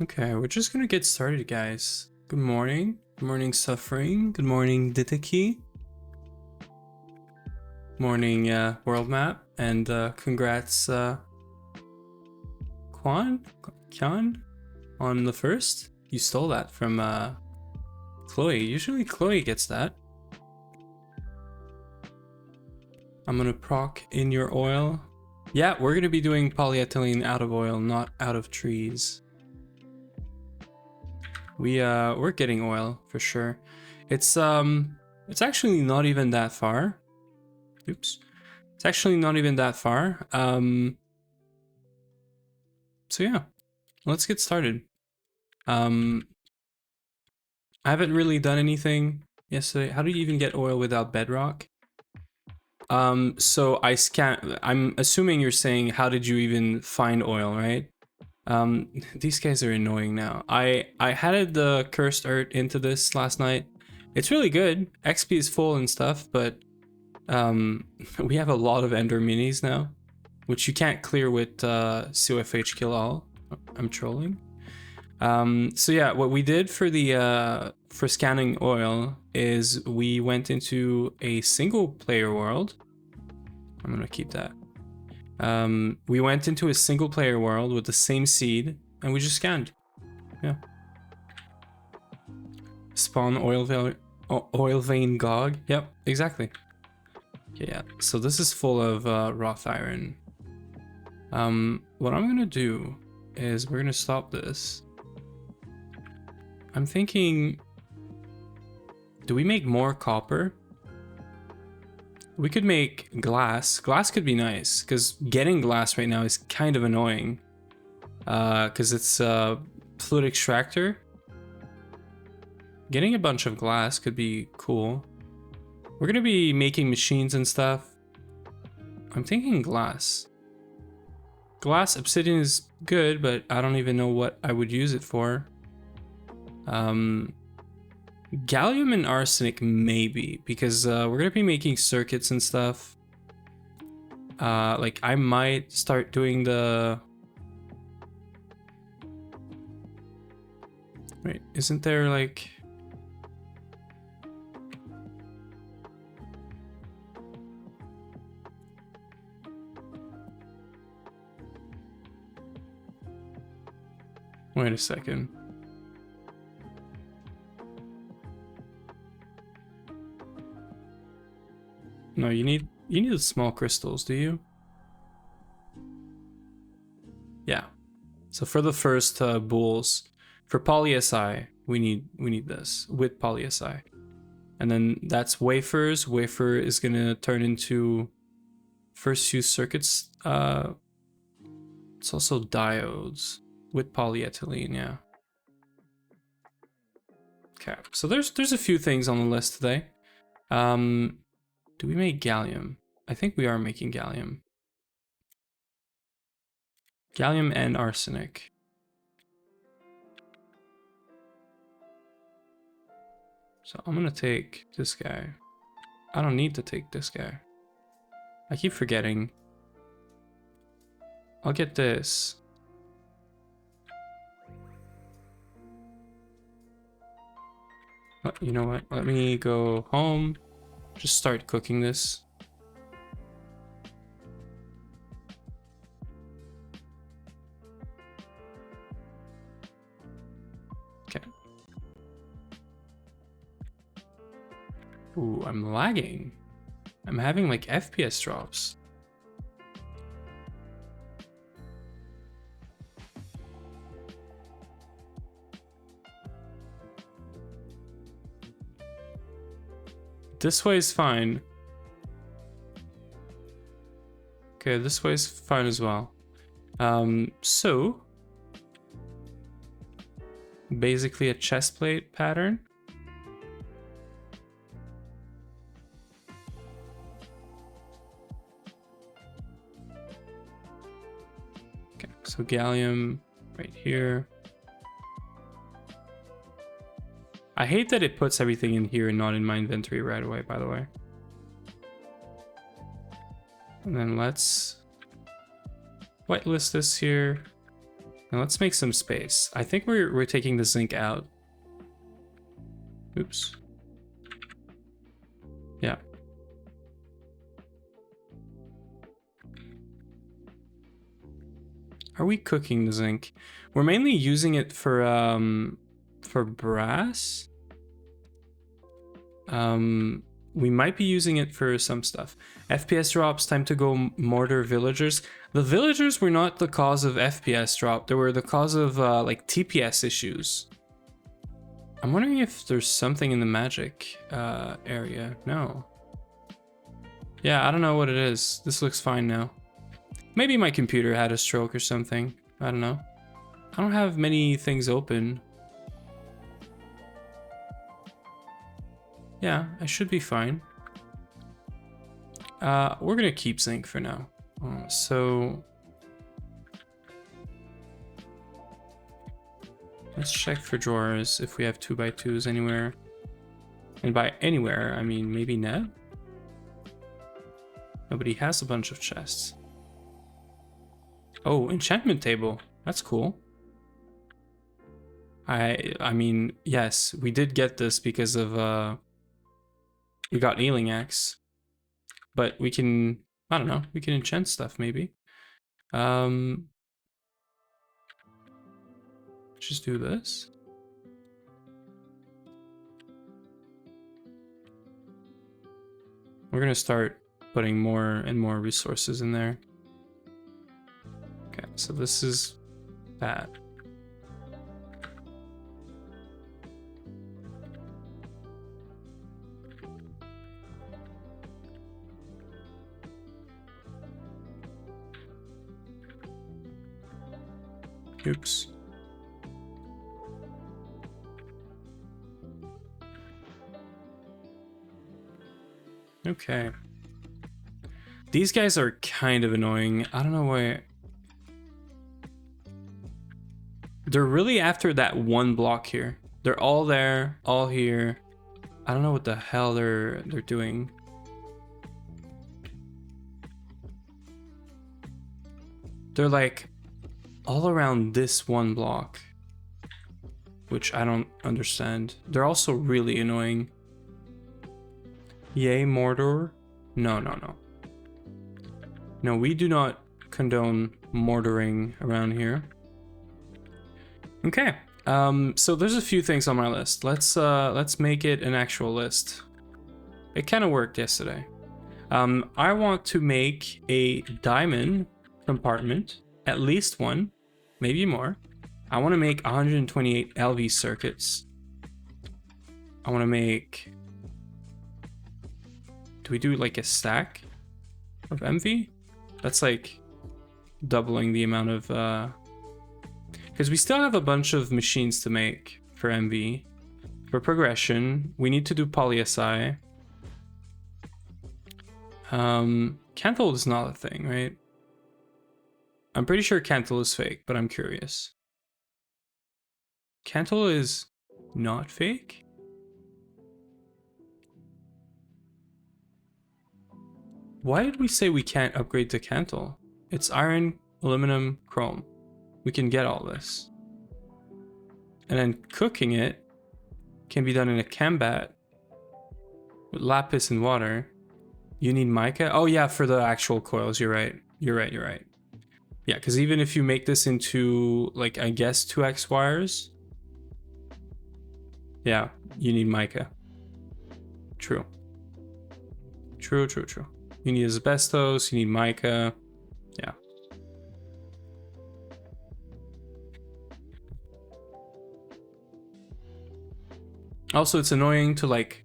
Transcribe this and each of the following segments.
Okay, we're just gonna get started, guys. Good morning. Good morning, Suffering. Good morning, Ditaki. Morning, World Map. And congrats, Kwan, on the first. You stole that from Chloe. Usually Chloe gets that. I'm gonna proc in your oil. Yeah, we're gonna be doing polyethylene out of oil, not out of trees. We're getting oil for sure. It's actually not even that far. Oops. It's actually not even that far. So yeah, let's get started. I haven't really done anything yesterday. How do you even get oil without bedrock? So I scan. I'm assuming you're saying how did you even find oil, right? These guys are annoying now. I added the cursed earth into this last night. It's really good. XP is full and stuff, but we have a lot of ender minis now, which you can't clear with COFH kill all. I'm trolling. So yeah, what we did for the for scanning oil is we went into a single player world. I'm gonna keep that. We went into a single player world with the same seed and we just scanned. Yeah. Spawn oil vein GoG. Yep, exactly. Yeah, so this is full of wrought iron. What I'm gonna do is we're gonna stop this. I'm thinking, do we make more copper? We could make glass. Glass could be nice, because getting glass right now is kind of annoying. Because it's a fluid extractor. Getting a bunch of glass could be cool. We're gonna be making machines and stuff. I'm thinking glass. Glass obsidian is good, but I don't even know what I would use it for. Gallium and arsenic maybe, because we're gonna be making circuits and stuff. Like I might start doing the... Wait, isn't there like... Wait a second. No, you need the small crystals, do you? Yeah. So for the first bulls, for PolySI, we need this with PolySI. And then that's wafers. Wafer is gonna turn into first few circuits. It's also diodes with polyethylene, yeah. Okay, so there's a few things on the list today. Do we make gallium? I think we are making gallium. Gallium and arsenic. So I'm gonna take this guy. I don't need to take this guy. I keep forgetting. I'll get this. You know what? Let me go home. Just start cooking this. Okay. Ooh, I'm lagging. I'm having like FPS drops. This way is fine. Okay, this way is fine as well. So basically a chest plate pattern. Okay, so gallium right here. I hate that it puts everything in here and not in my inventory right away, by the way. And then let's whitelist this here. Now let's make some space. I think we're taking the zinc out. Oops. Yeah. Are we cooking the zinc? We're mainly using it for brass. We might be using it for some stuff. FPS drops, time to go mortar villagers. The villagers were not the cause of FPS drop. They were the cause of like TPS issues. I'm wondering if there's something in the magic area. No. Yeah, I don't know what it is. This looks fine now. Maybe my computer had a stroke or something. I don't know. I don't have many things open. Yeah, I should be fine. We're gonna keep zinc for now. So let's check for drawers if we have 2x2s anywhere. And by anywhere, I mean maybe net? Nobody has a bunch of chests. Oh, enchantment table. That's cool. I mean, yes, we did get this because of we got Ailing Axe. But we can, I don't know, we can enchant stuff maybe. Just do this. We're gonna start putting more and more resources in there. Okay, so this is that. Oops. Okay. These guys are kind of annoying. I don't know why. They're really after that one block here. They're all there, all here. I don't know what the hell they're doing. They're like all around this one block, which I don't understand. They're also really annoying. Yay, Mordor? No, no, no. No, we do not condone mortaring around here. Okay, so there's a few things on my list. Let's make it an actual list. It kind of worked yesterday. I want to make a diamond compartment, at least one, maybe more. I want to make 128 LV circuits. I want to make... Do we do like a stack of MV? That's like doubling the amount of... Because we still have a bunch of machines to make for MV. For progression, we need to do PolySI. Cantle is not a thing, right? I'm pretty sure Cantle is fake, but I'm curious. Cantle is not fake? Why did we say we can't upgrade to Cantle? It's iron, aluminum, chrome. We can get all this. And then cooking it can be done in a cambat with lapis and water. You need mica? Oh yeah, for the actual coils, you're right. You're right, you're right. Yeah, because even if you make this into, like, I guess 2x wires, yeah, you need mica. True. True, true, true. You need asbestos, you need mica, yeah. Also, it's annoying to, like,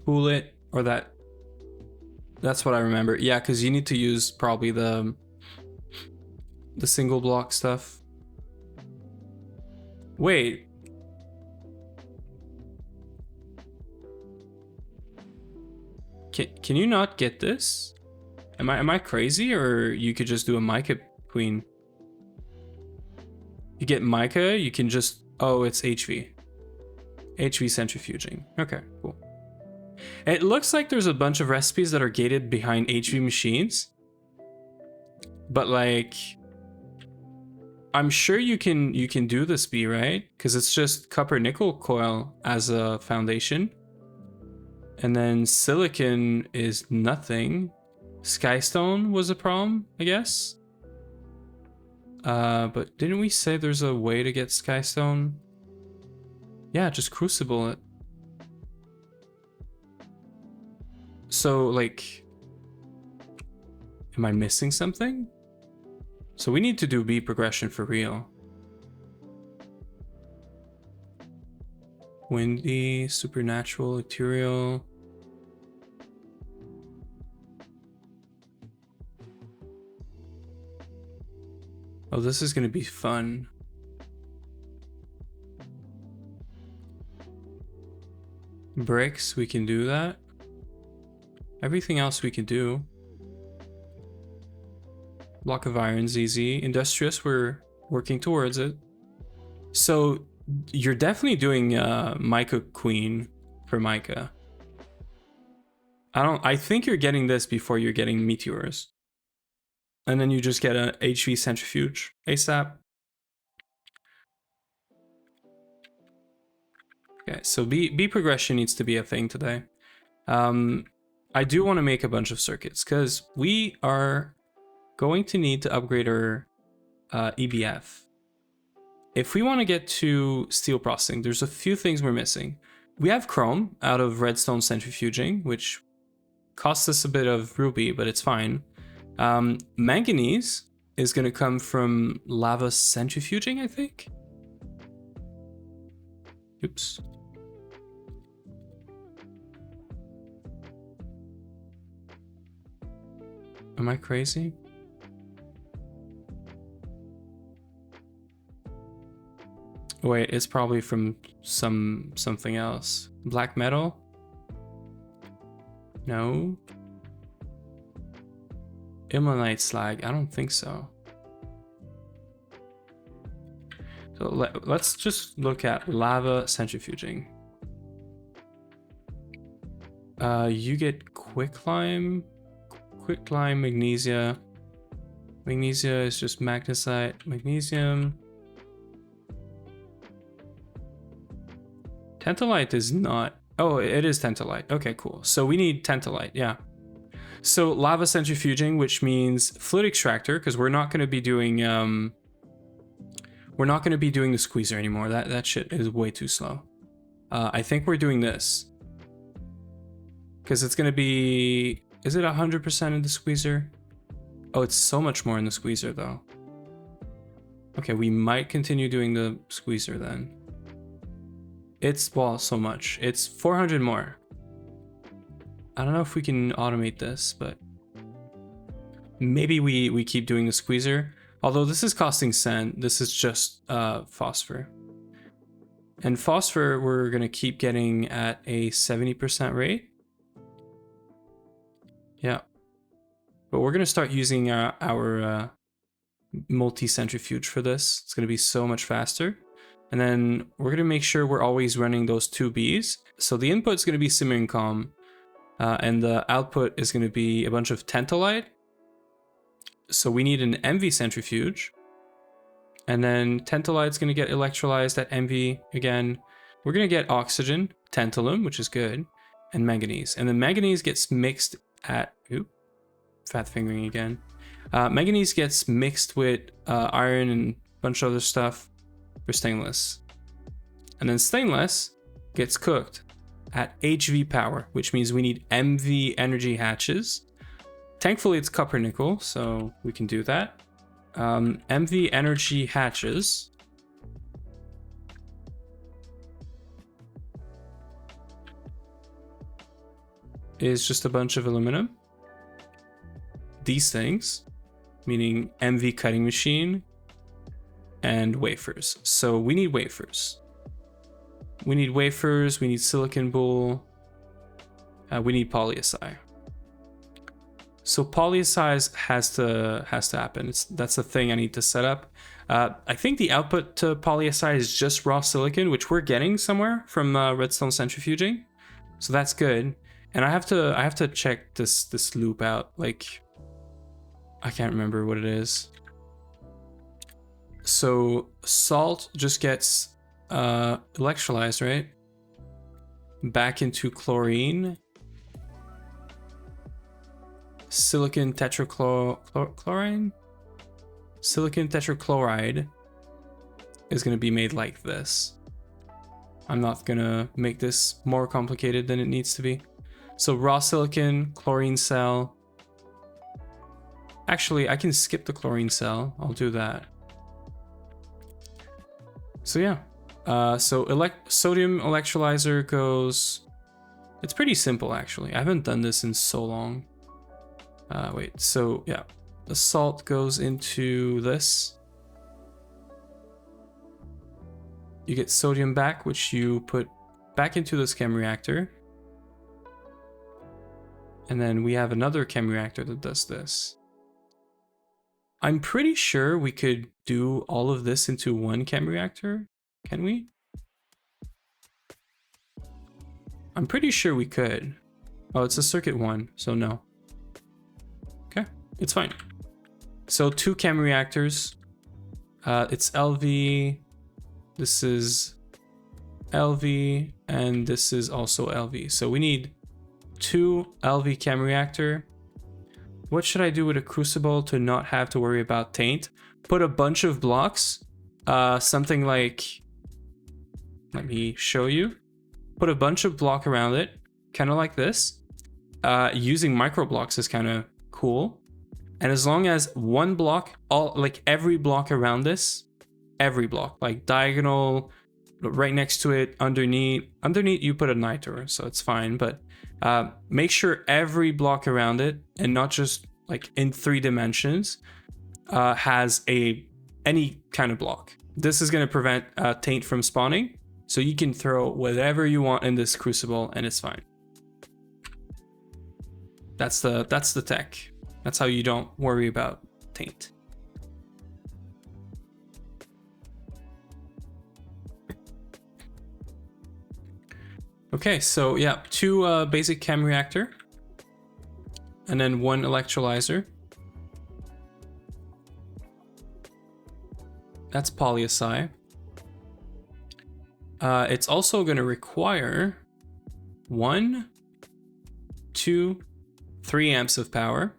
cool it, or that's what I remember. Yeah, because you need to use probably the single block stuff. Wait. Can you not get this? Am I crazy, or you could just do a mica queen? You get mica, you can just... Oh, it's HV. HV centrifuging. Okay, cool. It looks like there's a bunch of recipes that are gated behind HV machines. But like... I'm sure you can do this B, right? Because it's just copper nickel coil as a foundation. And then silicon is nothing. Skystone was a problem, I guess. But didn't we say there's a way to get Skystone? Yeah, just crucible it. So, like, am I missing something? So we need to do B progression for real. Windy, supernatural, ethereal. Oh, this is gonna be fun. Bricks, we can do that. Everything else we can do. Block of iron's easy. Industrious, we're working towards it. So you're definitely doing Mica Queen for Mica. I think you're getting this before you're getting meteors. And then you just get a HV centrifuge ASAP. Okay, so B progression needs to be a thing today. I do want to make a bunch of circuits because we are going to need to upgrade our EBF. If we want to get to steel processing, there's a few things we're missing. We have chrome out of redstone centrifuging, which costs us a bit of ruby, but it's fine. Manganese is going to come from lava centrifuging, I think. Oops. Am I crazy? Wait, it's probably from something else. Black metal? No. Ilmenite slag? I don't think so. So let's just look at lava centrifuging. You get quicklime, magnesia. Magnesia is just magnesite, magnesium. Tantalite is not. Oh, it is tantalite. Okay, cool. So we need tantalite, yeah. So lava centrifuging, which means fluid extractor, because we're not going to be doing the squeezer anymore. That shit is way too slow. I think we're doing this because it's going to be. Is it 100% in the squeezer? Oh, it's so much more in the squeezer though. Okay, we might continue doing the squeezer then. It's, well, so much. It's 400 more. I don't know if we can automate this, but maybe we keep doing the squeezer. Although this is costing sand, this is just phosphor. And phosphor we're gonna keep getting at a 70% rate. Yeah. But we're gonna start using our multi-centrifuge for this. It's gonna be so much faster. And then we're going to make sure we're always running those two Bs. So the input is going to be simmering calm, and the output is going to be a bunch of tantalite. So we need an MV centrifuge. And then tantalite is going to get electrolyzed at MV again. We're going to get oxygen, tantalum, which is good, and manganese. And then manganese gets mixed at... Oop, fat fingering again. Manganese gets mixed with iron and a bunch of other stuff. For stainless. And then stainless gets cooked at HV power, which means we need MV energy hatches. Thankfully it's copper nickel, so we can do that. MV energy hatches is just a bunch of aluminum. These things, meaning MV cutting machine, and wafers. So we need wafers. We need wafers, we need silicon bull, we need PolySI. So PolySI has to happen. That's the thing I need to set up. I think the output to PolySI is just raw silicon, which we're getting somewhere from redstone centrifuging. So that's good. And I have to check this loop out. Like, I can't remember what it is. So salt just gets electrolyzed, right? Back into chlorine. Silicon tetrachlorine? Silicon tetrachloride is going to be made like this. I'm not going to make this more complicated than it needs to be. So raw silicon, chlorine cell. Actually, I can skip the chlorine cell. I'll do that. So yeah. Sodium electrolyzer goes... It's pretty simple, actually. I haven't done this in so long. Wait, so yeah. The salt goes into this. You get sodium back, which you put back into this chem reactor. And then we have another chem reactor that does this. I'm pretty sure we could do all of this into one chem reactor. Can we? I'm pretty sure we could. Oh, it's a circuit 1, so no. Okay, it's fine. So 2 chem reactors. It's LV. This is LV, and this is also LV. So we need 2 LV chem reactor. What should I do with a crucible to not have to worry about taint? Put a bunch of blocks. Something like, let me show you. Put a bunch of block around it, kind of like this. Using micro blocks is kind of cool. And as long as one block, every block around this, every block, like diagonal, right next to it, underneath you put a niter, so it's fine. But make sure every block around it, and not just like in 3 dimensions, has any kind of block. This is going to prevent taint from spawning, so you can throw whatever you want in this crucible and it's fine. That's the tech. That's how you don't worry about taint. Okay, so yeah, 2 basic chem reactor, and then 1 electrolyzer. That's PolySI. It's also going to require 1, 2, 3 amps of power.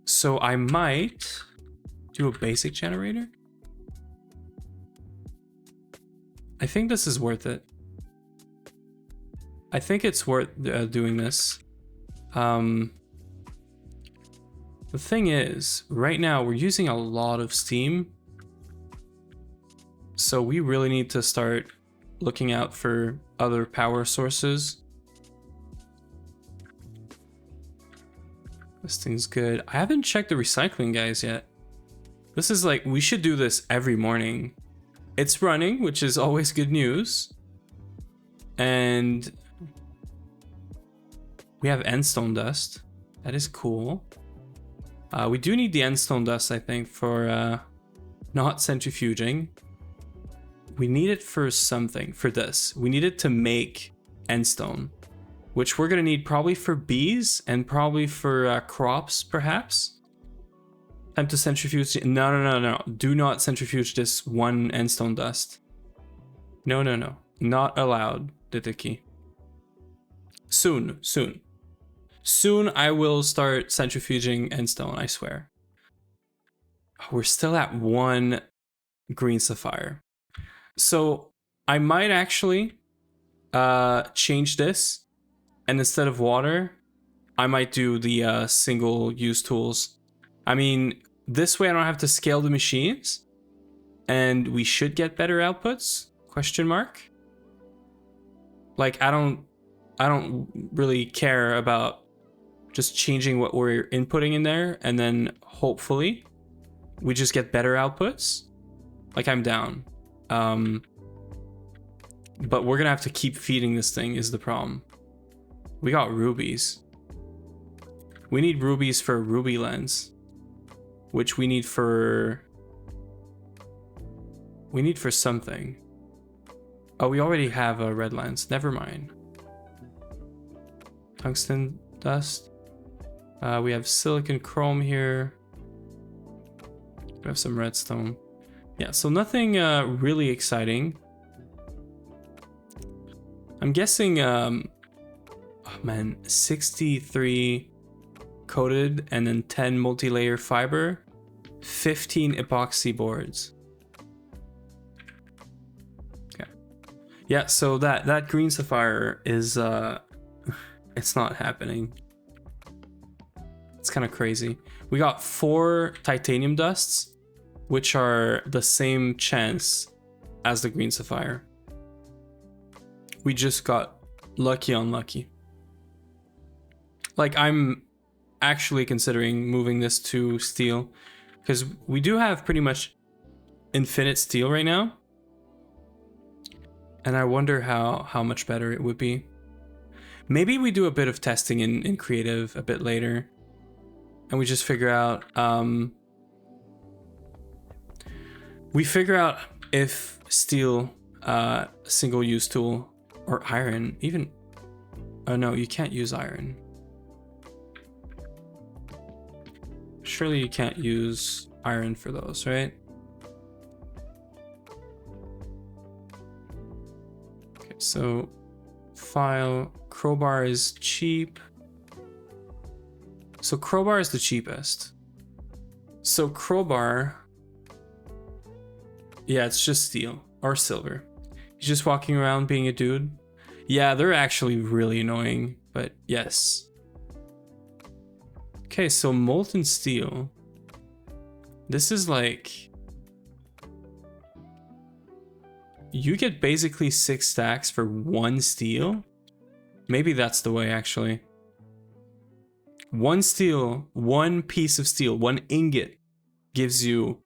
So I might do a basic generator. I think this is worth it. I think it's worth doing this. The thing is, right now we're using a lot of steam. So we really need to start looking out for other power sources. This thing's good. I haven't checked the recycling guys yet. This is like, we should do this every morning. It's running, which is always good news. And we have endstone dust. That is cool. We do need the endstone dust, I think, for not centrifuging. We need it for something, for this. We need it to make endstone, which we're gonna need probably for bees and probably for crops, perhaps. Time to centrifuge. No. Do not centrifuge this 1 endstone dust. No. Not allowed, Ditiki. Soon I will start centrifuging endstone, I swear. We're still at 1 green sapphire. So I might actually change this, and instead of water, I might do the single use tools. I mean, this way I don't have to scale the machines, and we should get better outputs, question mark. Like, I don't really care about just changing what we're inputting in there, and then hopefully we just get better outputs. Like, I'm down. But we're gonna have to keep feeding this thing is the problem. We got rubies. We need rubies for ruby lens, which we need for something. Oh, we already have a red lens. Never mind. Tungsten dust. We have silicon chrome here. We have some redstone. Yeah, so nothing really exciting. I'm guessing, oh man, 63 coated and then 10 multi-layer fiber, 15 epoxy boards. Okay. Yeah, so that green sapphire is, it's not happening. It's kind of crazy. We got 4 titanium dusts, which are the same chance as the green sapphire. We just got lucky on lucky. Like, I'm actually considering moving this to steel because we do have pretty much infinite steel right now. And I wonder how much better it would be. Maybe we do a bit of testing in creative a bit later. And we just figure out, if steel, single-use tool, or iron, even, oh no, you can't use iron. Surely you can't use iron for those, right? Okay, so file, crowbar is cheap. So crowbar is the cheapest. So crowbar, yeah, it's just steel or silver. He's just walking around being a dude. Yeah, they're actually really annoying, but yes. Okay, so molten steel. This is like, you get basically 6 stacks for 1 steel. Maybe that's the way, actually. 1 steel, 1 piece of steel, 1 ingot gives you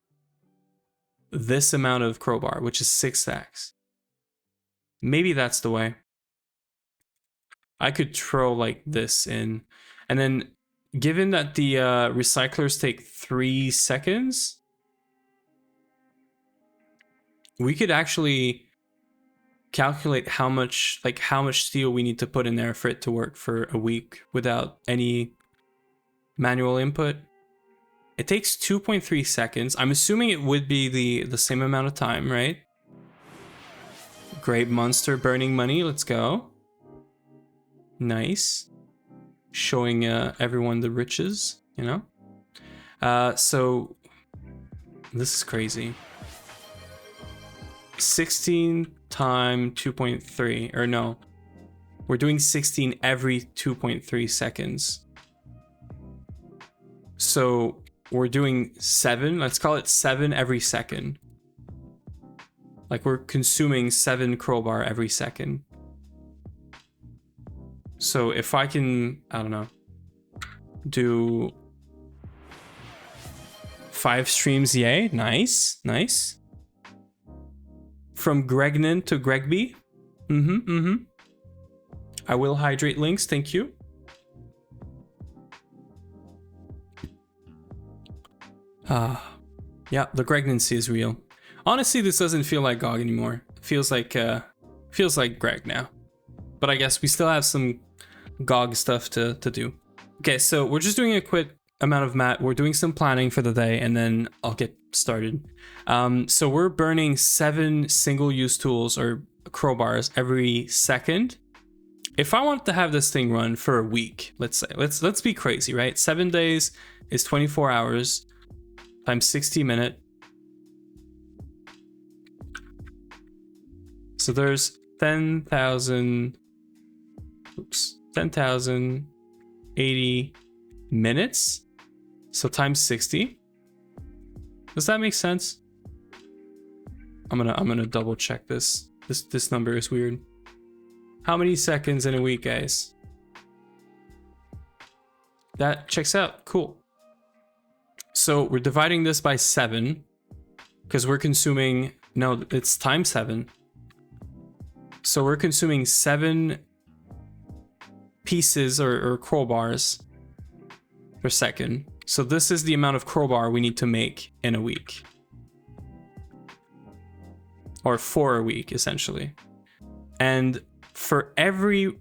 this amount of crowbar, which is 6 stacks. Maybe that's the way. I could throw like this in. And then given that the recyclers take 3 seconds, we could actually calculate how much steel we need to put in there for it to work for a week without any manual input. It takes 2.3 seconds. I'm assuming it would be the same amount of time, right? Great monster burning money. Let's go. Nice. Showing everyone the riches, you know? So this is crazy. 16 times 2.3, or no. We're doing 16 every 2.3 seconds. So we're doing 7, let's call it 7 every second. Like we're consuming 7 crowbar every second. So if I can, I don't know, do 5 streams, yay, nice, nice. From Gregnan to Gregby. I will hydrate links, thank you. Yeah, the pregnancy is real. Honestly, this doesn't feel like GoG anymore. It feels like Greg now. But I guess we still have some GoG stuff to do. Okay, so we're just doing a quick amount of mat. We're doing some planning for the day, and then I'll get started. So we're burning 7 single-use tools or crowbars every second. If I want to have this thing run for a week, let's say, let's be crazy, right? 7 days is 24 hours times 60 minutes. So there's 10,080 minutes. So times 60. Does that make sense? I'm gonna double check this. This number is weird. How many seconds in a week, guys? That checks out. Cool. So we're dividing this by 7 because we're consuming, no, it's times 7. So we're consuming 7 pieces or crowbars per second. So this is the amount of crowbar we need to make in a week. Or for a week, essentially. And for every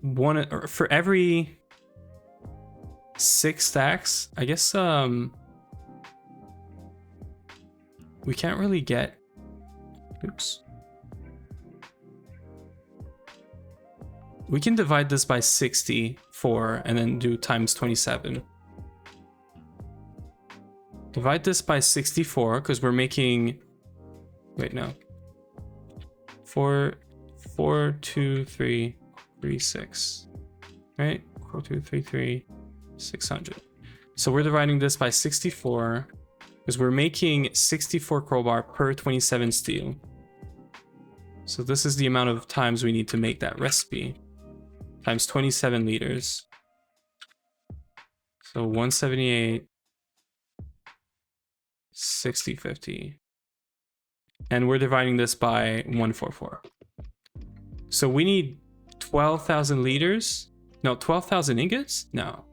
6 stacks, I guess we can't really get, oops. We can divide this by 64 and then do times 27. Divide this by 64 because we're making, wait, no. 4, 2, 3, 3, 6, right? 4, 2, 3, 3, 600. So we're dividing this by 64 because we're making 64 crowbar per 27 steel. So this is the amount of times we need to make that recipe. Times 27 liters. So 178, 60, 50. And we're dividing this by 144. So we need 12,000 liters. No, 12,000 ingots? No.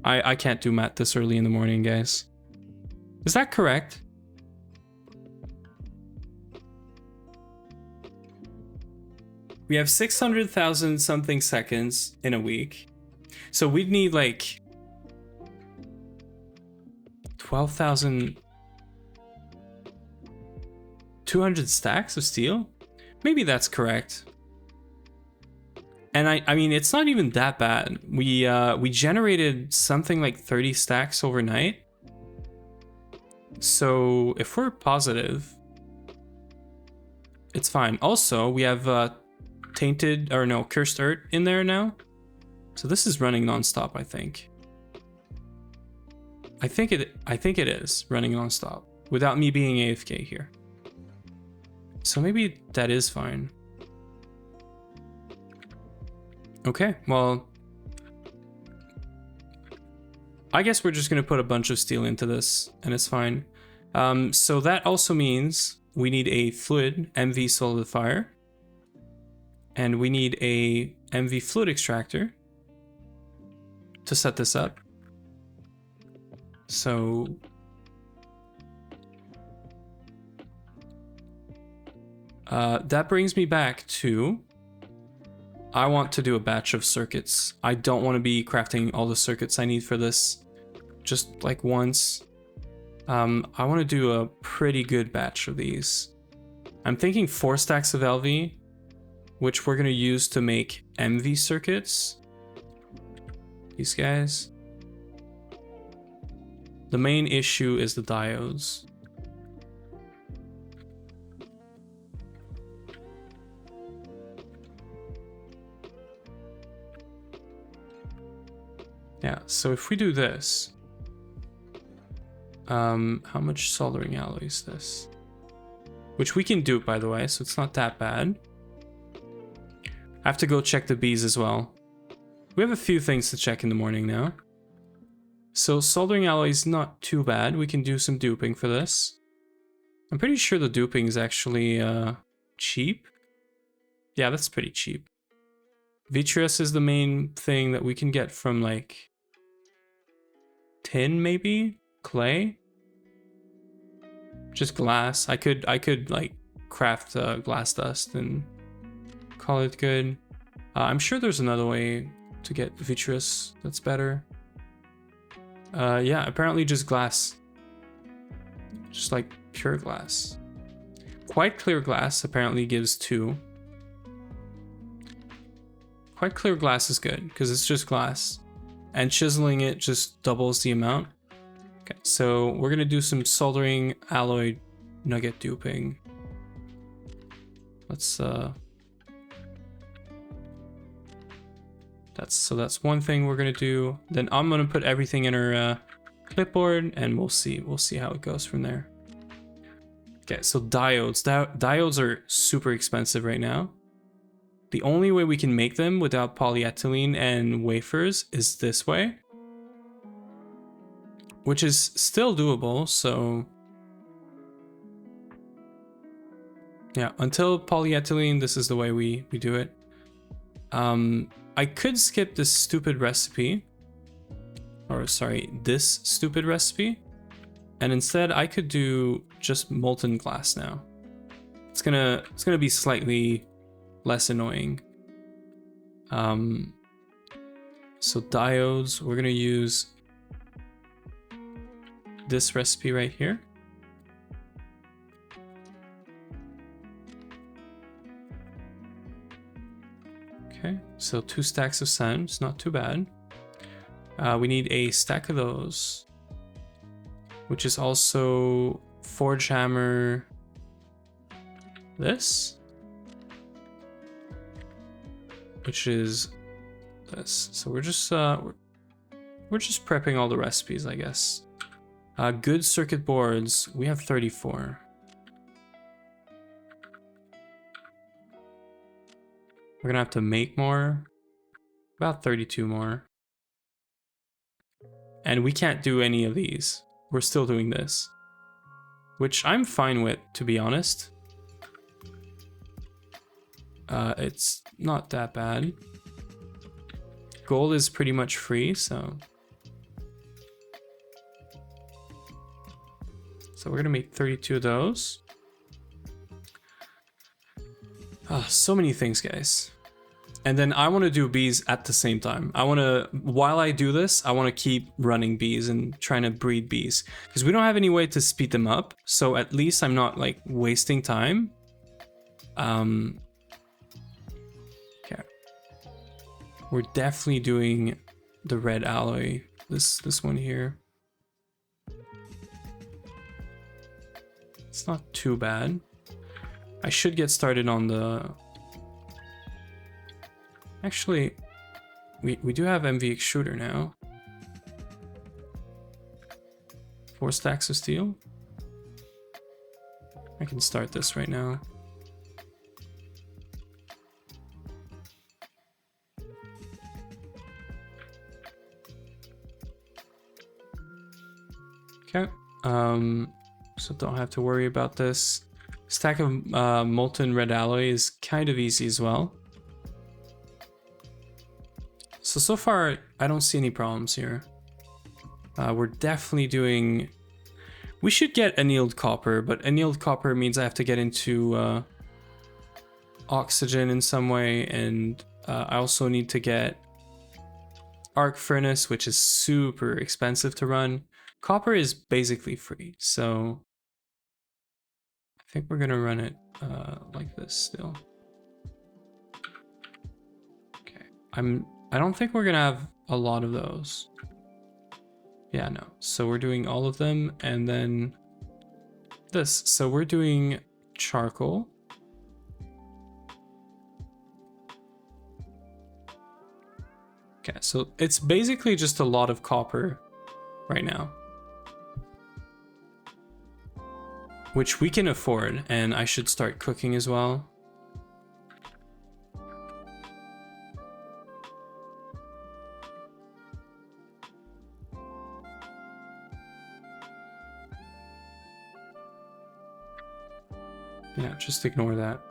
I can't do math this early in the morning, guys. Is that correct? We have 600,000 something seconds in a week. So we'd need like 12,200 stacks of steel? Maybe that's correct. And I mean, it's not even that bad. We generated something like 30 stacks overnight. So if we're positive, it's fine. Also, we have tainted, or no, cursed earth in there now. So this is running nonstop, I think. I think it is running nonstop without me being AFK here. So maybe that is fine. Okay, well, I guess we're just gonna put a bunch of steel into this and it's fine. So that also means we need a fluid MV solidifier and we need a MV fluid extractor to set this up. So that brings me back to, I want to do a batch of circuits. I don't want to be crafting all the circuits I need for this just like once. I want to do a pretty good batch of these. I'm thinking 4 stacks of LV, which we're going to use to make MV circuits. These guys. The main issue is the diodes. Yeah, so if we do this, how much soldering alloy is this? Which we can do, by the way, so it's not that bad. I have to go check the bees as well. We have a few things to check in the morning now. So soldering alloy is not too bad. We can do some duping for this. I'm pretty sure the duping is actually cheap. Yeah, that's pretty cheap. Vitreous is the main thing that we can get from like tin, maybe clay, just glass. I could like craft glass dust and call it good. I'm sure there's another way to get vitreous that's better. Yeah, apparently just glass, just like pure glass. Quite clear glass apparently gives 2. Quite clear glass is good because it's just glass, and chiseling it just doubles the amount. Okay, so we're gonna do some soldering alloy nugget duping. Let's that's one thing we're gonna do. Then I'm gonna put everything in our clipboard, and we'll see how it goes from there. Okay, so diodes. Diodes are super expensive right now. The only way we can make them without polyethylene and wafers is this way, which is still doable. So yeah, until polyethylene, this is the way we do it. I could skip this stupid recipe, or sorry, this stupid recipe, and instead I could do just molten glass now. It's gonna be slightly less annoying. So diodes, we're gonna use this recipe right here. So 2 stacks of sand, it's not too bad. We need a stack of those, which is also forge hammer. This, which is this. So we're just prepping all the recipes, I guess. Good circuit boards. We have 34. We're gonna have to make more. About 32 more. And we can't do any of these. We're still doing this, which I'm fine with, to be honest. It's not that bad. Gold is pretty much free, so we're gonna make 32 of those. So many things, guys. And then I want to do bees at the same time. While I do this, I want to keep running bees and trying to breed bees, because we don't have any way to speed them up. So at least I'm not like wasting time. Okay. We're definitely doing the red alloy. This one here. It's not too bad. I should get started on the... Actually, we do have MV extruder now. 4 stacks of steel. I can start this right now. Okay. So don't have to worry about this. Stack of molten red alloy is kind of easy as well. So far, I don't see any problems here. We're definitely doing... We should get annealed copper, but annealed copper means I have to get into oxygen in some way, and I also need to get arc furnace, which is super expensive to run. Copper is basically free, so I think we're gonna run it like this still. Okay, I don't think we're gonna have a lot of those. Yeah, no. So we're doing all of them, and then this. So we're doing charcoal. Okay, so it's basically just a lot of copper right now, which we can afford, and I should start cooking as well. Yeah, just ignore that.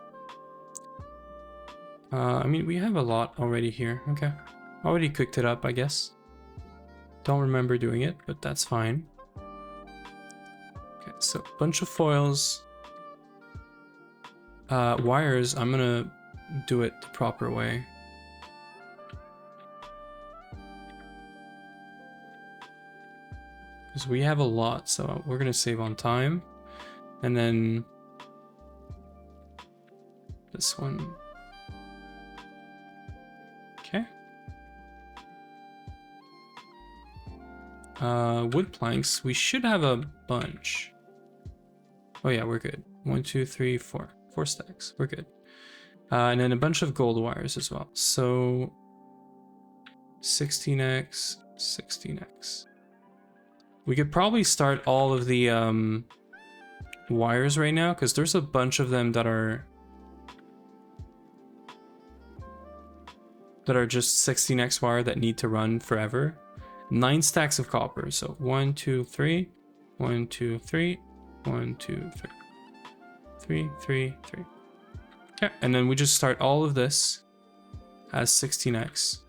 I mean, we have a lot already here. Okay. Already cooked it up, I guess. Don't remember doing it, but that's fine. Okay, so a bunch of foils. Wires, I'm gonna do it the proper way. Because we have a lot, so we're gonna save on time. And then this one. Okay. Wood planks, we should have a bunch. Oh yeah, we're good. 1, 2, 3, 4. 4 stacks, we're good. And then a bunch of gold wires as well. So 16x, 16x. We could probably start all of the wires right now, because there's a bunch of them that are just 16x wire that need to run forever. 9 stacks of copper. So 1, 2, 3, 1, 2, 3, 1, 2, 3, 3, 3, 3. Okay, and then we just start all of this as 16x.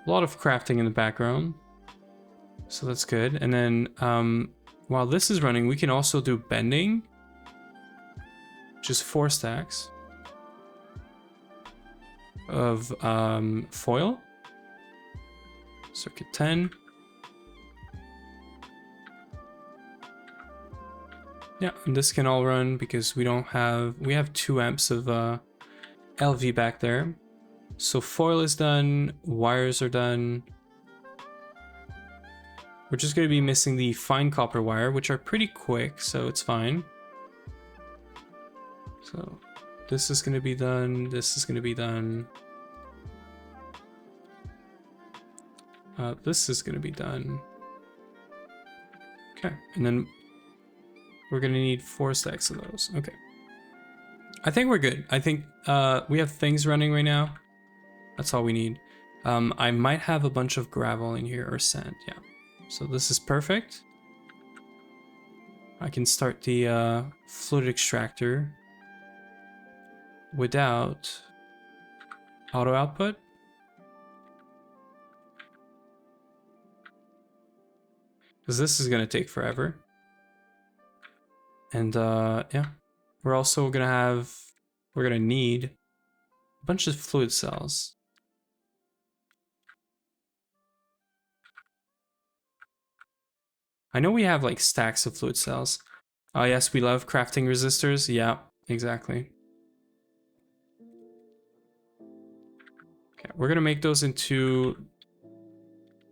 A lot of crafting in the background, so that's good. And then while this is running, we can also do bending. Just 4 stacks of foil. Circuit 10. Yeah, and this can all run because we have 2 amps of LV back there. So foil is done, wires are done. We're just going to be missing the fine copper wire, which are pretty quick, so it's fine. So this is going to be done, this is going to be done. This is going to be done. Okay, and then we're going to need 4 stacks of those. Okay. I think we're good. I think we have things running right now. That's all we need. I might have a bunch of gravel in here or sand, yeah. So this is perfect. I can start the fluid extractor without auto output. Because this is going to take forever. And yeah, we're also going to need a bunch of fluid cells. I know we have like stacks of fluid cells. Oh yes, we love crafting resistors. Yeah, exactly. Okay, we're gonna make those into,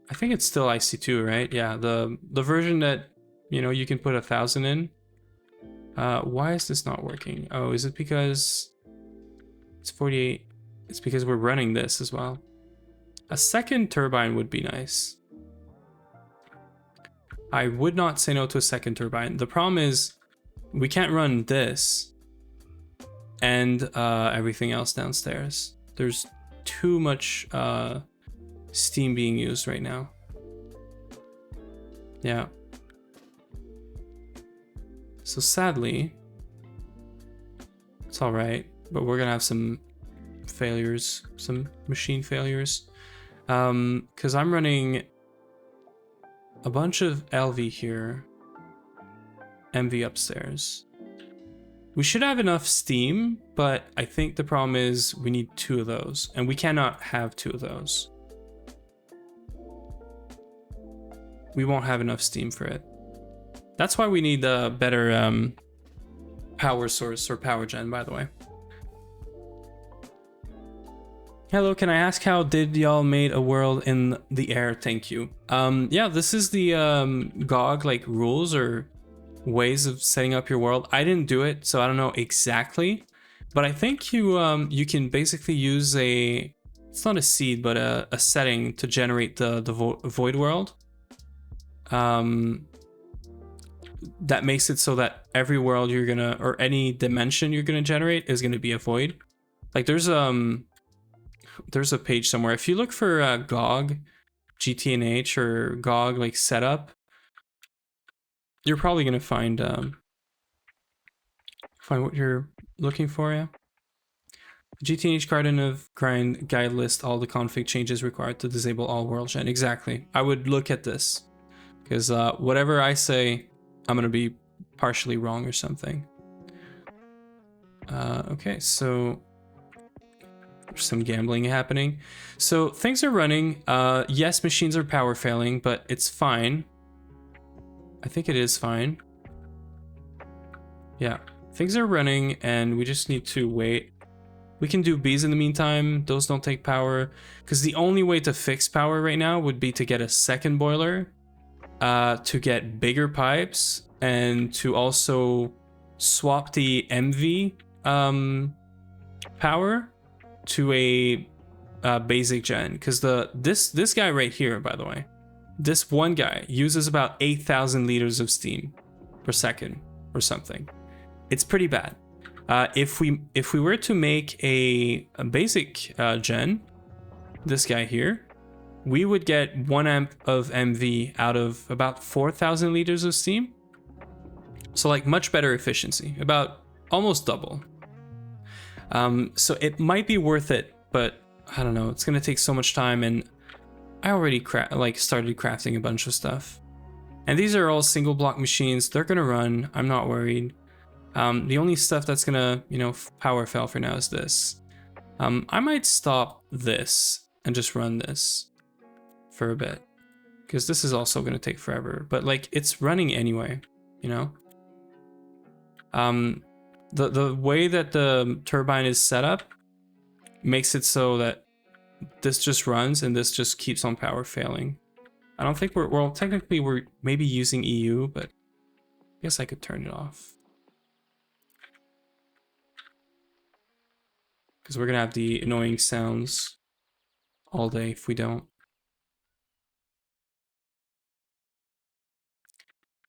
I think it's still IC2, right? Yeah, the version that, you know, you can put 1,000 in. Why is this not working? Oh, is it because it's 48? It's because we're running this as well. A second turbine would be nice. I would not say no to a second turbine. The problem is we can't run this and everything else downstairs. There's too much steam being used right now. Yeah. So sadly, it's all right, but we're gonna have some failures, some machine failures. Because I'm running a bunch of LV here, MV upstairs. We should have enough steam, but I think the problem is we need 2 of those, and we cannot have 2 of those. We won't have enough steam for it. That's why we need a better power source or power gen, by the way. Hello, can I ask how did y'all made a world in the air? Thank you. Yeah, this is the GoG like rules or ways of setting up your world. I didn't do it, so I don't know exactly, but I think you can basically use it's not a seed, but a setting to generate the void world. That makes it so that every world you're gonna, or any dimension you're gonna generate is gonna be a void. Like there's a page somewhere. If you look for GoG, GTNH, or GoG like setup, you're probably gonna find what you're looking for. Yeah. GTNH grind guide list all the config changes required to disable all world gen. Exactly. I would look at this because whatever I say, I'm gonna be partially wrong or something. Okay, so there's some gambling happening. So things are running. Yes, machines are power failing, but it's fine. I think it is fine. Yeah, things are running and we just need to wait. We can do bees in the meantime. Those don't take power because the only way to fix power right now would be to get a second boiler, to get bigger pipes, and to also swap the MV power to a basic gen, because this guy right here, by the way, this one guy uses about 8,000 liters of steam per second or something. It's pretty bad. If we were to make a basic gen, this guy here, we would get 1 amp of MV out of about 4,000 liters of steam. So like much better efficiency, about almost double. So it might be worth it, but I don't know, it's gonna take so much time, and I already started crafting a bunch of stuff. And these are all single block machines, they're gonna run, I'm not worried. The only stuff that's gonna, power fail for now is this. I might stop this and just run this for a bit, because this is also gonna take forever, but like it's running anyway, The way that the turbine is set up makes it so that this just runs and this just keeps on power failing. I don't think well, technically we're maybe using EU, but I guess I could turn it off. Because we're gonna have the annoying sounds all day if we don't.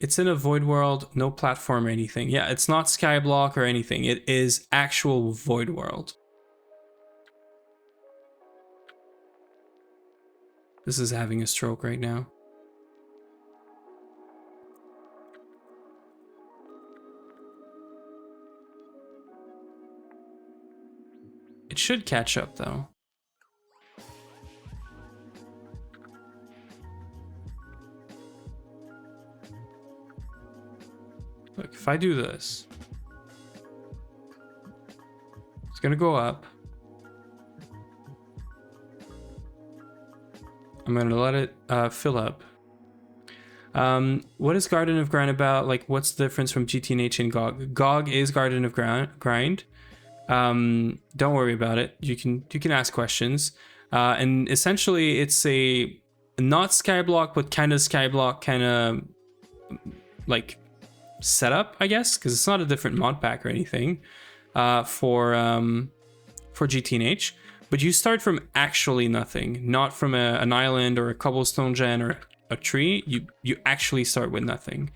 It's in a void world, no platform or anything. Yeah, it's not skyblock or anything. It is actual void world. This is having a stroke right now. It should catch up though. Look, if I do this, it's gonna go up. I'm gonna let it fill up. What is Garden of Grind about? Like, what's the difference from GTNH and GoG? GoG is Garden of Grind. Don't worry about it. You can ask questions. And essentially, it's a not skyblock, but kind of skyblock, kind of like setup, I guess, because it's not a different mod pack or anything for GTNH. But you start from actually nothing, not from an island or a cobblestone gen or a tree. You actually start with nothing.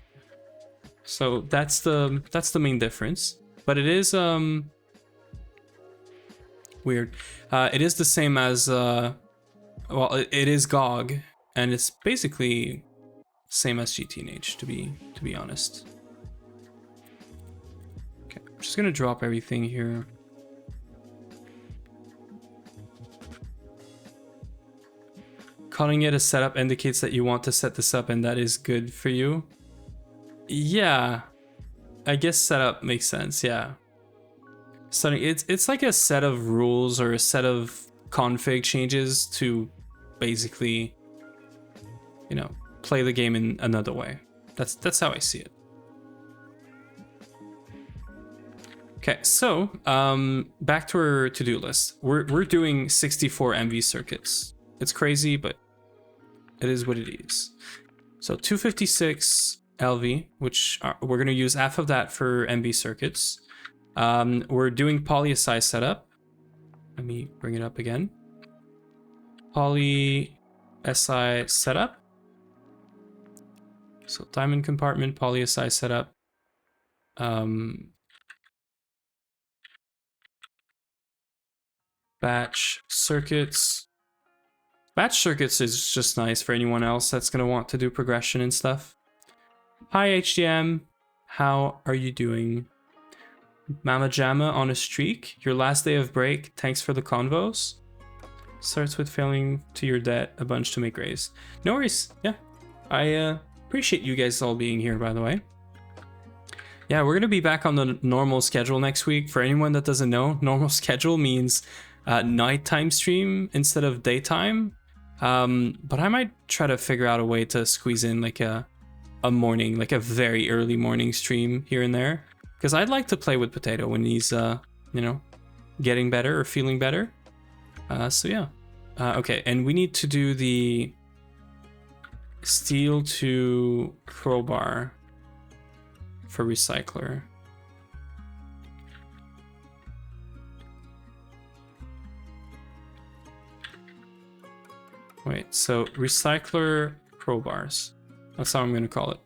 So that's the main difference. But it is weird. It is the same as well, it is GoG, and it's basically same as GTNH to be honest. Okay, I'm just gonna drop everything here. Calling it a setup indicates that you want to set this up and that is good for you. Yeah, I guess setup makes sense, yeah. So it's like a set of rules or a set of config changes to basically, you know, play the game in another way. That's how I see it. Okay, so back to our to-do list. We're doing 64 MV circuits. It's crazy, but it is what it is. So 256 LV, which we're going to use half of that for MV circuits. We're doing PolySI setup. Let me bring it up again. PolySI setup. So diamond compartment, PolySI setup. Batch circuits. Batch circuits is just nice for anyone else that's going to want to do progression and stuff. Hi HDM, how are you doing? Mama Jamma on a streak. Your last day of break. Thanks for the convos. Starts with failing to your debt a bunch to make raise. No worries. Yeah, I appreciate you guys all being here, by the way. Yeah, we're going to be back on the normal schedule next week. For anyone that doesn't know, normal schedule means nighttime stream instead of daytime. But I might try to figure out a way to squeeze in like a morning, like a very early morning stream here and there. Because I'd like to play with Potato when he's, you know, getting better or feeling better. So yeah. Okay, and we need to do the steel to crowbar for recycler. Wait, so recycler crowbars. That's how I'm going to call it.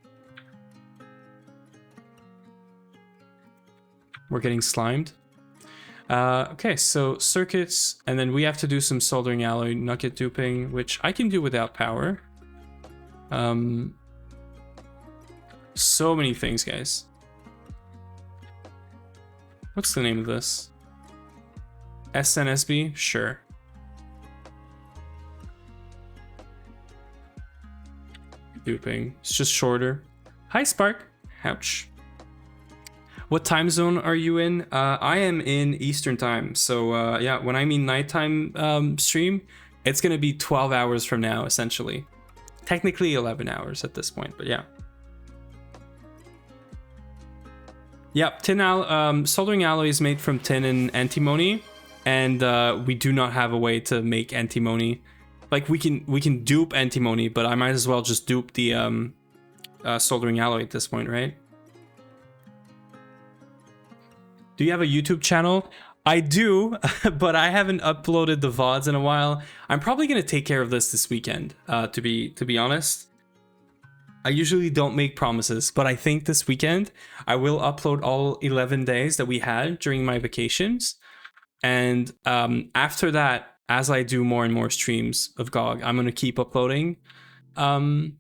We're getting slimed. Okay, so circuits, and then we have to do some soldering alloy nugget duping, which I can do without power. So many things, guys. What's the name of this? SNSB? Sure. Duping. It's just shorter. Hi, Spark. Ouch. What time zone are you in? I am in Eastern time. So yeah, when I mean nighttime stream, it's going to be 12 hours from now, essentially. Technically 11 hours at this point, but yeah. Yep, soldering alloy is made from tin and antimony, and we do not have a way to make antimony. Like we can dupe antimony, but I might as well just dupe the soldering alloy at this point, right? Do you have a YouTube channel? I do, but I haven't uploaded the VODs in a while. I'm probably gonna take care of this weekend, to be honest. I usually don't make promises, but I think this weekend I will upload all 11 days that we had during my vacations. And after that, as I do more and more streams of GoG, I'm gonna keep uploading the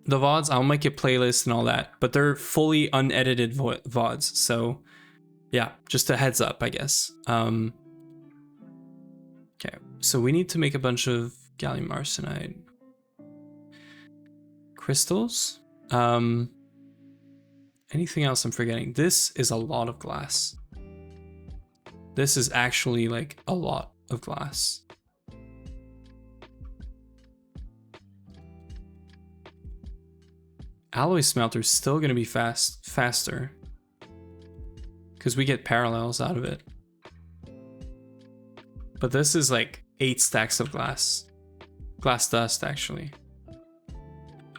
VODs. I'll make a playlist and all that, but they're fully unedited VODs, so yeah, just a heads up, I guess. Okay, so we need to make a bunch of gallium arsenide crystals. Anything else I'm forgetting? This is a lot of glass. This is actually like a lot of glass. Alloy smelter is still going to be faster. Because we get parallels out of it. But this is like 8 stacks of glass. Glass dust, actually.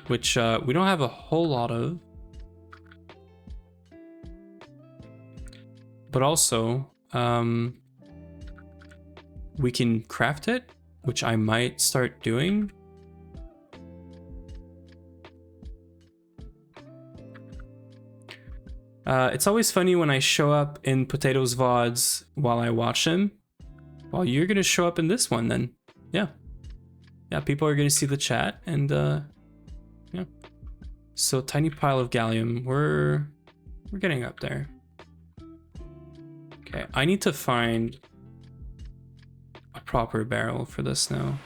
Which we don't have a whole lot of. But also, we can craft it, which I might start doing. It's always funny when I show up in Potato's VODs while I watch him. Well, you're gonna show up in this one then. Yeah. Yeah, people are gonna see the chat and yeah. So tiny pile of gallium. We're getting up there. Okay, I need to find a proper barrel for this now.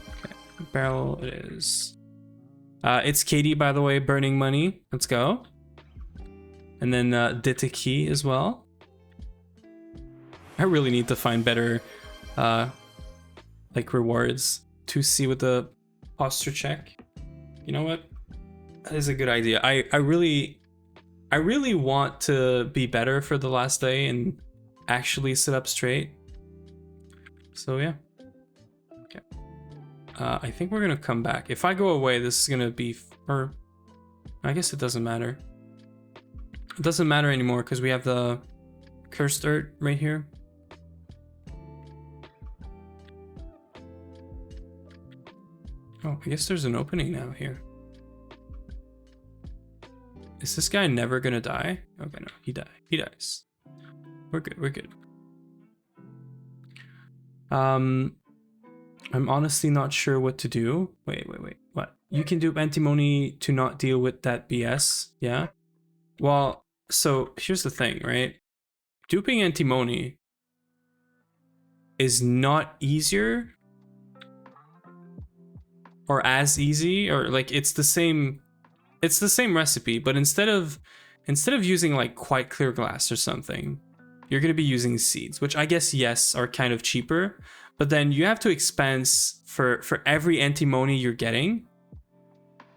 Okay, barrel it is. It's Katie, by the way, burning money. Let's go. And then Ditiki as well. I really need to find better like rewards to see with the posture check. You know what? That is a good idea. I really want to be better for the last day and actually sit up straight. So yeah. Okay. I think we're gonna come back. If I go away, this is gonna be or I guess it doesn't matter. It doesn't matter anymore because we have the cursed earth right here. Oh, I guess there's an opening now here. Is this guy never gonna die? Okay, no, he dies. We're good. I'm honestly not sure what to do. Wait, what? You can do antimony to not deal with that BS, yeah? Well, so here's the thing, right? Duping antimony is not easier or as easy, or like it's the same recipe, but instead of using like quite clear glass or something, you're going to be using seeds, which I guess yes are kind of cheaper, but then you have to expense for every antimony you're getting,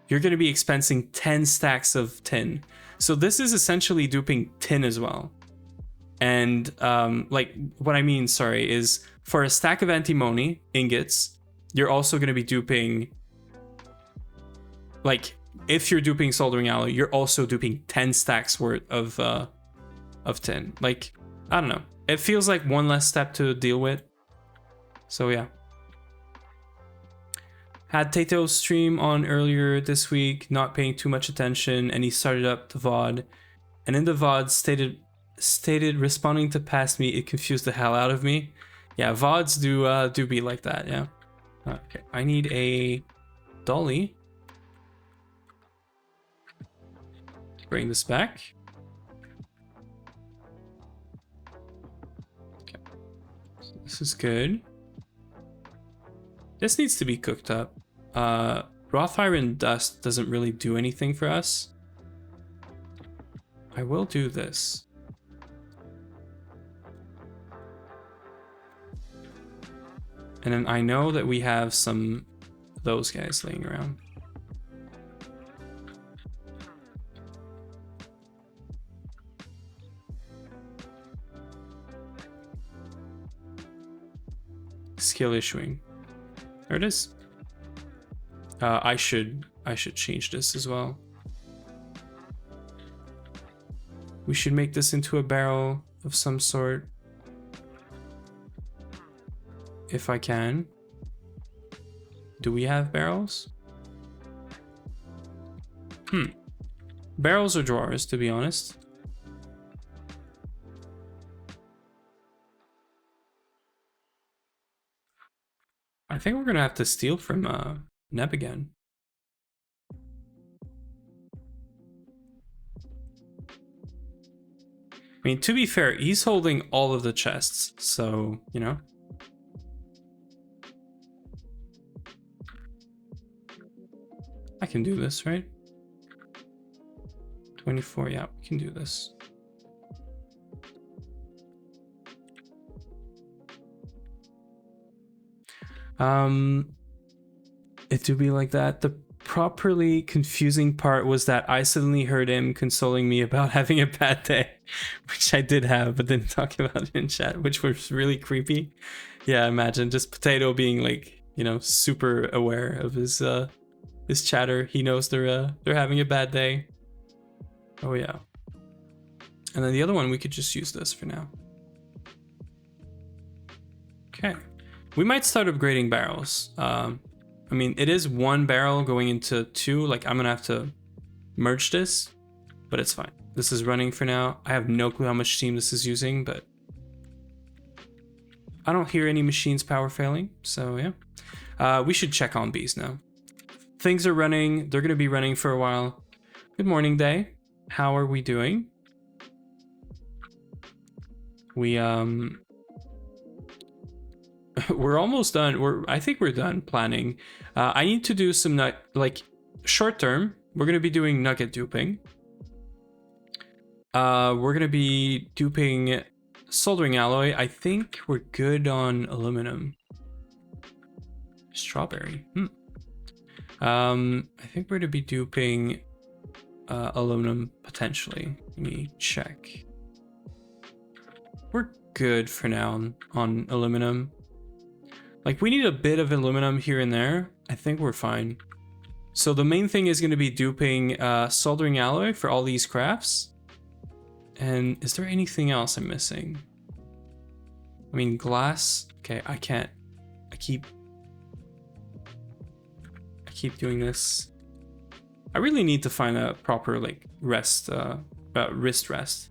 you're going to be expensing 10 stacks of tin. So this is essentially duping tin as well. And like what I mean, sorry, is for a stack of antimony ingots, you're also going to be duping, like if you're duping soldering alloy, you're also duping 10 stacks worth of tin. Like, I don't know. It feels like one less step to deal with. So yeah. Had Tato's stream on earlier this week, not paying too much attention, and he started up the VOD. And in the VOD stated responding to past me, it confused the hell out of me. Yeah, VODs do be like that, yeah. Okay, I need a dolly. Bring this back. Okay, so this is good. This needs to be cooked up. Wrought iron dust doesn't really do anything for us. I will do this. And then I know that we have some of those guys laying around. skill issuing. There it is. I should change this as well. We should make this into a barrel of some sort. If I can. Do we have barrels? Barrels or drawers, to be honest. I think we're gonna have to steal from Neb again. I mean, to be fair, he's holding all of the chests, so, you know. I can do this, right? 24, yeah, we can do this. It do be like that. The properly confusing part was that I suddenly heard him consoling me about having a bad day, which I did have, but didn't talk about it in chat, which was really creepy. Yeah, imagine just Potato being like, you know, super aware of his chatter. He knows they're having a bad day. Oh yeah. And then the other one, we could just use this for now. Okay. We might start upgrading barrels. I mean, it is one barrel going into two. Like, I'm gonna have to merge this, but it's fine. This is running for now. I have no clue how much steam this is using, but I don't hear any machines power failing, so yeah. We should check on bees now. Things are running. They're gonna be running for a while. Good morning, Day. How are we doing? We we're almost done. I think we're done planning. I need to do some like short term. We're gonna be doing nugget duping. We're gonna be duping soldering alloy. I think we're good on aluminum. Strawberry. I think we're gonna be duping aluminum potentially. Let me check. We're good for now on aluminum. Like, we need a bit of aluminum here and there. I think we're fine. So the main thing is going to be duping soldering alloy for all these crafts. And is there anything else I'm missing? I mean, glass. Okay, I can't. I keep doing this. I really need to find a proper like wrist rest.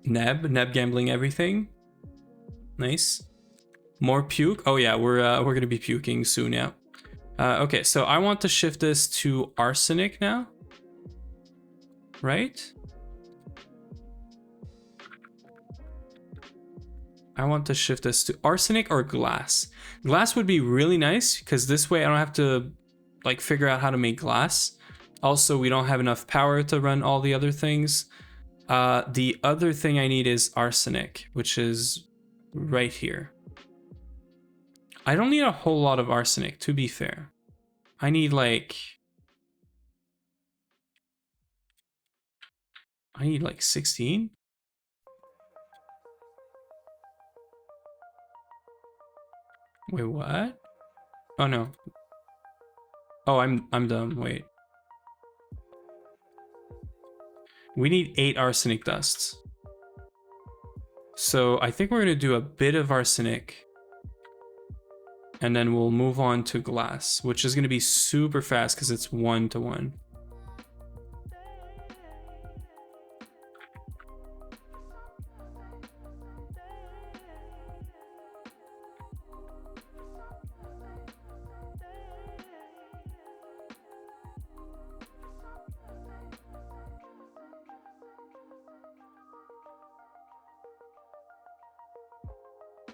Neb gambling everything. Nice. More puke. Oh yeah, we're gonna be puking soon. Yeah. Okay, so I want to shift this to arsenic now. Right? I want to shift this to arsenic or glass. Glass would be really nice because this way I don't have to like figure out how to make glass. Also, we don't have enough power to run all the other things. The other thing I need is arsenic, which is right here. I don't need a whole lot of arsenic, to be fair. I need like 16. Wait, what? Oh no. Oh, I'm dumb. Wait. We need 8 arsenic dusts. So I think we're gonna do a bit of arsenic. And then we'll move on to glass, which is going to be super fast because it's 1-to-1.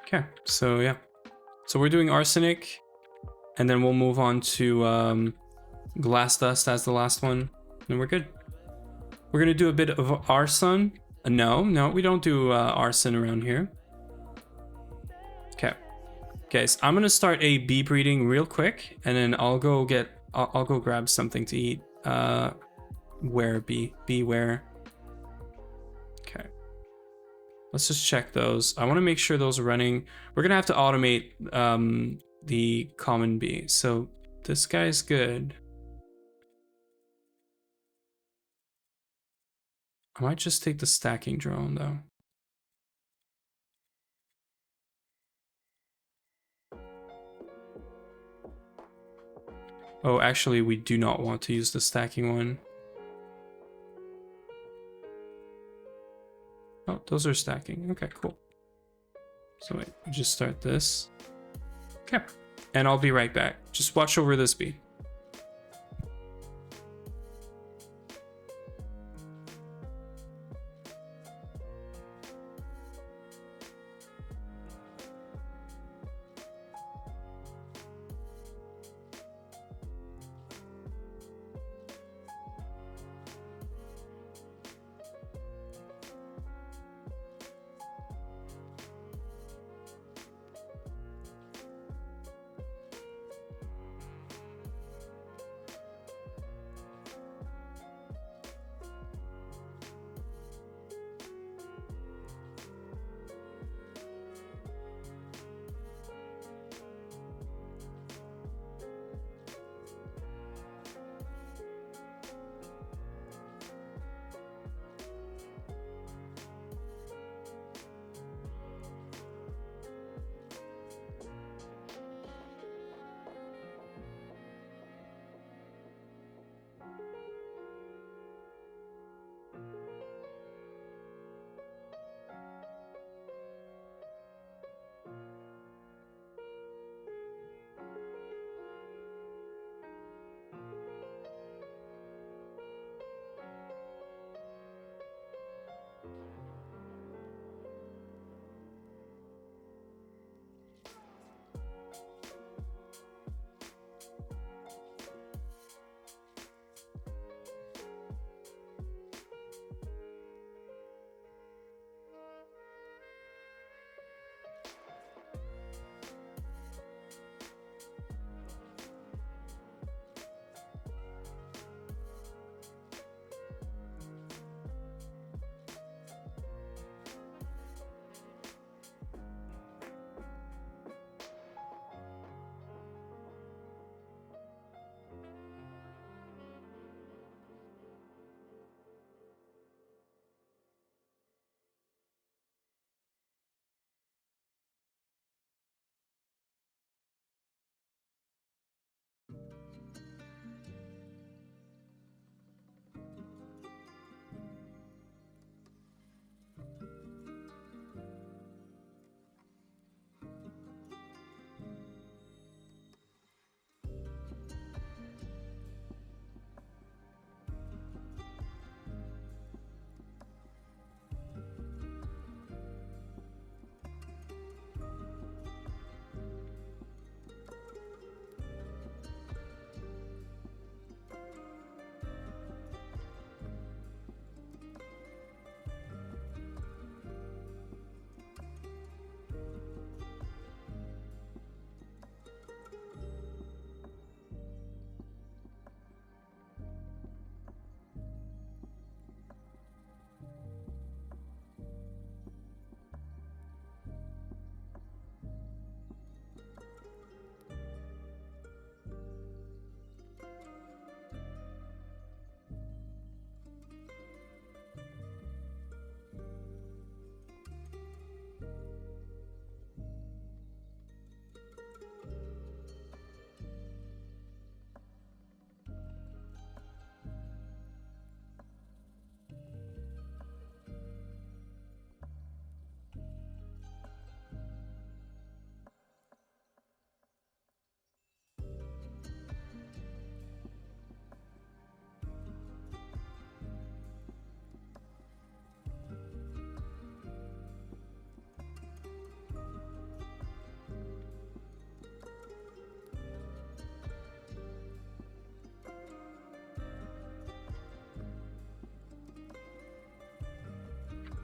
Okay, so yeah. So we're doing arsenic, and then we'll move on to glass dust as the last one, and we're good. We're gonna do a bit of arson. No, we don't do arson around here. Okay, guys, I'm gonna start a bee breeding real quick, and then I'll go grab something to eat. Where bee? Where? Okay. Let's just check those. I want to make sure those are running. We're gonna have to automate the common bee. So this guy's good. I might just take the stacking drone though. Oh, actually, we do not want to use the stacking one. Oh, those are stacking. Okay, cool. So wait, we just start this. Okay, and I'll be right back. Just watch over this bee.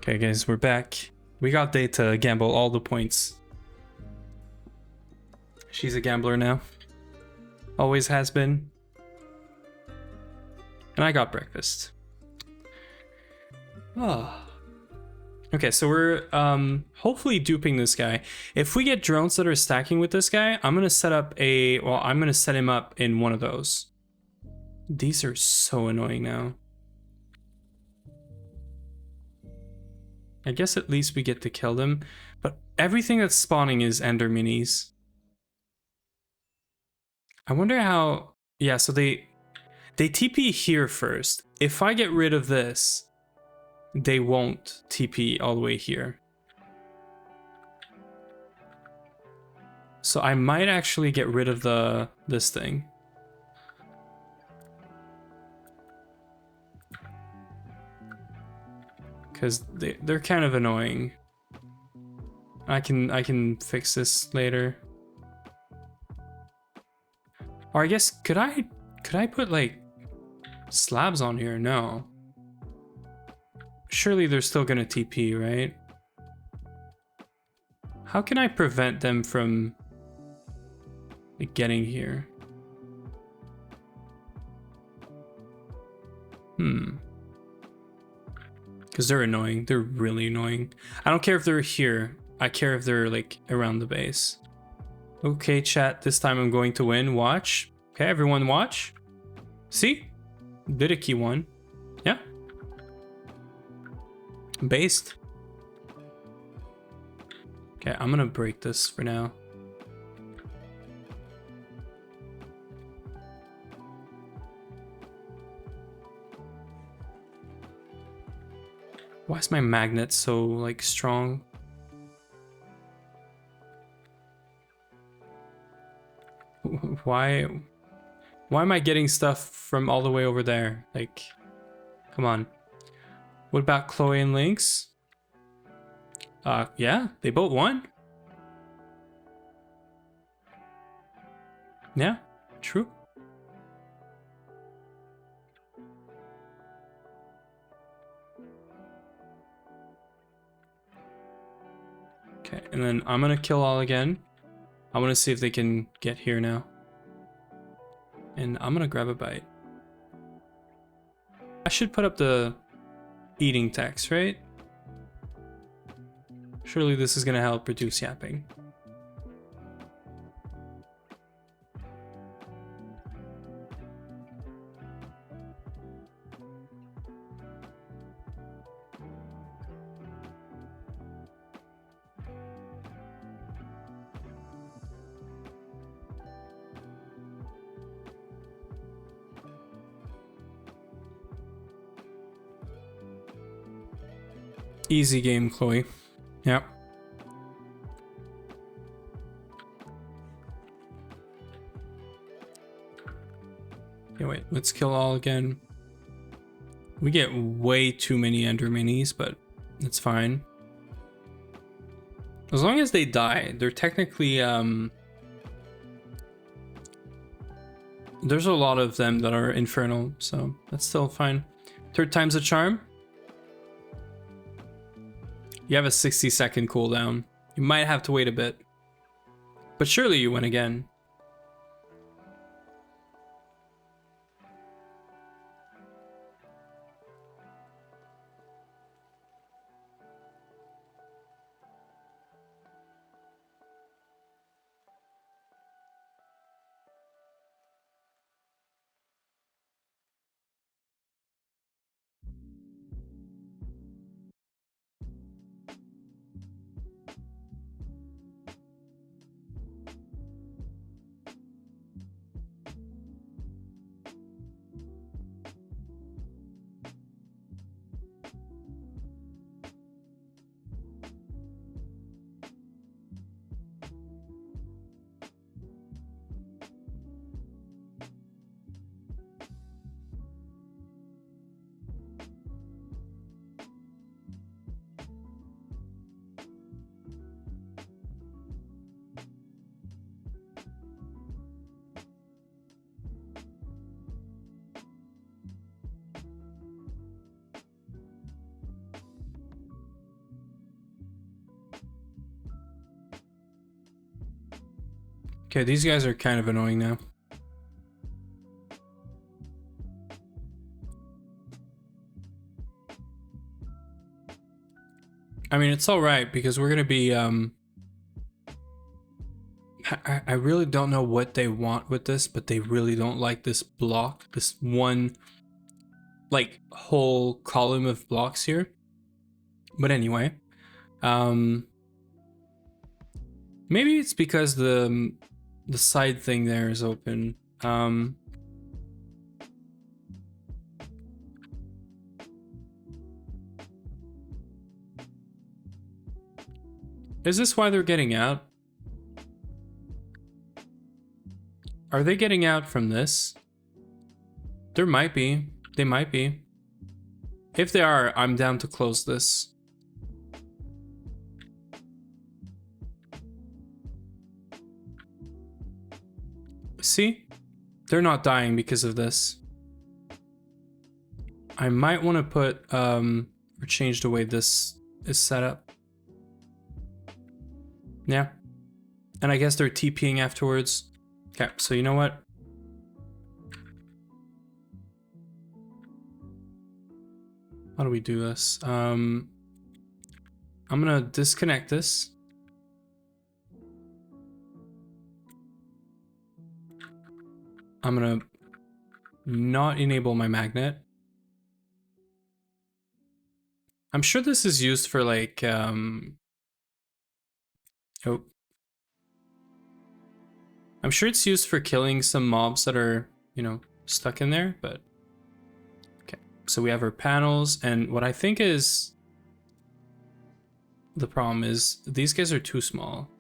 Okay, guys, we're back. We got Data gamble all the points. She's a gambler now. Always has been. And I got breakfast. Oh. Okay, so we're hopefully duping this guy. If we get drones that are stacking with this guy, I'm gonna set up a, well, I'm gonna set him up in one of those. These are so annoying now. I guess at least we get to kill them, but everything that's spawning is ender minis. I wonder how, yeah, so they TP here first. If I get rid of this, they won't TP all the way here. So I might actually get rid of this thing. Because they're kind of annoying. I can fix this later. Or I guess could I put like slabs on here? No. Surely they're still gonna TP, right? How can I prevent them from like, getting here? Because they're annoying. They're really annoying. I don't care if they're here. I care if they're like around the base. Okay, chat. This time I'm going to win. Watch. Okay, everyone watch. See? Did a key one. Yeah. Based. Okay, I'm gonna break this for now. Why is my magnet so like strong? Why am I getting stuff from all the way over there? Like, come on. What about Chloe and Lynx? Yeah, they both won. Yeah, true. Okay, and then I'm gonna kill all again. I want to see if they can get here now. And I'm gonna grab a bite. I should put up the eating text, right? Surely this is gonna help reduce yapping. Easy game, Chloe. Yep. Okay, wait, let's kill all again. We get way too many ender minis, but it's fine. As long as they die, they're technically, there's a lot of them that are infernal, so that's still fine. Third time's a charm. You have a 60-second cooldown. You might have to wait a bit. But surely you win again. Okay, these guys are kind of annoying now. I mean, it's all right because we're gonna be. I really don't know what they want with this, but they really don't like this block, this one, like, whole column of blocks here. But anyway, maybe it's because the side thing there is open. Is this why they're getting out? Are they getting out from this? There might be. They might be. If they are, I'm down to close this. See? They're not dying because of this. I might want to put, or change the way this is set up. Yeah. And I guess they're TPing afterwards. Okay, so you know what? How do we do this? I'm gonna disconnect this. I'm gonna not enable my magnet. I'm sure this is used for like, oh. I'm sure it's used for killing some mobs that are, you know, stuck in there, but okay. So we have our panels, and what I think is the problem is these guys are too small.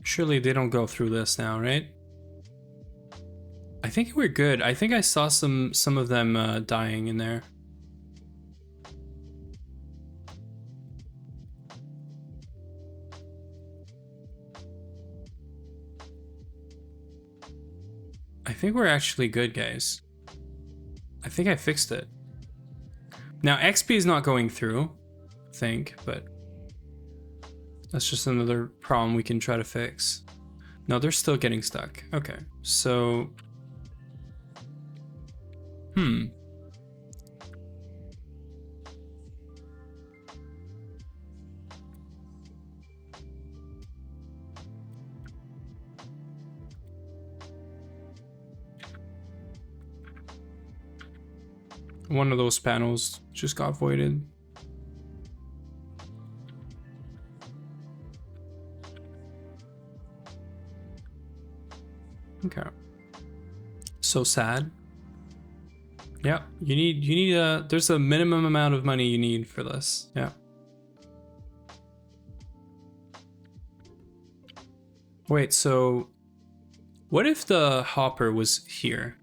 Surely they don't go through this now, right? I think we're good. I think I saw some of them dying in there. I think we're actually good, guys. I think I fixed it. Now XP is not going through, I think, but that's just another problem we can try to fix. No, they're still getting stuck. Okay, so one of those panels just got voided. Okay. So sad. Yeah, you need there's a minimum amount of money you need for this. Yeah. Wait, so what if the hopper was here?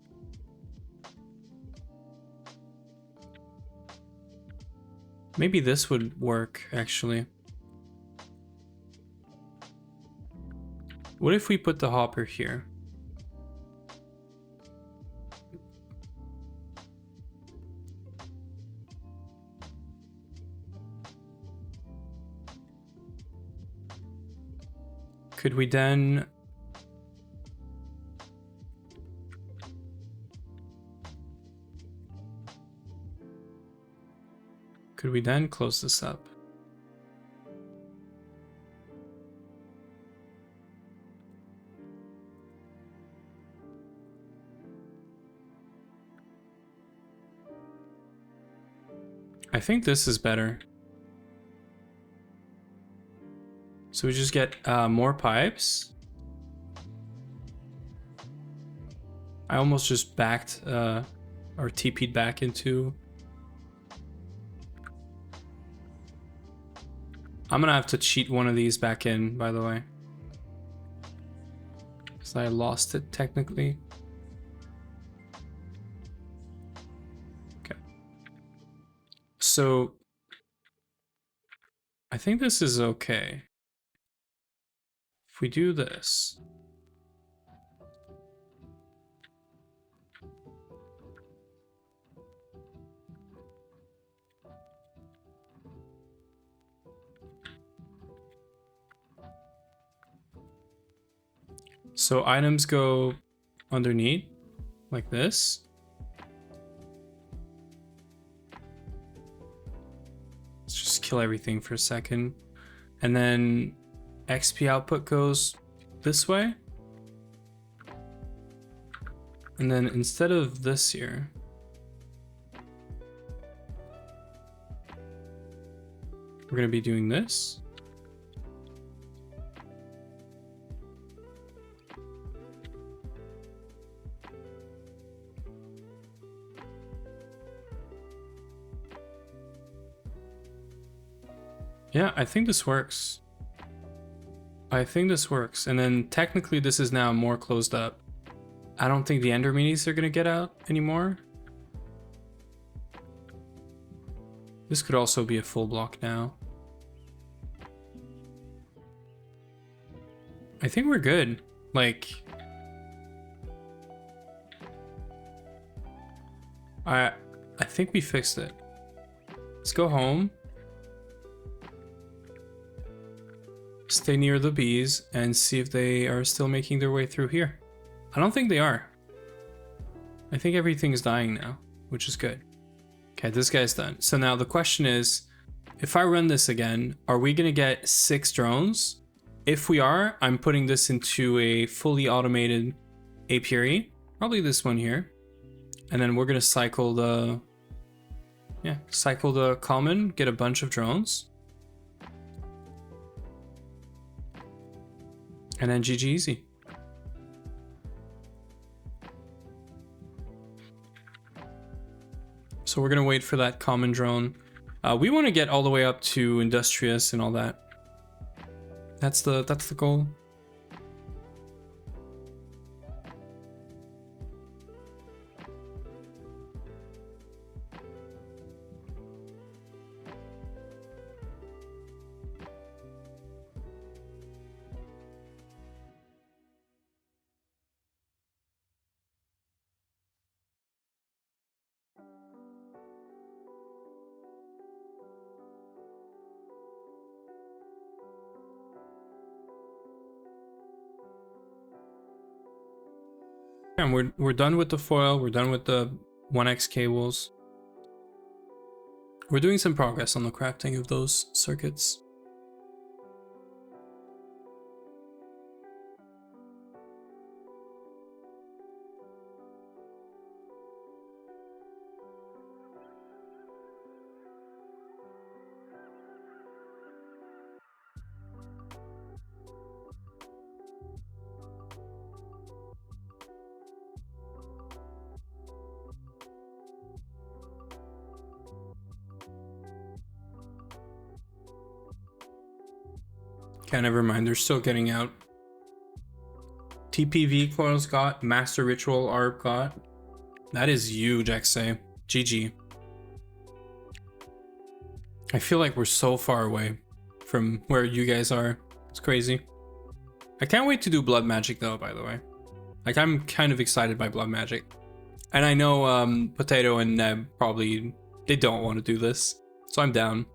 Maybe this would work, actually. What if we put the hopper here? Could we then... Could we then close this up? I think this is better. So we just get more pipes. I almost just backed or TP'd back into... I'm gonna have to cheat one of these back in, by the way. Because I lost it technically. Okay. So I think this is okay. If we do this. So items go underneath like this. Let's just kill everything for a second. And then XP output goes this way. And then instead of this here, we're going to be doing this. Yeah, I think this works. I think this works. And then technically this is now more closed up. I don't think the ender minis are going to get out anymore. This could also be a full block now. I think we're good. Like, I think we fixed it. Let's go home. Stay near the bees and see if they are still making their way through here. I don't think they are. I think everything's dying now, which is good. Okay, this guy's done. So now the question is, if I run this again, are we gonna get 6 drones? If we are, I'm putting this into a fully automated apiary, probably this one here. And then we're gonna cycle the common, get a bunch of drones. And then GG easy. So we're gonna wait for that common drone. We want to get all the way up to industrious and all that. That's the goal. And we're done with the foil. We're done with the 1x cables. We're doing some progress on the crafting of those circuits. Okay, never mind. They're still getting out. TPV coils got. Master Ritual ARB got. That is huge, XA. GG. I feel like we're so far away from where you guys are. It's crazy. I can't wait to do Blood Magic though, by the way. Like, I'm kind of excited by Blood Magic. And I know Potato and Neb probably, they don't want to do this. So I'm down.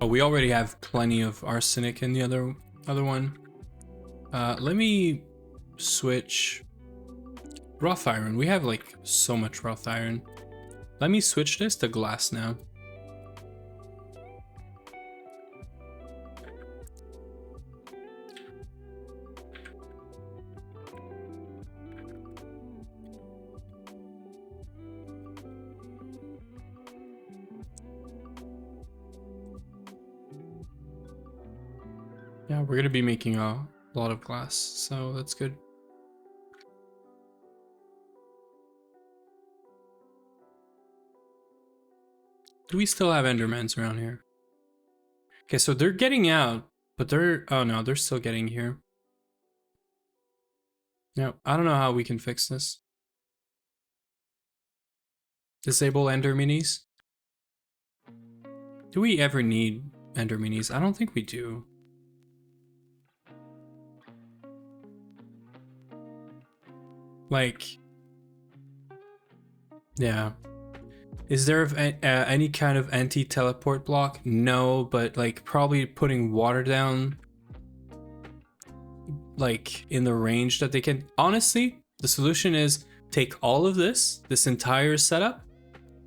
Oh, we already have plenty of arsenic in the other one. Let me switch rough iron. We have like so much rough iron. Let me switch this to glass now. Yeah, we're gonna be making a lot of glass, so that's good. Do we still have endermans around here? Okay, so they're getting out, but they're... Oh no, they're still getting here. No, I don't know how we can fix this. Disable ender minis? Do we ever need ender minis? I don't think we do. Like... Yeah. Is there any kind of anti-teleport block? No, but like probably putting water down like in the range that they can. Honestly, the solution is take all of this entire setup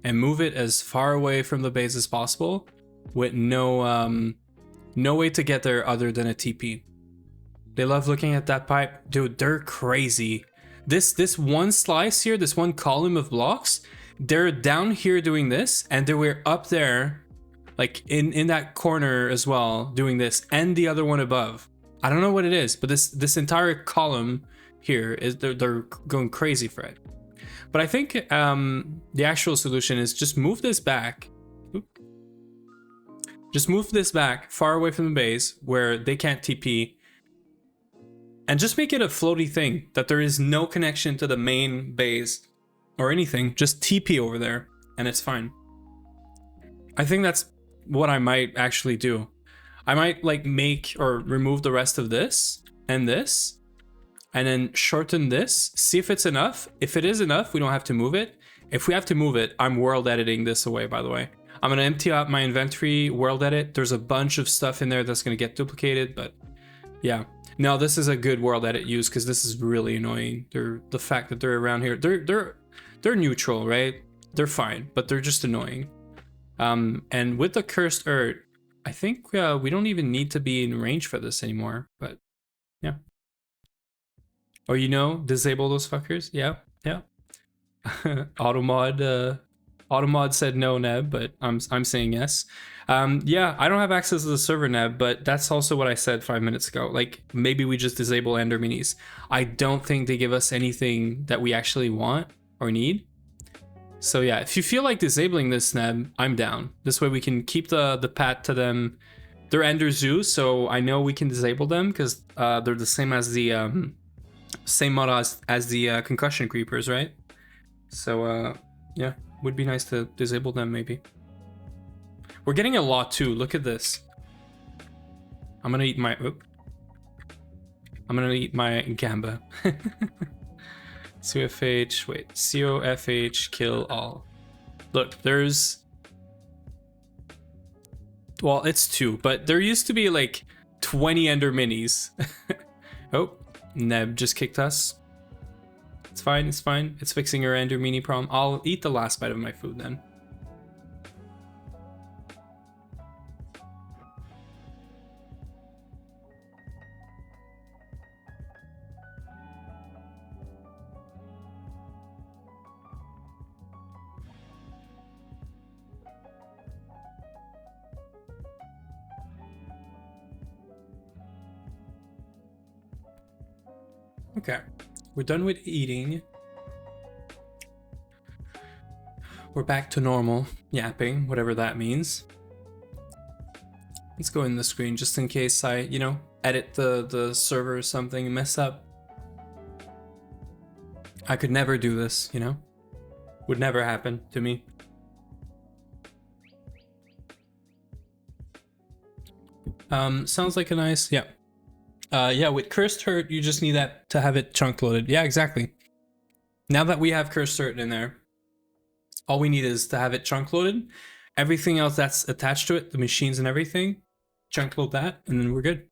and move it as far away from the base as possible with no way to get there other than a TP. They love looking at that pipe. Dude, they're crazy. This one slice here, this one column of blocks, they're down here doing this, and they were up there, like in that corner as well, doing this, and the other one above. I don't know what it is, but this entire column here is they're going crazy for it. But I think the actual solution is just move this back. Just move this back far away from the base where they can't TP. And just make it a floaty thing that there is no connection to the main base or anything. Just TP over there and it's fine. I think that's what I might actually do. I might like make or remove the rest of this and then shorten this, see if it's enough. If it is enough, we don't have to move it. If we have to move it, I'm world editing this away, by the way. I'm gonna empty out my inventory, world edit. There's a bunch of stuff in there that's gonna get duplicated, but yeah. No, this is a good world edit use because this is really annoying. The fact that they're around here, they're neutral, right? They're fine, but they're just annoying. And with the cursed earth, I think we don't even need to be in range for this anymore, but yeah. Or disable those fuckers. Yeah. Automod said no, Neb, but I'm saying yes. Yeah, I don't have access to the server, Neb, but that's also what I said 5 minutes ago. Like, maybe we just disable ender minis. I don't think they give us anything that we actually want or need. So yeah, if you feel like disabling this, Neb, I'm down. This way we can keep the path to them. They're ender zoos, so I know we can disable them because they're the same as the same mod as the concussion creepers, right? So yeah, would be nice to disable them maybe. We're getting a lot too. Look at this. I'm gonna eat my Gamba. COFH, wait, COFH kill all. Look, there's, well, it's 2, but there used to be like 20 ender minis. Oh, Neb just kicked us. It's fine, it's fine. It's fixing your ender mini problem. I'll eat the last bite of my food then. Okay, we're done with eating. We're back to normal yapping, whatever that means. Let's go in the screen just in case I, edit the server or something and mess up. I could never do this, Would never happen to me. Sounds like a nice, yeah. Yeah, with Cursed Hurt, you just need that to have it chunk loaded. Yeah, exactly. Now that we have Cursed Hurt in there, all we need is to have it chunk loaded. Everything else that's attached to it, the machines and everything, chunk load that, and then we're good.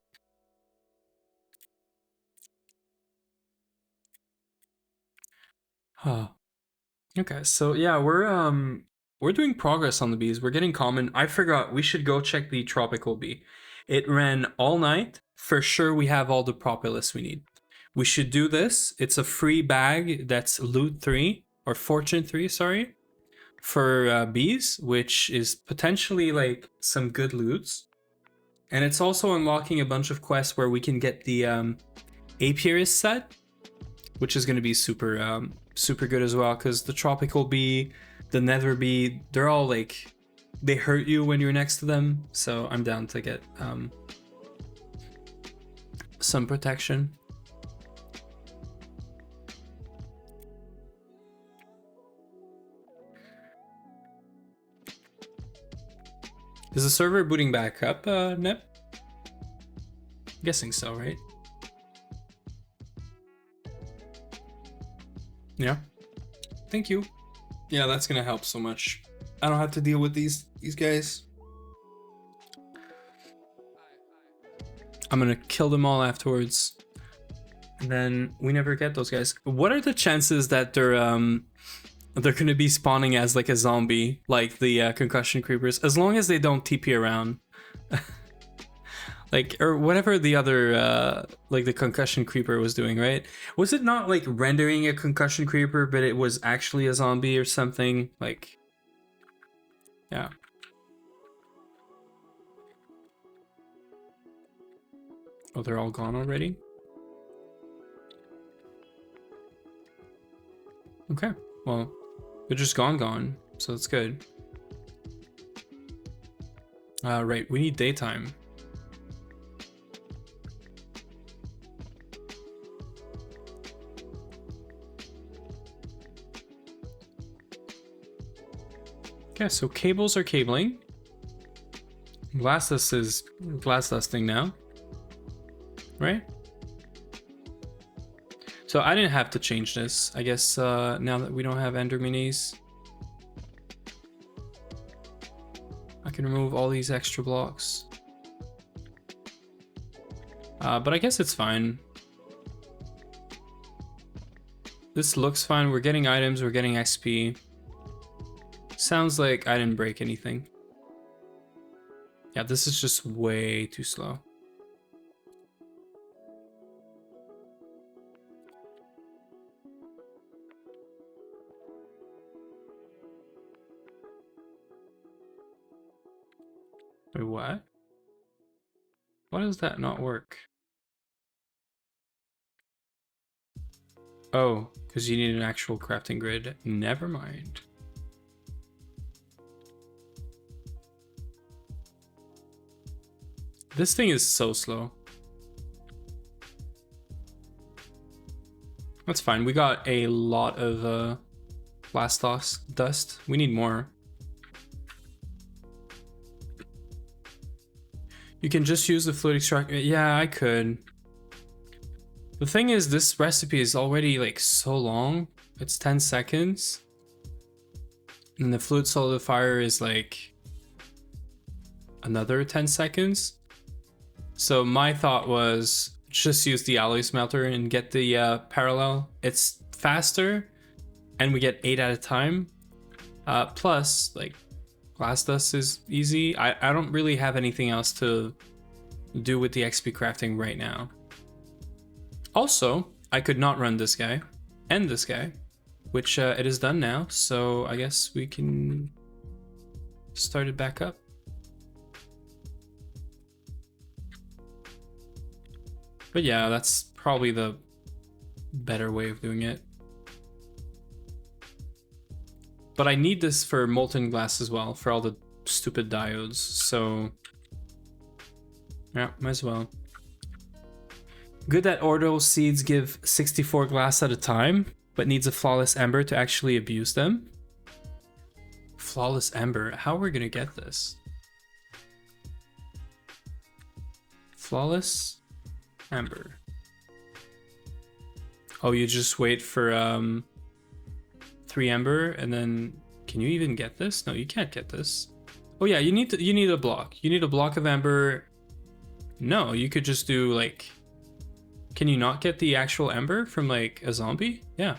Okay, so yeah, we're doing progress on the bees. We're getting common. I forgot we should go check the tropical bee. It ran all night. For sure, we have all the propolis we need. We should do this. It's a free bag that's loot 3 or fortune 3, sorry, for bees, which is potentially like some good loots. And it's also unlocking a bunch of quests where we can get the apiarist set, which is going to be super good as well, because the tropical bee, the nether bee, they're all like they hurt you when you're next to them. So I'm down to get some protection. Is the server booting back up, Nip? I'm guessing so, right? Yeah. Thank you. Yeah, that's gonna help so much. I don't have to deal with these guys. I'm gonna kill them all afterwards. And then we never get those guys. What are the chances that they're gonna be spawning as like a zombie, like the concussion creepers, as long as they don't TP around? Like, or whatever the other like the concussion creeper was doing, right? Was it not like rendering a concussion creeper, but it was actually a zombie or something? Like, yeah. Oh, they're all gone already? Okay, well, they're just gone, so that's good. Right, we need daytime. Okay, so cables are cabling. Glass dust is glass dusting now. Right? So I didn't have to change this. I guess now that we don't have ender minis, I can remove all these extra blocks. But I guess it's fine. This looks fine. We're getting items, we're getting XP. Sounds like I didn't break anything. Yeah, this is just way too slow. Wait, what? Why does that not work? Oh, because you need an actual crafting grid. Never mind. This thing is so slow. That's fine. We got a lot of blast dust. We need more. You can just use the fluid extractor. Yeah, I could. The thing is, this recipe is already like so long. It's 10 seconds. And the fluid solidifier is like another 10 seconds. So my thought was just use the alloy smelter and get the parallel. It's faster and we get 8 at a time. Plus, like, glass dust is easy. I don't really have anything else to do with the XP crafting right now. Also, I could not run this guy and this guy, which it is done now. So I guess we can start it back up. But yeah, that's probably the better way of doing it. But I need this for molten glass as well, for all the stupid diodes, so yeah, might as well. Good that Ordo seeds give 64 glass at a time, but needs a flawless ember to actually abuse them. Flawless ember, how are we gonna get this? Flawless ember. Oh, you just wait for 3 ember and then can you even get this? No, you can't get this. Oh yeah, you need a block. You need a block of ember. No, you could just do like, can you not get the actual ember from like a zombie? Yeah.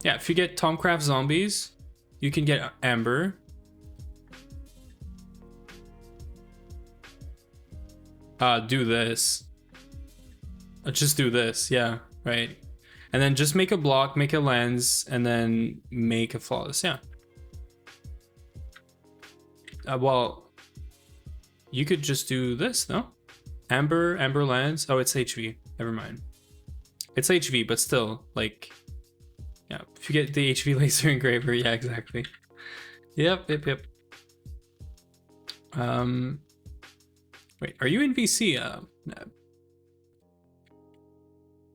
Yeah, if you get Tomcraft zombies, you can get ember. Do this. Just do this, yeah, right. And then just make a block, make a lens, and then make a flawless, yeah. Well, you could just do this, no? Ember lens. Oh, it's HV. Never mind. It's HV, but still, like, Yeah, if you get the HV laser engraver, yeah, exactly. Yep. Wait, are you in VC? Neb?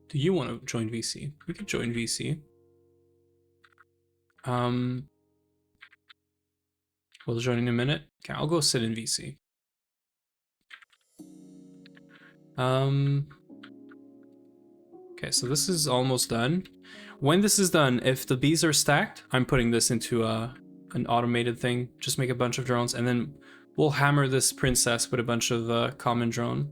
Do you want to join VC? We could join VC. We'll join in a minute. Okay, I'll go sit in VC. Okay, so this is almost done. When this is done, if the bees are stacked, I'm putting this into an automated thing. Just make a bunch of drones, and then we'll hammer this princess with a bunch of common drone,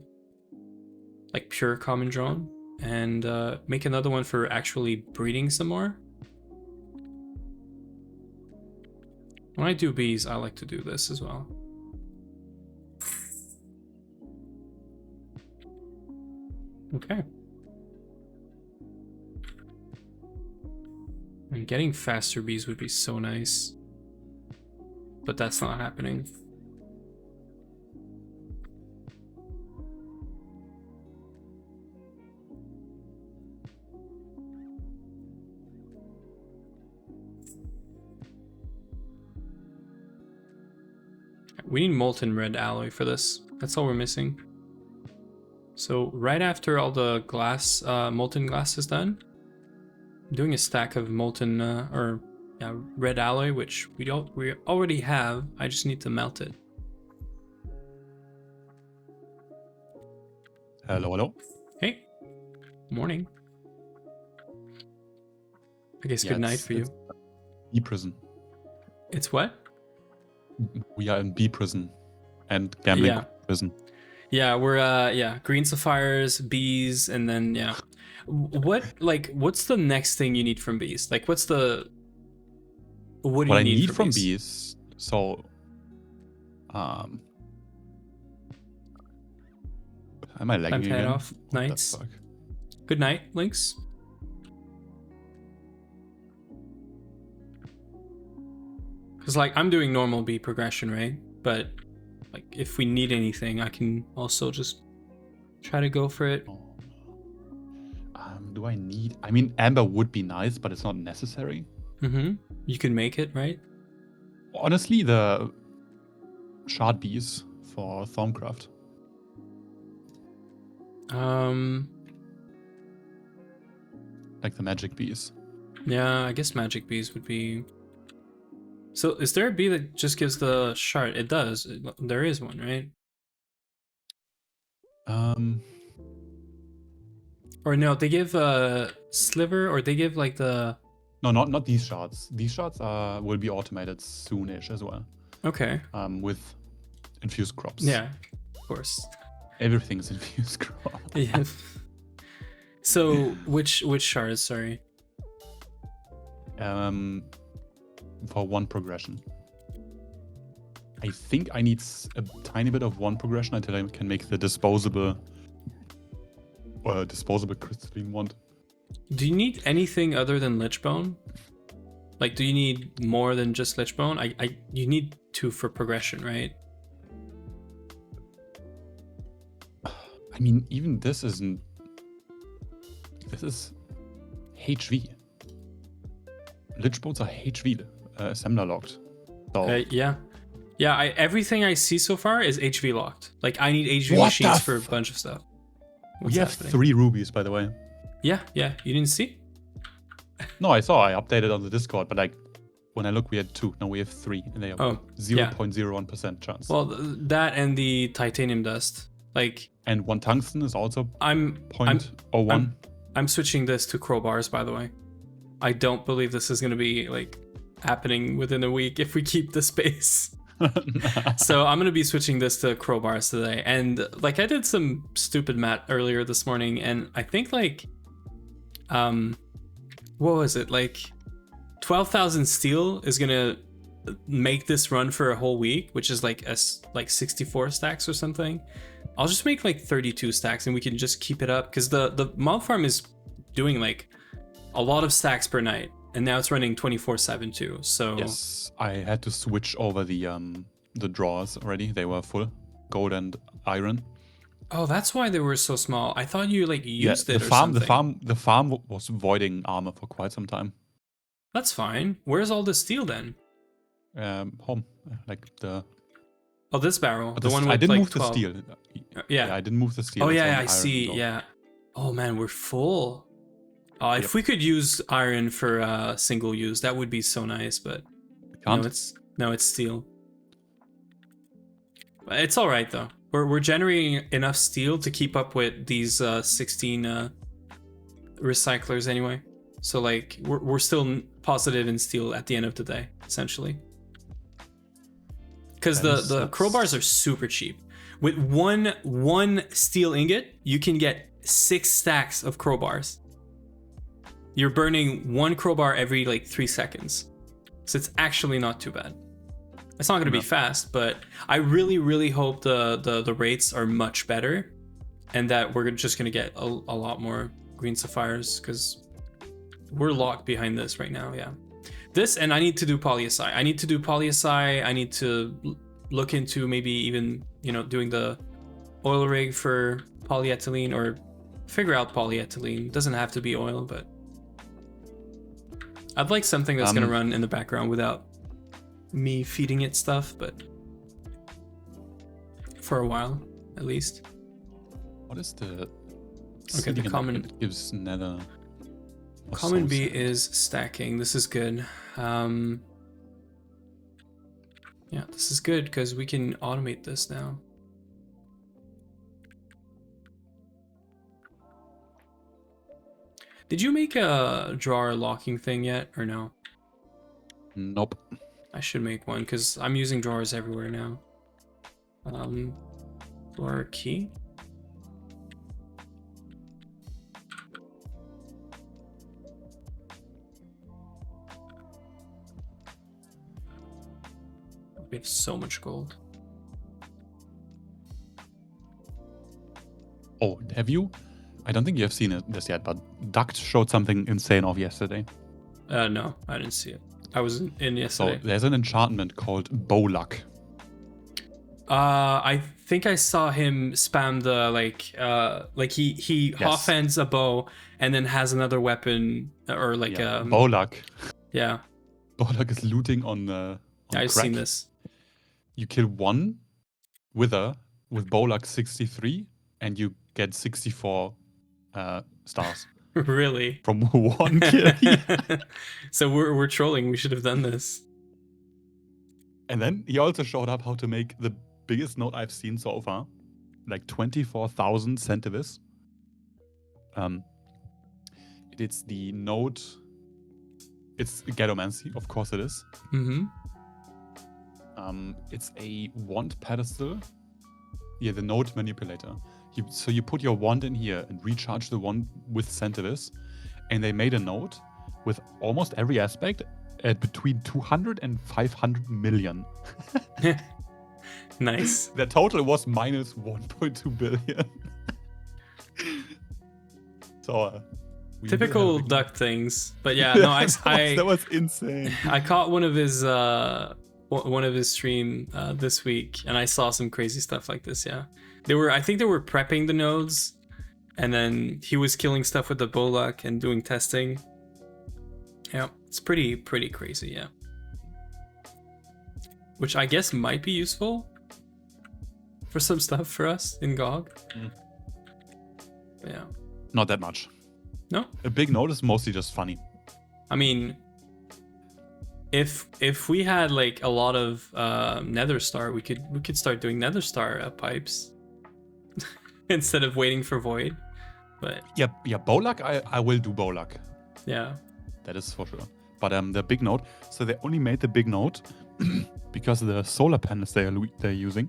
like pure common drone, and make another one for actually breeding some more. When I do bees, I like to do this as well. Okay. And getting faster bees would be so nice. But that's not happening. We need molten red alloy for this. That's all we're missing. So right after all the glass, molten glass is done, I'm doing a stack of molten red alloy, which we already have. I just need to melt it. Hello. Hey, morning. I guess good night for you. Bee prison. It's what? We are in bee prison and gambling prison. Yeah, we're green sapphires, bees, and then what's the next thing you need from bees? Like what do you need from bees? So am I lagging again? Off. Nights. Good night, Lynx. Cause like I'm doing normal bee progression, right? But like if we need anything, I can also just try to go for it. Do I need? I mean, amber would be nice, but it's not necessary. You can make it, right? Honestly, the shard bees for Thaumcraft. Like the magic bees. Yeah, I guess magic bees would be. So is there a bee that just gives the shard? It does. There is one, right? Or no, they give a sliver, or they give like the. No, not these shards. These shards will be automated soonish as well. Okay. With infused crops. Yeah, of course. Everything's infused crop. Yeah. So which shards? Sorry. For one progression. I think I need a tiny bit of one progression until I can make the disposable crystalline wand. Do you need anything other than lichbone? Like, do you need more than just lichbone? You need 2 for progression, right? I mean, even this isn't. This is HV. Lichbones are HV assembler locked. So. Yeah. Everything I see so far is HV locked. Like I need HV machines for a bunch of stuff. We have 3 rubies, by the way. Yeah. You didn't see? No, I saw. I updated on the Discord, but like when I look, we had 2. Now we have 3, and they have 0.01% chance. Well, that and the titanium dust, like. And 1 tungsten is also 0.01. I'm switching this to crowbars, by the way. I don't believe this is going to be like happening within a week if we keep the space. So I'm going to be switching this to crowbars today. And like I did some stupid math earlier this morning, and I think like what was it? Like 12,000 steel is going to make this run for a whole week, which is like 64 stacks or something. I'll just make like 32 stacks and we can just keep it up, because the mob farm is doing like a lot of stacks per night, and now it's running 24/7 too. So yes, I had to switch over the drawers already. They were full, gold and iron. Oh, that's why they were so small. I thought you like used it. The farm was voiding armor for quite some time. That's fine. Where's all the steel then? Home, like the. Oh, this barrel, But the one I with didn't like move the 12. steel. Yeah. Yeah, I didn't move the steel. Oh It's yeah, only I iron see. and gold. Yeah. Oh man, we're full. Oh, if Yep. we could use iron for single use, that would be so nice. But Can't. no, it's steel. It's all right though. We're generating enough steel to keep up with these 16 recyclers anyway. So like we're still positive in steel at the end of the day, essentially. Because the crowbars are super cheap. With one steel ingot, you can get 6 stacks of crowbars. You're burning 1 crowbar every like 3 seconds. So it's actually not too bad. It's not going to be fast, but I really hope the rates are much better, and that we're just going to get a lot more green sapphires, because we're locked behind this right now. Yeah, this, and I need to do PolySI. I need to look into maybe even doing the oil rig for polyethylene, or figure out polyethylene. It doesn't have to be oil, but I'd like something that's going to run in the background without me feeding it stuff, but for a while at least. What is the okay? The common it gives nether. Common B is stacking. This is good. Yeah, this is good because we can automate this now. Did you make a drawer locking thing yet, or no? Nope. I should make one because I'm using drawers everywhere now. Drawer key. We have so much gold. Oh, have you? I don't think you have seen this yet, but Duct showed something insane off yesterday. No, I didn't see it. I was in yesterday. So there's an enchantment called Bow Luck. I think I saw him spam the like he Yes. offends a bow and then has another weapon, or like Bow Luck. Yeah. Bow Luck is looting on I've seen this. You kill one wither with Bow Luck 63, and you get 64 stars. Really? From one kill. So we're trolling. We should have done this. And then he also showed up how to make the biggest node I've seen so far, like 24,000 centivis. It's the node. It's Ghettomancy, of course it is. Mm-hmm. It's a wand pedestal. Yeah, the node manipulator. So you put your wand in here and recharge the wand with centivis, and they made a node with almost every aspect at between 200 and 500 million. Nice. The total was minus 1.2 billion. So typical duck things, but yeah, no, that was insane. I caught one of his stream this week, and I saw some crazy stuff like this. Yeah, I think they were prepping the nodes, and then he was killing stuff with the Bolak and doing testing. Yeah, it's pretty crazy. Yeah, which I guess might be useful for some stuff for us in GoG. Yeah, not that much. No, a big node is mostly just funny. I mean, if we had like a lot of Nether Star, we could start doing Nether Star pipes instead of waiting for Void. But yeah, Bolak, I will do Bolak. Yeah, that is for sure. But the big node, so they only made the big node because the solar panels they're using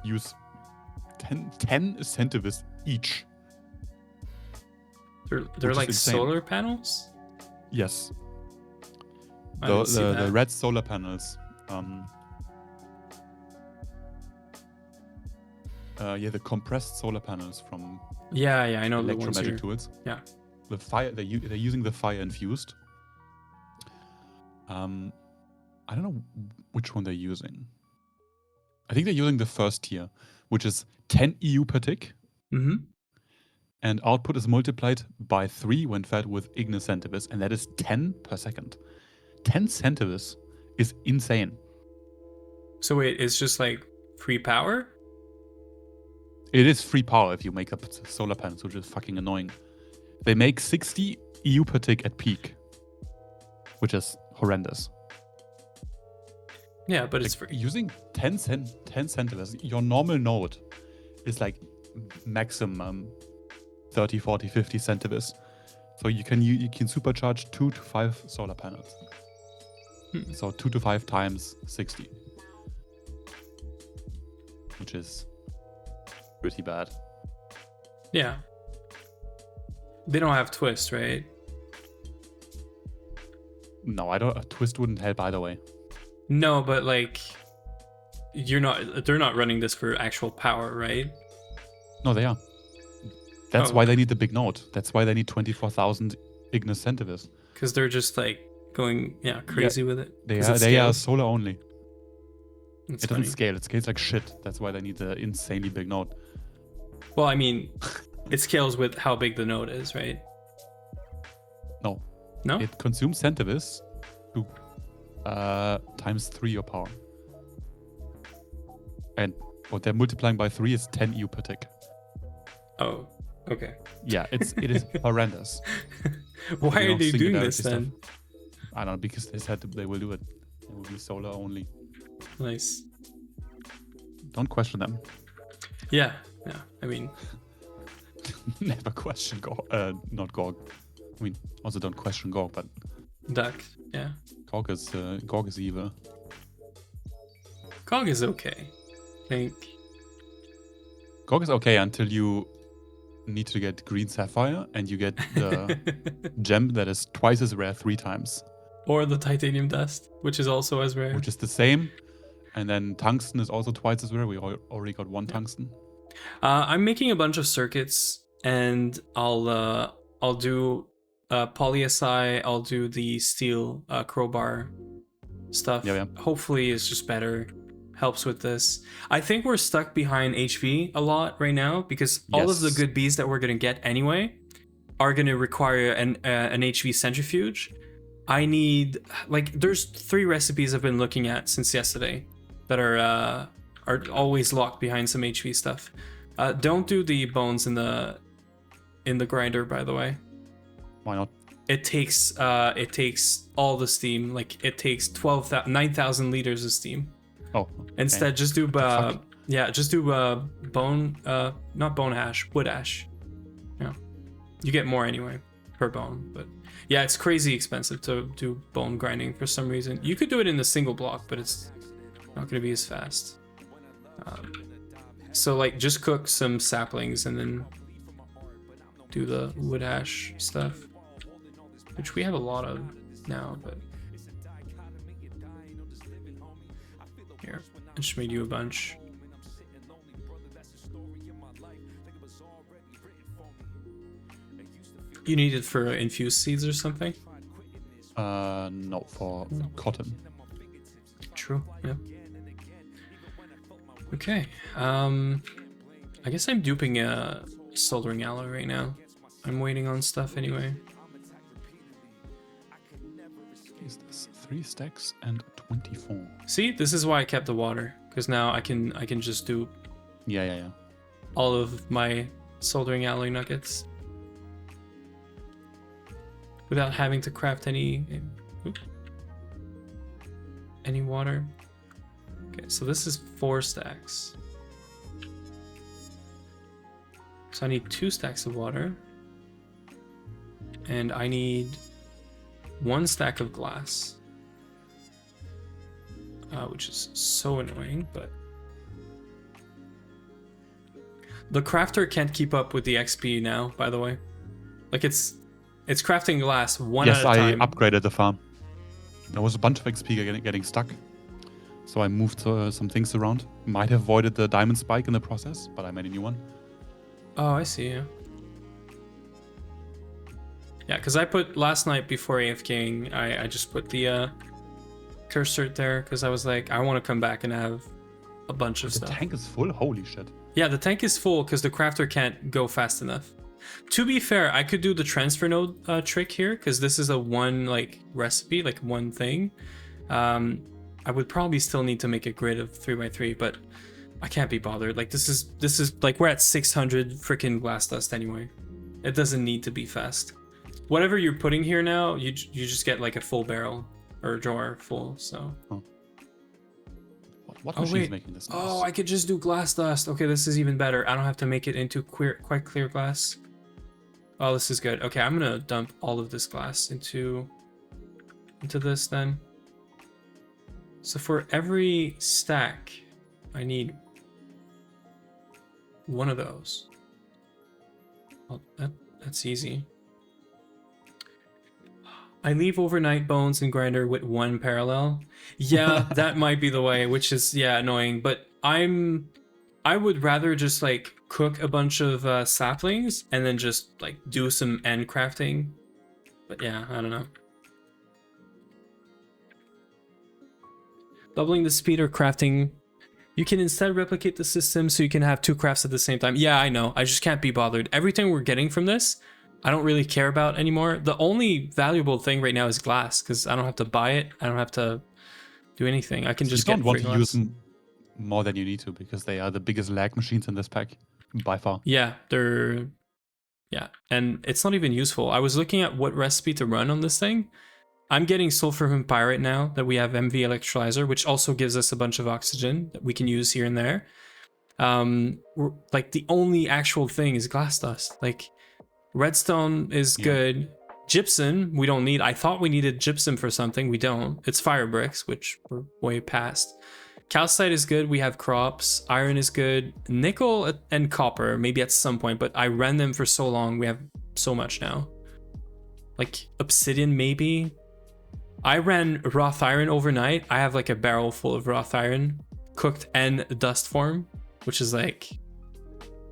use 10 centivis each. They're like solar panels? Yes. The red solar panels. Yeah, the compressed solar panels from yeah, I know Electromagic tools. Yeah. The fire they're using the fire infused. I don't know which one they're using. I think they're using the first tier, which is 10 EU per tick. Mm-hmm. and output is multiplied by 3 when fed with Ignis centivis, and that is 10 per second. 10 centivis is insane. So wait, it's just like free power? It is free power if you make up solar panels, which is fucking annoying. They make 60 EU per tick at peak, which is horrendous. Yeah, but it's free. Using 10 centivis, your normal node is like maximum 30, 40, 50 centivis. So you can supercharge 2 to 5 solar panels. So 2 to 5 times 60, which is pretty bad. Yeah. They don't have twist, right? No, I don't. A twist wouldn't help either way. No, but like, they're not running this for actual power, right? No, they are. That's why they need the big node. That's why they need 24,000 Ignis centivis. Because they're just like going crazy with it. They are solar only. That's it funny. doesn't scale. It scales like shit. That's why they need the insanely big node. Well, I mean, it scales with how big the node is, right? No. No? It consumes centivis to times 3 your power. And what they're multiplying by 3 is 10 EU per tick. Oh, okay. Yeah, it is horrendous. Why are they doing this then? I don't know, because they said they will do it. It will be solar only. Nice. Don't question them. Yeah. I mean, never question not GoG. I mean, also don't question GoG, but Duck. Yeah. GoG is evil. GoG is okay. I think. GoG is okay until you need to get green sapphire and you get the gem that is twice as rare 3 times. Or the titanium dust, which is also as rare. Which is the same. And then tungsten is also twice as rare. We already got 1 tungsten. I'm making a bunch of circuits, and I'll do PolySI. I'll do the steel crowbar stuff. Yeah. Hopefully, it's just better. Helps with this. I think we're stuck behind HV a lot right now because all of the good bees that we're gonna get anyway are gonna require an HV centrifuge. I need there's 3 recipes I've been looking at since yesterday that are always locked behind some HV stuff. Don't do the bones in the grinder, by the way. Why not? It takes all the steam. Like it takes 9,000 liters of steam. Oh. Instead, just do bone, not bone ash, wood ash. Yeah, you get more anyway per bone, but yeah, it's crazy expensive to do bone grinding for some reason. You could do it in a single block, but it's not going to be as fast. So like, just cook some saplings and then do the wood ash stuff, which we have a lot of now, but. Here, I just made you a bunch. You need it for infused seeds or something? No, for cotton. True, yeah. Okay, I guess I'm duping a soldering alloy right now. I'm waiting on stuff anyway. Is this 3 stacks and 24? See, this is why I kept the water, because now I can just do Yeah. all of my soldering alloy nuggets without having to craft any water. Okay, so this is 4 stacks. So I need 2 stacks of water, and I need 1 stack of glass. Which is so annoying, but the crafter can't keep up with the XP now, by the way. Like it's crafting glass one at a time. Yes, I upgraded the farm. There was a bunch of XP getting stuck, so I moved some things around. Might have avoided the diamond spike in the process, but I made a new one. Oh, I see, yeah. Yeah, because I put last night before AFKing, I just put the cursor there because I was like, I want to come back and have a bunch of stuff. The tank is full? Holy shit. Yeah, the tank is full because the crafter can't go fast enough. To be fair, I could do the transfer node trick here because this is a one like recipe, like one thing. I would probably still need to make a grid of 3x3, but I can't be bothered. Like this is like we're at 600 freaking glass dust anyway. It doesn't need to be fast. Whatever you're putting here now, you just get like a full barrel or a jar full. So. Oh. What machine's making this noise? Oh, I could just do glass dust. Okay, this is even better. I don't have to make it into quite clear glass. Oh, this is good. Okay, I'm gonna dump all of this glass into this then. So for every stack, I need one of those. Well, that's easy. I leave overnight bones and grinder with one parallel. Yeah, that might be the way, which is, yeah, annoying. But I would rather just like cook a bunch of saplings and then just like do some end crafting. But yeah, I don't know. Doubling the speed or crafting. You can instead replicate the system so you can have two crafts at the same time. Yeah, I know. I just can't be bothered. Everything we're getting from this, I don't really care about anymore. The only valuable thing right now is glass because I don't have to buy it. I don't have to do anything. I can just get free glass. You don't want to use them more than you need to because they are the biggest lag machines in this pack by far. Yeah, and it's not even useful. I was looking at what recipe to run on this thing. I'm getting sulfur from pyrite now that we have MV electrolyzer, which also gives us a bunch of oxygen that we can use here and there. Like the only actual thing is glass dust. Like redstone is good. Gypsum, we don't need. I thought we needed gypsum for something. We don't. It's fire bricks, which we're way past. Calcite is good. We have crops. Iron is good. Nickel and copper, maybe at some point, but I ran them for so long. We have so much now. Like obsidian, maybe. I ran wrought iron overnight. I have like a barrel full of wrought iron, cooked and dust form, which is like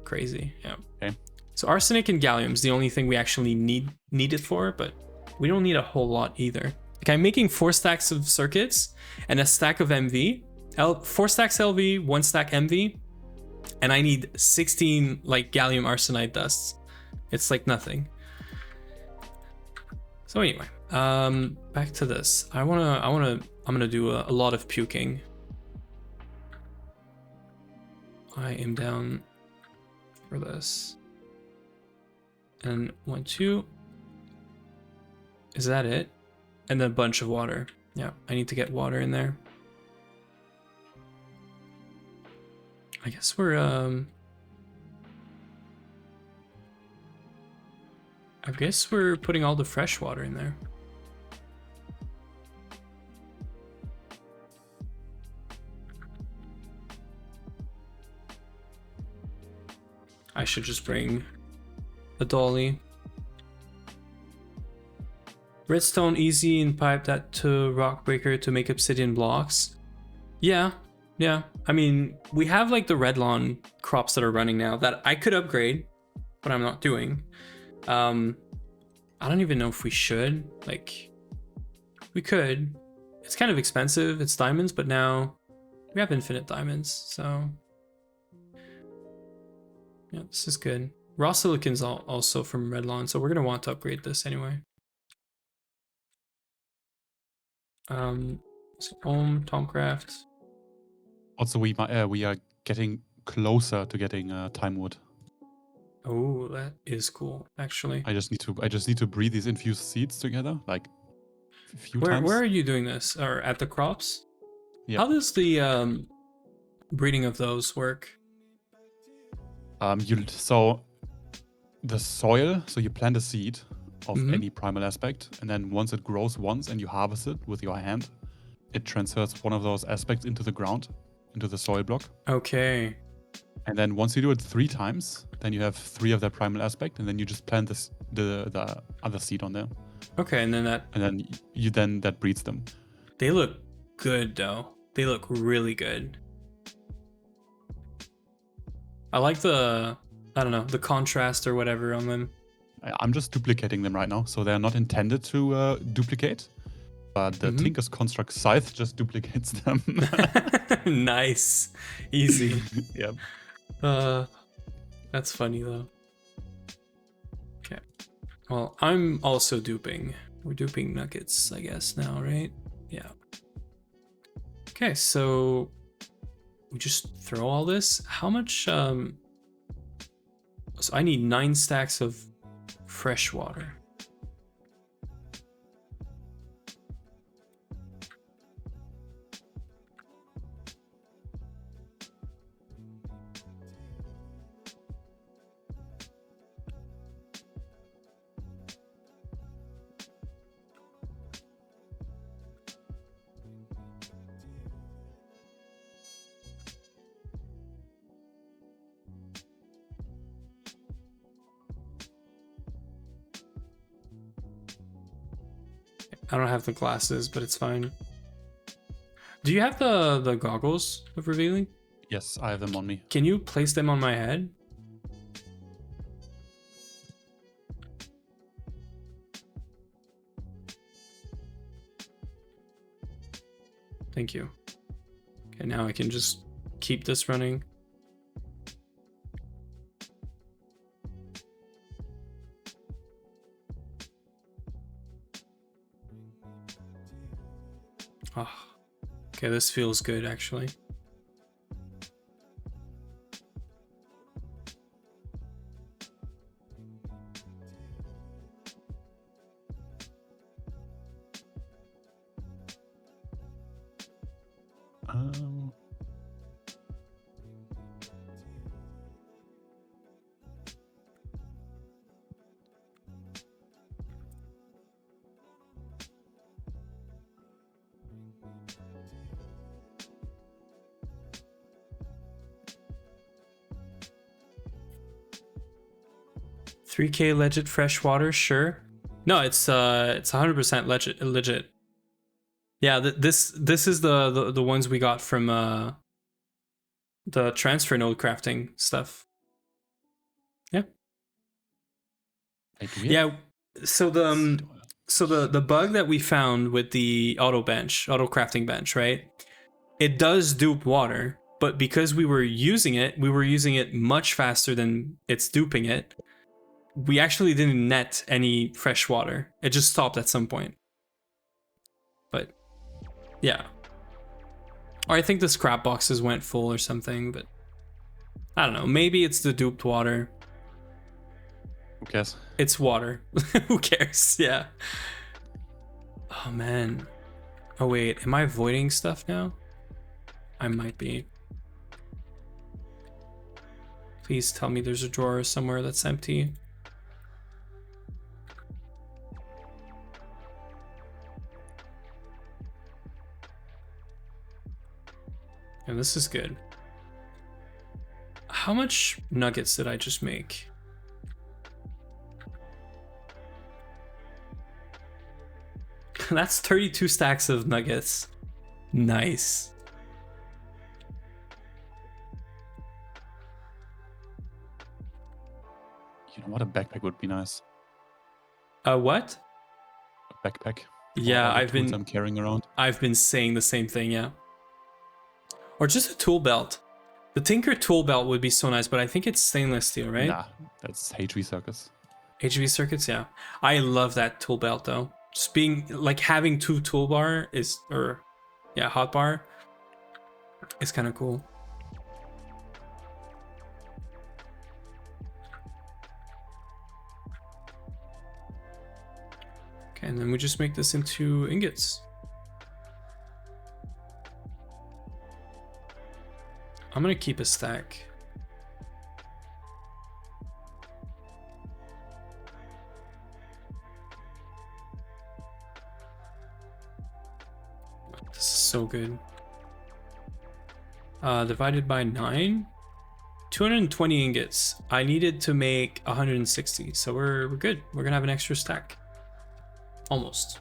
crazy. Yeah. Okay. So arsenic and gallium is the only thing we actually need it for, but we don't need a whole lot either. Like I'm making 4 stacks of circuits and a stack of MV, 4 stacks LV, 1 stack MV, and I need 16 like gallium arsenide dusts. It's like nothing. So anyway, back to this. I'm gonna do a lot of puking. I am down for this. And 1, 2. Is that it? And then a bunch of water. Yeah, I need to get water in there. I guess we're putting all the fresh water in there. I should just bring a dolly. Redstone easy and pipe that to rock breaker to make obsidian blocks. Yeah. I mean, we have like the red lawn crops that are running now that I could upgrade, but I'm not doing. I don't even know if we should. Like, we could. It's kind of expensive. It's diamonds, but now we have infinite diamonds, so yeah, this is good. Raw silicon's also from red lawn, so we're gonna want to upgrade this anyway. So Tomcraft. Also, we are getting closer to getting time wood. Oh, that is cool. Actually, I just need to breed these infused seeds together, like a few times. Where are you doing this? Or at the crops? Yeah. How does the breeding of those work? So the soil. So you plant a seed of any primal aspect, and then once it grows once and you harvest it with your hand, it transfers one of those aspects into the ground, into the soil block. Okay. And then once you do it 3 times, then you have 3 of that primal aspect, and then you just plant the other seed on there. Okay, and then that breeds them. They look good though. They look really good. I like the contrast or whatever on them. I'm just duplicating them right now, so they're not intended to duplicate. But the Tinker's Construct Scythe just duplicates them. Nice. Easy. Yep. That's funny though. Well, I'm also duping. We're duping nuggets, I guess, now, right? Yeah. Okay, so we just throw all this. How much, so I need 9 stacks of fresh water. I don't have the glasses, but it's fine. Do you have the goggles of revealing? Yes, I have them on me. Can you place them on my head? Thank you. Okay, now I can just keep this running. Oh, okay, this feels good actually. Um, 3K legit fresh water, sure. No, it's 100% legit. Yeah, this is the ones we got from the transfer node crafting stuff. Yeah. wait, do we have Yeah. So the seed oil? so the bug that we found with the auto crafting bench, right? It does dupe water, but because we were using it much faster than it's duping it. We actually didn't net any fresh water. It just stopped at some point. But yeah. Or I think the scrap boxes went full or something, but I don't know. Maybe it's the duped water. Who cares? It's water. Who cares? Yeah. Oh man. Oh wait, am I avoiding stuff now? I might be. Please tell me there's a drawer somewhere that's empty. And this is good. How much nuggets did I just make? That's 32 stacks of nuggets. Nice. You know what? A backpack would be nice. What? A backpack. For Yeah, all the tools I'm carrying around. I've been saying the same thing, yeah. Or just a tool belt. The Tinker tool belt would be so nice, but I think it's stainless steel, right? Nah, that's HV circus. HV circuits, yeah. I love that tool belt though. Just being like having 2 toolbar is, or yeah, hotbar is kind of cool. Okay, and then we just make this into ingots. I'm gonna keep a stack. This is so good. Divided by 9, 220 ingots. I needed to make 160, so we're good. We're gonna have an extra stack. Almost.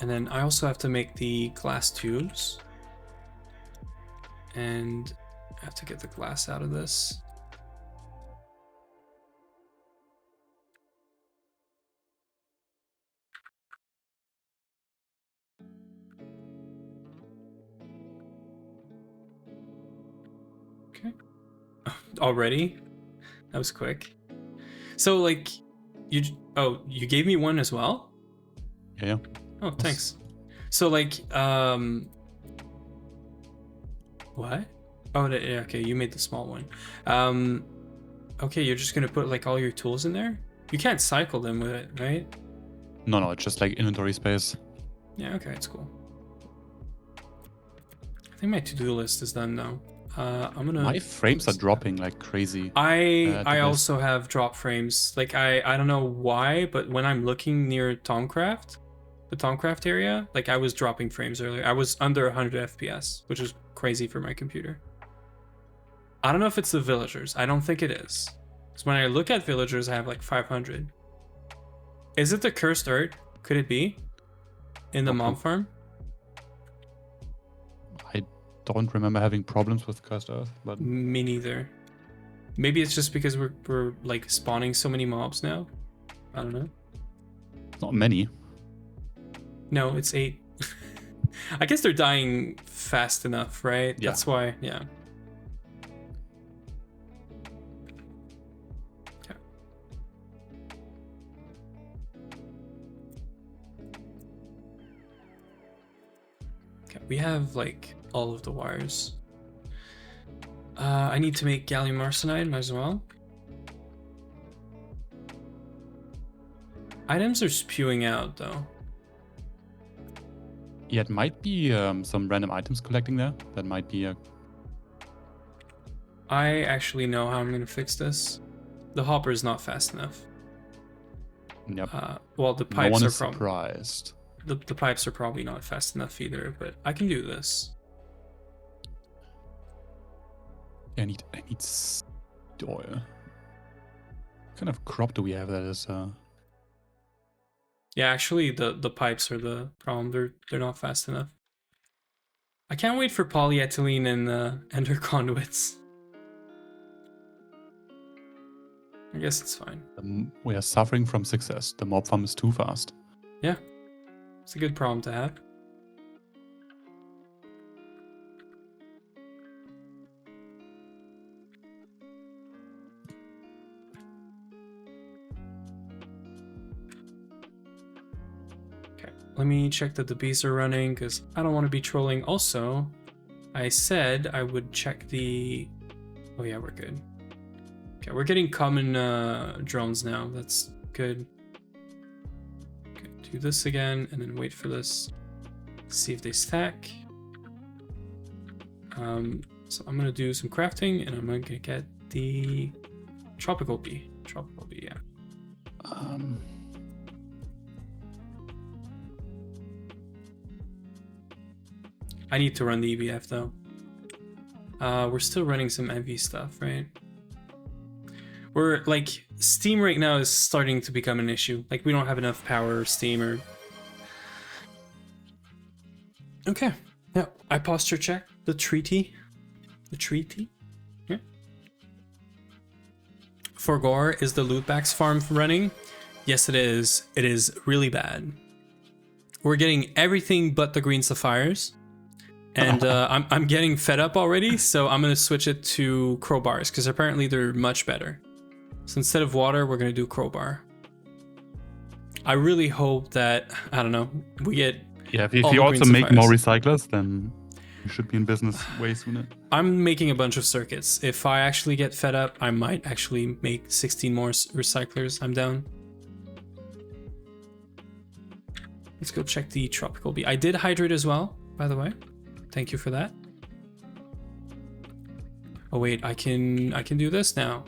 And then I also have to make the glass tubes. And I have to get the glass out of this. Okay. Already? That was quick. So like, you gave me one as well? Yeah. Oh, thanks. So like, what? Oh, yeah, okay, you made the small one. Okay, you're just gonna put like all your tools in there? You can't cycle them with it, right? No, it's just like inventory space. Yeah, okay, it's cool. I think my to-do list is done now. I'm gonna. My frames are dropping like crazy. I also have drop frames. Like I don't know why, but when I'm looking near Tomcraft, the Tomcraft area, like I was dropping frames earlier. I was under 100 FPS, which is crazy for my computer. I don't know if it's the villagers. I don't think it is. Because when I look at villagers, I have like 500. Is it the cursed art? Could it be? In the mob farm? I don't remember having problems with cursed earth, but Me neither. Maybe it's just because we're like spawning so many mobs now. I don't know. not many. No, it's 8. I guess they're dying fast enough, right? Yeah. That's why, yeah. Okay. Okay, we have like all of the wires. I need to make gallium arsenide as well. Items are spewing out though. Yeah, it might be some random items collecting there. That might be a... I actually know how I'm gonna fix this. The hopper is not fast enough. Yep. Well, the No pipes one are is surprised. the pipes are probably not fast enough either, but I can do this. Yeah, I need seed oil. What kind of crop do we have that is... Yeah, actually, the pipes are the problem. They're not fast enough. I can't wait for polyethylene and ender conduits. I guess it's fine. We are suffering from success. The mob farm is too fast. Yeah, it's a good problem to have. Okay, let me check that the bees are running because I don't want to be trolling. Also, I said I would check the... Oh yeah, we're good. Okay, we're getting common drones now. That's good. Okay, do this again and then wait for this. See if they stack. So I'm gonna do some crafting and I'm gonna get the tropical bee. Tropical bee, yeah. I need to run the EVF though. We're still running some MV stuff, right? We're like, Steam right now is starting to become an issue. Like we don't have enough power or Steam or... Okay, yeah, I posture check the treaty. The treaty? Yeah. For Gore, is the lootbacks farm running? Yes, it is. It is really bad. We're getting everything but the green sapphires. And I'm getting fed up already, so I'm gonna switch it to crowbars because apparently they're much better. So instead of water, we're gonna do crowbar. I really hope that, I don't know, we get... Yeah, if you also make more recyclers, then you should be in business way sooner. I'm making a bunch of circuits. If I actually get fed up, I might actually make 16 more recyclers. I'm down. Let's go check the tropical bee. I did hydrate as well, by the way. Thank you for that. Oh wait, I can do this now.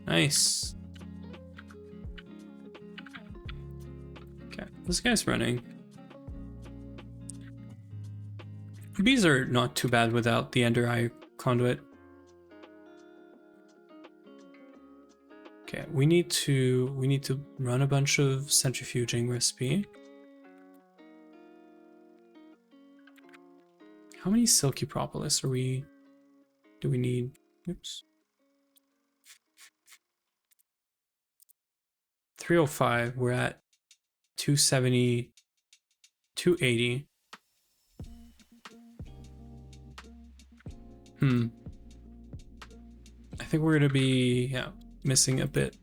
Nice. Okay, this guy's running. Bees are not too bad without the Ender Eye conduit. Okay, we need to run a bunch of centrifuging recipe. How many silky propolis do we need? Oops. 305, we're at 270, 280. think we're gonna be missing a bit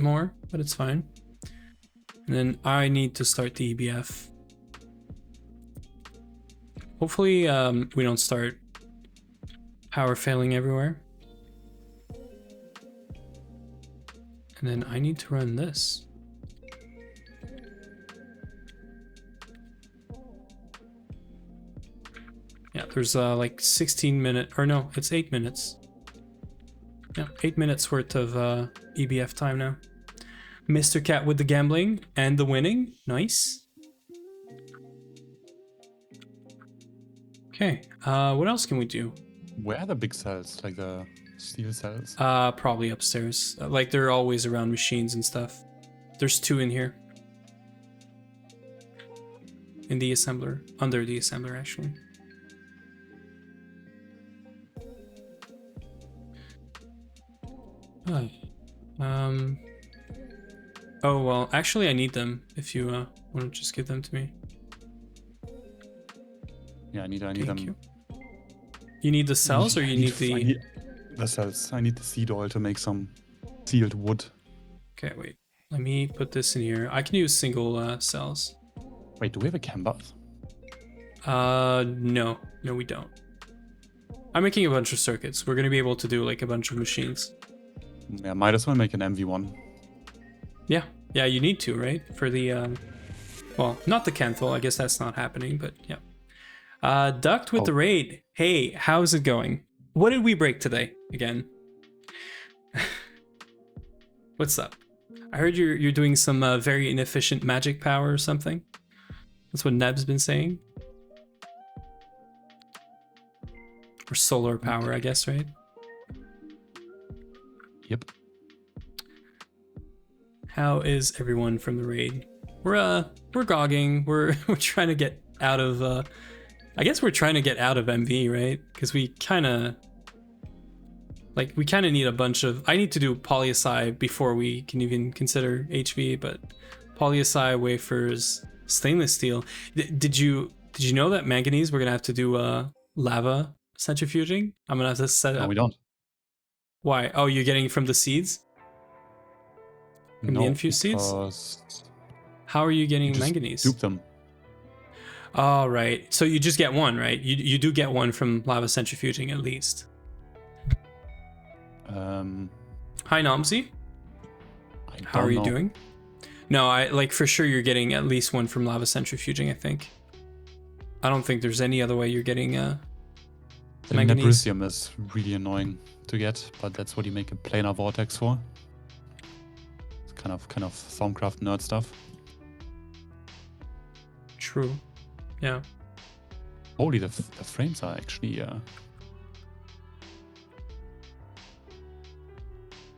more, but it's fine. And then I need to start the EBF. Hopefully we don't start power failing everywhere. And then I need to run this. Yeah, there's like 16 minutes, or no, it's 8 minutes. Yeah, 8 minutes worth of EBF time now. Mr. Cat with the gambling and the winning. Nice. Okay, what else can we do? Where are the big cells, like the steel cells? Probably upstairs. Like they're always around machines and stuff. There's 2 in here. In the assembler, under the assembler actually. Oh, well, actually I need them if you want to just give them to me. Yeah, I need Thank them. you. You need the cells, or you need the... I need the cells. I need the seed oil to make some sealed wood. Okay, wait. Let me put this in here. I can use single cells. Wait, do we have a Gamba? No. No, we don't. I'm making a bunch of circuits. We're going to be able to do like a bunch of machines. Yeah, might as well make an MV1. Yeah. Yeah, you need to, right? For the... well, not the Kenthal. I guess that's not happening, but yeah. Duct with the raid. Hey, how's it going? What did we break today again? What's up? I heard you're doing some very inefficient magic power or something. That's what Neb's been saying. Or solar power, I guess, right? Yep. How is everyone from the raid? We're gogging. We're trying to get out of I guess we're trying to get out of MV, right? Because we kind of need a bunch of... I need to do PolySI before we can even consider HV, but PolySI, wafers, stainless steel. Did you know that manganese we're gonna have to do lava centrifuging? I'm gonna have to set up. No, we don't. Why? Oh, you're getting it from the seeds? From the infused seeds? How are you getting manganese? Dupe them. Oh, right. So you just get one, right? You do get one from lava centrifuging at least. Hi, Nomsy. How are you doing? No, I like for sure you're getting at least one from lava centrifuging, I think. I don't think there's any other way you're getting manganese. Nebrisium is really annoying to get, but that's what you make a planar vortex for. It's kind of Thaumcraft nerd stuff. True. Yeah. Holy, the frames are actually...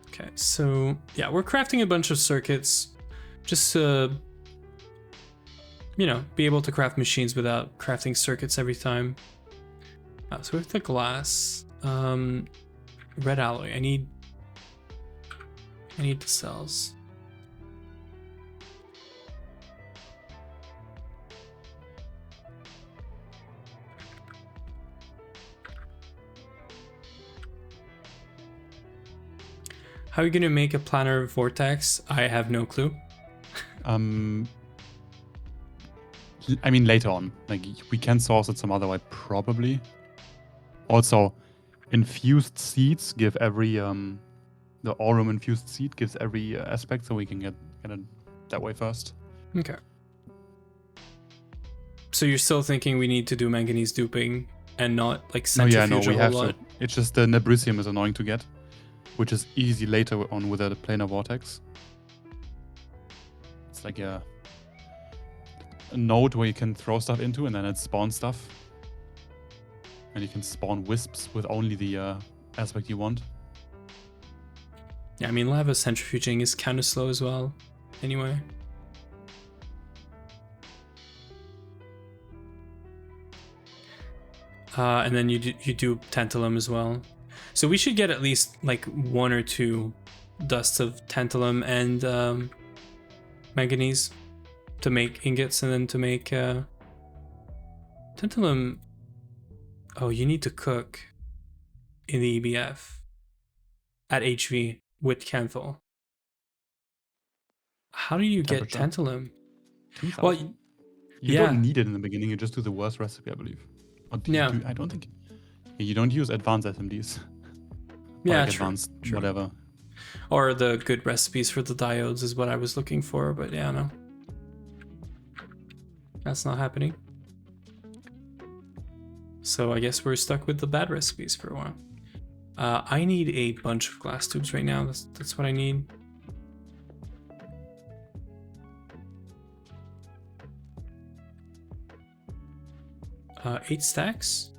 Okay, so yeah, we're crafting a bunch of circuits just to, you know, be able to craft machines without crafting circuits every time. So with the glass, red alloy, I need the cells. How are you gonna make a planar vortex? I have no clue. I mean, later on. Like, we can source it some other way, probably. Also, infused seeds give every... the aurum infused seed gives every aspect, so we can get it that way first. Okay. So you're still thinking we need to do manganese duping and not, like, centrifuge we a have whole lot? to. It's just the Nebrisium is annoying to get, which is easy later on with a planar vortex. It's like a node where you can throw stuff into and then it spawns stuff. And you can spawn wisps with only the aspect you want. Yeah, I mean, lava centrifuging is kind of slow as well, anyway. And then you do tantalum as well. So we should get at least like 1 or 2 dusts of tantalum and manganese to make ingots, and then to make tantalum. Oh, you need to cook in the EBF. at HV with Canthal. How do you get Temperature. tantalum? 2000. Well, you yeah. don't need it in the beginning. You just do the worst recipe, I believe. Or do you Yeah. do, I don't think. You don't use advanced SMDs. Or Yeah, like true. advanced True. whatever. Or the good recipes for the diodes is what I was looking for, but yeah, no. That's not happening. So I guess we're stuck with the bad recipes for a while. I need a bunch of glass tubes right now. That's what I need. Uh, 8 stacks.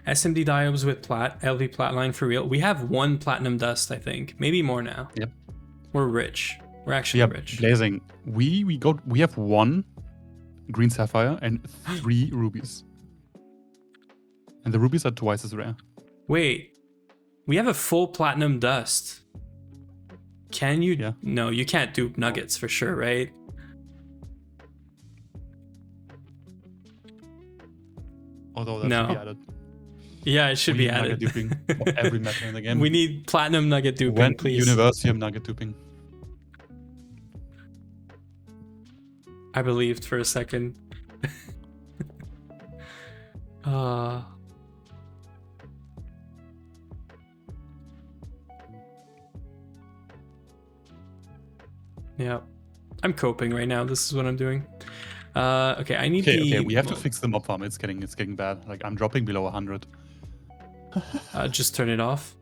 SMD diodes with LV plat line for real. We have 1 platinum dust, I think. Maybe more now. Yep. We're rich. We're actually rich. Blazing. We have 1 green sapphire and 3 rubies. And the rubies are twice as rare. Wait. We have a full platinum dust. Can you? Yeah. No, you can't do nuggets for sure, right? Although that No. should be added. Yeah, it should We be need added. nugget duping for every metal in the game. We need platinum nugget duping, When please. Universium nugget duping. I believed for a second. Yeah. I'm coping right now. This is what I'm doing. Okay, I need Okay, we have to fix the mob farm. It's getting bad. Like I'm dropping below 100. Just turn it off.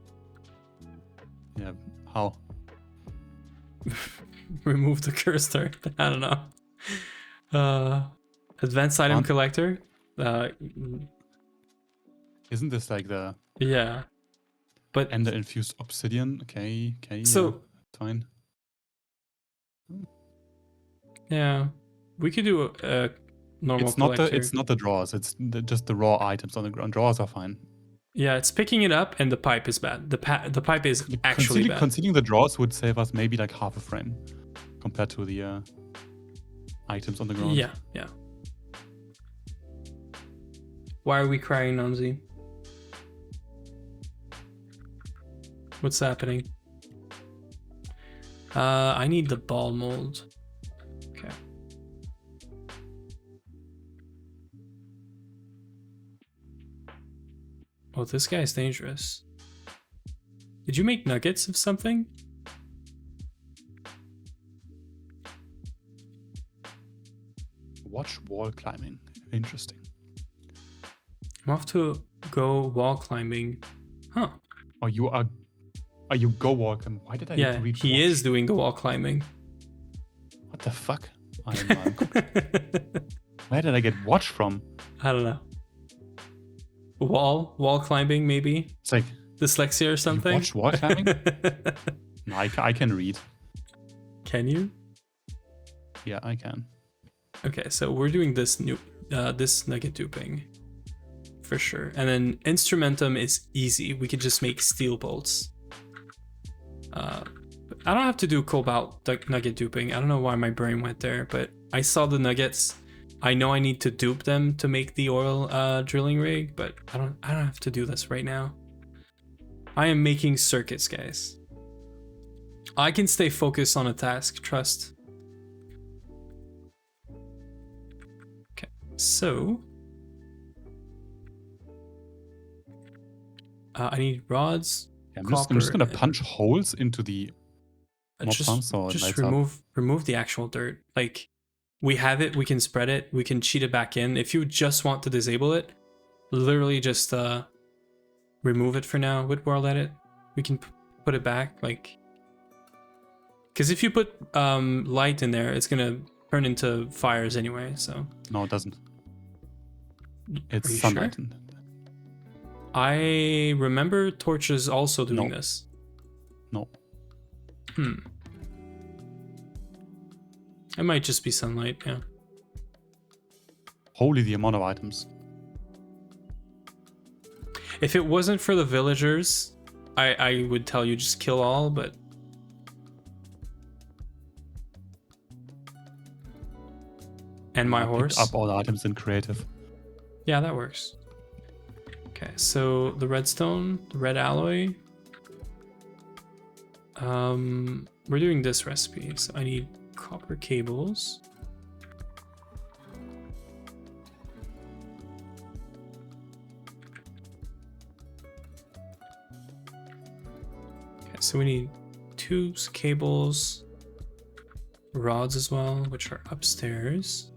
Yeah, how? Remove the cursed art. I don't know. Advanced item collector. Isn't this like the Yeah. But and the infused obsidian? Okay, so yeah, fine. yeah, we could do a normal collector. It's not the drawers. It's just the raw items on the ground. Drawers are fine. Yeah, it's picking it up, and the pipe is bad. The pipe is actually bad. Concealing the drawers would save us maybe like half a frame compared to the items on the ground. Yeah, yeah. Why are we crying, Namzi? What's happening? I need the ball mold. Okay. Oh, this guy's dangerous. Did you make nuggets of something? Watch wall climbing. Interesting. I'm off to go wall climbing. Huh. Oh, you go walk and why did I need Yeah, to read he watch? is doing the wall climbing. What the fuck? Where did I get watch from? I don't know. Wall climbing, maybe? It's like Dyslexia or something? you watch wall climbing? No, I can read. Can you? Yeah, I can. Okay, so we're doing this this nugget duping for sure. And then instrumentum is easy. We could just make steel bolts. I don't have to do cobalt nugget duping. I don't know why my brain went there, but I saw the nuggets. I know I need to dupe them to make the oil drilling rig, but I don't have to do this right now. I am making circuits, guys. I can stay focused on a task, trust. Okay, so I need rods. Yeah, I'm just gonna punch holes into the mob farm so it lights up. remove the actual dirt. Like, we have it, we can spread it, we can cheat it back in. If you just want to disable it, literally just remove it for now with world edit. We can put it back, like, because if you put light in there, it's gonna turn into fires anyway. So No, it doesn't. It's you sunlight. sure? I remember torches also doing this. No. It might just be sunlight, yeah. Holy, the amount of items. If it wasn't for the villagers, I would tell you just kill all, but... And my horse. Up all the items in creative. Yeah, that works. Okay. So the redstone, the red alloy. We're doing this recipe, so I need copper cables. Okay, so we need tubes, cables, rods as well, which are upstairs.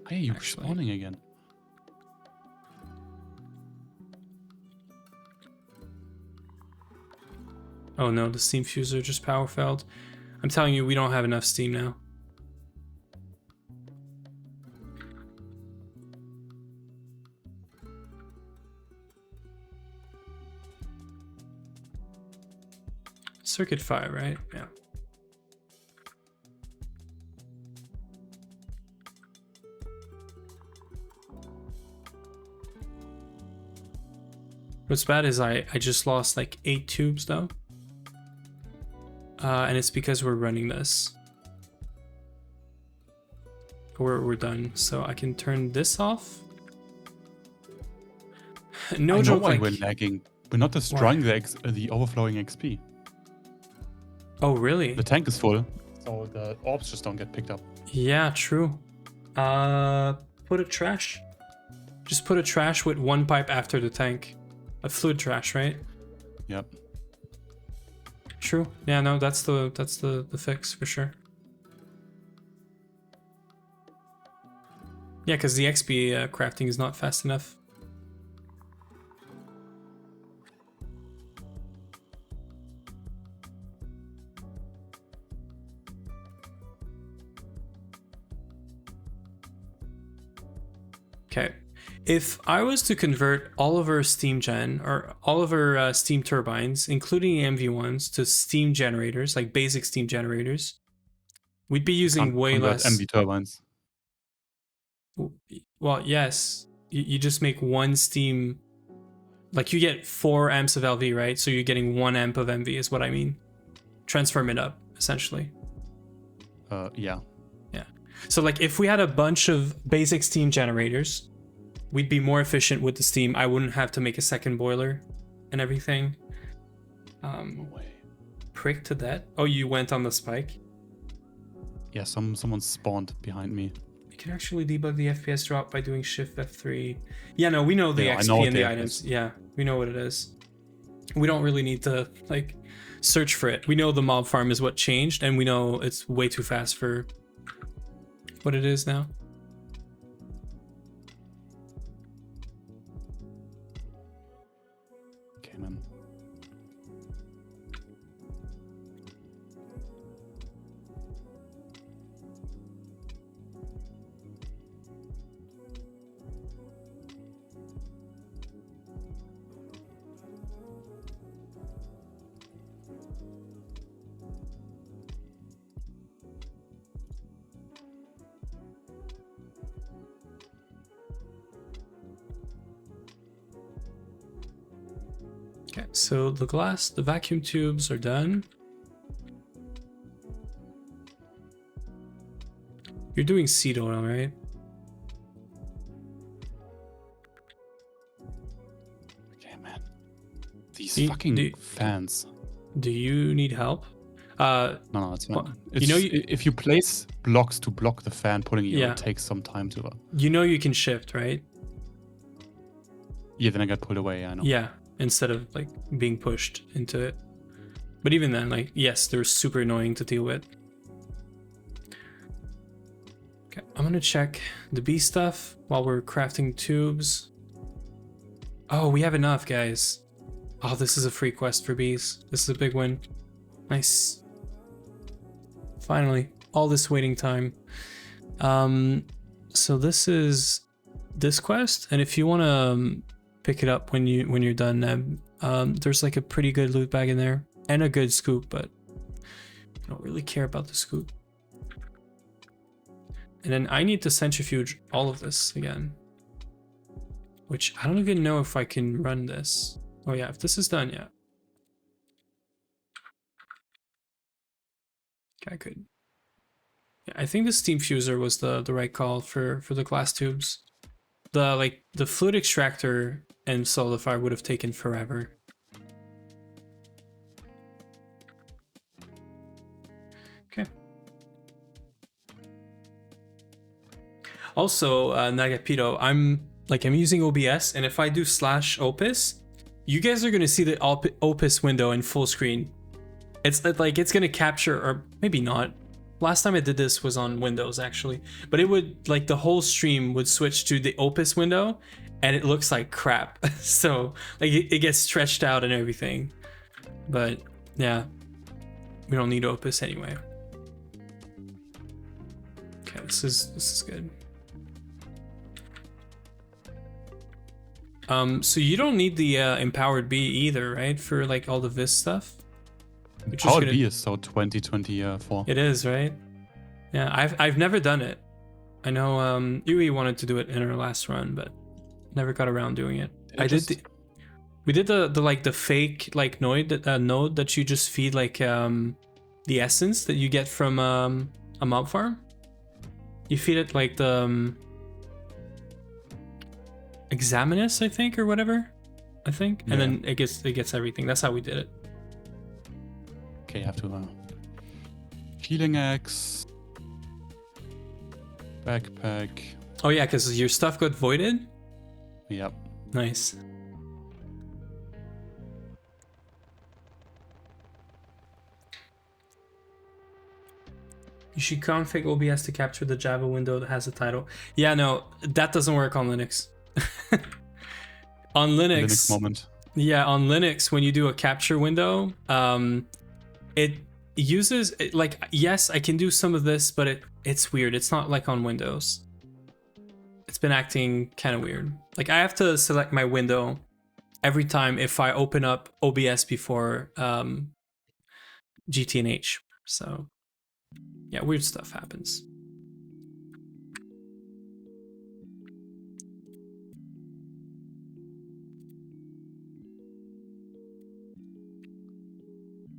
Hey, you're spawning again. Oh no, the steam fuser just power failed. I'm telling you, we don't have enough steam now. Circuit 5, right? Yeah. What's bad is I just lost like 8 tubes though. And it's because we're running this. We're done. So I can turn this off. No joke, why like, we're lagging. We're not destroying the overflowing XP. Oh, really? The tank is full, so the orbs just don't get picked up. Yeah, true. Put a trash. Just put a trash with one pipe after the tank. A fluid trash, right? Yep. True. Yeah, no, that's the fix for sure. Yeah, because the XP crafting is not fast enough. Okay. If I was to convert all of our steam gen or all of our steam turbines, including MV1s, to steam generators, like basic steam generators, we'd be using Can't way convert less. MV turbines. Well, yes. You just make one steam. Like you get 4 amps of LV, right? So you're getting 1 amp of MV is what I mean. Transform it up, essentially. Yeah. Yeah. So like if we had a bunch of basic steam generators, we'd be more efficient with the steam. I wouldn't have to make a second boiler and everything. No way. Prick to that. Oh, you went on the spike? Yeah, someone spawned behind me. You can actually debug the FPS drop by doing Shift F3. Yeah, no, we know the Yeah, I XP know what and the the items. Yeah, we know what it is. We don't really need to like search for it. We know the mob farm is what changed, and we know it's way too fast for what it is now. Okay, man. Okay, so the vacuum tubes are done. You're doing seed oil, right? Okay, man. These fucking fans. Do you need help? No, it's fine. Well, It's, if you place blocks to block the fan pulling you, it takes some time to. You know you can shift, right? Yeah, then I got pulled away. I know. Yeah, instead of like being pushed into it. But even then, like, yes, they're super annoying to deal with. Okay, I'm gonna check the bee stuff while we're crafting tubes. Oh, we have enough, guys. Oh, this is a free quest for bees. This is a big win. Nice. Finally, all this waiting time. So this is this quest, and if you want to pick it up when you're done, Neb, there's like a pretty good loot bag in there and a good scoop, but I don't really care about the scoop. And then I need to centrifuge all of this again, which I don't even know if I can run this. Oh yeah, if this is done, yeah. Okay, good. Yeah, I think the steam fuser was the right call for the glass tubes. the fluid extractor and solidifier would have taken forever. Okay. Also, Nagapito, I'm using OBS, and if I do /opus, you guys are gonna see the Opus window in full screen. It's gonna capture, or maybe not. Last time I did this was on Windows actually, but it would the whole stream would switch to the Opus window, and it looks like crap. So it gets stretched out and everything. But yeah, we don't need Opus anyway. Okay, this is good. So you don't need the empowered B either, right? For all the Vis stuff. Empowered B is so 2024. It is, right? Yeah, I've never done it. I know Yui wanted to do it in her last run, but never got around doing it. We did the fake node that you just feed the essence that you get from a mob farm. You feed it the Examinus, I think, or whatever. I think, and then it gets everything. That's how we did it. Okay, you have to healing axe, backpack. Oh yeah, because your stuff got voided. Yep. Nice. You should config OBS to capture the Java window that has a title. Yeah, no, that doesn't work on Linux. On Linux moment. Yeah, on Linux, when you do a capture window, it uses yes, I can do some of this, but it's weird. It's not like on Windows. It's been acting kind of weird. I have to select my window every time if I open up OBS before GTNH. So yeah, weird stuff happens.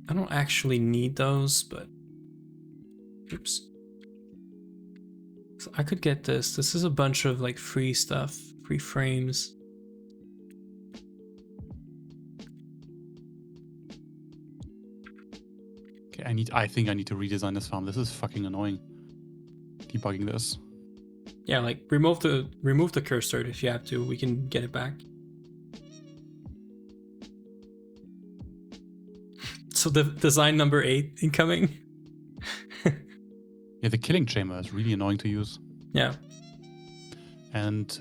I don't actually need those, but oops. So I could get this. This is a bunch of free stuff, free frames. Okay, I think I need to redesign this farm. This is fucking annoying. Debugging this. Yeah, remove the cursor if you have to. We can get it back. So the design number 8 incoming. Yeah, the killing chamber is really annoying to use. Yeah. And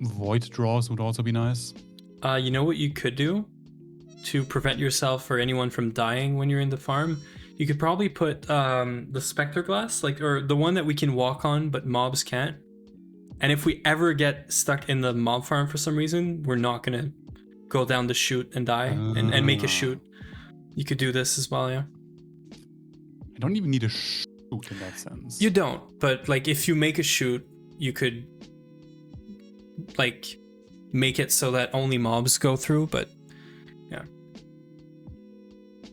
void draws would also be nice. You know what you could do to prevent yourself or anyone from dying when you're in the farm? You could probably put the specter glass, or the one that we can walk on but mobs can't. And if we ever get stuck in the mob farm for some reason, we're not gonna go down the chute and die and make a chute. You could do this as well, yeah. I don't even need a chute in that sense. You don't, but if you make a chute, you could make it so that only mobs go through, but yeah.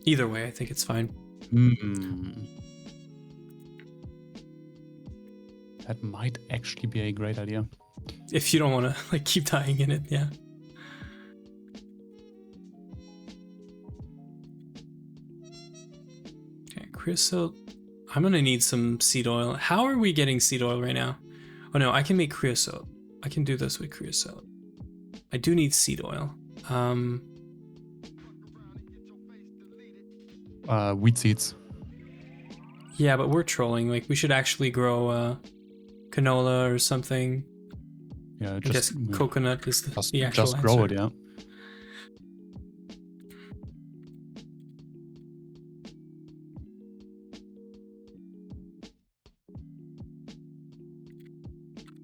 Either way, I think it's fine. That might actually be a great idea. If you don't want to keep dying in it, yeah. Okay, creosote. I'm gonna need some seed oil. How are we getting seed oil right now? Oh no, I can make creosote. I can do this with creosote. I do need seed oil. Wheat seeds. Yeah, but we're trolling. We should actually grow canola or something. Yeah, I guess coconut is the actual just grow answer. it, yeah.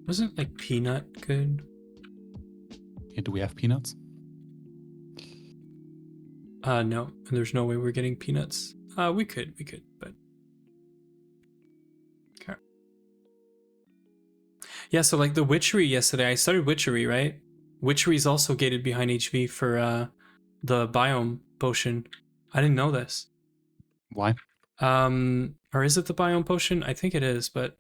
Wasn't peanut good? Yeah, do we have peanuts? No. There's no way we're getting peanuts. We could, but okay. Yeah, so the witchery yesterday, I started witchery, right? Witchery is also gated behind HV for the biome potion. I didn't know this. Why? Or is it the biome potion? I think it is, but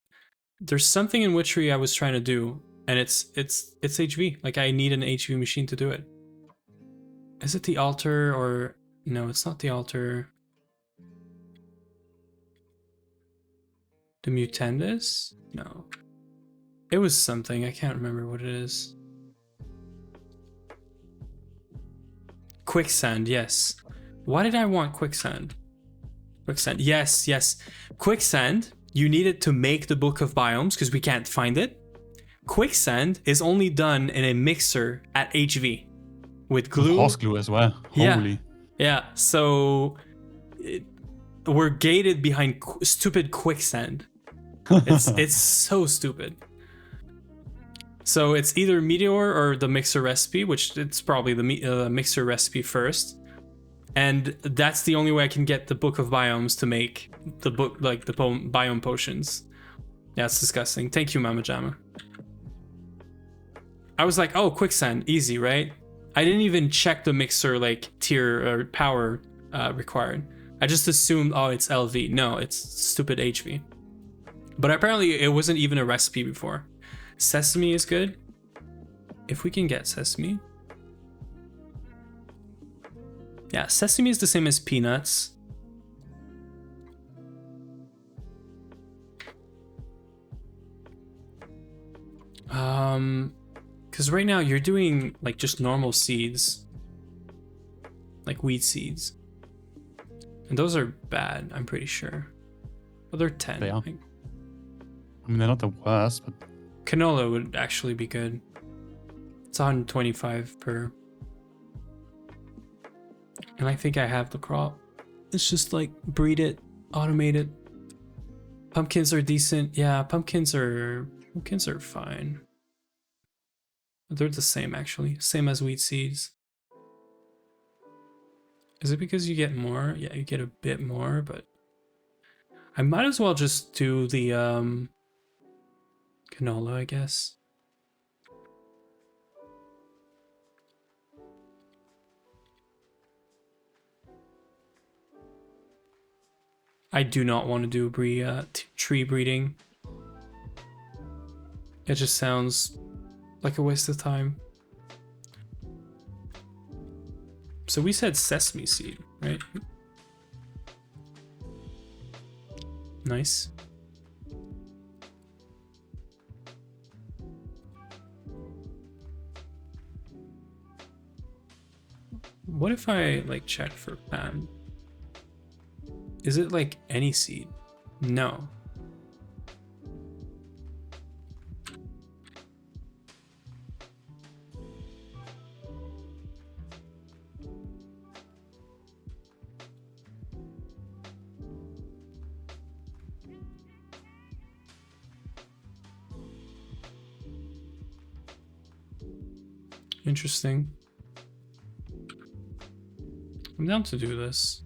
there's something in witchery I was trying to do, and it's HV. Like I need an HV machine to do it. Is it the altar or no? It's not the altar. The Mutandis? No. It was something. I can't remember what it is. Quicksand, yes. Why did I want quicksand? Quicksand, yes, yes. Quicksand, you need it to make the Book of Biomes because we can't find it. Quicksand is only done in a mixer at HV with glue. Horse glue as well. Holy. Yeah, so we're gated behind stupid quicksand. It's so stupid. So it's either Meteor or the mixer recipe, which it's probably the mixer recipe first. And that's the only way I can get the Book of Biomes to make the book, like the biome potions. Yeah, it's disgusting. Thank you, Mama Jamma. I was like, oh, quicksand, easy, right? I didn't even check the mixer like tier or power required. I just assumed, oh, it's LV. No, it's stupid HV. But apparently it wasn't even a recipe before. Sesame is good. If we can get sesame. Yeah, sesame is the same as peanuts. Because right now you're doing like just normal seeds. Like wheat seeds. And those are bad, I'm pretty sure. Well, they're 10. They are. I mean, they're not the worst, but... Canola would actually be good. It's 125 per. And I think I have the crop. It's just like breed it, automate it. Pumpkins are decent. Yeah, pumpkins are fine. They're the same actually. Same as wheat seeds. Is it because you get more? Yeah, you get a bit more, but I might as well just do the canola, I guess. I do not want to do tree breeding. It just sounds like a waste of time. So we said sesame seed, right? Nice. What if I like check for pan? Is it like any seed? No. Interesting. I'm down to do this.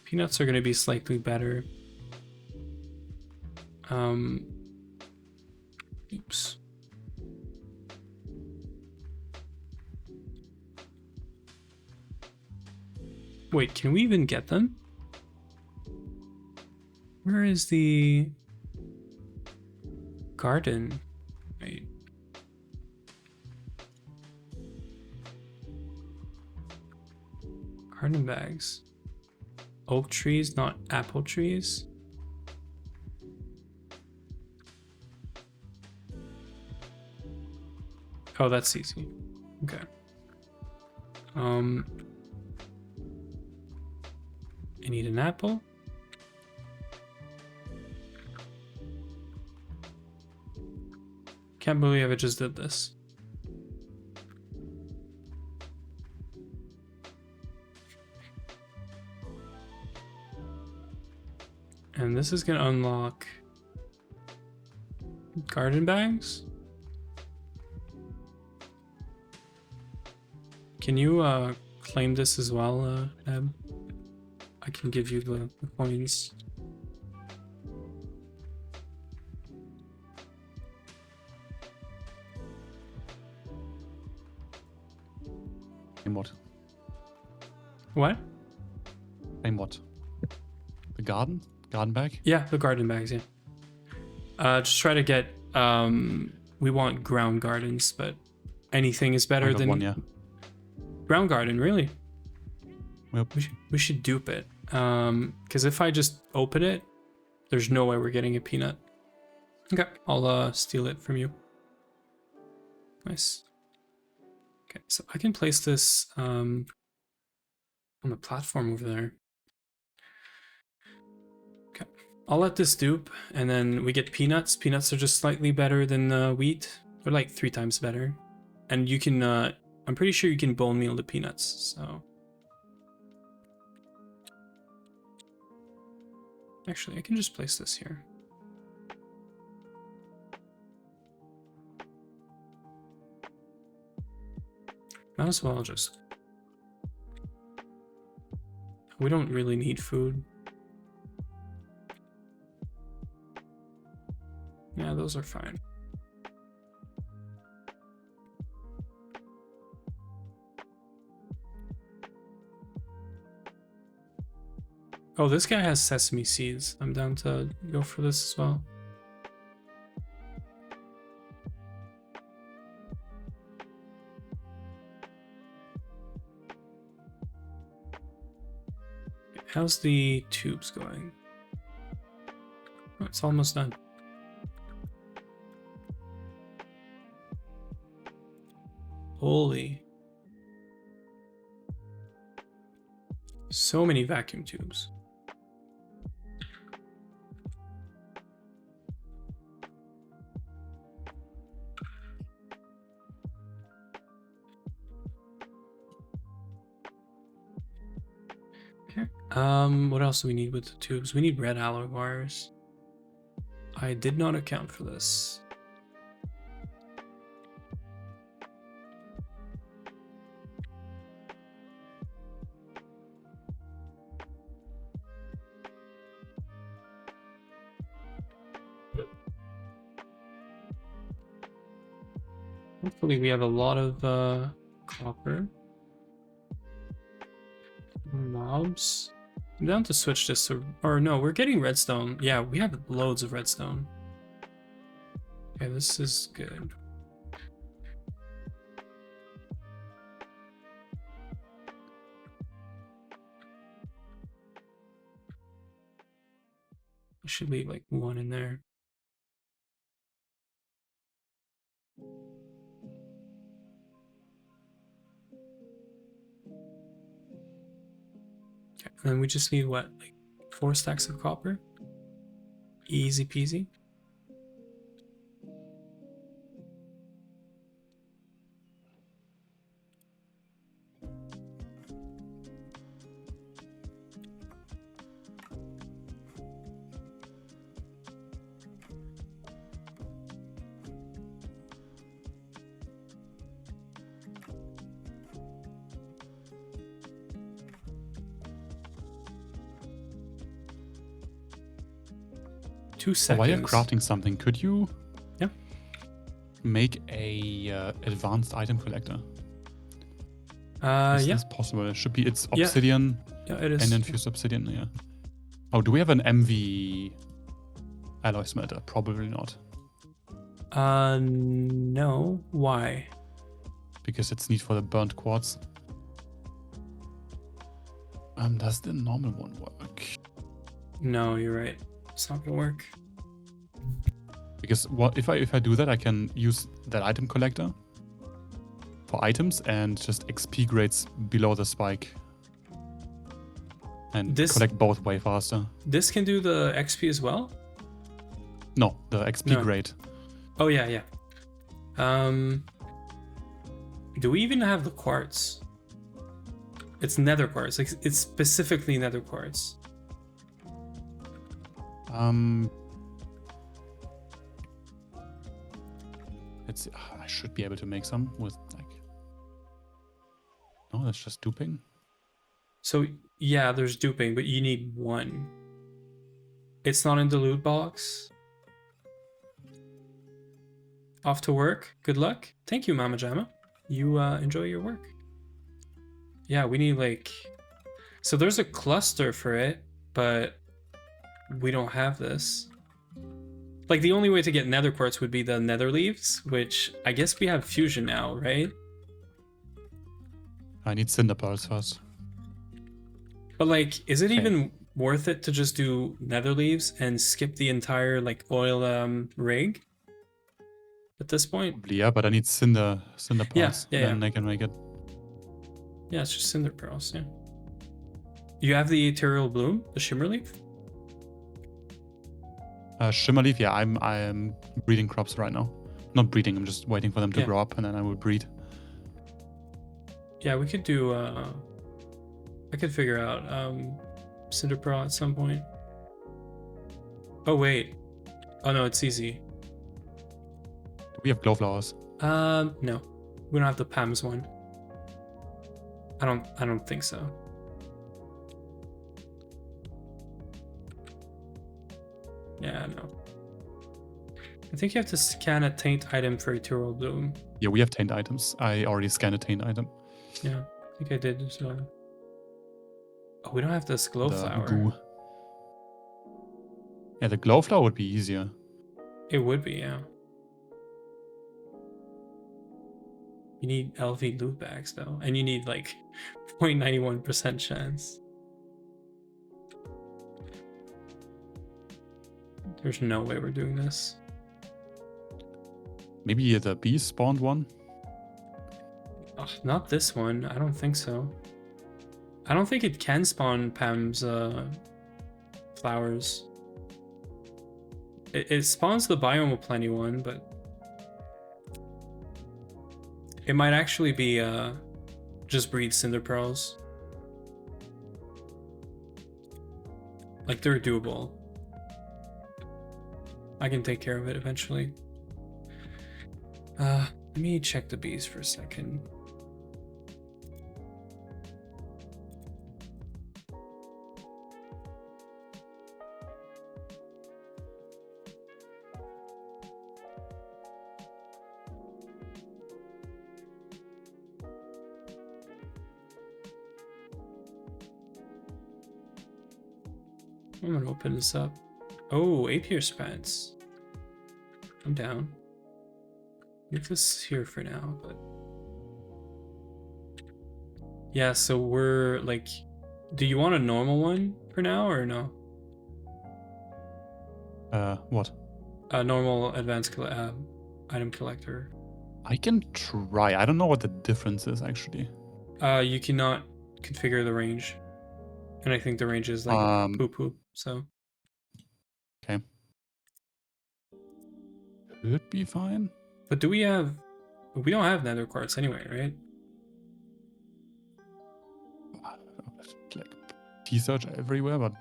Peanuts are going to be slightly better. Oops. Wait, can we even get them? Where is the garden? Wait. Garden bags. Oak trees, not apple trees. Oh, that's easy. Okay. I need an apple. Can't believe I just did this. And this is gonna unlock garden bags. Can you claim this as well, Eb? I can give you the coins. In what? What? In what? The garden bag? Yeah, the garden bags, yeah. Just try to get we want ground gardens, but anything is better I got than one, yeah. ground garden, really. Yep. We should dupe it. Because if I just open it, there's no way we're getting a peanut. Okay, I'll steal it from you. Nice. Okay, so I can place this on the platform over there. Okay, I'll let this dupe, and then we get peanuts. Peanuts are just slightly better than wheat. They're like 3 times better. And you can, I'm pretty sure you can bone meal the peanuts, so. Actually, I can just place this here. Might as well just... We don't really need food. Yeah, those are fine. Oh, this guy has sesame seeds. I'm down to go for this as well. How's the tubes going? Oh, it's almost done. Holy. So many vacuum tubes. Okay. What else do we need with the tubes? We need red alloy wires. I did not account for this. Hopefully we have a lot of copper. Mobs. I'm down to switch this to, or no, we're getting redstone. Yeah, we have loads of redstone. Okay, this is good. I should leave like 1 in there. Okay, and then we just need what, like 4 stacks of copper? Easy peasy. Two seconds. While you're crafting something, could you make a advanced item collector? Is Yeah. this possible? It should be. It's obsidian Yeah, it is. and infused obsidian. Yeah. Oh, do we have an MV alloy smelter? Probably not. No. Why? Because it's need for the burnt quartz. Does the normal one work? No, you're right. It's not gonna work. Because what if I do that, I can use that item collector for items and just XP grades below the spike. And collect both way faster. This can do the XP as well? No, the XP grade. Oh yeah, yeah. Do we even have the quartz? It's nether quartz. Like, it's specifically nether quartz. Let's see. I should be able to make some with like. No, that's just duping. So yeah, there's duping, but you need 1. It's not in the loot box. Off to work. Good luck. Thank you, Mama Jama. You enjoy your work. Yeah, we need like... So there's a cluster for it, but we don't have this. Like the only way to get nether quartz would be the nether leaves, which I guess we have fusion now, right? I need cinder pearls first. But like, is it Okay. even worth it to just do nether leaves and skip the entire like oil rig at this point? Probably, yeah, but I need cinder pearls. Yeah. Then I can make it. Yeah, it's just cinder pearls, yeah. You have the ethereal bloom, the shimmer leaf? Shimmerleaf, yeah, I'm breeding crops right now. Not breeding, I'm just waiting for them to Yeah. grow up and then I will breed. Yeah, we could do I could figure out cinder pearl at some point. Oh wait. Oh no, it's easy. Do we have glowflowers? No. We don't have the Pam's one. I don't think so. Yeah, no. I think you have to scan a taint item for ethereal bloom. Yeah, we have taint items. I already scanned a taint item. Yeah, I think I did as well. Oh, we don't have this The glowflower. goo. Yeah, the glowflower would be easier. It would be, yeah. You need LV loot bags though, and you need like 0.91% chance. There's no way we're doing this. Maybe the bee spawned one? Ugh, not this one. I don't think so. I don't think it can spawn Pam's flowers. It spawns the biome of plenty one, but it might actually be just breed cinder pearls. Like they're doable. I can take care of it eventually. Let me check the bees for a second. I'm gonna open this up. Oh, Apier spats. I'm down. Leave this here for now, but yeah, so we're like, do you want a normal one for now or no? What? A normal advanced item collector. I can try. I don't know what the difference is actually. You cannot configure the range, and I think the range is like poo. So okay, should be fine. but do we have? We don't have nether quartz anyway, right? Like T-search everywhere, but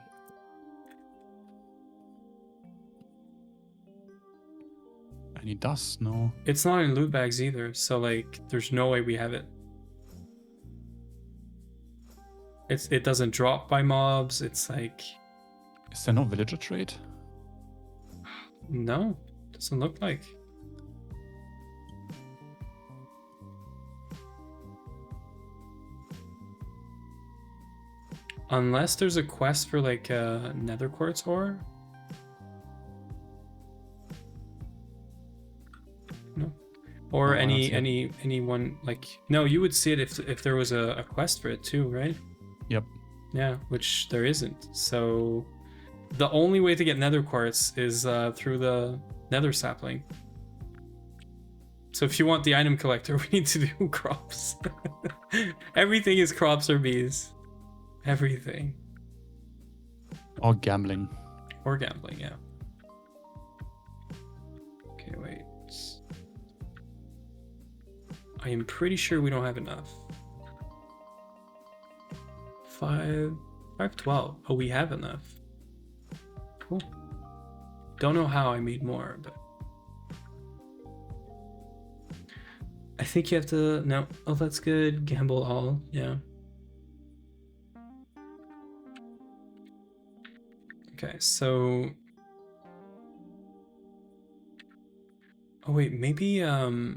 any dust? No. It's not in loot bags either, so like, there's no way we have it. It doesn't drop by mobs. It's like, Is there no villager trait? no, doesn't look like. Unless there's a quest for like a nether quartz ore. No. Or No, I don't see it. anyone like, no, you would see it if there was a quest for it too, right? Yep. Yeah, which there isn't. So the only way to get nether quartz is through the nether sapling. So if you want the item collector, we need to do crops. Everything is crops or bees. Everything. Or gambling. Or gambling, yeah. Okay, wait. I am pretty sure we don't have enough. 512. Oh, we have enough. Cool. Don't know how I made more, but I think you have to. No. Oh, that's good. Gamble all. Yeah. Okay, so. Oh wait, maybe where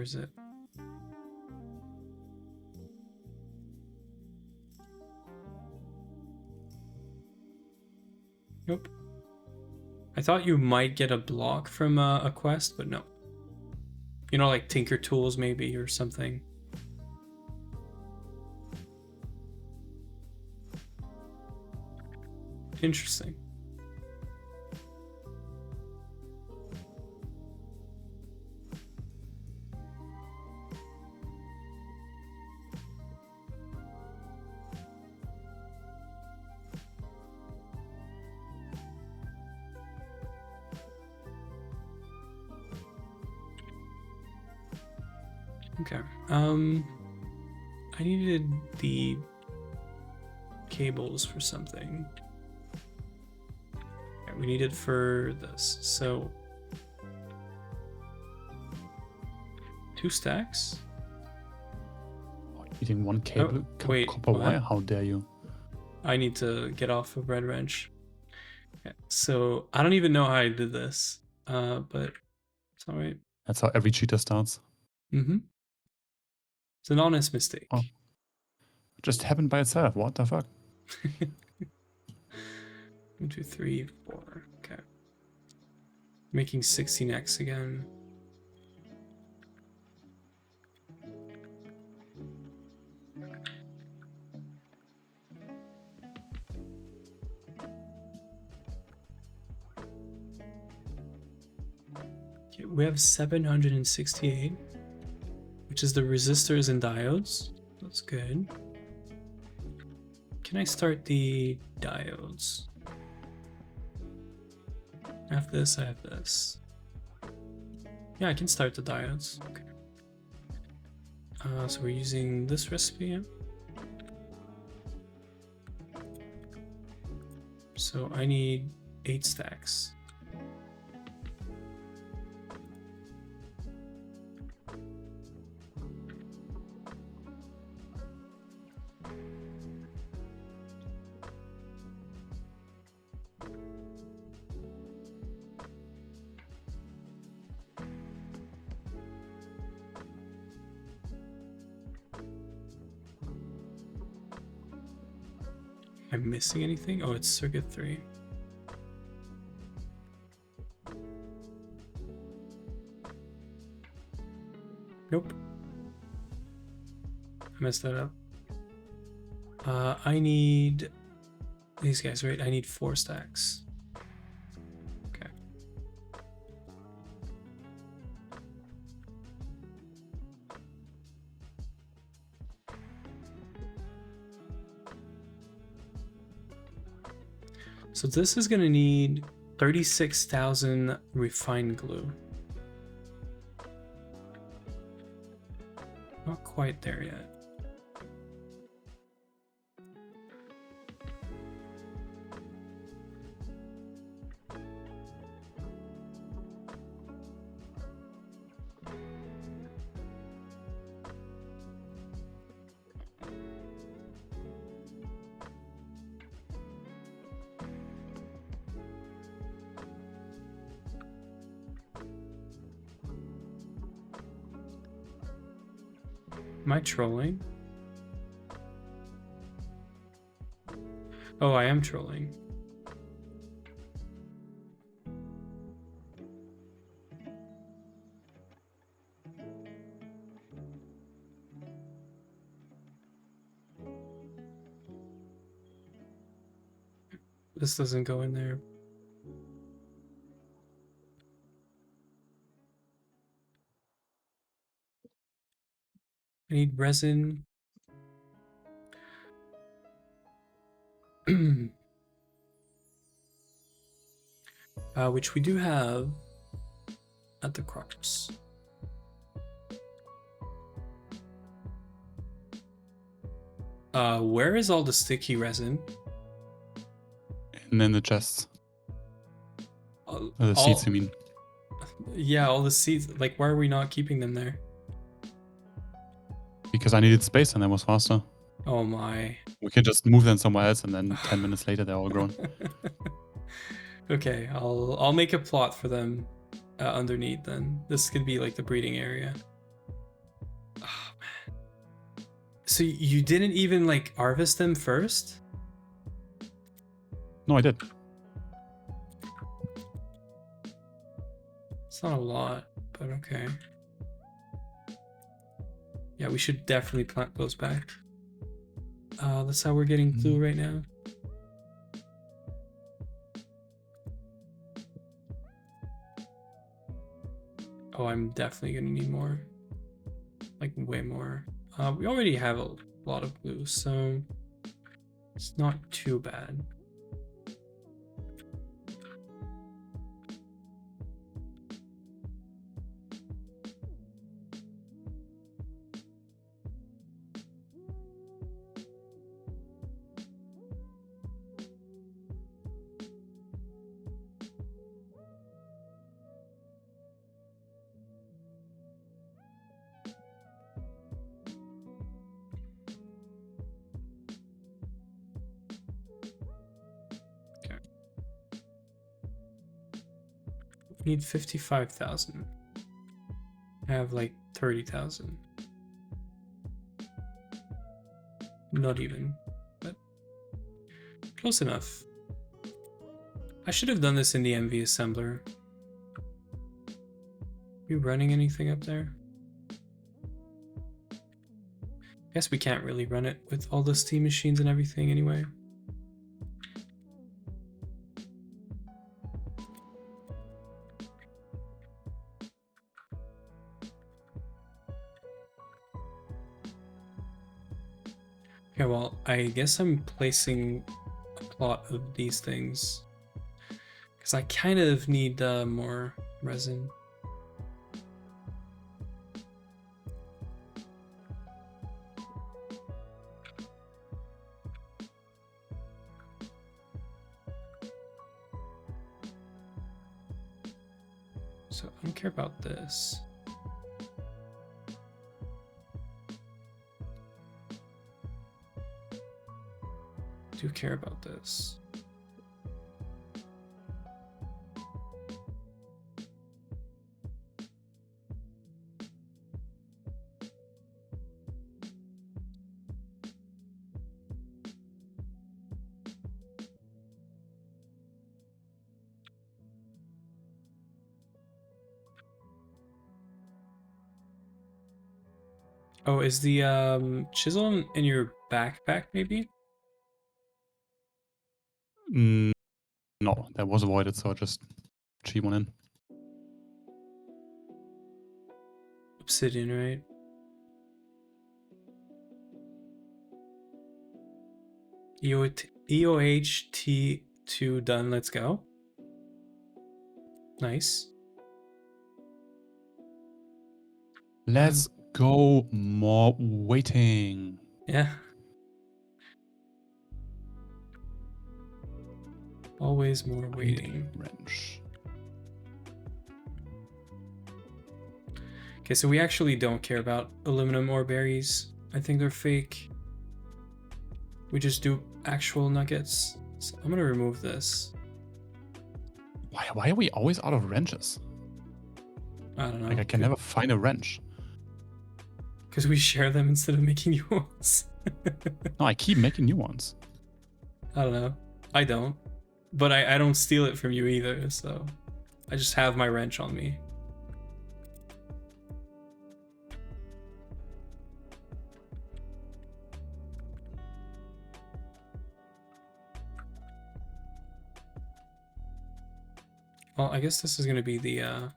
is it? Nope. I thought you might get a block from a quest, but no. You know, like Tinker Tools maybe or something. Interesting. Okay. I needed the cables for something. Okay, we need it for this. So 2 stacks. Eating one cable, wait, copper what? wire? How dare you? I need to get off of Red Wrench. Okay, so I don't even know how I did this, but it's all right. That's how every cheater starts. Mm-hmm. It's an honest mistake. Oh. It just happened by itself. What the fuck? 1, 2, 3, 4. Okay. Making 16x again. Okay, we have 768, which is the resistors and diodes. That's good. Can I start the diodes? I have this, I have this. Yeah, I can start the diodes. Okay. So we're using this recipe. Yeah? So I need 8 stacks. Am I missing anything? Oh, it's circuit 3. Nope. I messed that up. I need these guys, right? I need 4 stacks. Okay. So this is gonna need 36,000 refined glue. Not quite there yet. Am I trolling? Oh, I am trolling. This doesn't go in there. I need resin. Which we do have at the crux. Where is all the sticky resin? And then the chests. The all, seeds, you mean? Yeah, all the seeds. Like, why are we not keeping them there? Because I needed space and that was faster. Oh my. We can just move them somewhere else and then 10 minutes later they're all grown. Okay, I'll make a plot for them underneath then. This could be like the breeding area. Oh man. So you didn't even like harvest them first? No, I did. It's not a lot, but okay. Yeah, we should definitely plant those back. That's how we're getting blue right now. Oh, I'm definitely gonna need more. Like way more. We already have a lot of blue, so it's not too bad. Need 55,000. I have like 30,000. Not even, but close enough. I should have done this in the MV assembler. Are you running anything up there? Guess we can't really run it with all the steam machines and everything anyway. Okay, well, I guess I'm placing a lot of these things because I kind of need more resin. So I don't care about this. I do care about this. Oh, is the chisel in your backpack maybe? No, that was avoided, so I just cheat one in. Obsidian, right? EOH-T2 done, let's go. Nice. Let's go. More waiting. Yeah. Always more waiting. Wrench. Okay, so we actually don't care about aluminum or berries. I think they're fake. We just do actual nuggets. So I'm gonna remove this. Why are we always out of wrenches? I don't know. Like I can never find a wrench. Because we share them instead of making new ones. No, I keep making new ones. I don't know. I don't. But I don't steal it from you either, so I just have my wrench on me. Well, I guess this is gonna be the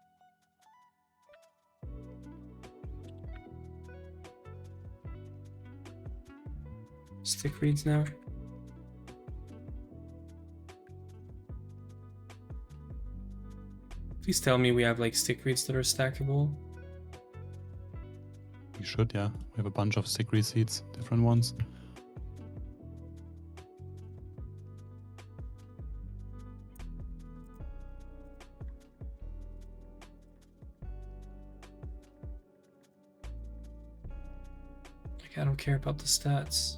stick reeds now. Please tell me we have like stick reeds that are stackable. We should, yeah. We have a bunch of stick seeds, different ones. Like, I don't care about the stats.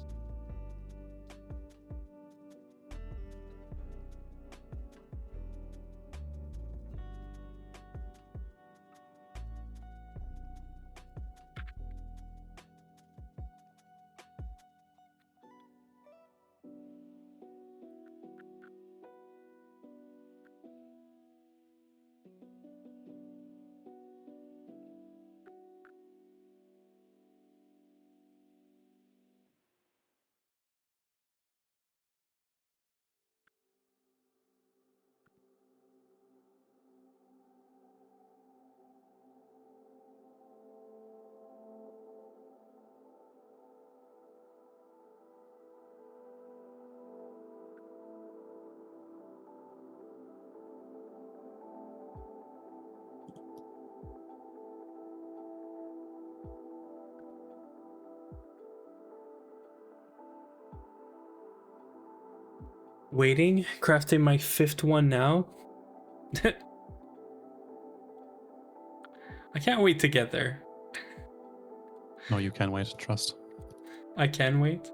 Waiting, crafting my 5th one now. I can't wait to get there. No, you can wait. Trust. I can wait.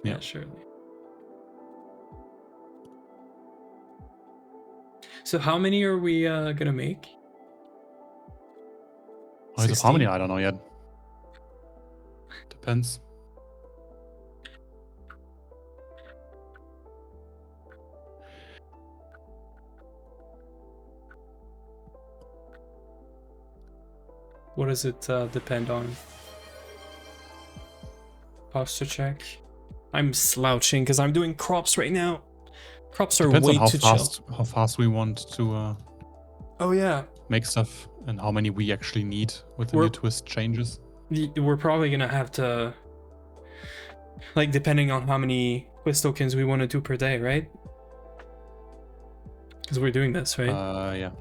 Yeah. Yeah, surely. So how many are we gonna make? Eyes of Harmony, 16? I don't know yet. Depends. What does it depend on? Posture check. I'm slouching because I'm doing crops right now. Crops are Depends on way too chill. how fast we want to Oh yeah, make stuff and how many we actually need with the new twist changes. we're probably gonna have to, like, depending on how many quiz tokens we want to do per day, right? Because we're doing this, right? Yeah.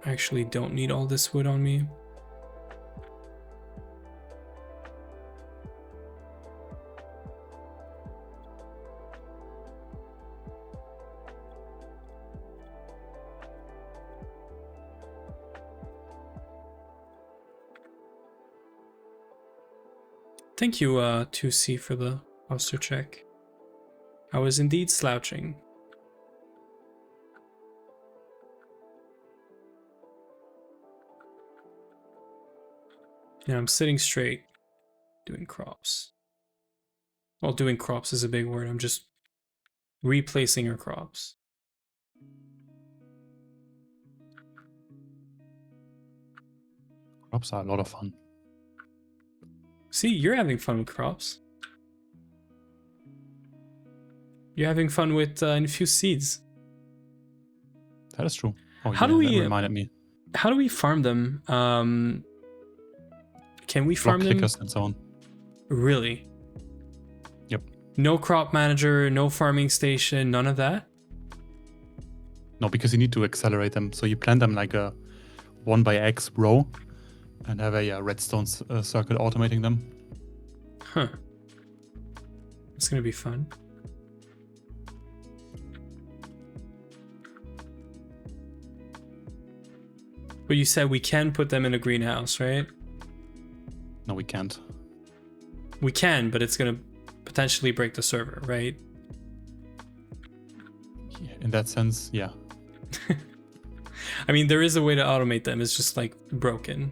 I actually don't need all this wood on me. Thank you, 2C, for the posture check. I was indeed slouching. Yeah, I'm sitting straight, doing crops. Well, doing crops is a big word. I'm just replacing our crops. Crops are a lot of fun. See, you're having fun with crops. You're having fun with infused seeds. That is true. Oh, How yeah, do we that reminded me. How do we farm them? Can we farm Block them? clickers and so on. Really? Yep. No crop manager, no farming station, none of that? No, because you need to accelerate them. So you plant them like a 1x row and have a redstone circle automating them. Huh. It's gonna be fun. But you said we can put them in a greenhouse, right? No, we can't. We can, but it's gonna potentially break the server, right? Yeah, in that sense, yeah. I mean, there is a way to automate them. It's just like broken.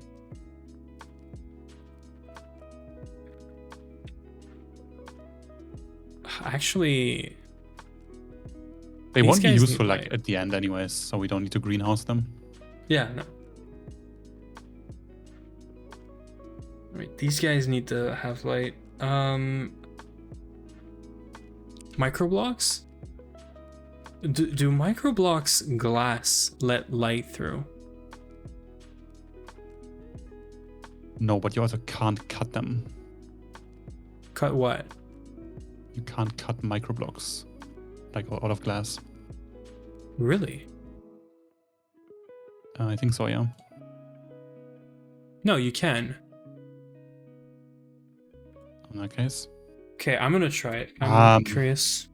Actually, They these won't be guys useful need like light. at the end anyways, so we don't need to greenhouse them. Yeah, no. Right, these guys need to have light. Microblocks? Do microblocks glass let light through? No, but you also can't cut them. Cut what? You can't cut microblocks like out of glass. Really? I think so, yeah. No, you can. In that case. Okay, I'm gonna try it. I'm curious.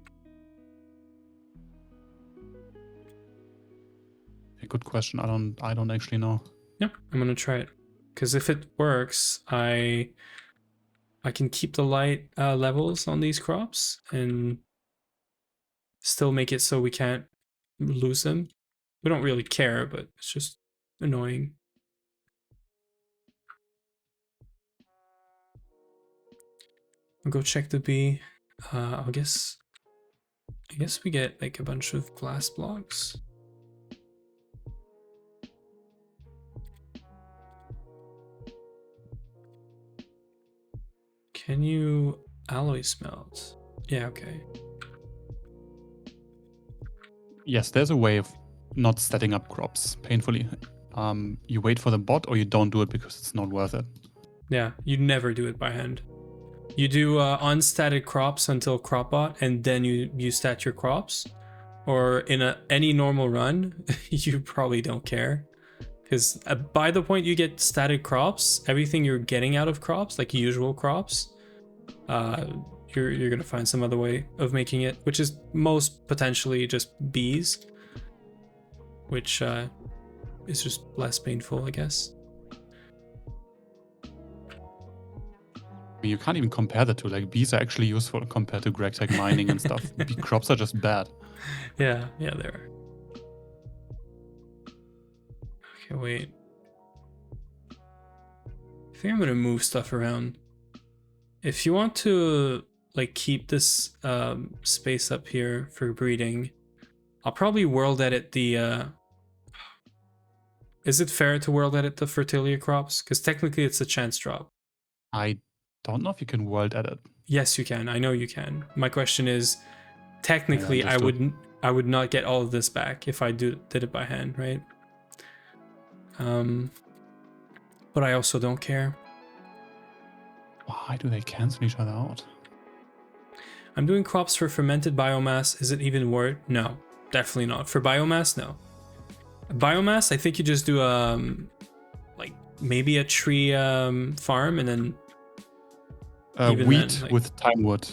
A good question. I don't actually know. Yeah, I'm gonna try it. Because if it works, I can keep the light levels on these crops and still make it so we can't lose them. We don't really care, but it's just annoying. I'll go check the bee. I guess we get like a bunch of glass blocks. Can you alloy smelt? Yeah, okay. Yes, there's a way of not setting up crops painfully. You wait for the bot or you don't do it because it's not worth it. Yeah, you never do it by hand. You do unstatted crops until crop bot, and then you stat your crops. Or in any normal run, you probably don't care. Because by the point you get static crops, everything you're getting out of crops, like usual crops, you're gonna find some other way of making it, which is most potentially just bees, which is just less painful, I guess. You can't even compare the two. Like, bees are actually useful compared to GregTech mining and stuff. Bee crops are just bad. Yeah, they are. Okay, wait. I think I'm gonna move stuff around. If you want to like keep this space up here for breeding, I'll probably world edit the is it fair to world edit the fertility crops? Because technically it's a chance drop. I don't know if you can world edit. Yes, you can. I know you can. My question is, technically, Yeah, I would not get all of this back if I did it by hand, right? But I also don't care. Why do they cancel each other out? I'm doing crops for fermented biomass. Is it even worth? No, definitely not. For biomass, no. Biomass, I think you just do like maybe a tree farm and then wheat then, like, with time wood.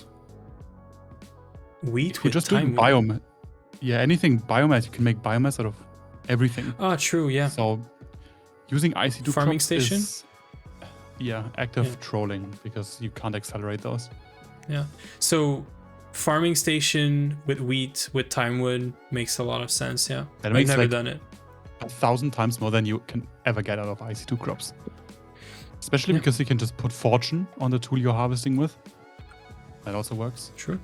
Wheat If with you're just time doing wood. biomass. Yeah, anything biomass, you can make biomass out of everything. Oh, true, yeah. So using IC2 Farming crops station? is active trolling because you can't accelerate those. Yeah. So farming station with wheat with time wood makes a lot of sense, yeah. That I've makes never like done it. 1,000 times more than you can ever get out of IC2 crops. Especially because you can just put fortune on the tool you're harvesting with. That also works. True.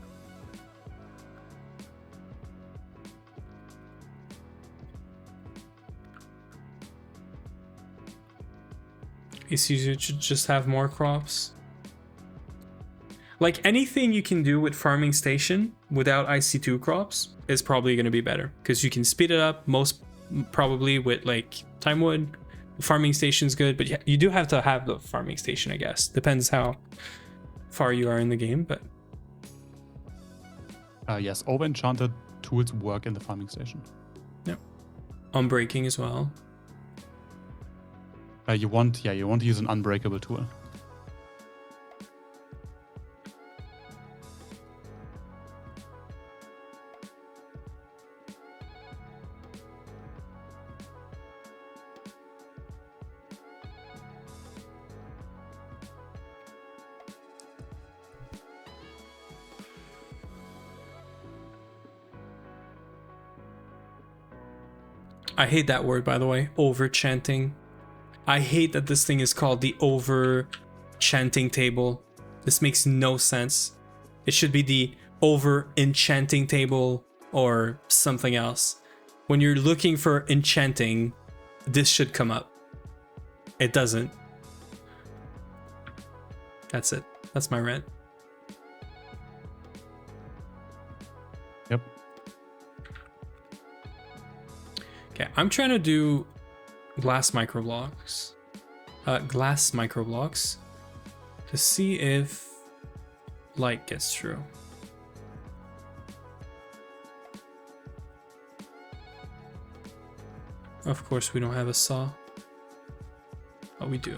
It's easier to just have more crops. Like anything you can do with farming station without IC2 crops is probably going to be better because you can speed it up most probably with like time wood. Farming station's good, but you do have to have the farming station, I guess. Depends how far you are in the game, but Yes, over enchanted tools work in the farming station. yeah. Unbreaking as well. You want to use an unbreakable tool. I hate that word, by the way. Over chanting. I hate that this thing is called the over chanting table. This makes no sense. It should be the over enchanting table or something else. When you're looking for enchanting, this should come up. It doesn't. That's it. That's my rant. Yep. Okay, I'm trying to do glass microblocks to see if light gets through. Of course, we don't have a saw. Oh, we do.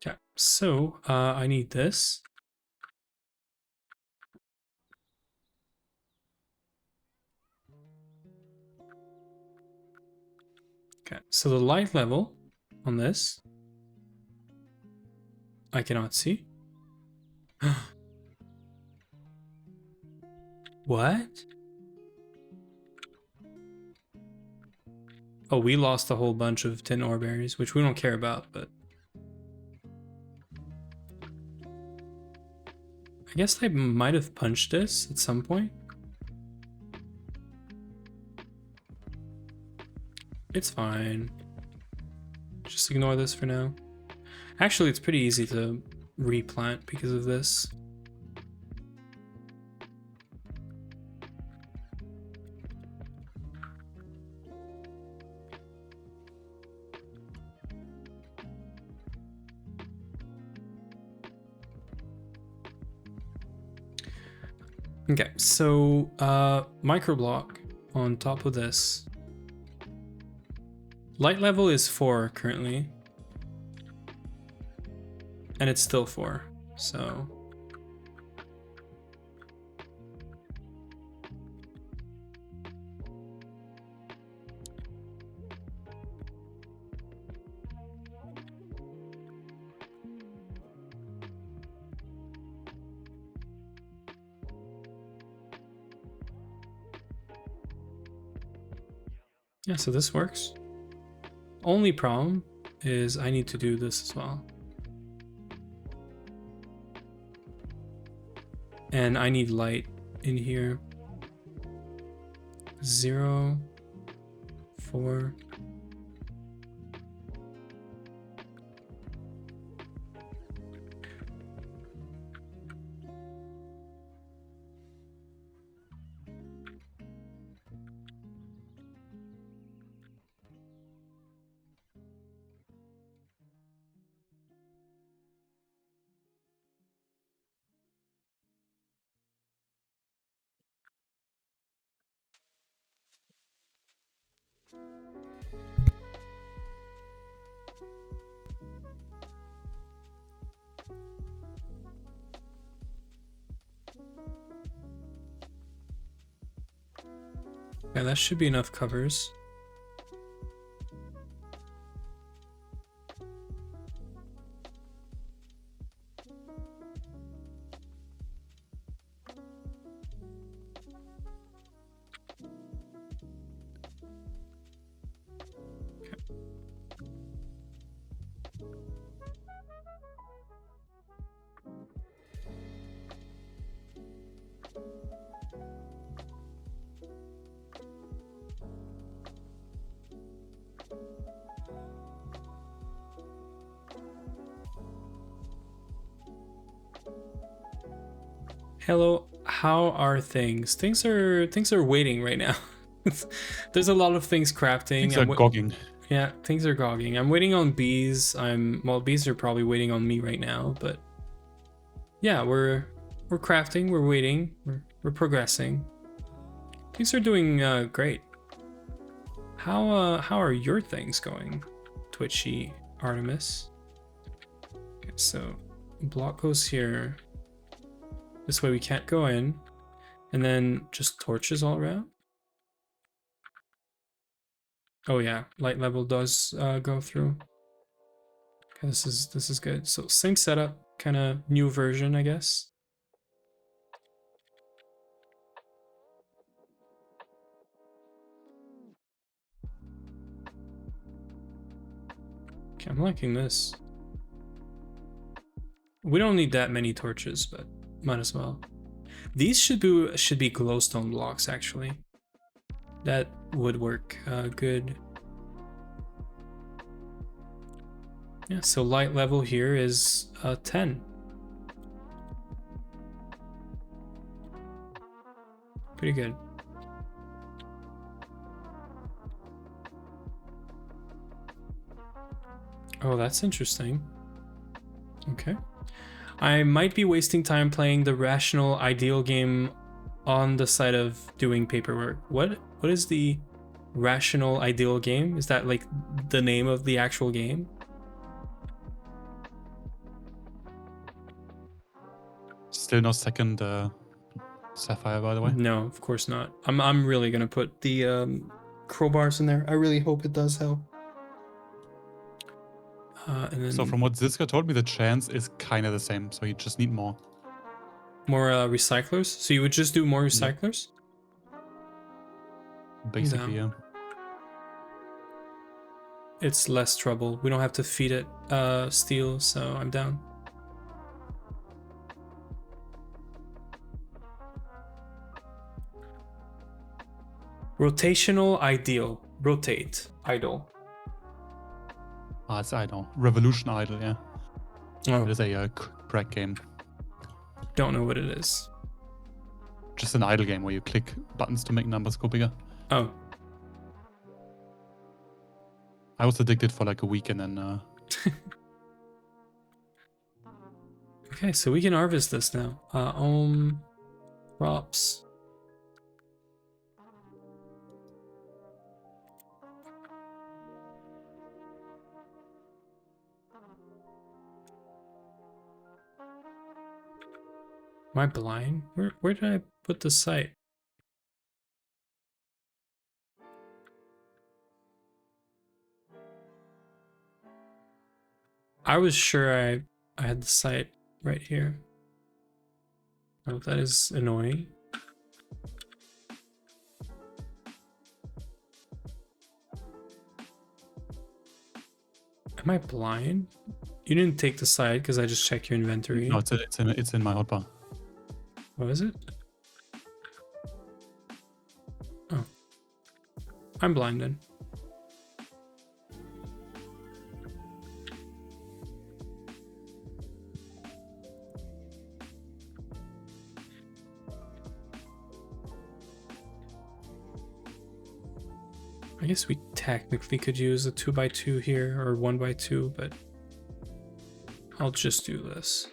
Okay, so I need this. Okay, so the light level on this, I cannot see. What? Oh, we lost a whole bunch of tin ore berries, which we don't care about, but I guess I might have punched this at some point. It's fine. Just ignore this for now. Actually, it's pretty easy to replant because of this. Okay, so microblock on top of this. Light level is 4 currently. And it's still 4, so... Yeah, so this works. Only problem is I need to do this as well. And I need light in here. 0, 4. Yeah, that should be enough covers. Hello, how are things? Things are waiting right now. There's a lot of things crafting. Things are gogging. Yeah, things are gogging. I'm waiting on bees. Well, bees are probably waiting on me right now, but yeah, we're crafting, we're waiting, we're progressing. Things are doing great. How are your things going, Twitchy Artemis? Okay, so block goes here. This way we can't go in. And then just torches all around. Oh yeah, light level does go through. Okay, this is good. So same setup, kind of new version, I guess. Okay, I'm liking this. We don't need that many torches, but might as well. These should be glowstone blocks actually. That would work good. Yeah, so light level here is 10. Pretty good. Oh, that's interesting. Okay. I might be wasting time playing the rational ideal game on the side of doing paperwork. What is the rational ideal game? Is that like the name of the actual game? Still no second sapphire, by the way. No, of course not. I'm really gonna put the crowbars in there. I really hope it does help. And then So from what Ziska told me, the chance is kind of the same. So you just need more. more recyclers. So you would just do more recyclers? Basically, yeah. It's less trouble. We don't have to feed it steel, so I'm down. Rotational ideal. Rotate. Idle. Ah, it's idle. Revolution idle, yeah. Oh, It is a crack game. don't know what it is. Just an idle game where you click buttons to make numbers go bigger. Oh. I was addicted for like a week and then... Okay, so we can harvest this now. Crops. Am I blind? Where did I put the site? I was sure I had the site right here. Oh, that is annoying. Am I blind? You didn't take the site because I just checked your inventory. No, it's in my hotbar. What is it? Oh. I'm blind then. I guess we technically could use a 2x2 here or 1x2, but I'll just do this.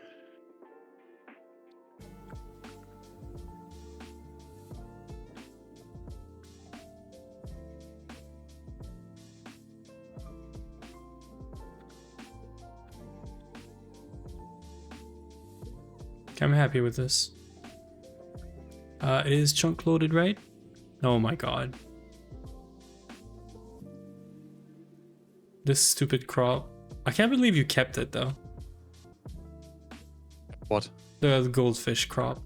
I'm happy with this. It is chunk loaded, right? Oh my god. This stupid crop. I can't believe you kept it though. What? The goldfish crop.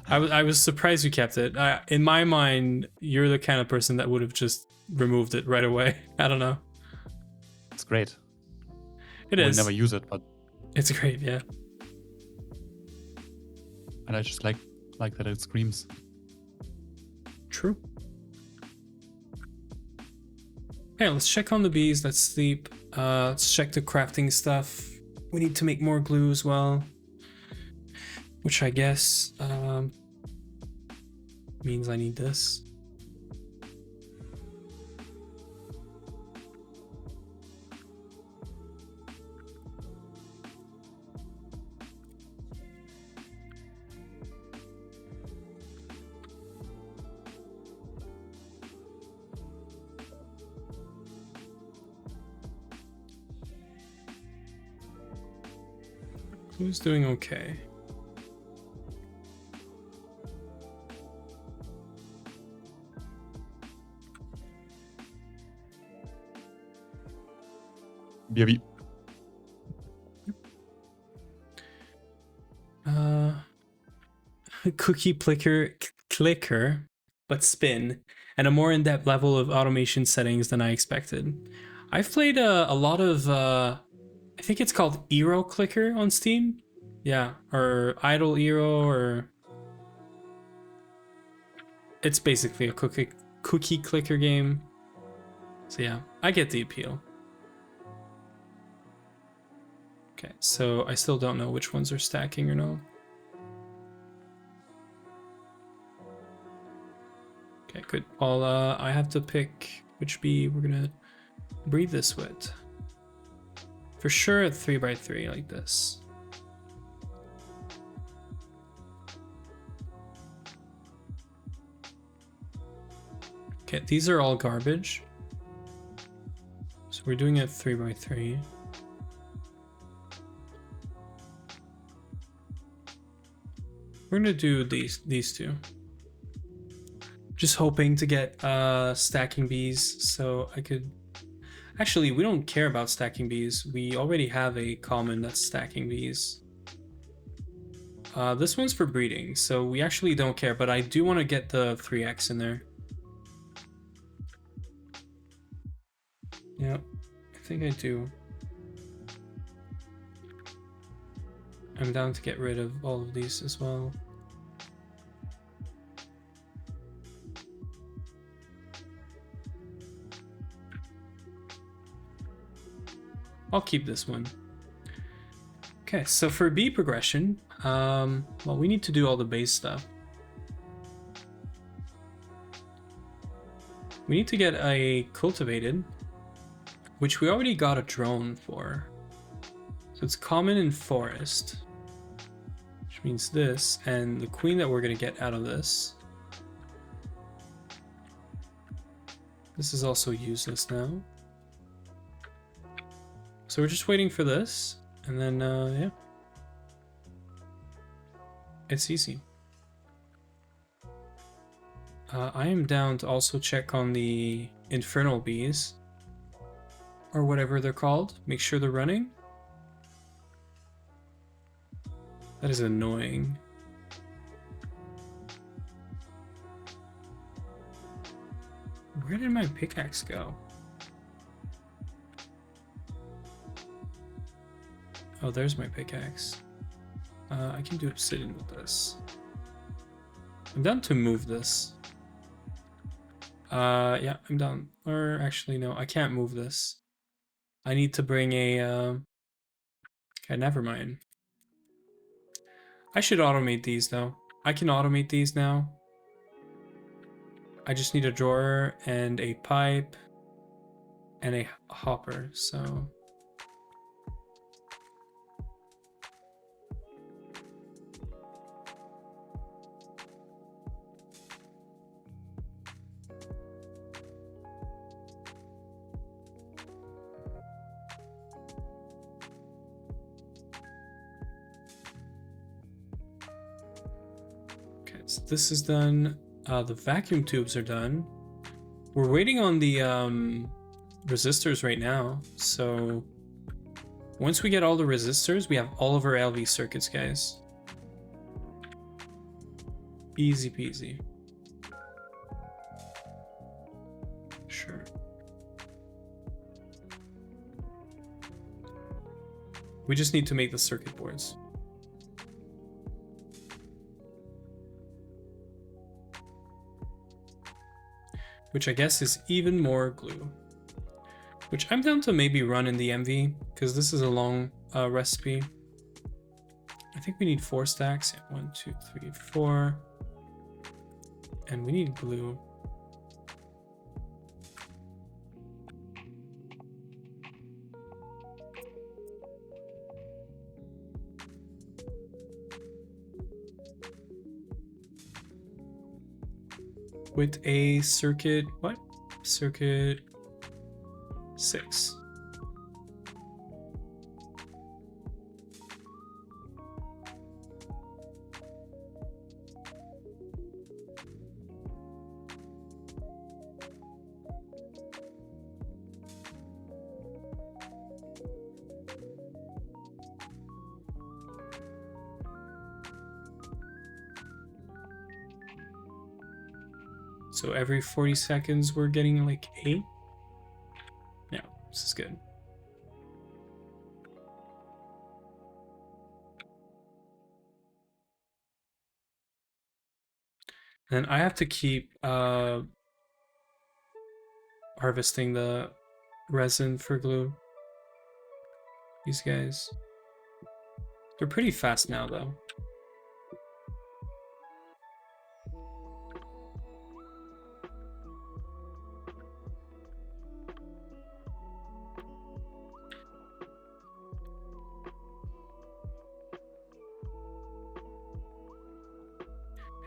I was surprised you kept it. In my mind, you're the kind of person that would have just removed it right away. I don't know. It's great. It is. We'll never use it, but it's great, yeah. And I just like that it screams. True. Okay, let's check on the bees. Let's sleep. Let's check the crafting stuff. We need to make more glue as well, which I guess means I need this. Who's doing okay? BRB. Cookie clicker, but spin, and a more in-depth level of automation settings than I expected. I've played a lot of I think it's called Eero Clicker on Steam. Yeah, or Idle Eero, or it's basically a cookie clicker game. So yeah, I get the appeal. Okay, so I still don't know which ones are stacking or no. Okay, good. Well, I have to pick which bee we're gonna breed this with. For sure at 3x3 like this. Okay, these are all garbage. So we're doing it 3x3. We're gonna do these two. Just hoping to get stacking bees so I could... Actually, we don't care about stacking bees. We already have a common that's stacking bees. This one's for breeding, so we actually don't care, but I do want to get the 3x in there. Yeah, I think I do. I'm down to get rid of all of these as well. I'll keep this one. Okay, so for bee progression, well, we need to do all the base stuff. We need to get a cultivated, which we already got a drone for. So it's common in forest. which means this, and the queen that we're gonna get out of this. This is also useless now. So we're just waiting for this, and then, yeah. It's easy. I am down to also check on the infernal bees, or whatever they're called. Make sure they're running. That is annoying. Where did my pickaxe go? Oh, there's my pickaxe. I can do obsidian with this. I'm down to move this. Yeah, I'm down. Or actually, no, I can't move this. I need to bring a, okay, never mind. I should automate these though. I can automate these now. I just need a drawer and a pipe and a hopper, so. Okay, so this is done. The vacuum tubes are done. We're waiting on the resistors right now. So once we get all the resistors, we have all of our LV circuits, guys. Easy peasy. Sure. We just need to make the circuit boards. Which I guess is even more glue. Which I'm down to maybe run in the MV, because this is a long recipe. I think we need 4 stacks. Yeah, 1, 2, 3, 4. And we need glue. With a circuit, what? Circuit 6. So every 40 seconds we're getting like 8. Yeah, this is good. And I have to keep harvesting the resin for glue. These guys. They're pretty fast now though.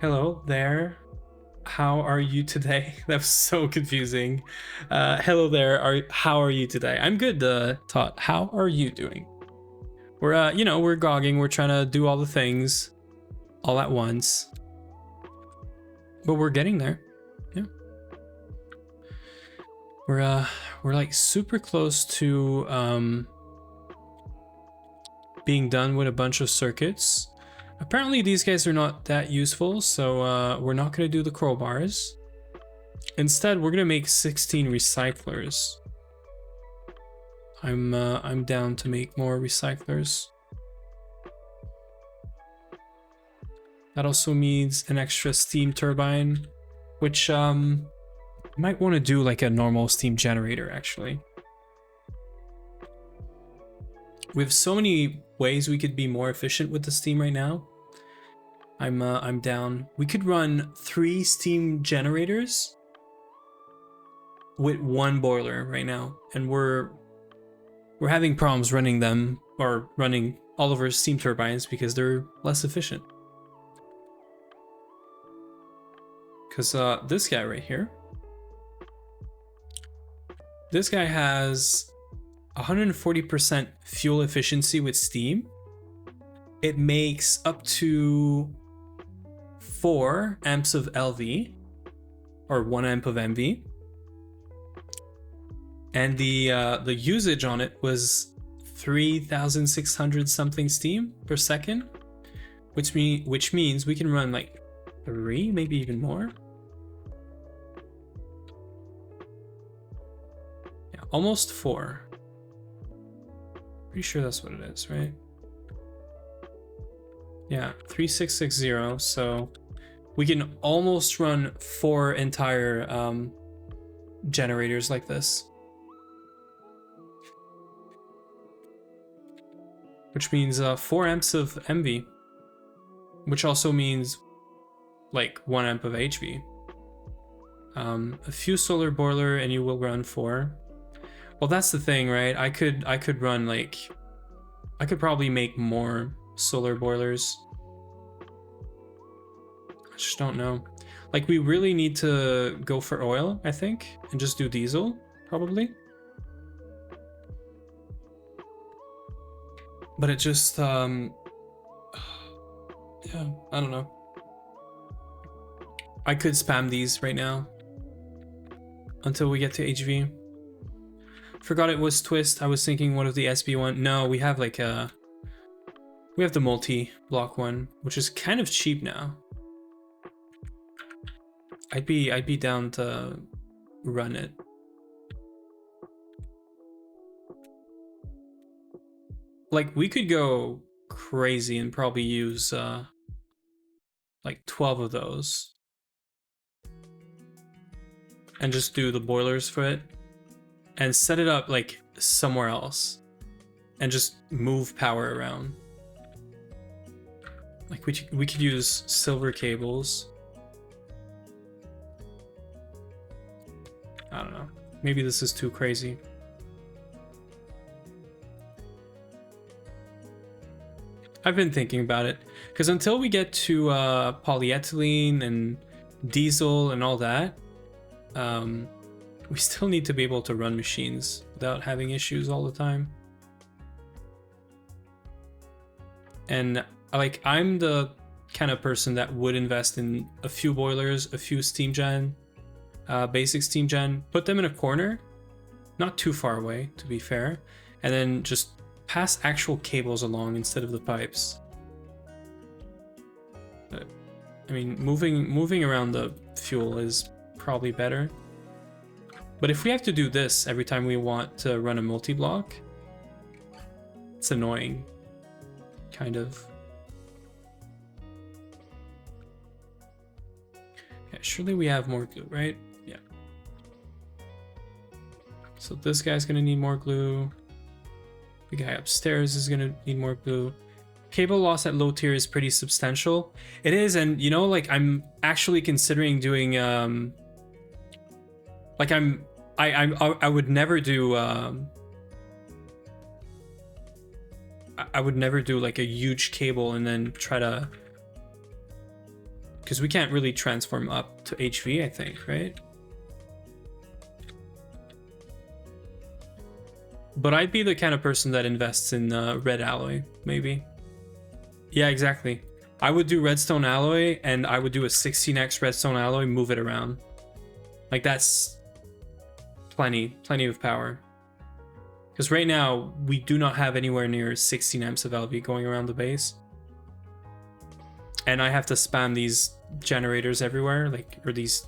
Hello there. How are you today? That was so confusing. Hello there. How are you today? I'm good, Todd. How are you doing? We're you know, we're gogging. We're trying to do all the things all at once. But we're getting there. Yeah. We're like super close to being done with a bunch of circuits. Apparently these guys are not that useful, so we're not going to do the crowbars. Instead, we're going to make 16 recyclers. I'm down to make more recyclers. That also means an extra steam turbine, which might want to do like a normal steam generator actually. We have so many ways we could be more efficient with the steam right now. I'm down. We could run 3 steam generators with 1 boiler right now, and we're having problems running them or running all of our steam turbines because they're less efficient. Because this guy right here, this guy has 140% fuel efficiency with steam. It makes up to 4 amps of LV, or 1 amp of MV. And the usage on it was 3,600 something steam per second, which means we can run like 3, maybe even more. Yeah, almost 4. Pretty sure that's what it is, right? Yeah, 3660. So we can almost run 4 entire generators like this. Which means 4 amps of MV, which also means like 1 amp of HV. A few solar boiler and you will run 4. Well, that's the thing, right? I could run like, I could probably make more solar boilers. I just don't know. Like, we really need to go for oil, I think, and just do diesel, probably. But it just, yeah, I don't know. I could spam these right now until we get to HV. Forgot it was twist. I was thinking one of the SB1. No, we have like we have the multi-block one, which is kind of cheap now. I'd be down to run it. Like, we could go crazy and probably use like 12 of those and just do the boilers for it and set it up like somewhere else and just move power around. Like, we could use silver cables. I don't know. Maybe this is too crazy. I've been thinking about it, because until we get to polyethylene and diesel and all that, we still need to be able to run machines without having issues all the time. And like, I'm the kind of person that would invest in a few boilers, a few steam gen, basic steam gen, put them in a corner, not too far away to be fair, and then just pass actual cables along instead of the pipes. But, I mean, moving around the fuel is probably better. But if we have to do this every time we want to run a multi-block, it's annoying, kind of. Yeah, surely we have more glue, right? Yeah. So this guy's gonna need more glue. The guy upstairs is gonna need more glue. Cable loss at low tier is pretty substantial. It is, and you know, like, I'm actually considering doing like, I would never do I would never do like a huge cable and then try to, because we can't really transform up to HV, I think, right? But I'd be the kind of person that invests in red alloy, maybe. Yeah, exactly. I would do redstone alloy, and I would do a 16x redstone alloy, move it around. Like, that's plenty of power. Because right now, we do not have anywhere near 16 amps of LV going around the base. And I have to spam these generators everywhere, like, or these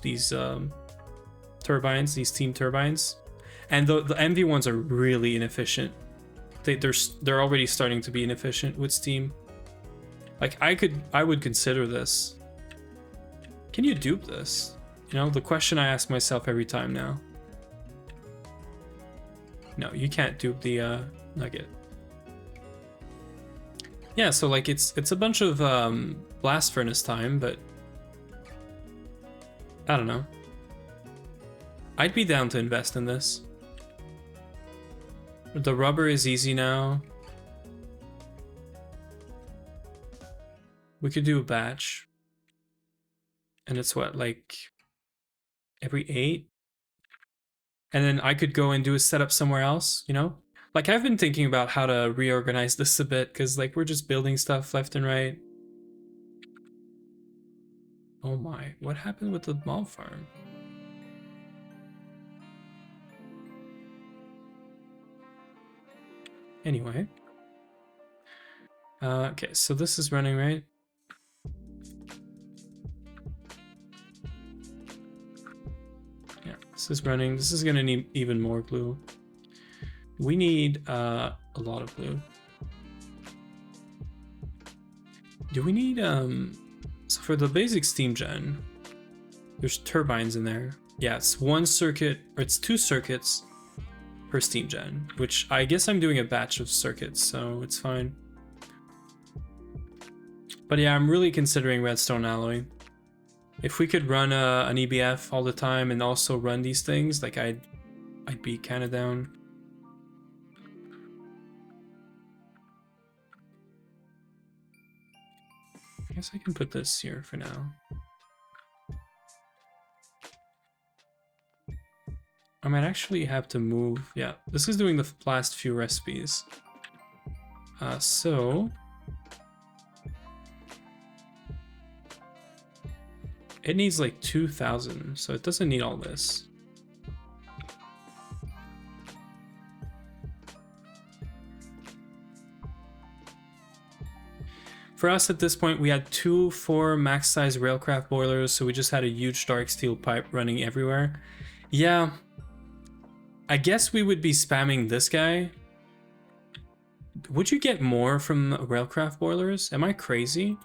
turbines, these steam turbines. And the MV ones are really inefficient. They're already starting to be inefficient with steam. Like, I would consider this. Can you dupe this? You know, the question I ask myself every time now. No, you can't dupe the nugget. Yeah, so like, it's a bunch of blast furnace time, but I don't know. I'd be down to invest in this. The rubber is easy now. We could do a batch. And it's what, like every 8? And then I could go and do a setup somewhere else, you know? Like, I've been thinking about how to reorganize this a bit, because, like, we're just building stuff left and right. Oh my, what happened with the mob farm? Anyway. Okay, so this is running, right? Yeah, this is running. This is gonna need even more glue. We need a lot of glue. Do we need so for the basic steam gen, there's turbines in there. Yeah, it's 1 circuit, or it's 2 circuits per steam gen, which I guess I'm doing a batch of circuits, so it's fine. But yeah, I'm really considering redstone alloy. If we could run an EBF all the time and also run these things, like I'd be kind of down. I guess I can put this here for now. I might actually have to move. Yeah, this is doing the last few recipes. So it needs like 2,000, so it doesn't need all this. For us at this point, we had 2 4 max size railcraft boilers, so we just had a huge dark steel pipe running everywhere. Yeah, I guess we would be spamming this guy. Would you get more from railcraft boilers? Am I crazy?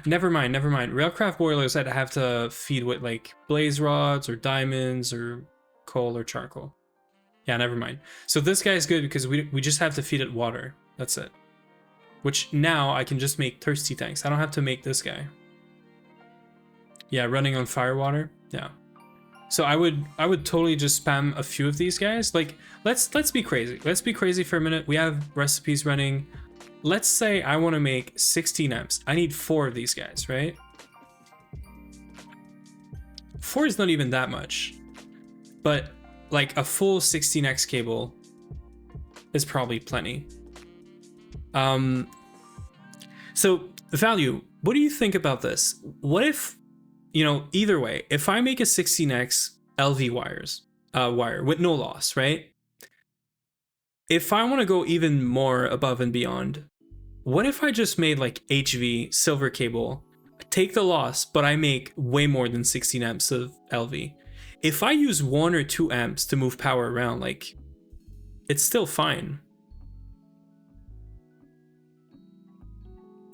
Never mind, never mind. Railcraft boilers I'd have to feed with like blaze rods or diamonds or coal or charcoal. Yeah, never mind. So this guy's good because we just have to feed it water. That's it. Which now I can just make thirsty tanks. I don't have to make this guy. Yeah, running on fire water. Yeah. So I would totally just spam a few of these guys. Like, let's be crazy. Let's be crazy for a minute. We have recipes running. Let's say I want to make 16 amps. I need 4 of these guys, right? 4 is not even that much. But like a full 16x cable is probably plenty. So value, what do you think about this? What if, you know, either way, if I make a 16x LV wire with no loss, right? If I want to go even more above and beyond, what if I just made like HV silver cable, take the loss, but I make way more than 16 amps of LV? If I use 1 or 2 amps to move power around, like, it's still fine.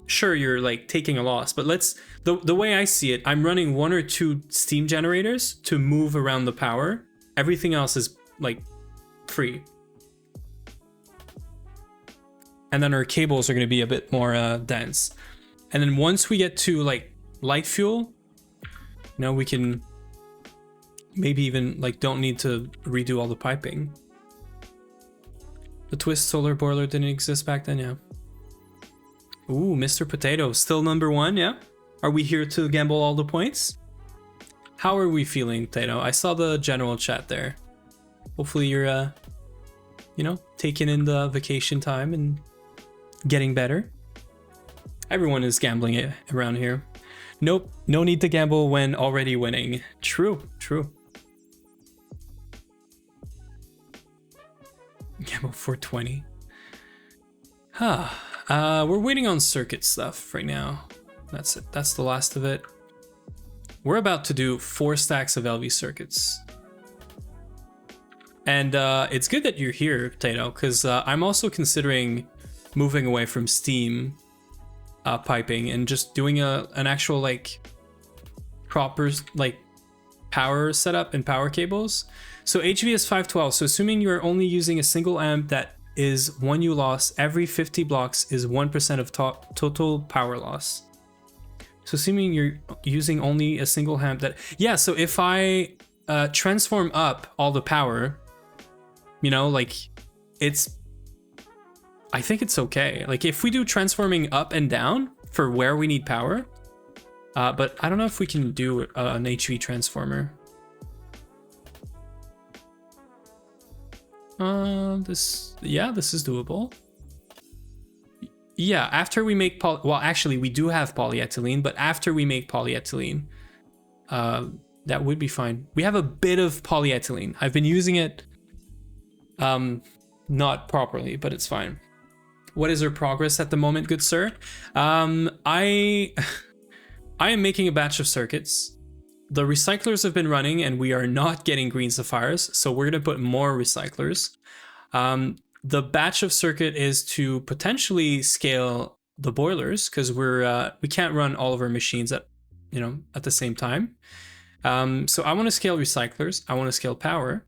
Sure, you're like taking a loss, but the way I see it, I'm running 1 or 2 steam generators to move around the power. Everything else is like free. And then our cables are going to be a bit more dense. And then once we get to like light fuel, you know, we can maybe even like don't need to redo all the piping. The twist solar boiler didn't exist back then, yeah. Ooh, Mr. Potato, still number 1, yeah? Are we here to gamble all the points? How are we feeling, Potato? I saw the general chat there. Hopefully you're, you know, taking in the vacation time and getting better. Everyone is gambling it around here. Nope, no need to gamble when already winning. True, true. Gamble 420. Huh. We're waiting on circuit stuff right now. That's it. That's the last of it. We're about to do 4 stacks of LV circuits. And it's good that you're here, Potato, because I'm also considering moving away from steam piping and just doing an actual like proper like power setup and power cables. So HV is 512. So assuming you're only using a single amp that is 1 U loss, every 50 blocks is 1% of total power loss. So assuming you're using only a single amp that, yeah, so if I transform up all the power, you know, like it's I think it's okay. Like if we do transforming up and down for where we need power, but I don't know if we can do an HV transformer. This is doable. Yeah, after we make well, actually we do have polyethylene, but after we make polyethylene, that would be fine. We have a bit of polyethylene. I've been using it, not properly, but it's fine. What is our progress at the moment, good sir? I am making a batch of circuits. The recyclers have been running and we are not getting green sapphires, so we're gonna put more recyclers. The batch of circuit is to potentially scale the boilers because we can't run all of our machines at the same time. So I want to scale recyclers. I want to scale power.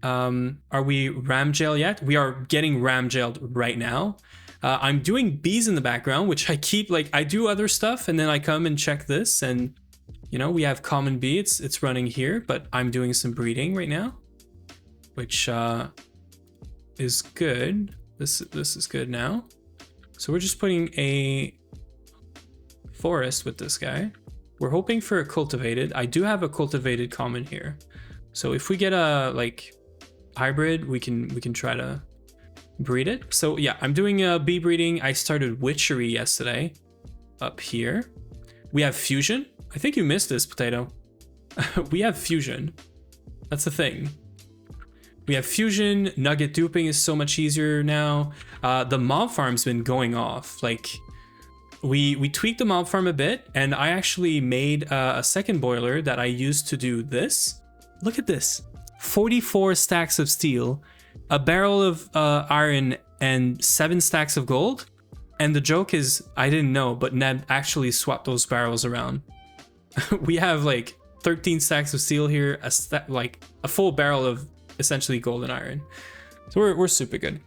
Are we ram gel yet? We are getting ram gelled right now. I'm doing bees in the background, which I keep, like, I do other stuff and then I come and check this, and we have common bee. It's running here, but I'm doing some breeding right now, which is good. This is good now. So we're just putting a forest with this guy. We're hoping for a cultivated. I do have a cultivated common here. So if we get a hybrid, we can try to breed it. So yeah, I'm doing bee breeding. I started witchery yesterday up here. We have fusion. I think you missed this, Potato. We have fusion. That's the thing. We have fusion. Nugget duping is so much easier now. The mob farm's been going off. Like, we tweaked the mob farm a bit, and I actually made a second boiler that I used to do this. Look at this. 44 stacks of steel, a barrel of iron, and 7 stacks of gold. And the joke is, I didn't know, but Ned actually swapped those barrels around. We have like 13 stacks of steel here, like a full barrel of essentially gold and iron. So we're super good.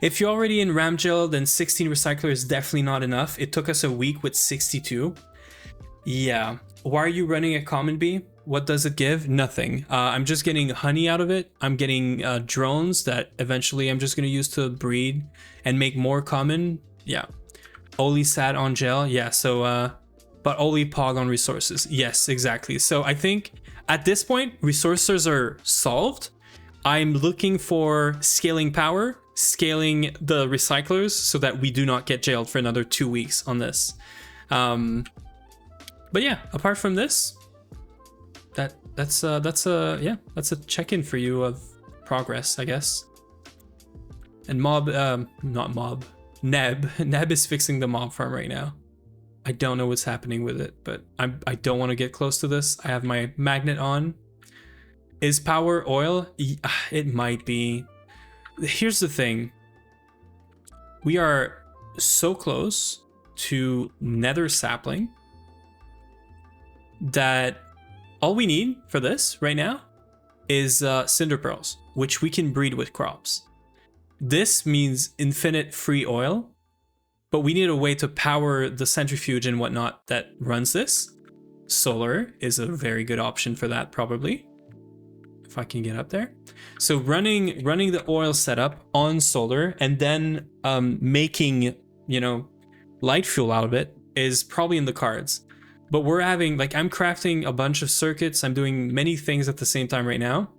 If you're already in Ramgel, then 16 recycler is definitely not enough. It took us a week with 62. Yeah. Why are you running a common bee? What does it give? Nothing. I'm just getting honey out of it. I'm getting drones that eventually I'm just going to use to breed and make more common. Yeah. Oli sat on gel. Yeah. So, but Oli pog on resources. Yes, exactly. So I think at this point, resources are solved. I'm looking for scaling power, scaling the recyclers so that we do not get jailed for another 2 weeks on this. But yeah, apart from this, that's a check-in for you of progress, I guess. And Neb is fixing the mob farm right now. I don't know what's happening with it, but I don't want to get close to this. I have my magnet on. Is power oil? It might be. Here's the thing. We are so close to nether sapling that all we need for this right now is cinder pearls, which we can breed with crops. This means infinite free oil, but we need a way to power the centrifuge and whatnot that runs this. Solar is a very good option for that, probably, if I can get up there. So running the oil setup on solar and then making, light fuel out of it is probably in the cards. But we're having, like, I'm crafting a bunch of circuits. I'm doing many things at the same time right now,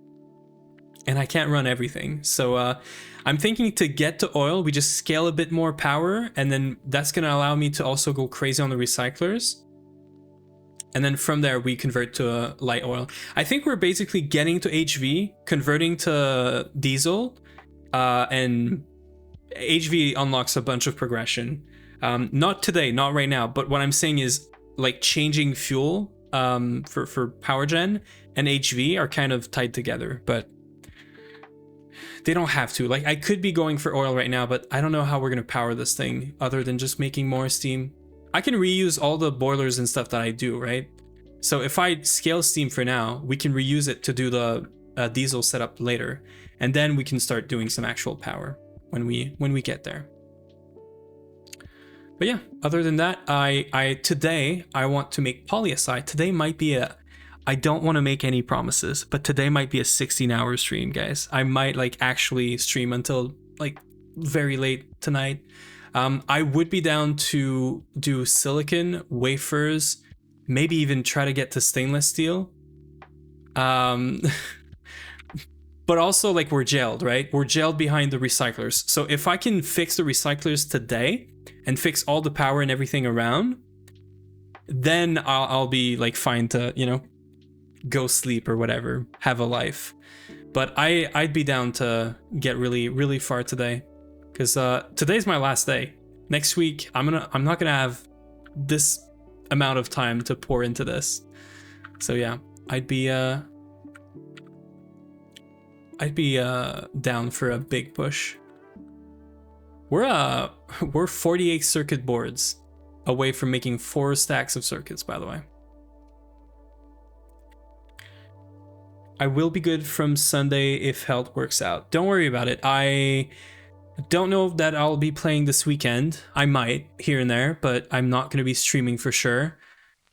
and I can't run everything. So I'm thinking to get to oil, we just scale a bit more power, and then that's going to allow me to also go crazy on the recyclers. And then from there, we convert to light oil. I think we're basically getting to HV, converting to diesel, and HV unlocks a bunch of progression. Not today, not right now, but what I'm saying is, like, changing fuel for power gen and HV are kind of tied together, but they don't have to. Like, I could be going for oil right now, but I don't know how we're going to power this thing other than just making more steam. I can reuse all the boilers and stuff that I do, right? So if I scale steam for now, we can reuse it to do the diesel setup later, and then we can start doing some actual power when we get there. But yeah, other than that, today I want to make PolySI. Today might be I don't want to make any promises, but today might be a 16-hour stream, guys. I might actually stream until very late tonight. I would be down to do silicon, wafers, maybe even try to get to stainless steel. But also, like, we're jailed, right? We're jailed behind the recyclers. So if I can fix the recyclers today and fix all the power and everything around, then I'll be like fine to, you know, go sleep or whatever, have a life. But I'd be down to get really, really far today, because today's my last day. Next week I'm not gonna have this amount of time to pour into this. So yeah, I'd be down for a big push. We're 48 circuit boards away from making 4 stacks of circuits, by the way. I will be good from Sunday if health works out. Don't worry about it. I don't know that I'll be playing this weekend. I might here and there, but I'm not going to be streaming for sure.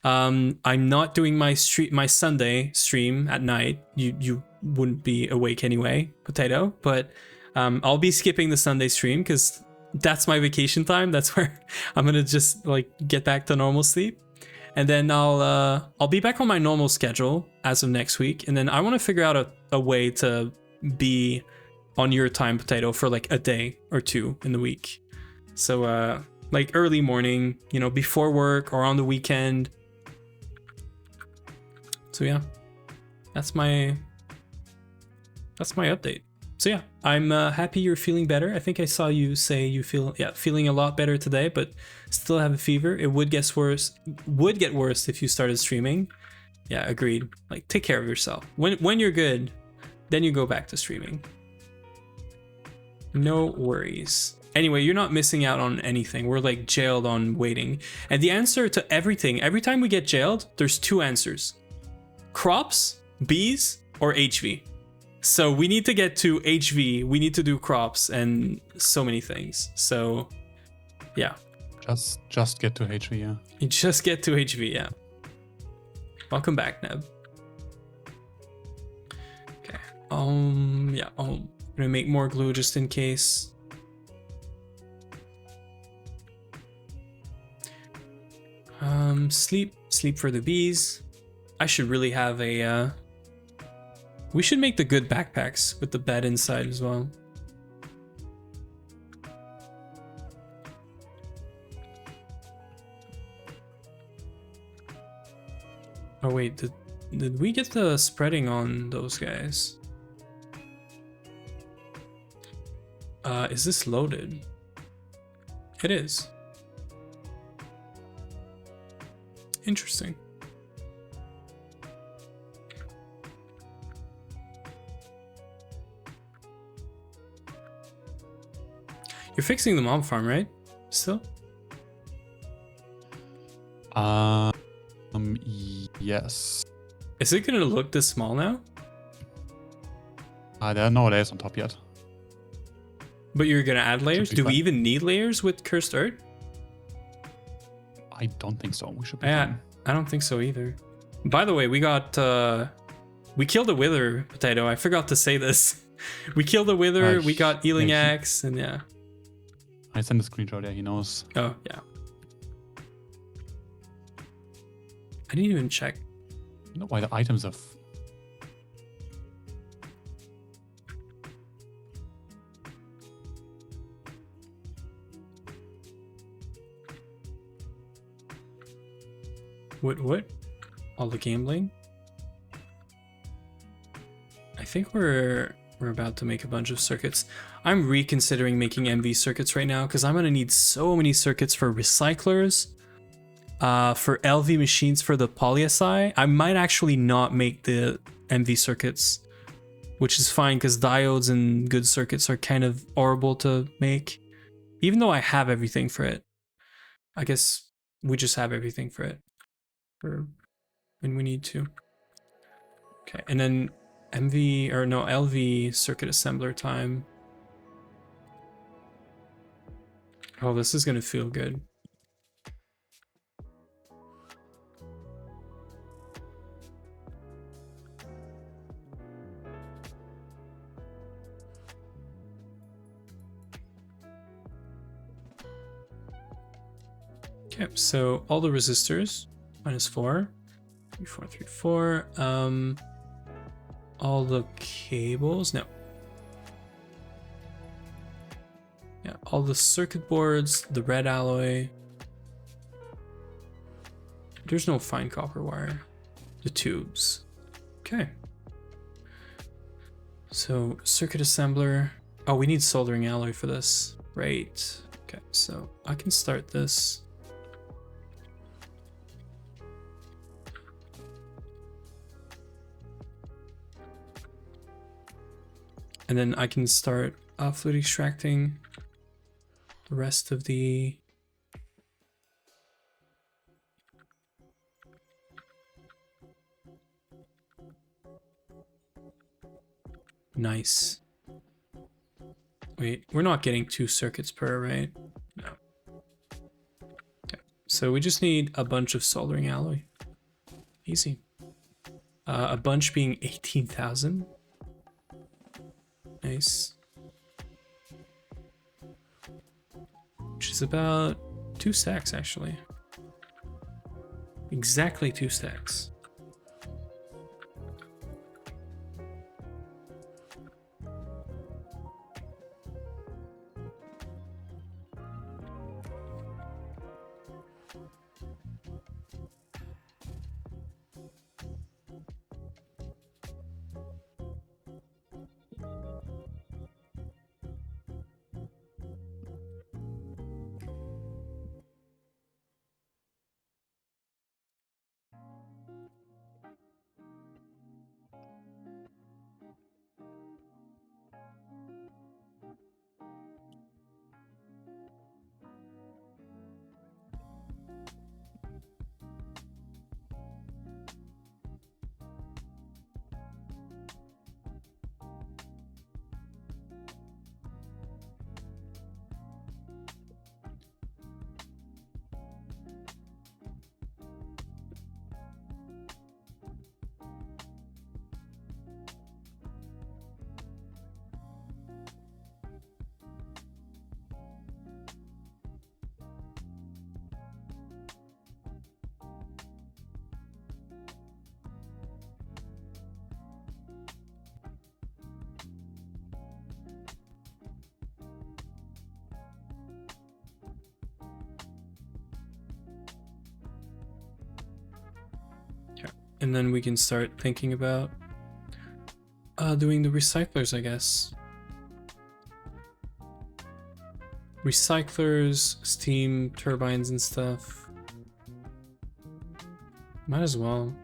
I'm not doing my Sunday stream at night. You wouldn't be awake anyway, Potato. But I'll be skipping the Sunday stream because that's my vacation time. That's where I'm gonna just like get back to normal sleep, and then I'll be back on my normal schedule as of next week. And then I want to figure out a way to be on your time, Potato, for like a day or two in the week. So like early morning, you know, before work or on the weekend. So yeah, that's my update. So yeah, I'm happy you're feeling better. I think I saw you say you feeling a lot better today, but still have a fever. It would get worse. Would get worse if you started streaming. Yeah, agreed. Like, take care of yourself. When you're good, then you go back to streaming. No worries. Anyway, you're not missing out on anything. We're like jailed on waiting. And the answer to everything, every time we get jailed, there's 2 answers. Crops, bees, or HV. So we need to get to HV, we need to do crops, and so many things. So yeah. Just get to HV, yeah. You just get to HV, yeah. Welcome back, Neb. Okay. Yeah, I'm gonna make more glue just in case. Sleep for the bees. I should really have a we should make the good backpacks with the bed inside as well. Oh wait, did we get the spreading on those guys? Is this loaded? It is. Interesting. You're fixing the mob farm, right? Still? Yes. Is it gonna look this small now? There are no layers on top yet. But you're gonna add layers? Do we even need layers with Cursed Earth? I don't think so. We should be Yeah, fine. I don't think so either. By the way, we got we killed a wither, Potato. I forgot to say this. We killed a wither, we got healing axe, and yeah. I sent a screenshot, yeah, he knows. Oh, yeah. I didn't even check. I don't know why the items are... What? All the gambling? I think we're about to make a bunch of circuits. I'm reconsidering making MV circuits right now because I'm gonna need so many circuits for recyclers, for LV machines for the PolySI. I might actually not make the MV circuits, which is fine because diodes and good circuits are kind of horrible to make, even though I have everything for it. I guess we just have everything for it for when we need to. Okay, and then LV circuit assembler time. Oh, this is gonna feel good. Okay, so all the resistors, -4, 3, 4, 3, 4. All the cables, no. Yeah, all the circuit boards, the red alloy. There's no fine copper wire. The tubes. Okay. So circuit assembler. Oh, we need soldering alloy for this. Right. Okay, so I can start this. And then I can start fluid extracting the rest of the nice. Wait, we're not getting 2 circuits per, right? No. Okay, so we just need a bunch of soldering alloy. Easy. A bunch being 18,000. Nice. Which is about 2 stacks, actually. Exactly 2 stacks. And then we can start thinking about doing the recyclers, I guess. Recyclers, steam turbines and stuff. Might as well.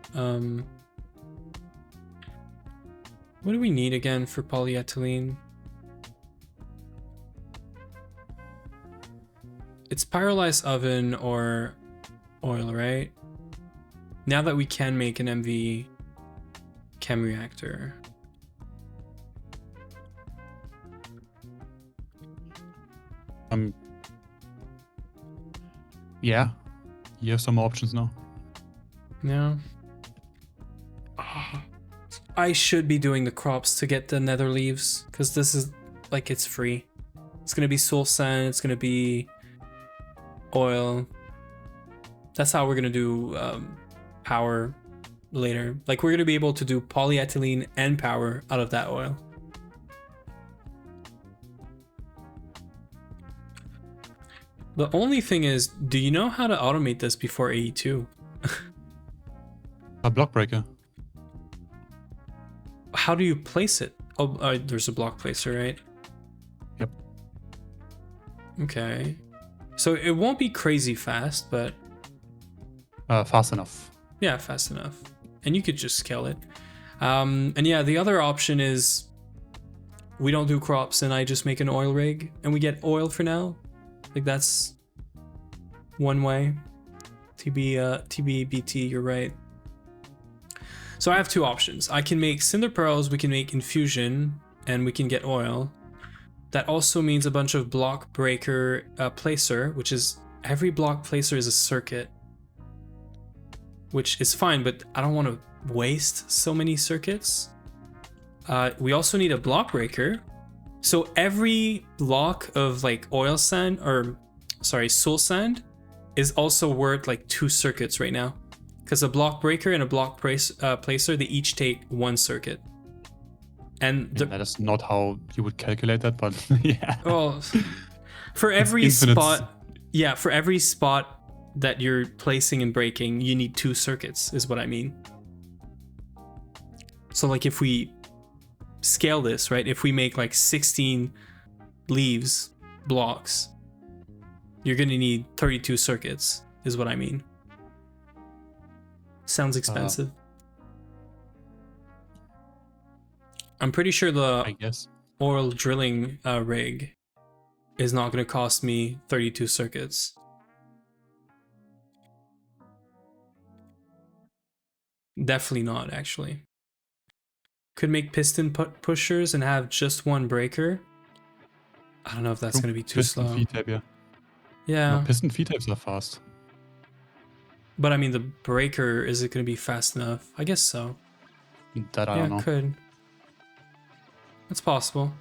What do we need again for polyethylene? It's pyrolyzed oven or oil, right? Now that we can make an MV chem reactor. Yeah. You have some more options now. No. I should be doing the crops to get the nether leaves, because this is like, it's free. It's gonna be soul sand, it's gonna be oil. That's how we're gonna do power later. Like, we're gonna be able to do polyethylene and power out of that oil. The only thing is, do you know how to automate this before AE2? A block breaker. How do you place it? Oh, there's a block placer, right? Yep. Okay. So it won't be crazy fast, but... Fast enough. Yeah, fast enough. And you could just scale it. And yeah, the other option is we don't do crops and I just make an oil rig and we get oil for now. Like, that's one way. TBBT, you're right. So I have 2 options. I can make cinder pearls, we can make infusion, and we can get oil. That also means a bunch of block breaker placer, which is every block placer is a circuit. Which is fine, but I don't want to waste so many circuits. We also need a block breaker. So every block of like oil sand, or sorry, soul sand, is also worth like 2 circuits right now. Because a block breaker and a block placer, they each take 1 circuit. And that is not how you would calculate that, but yeah. well, for every spot, yeah, for every spot that you're placing and breaking, you need 2 circuits, is what I mean. So like if we scale this, right? If we make like 16 leaves blocks, you're gonna need 32 circuits, is what I mean. Sounds expensive. I'm pretty sure the oil drilling rig is not going to cost me 32 circuits. Definitely not, actually. Could make piston pushers and have just 1 breaker. I don't know if that's going to be too slow. Piston V-tape, yeah. Yeah. No, piston V-tapes are fast. But I mean, the breaker, is it going to be fast enough? I guess so. That I don't know. Yeah, could. It's possible.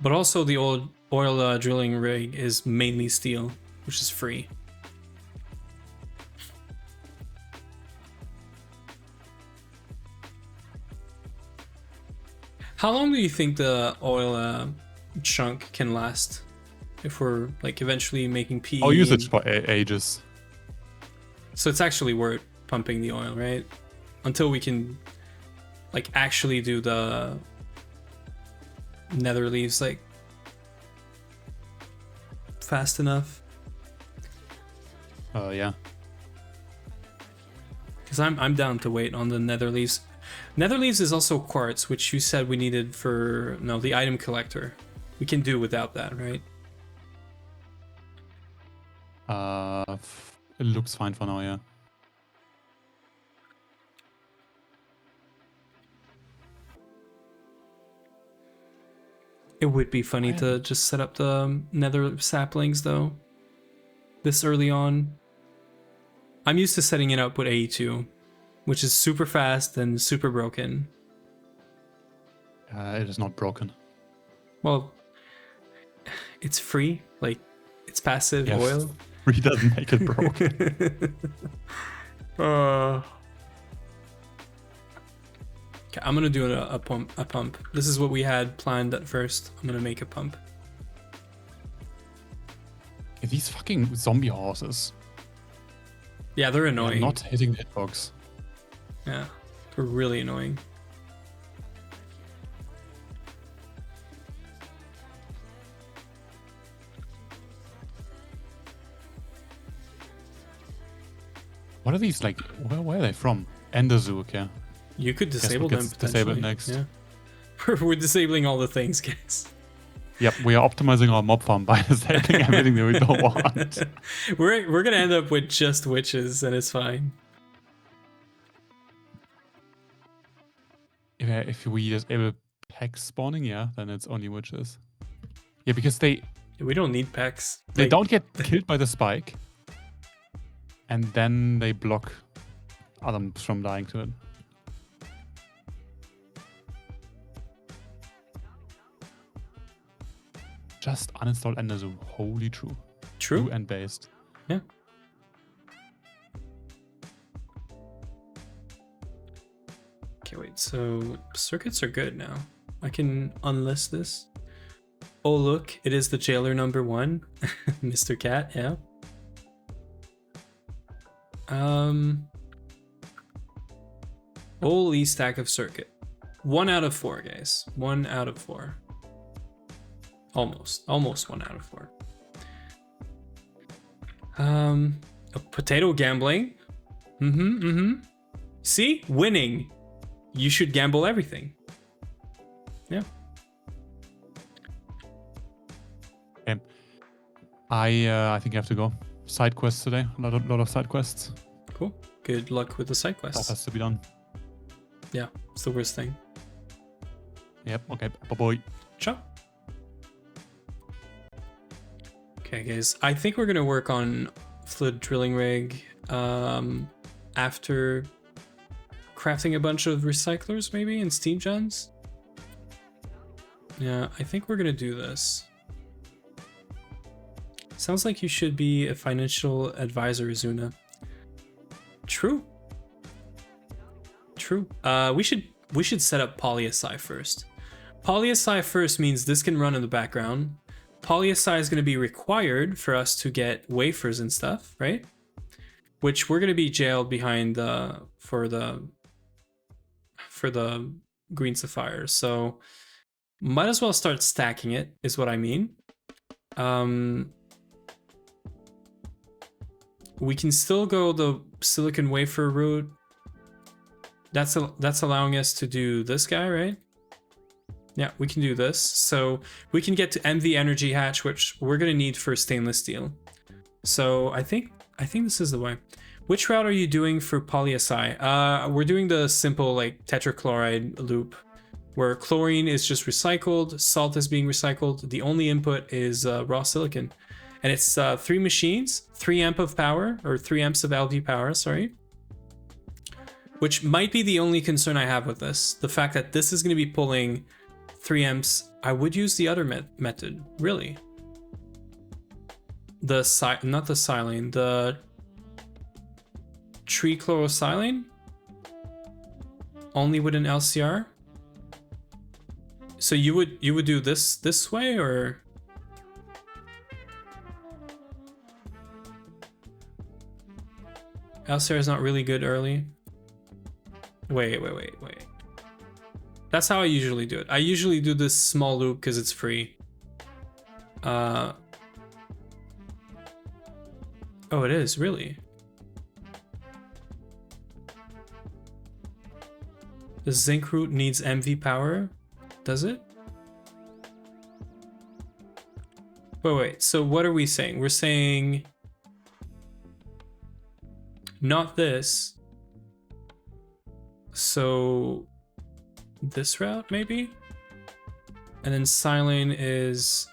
But also the old oil drilling rig is mainly steel, which is free. How long do you think the oil chunk can last? If we're like eventually making PE? I'll use it for ages. So it's actually worth pumping the oil, right? Until we can like actually do the nether leaves like fast enough. Yeah. Because I'm down to wait on the nether leaves. Nether leaves is also quartz, which you said we needed for the item collector. We can do without that, right? It looks fine for now, yeah. It would be funny to just set up the nether saplings though, this early on. I'm used to setting it up with AE2, which is super fast and super broken. It is not broken. Well, it's free, like it's passive oil. Free doesn't make it broken. Okay, I'm gonna do a pump. This is what we had planned at first. I'm gonna make a pump. Yeah, these fucking zombie horses. Yeah, they're annoying. Not hitting the hitbox. Yeah, they're really annoying. What are these like? Where are they from? Enderzook, yeah. You could disable them potentially. Disable next. Yeah. We're disabling all the things, guys. Yep, we are optimizing our mob farm by disabling everything that we don't want. We're gonna end up with just witches, and it's fine. If we disable peck spawning, yeah, then it's only witches. Yeah, because we don't need pecks. They don't get killed by the spike, and then they block others from dying to it. Just uninstall Enderzoom. Holy true. True and based. Yeah. Okay, wait. So circuits are good now. I can unlist this. Oh, look. It is the jailer number 1. Mr. Cat, yeah. Holy stack of circuit. 1 out of 4, guys. 1 out of 4. Almost 1 out of 4. A potato gambling. See, winning. You should gamble everything. Yeah. Okay. I think I have to go. Side quests today. A lot of side quests. Cool. Good luck with the side quests. That has to be done. Yeah, it's the worst thing. Yep. Okay. Bye-bye. Ciao. Okay, guys. I think we're gonna work on fluid drilling rig after crafting a bunch of recyclers, maybe, and steam gens. Yeah, I think we're gonna do this. Sounds like you should be a financial advisor, Izuna. True. True. We should set up PolySI first. PolySI first means this can run in the background. PolySI is going to be required for us to get wafers and stuff, right? Which we're going to be jailed behind for the green sapphires. So might as well start stacking it, is what I mean. We can still go the silicon wafer route. That's allowing us to do this guy, right? Yeah, we can do this. So we can get to MV energy hatch, which we're gonna need for stainless steel. So I think this is the way. Which route are you doing for PolySI? We're doing the simple like tetrachloride loop, where chlorine is just recycled, salt is being recycled. The only input is raw silicon, and it's 3 machines, 3 amp of power, or 3 amps of LV power. Sorry. Which might be the only concern I have with this. The fact that this is going to be pulling 3 amps. I would use the other method, really. Not the silane, the trichlorosilane. Only with an LCR. So you would do this way, or? LCR is not really good early. Wait. That's how I usually do it. I usually do this small loop because it's free. Oh, it is, really? The zinc route needs MV power? Does it? Wait. So what are we saying? We're saying not this. So this route maybe? And then silane is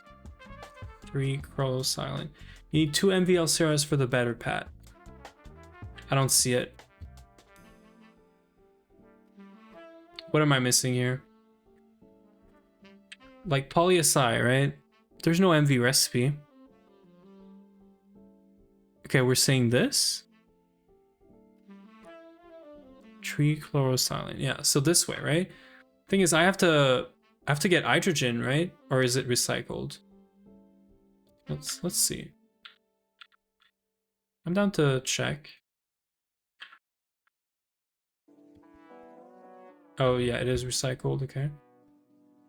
3 silane. You need 2 MVLCRs for the better pat. I don't see it. What am I missing here? Like PolySI, right? There's no MV recipe. Okay, we're saying this. Trichlorosilane. Yeah, so this way, right? Thing is, I have to get hydrogen, right? Or is it recycled? Let's see. I'm down to check. Oh yeah, it is recycled. Okay.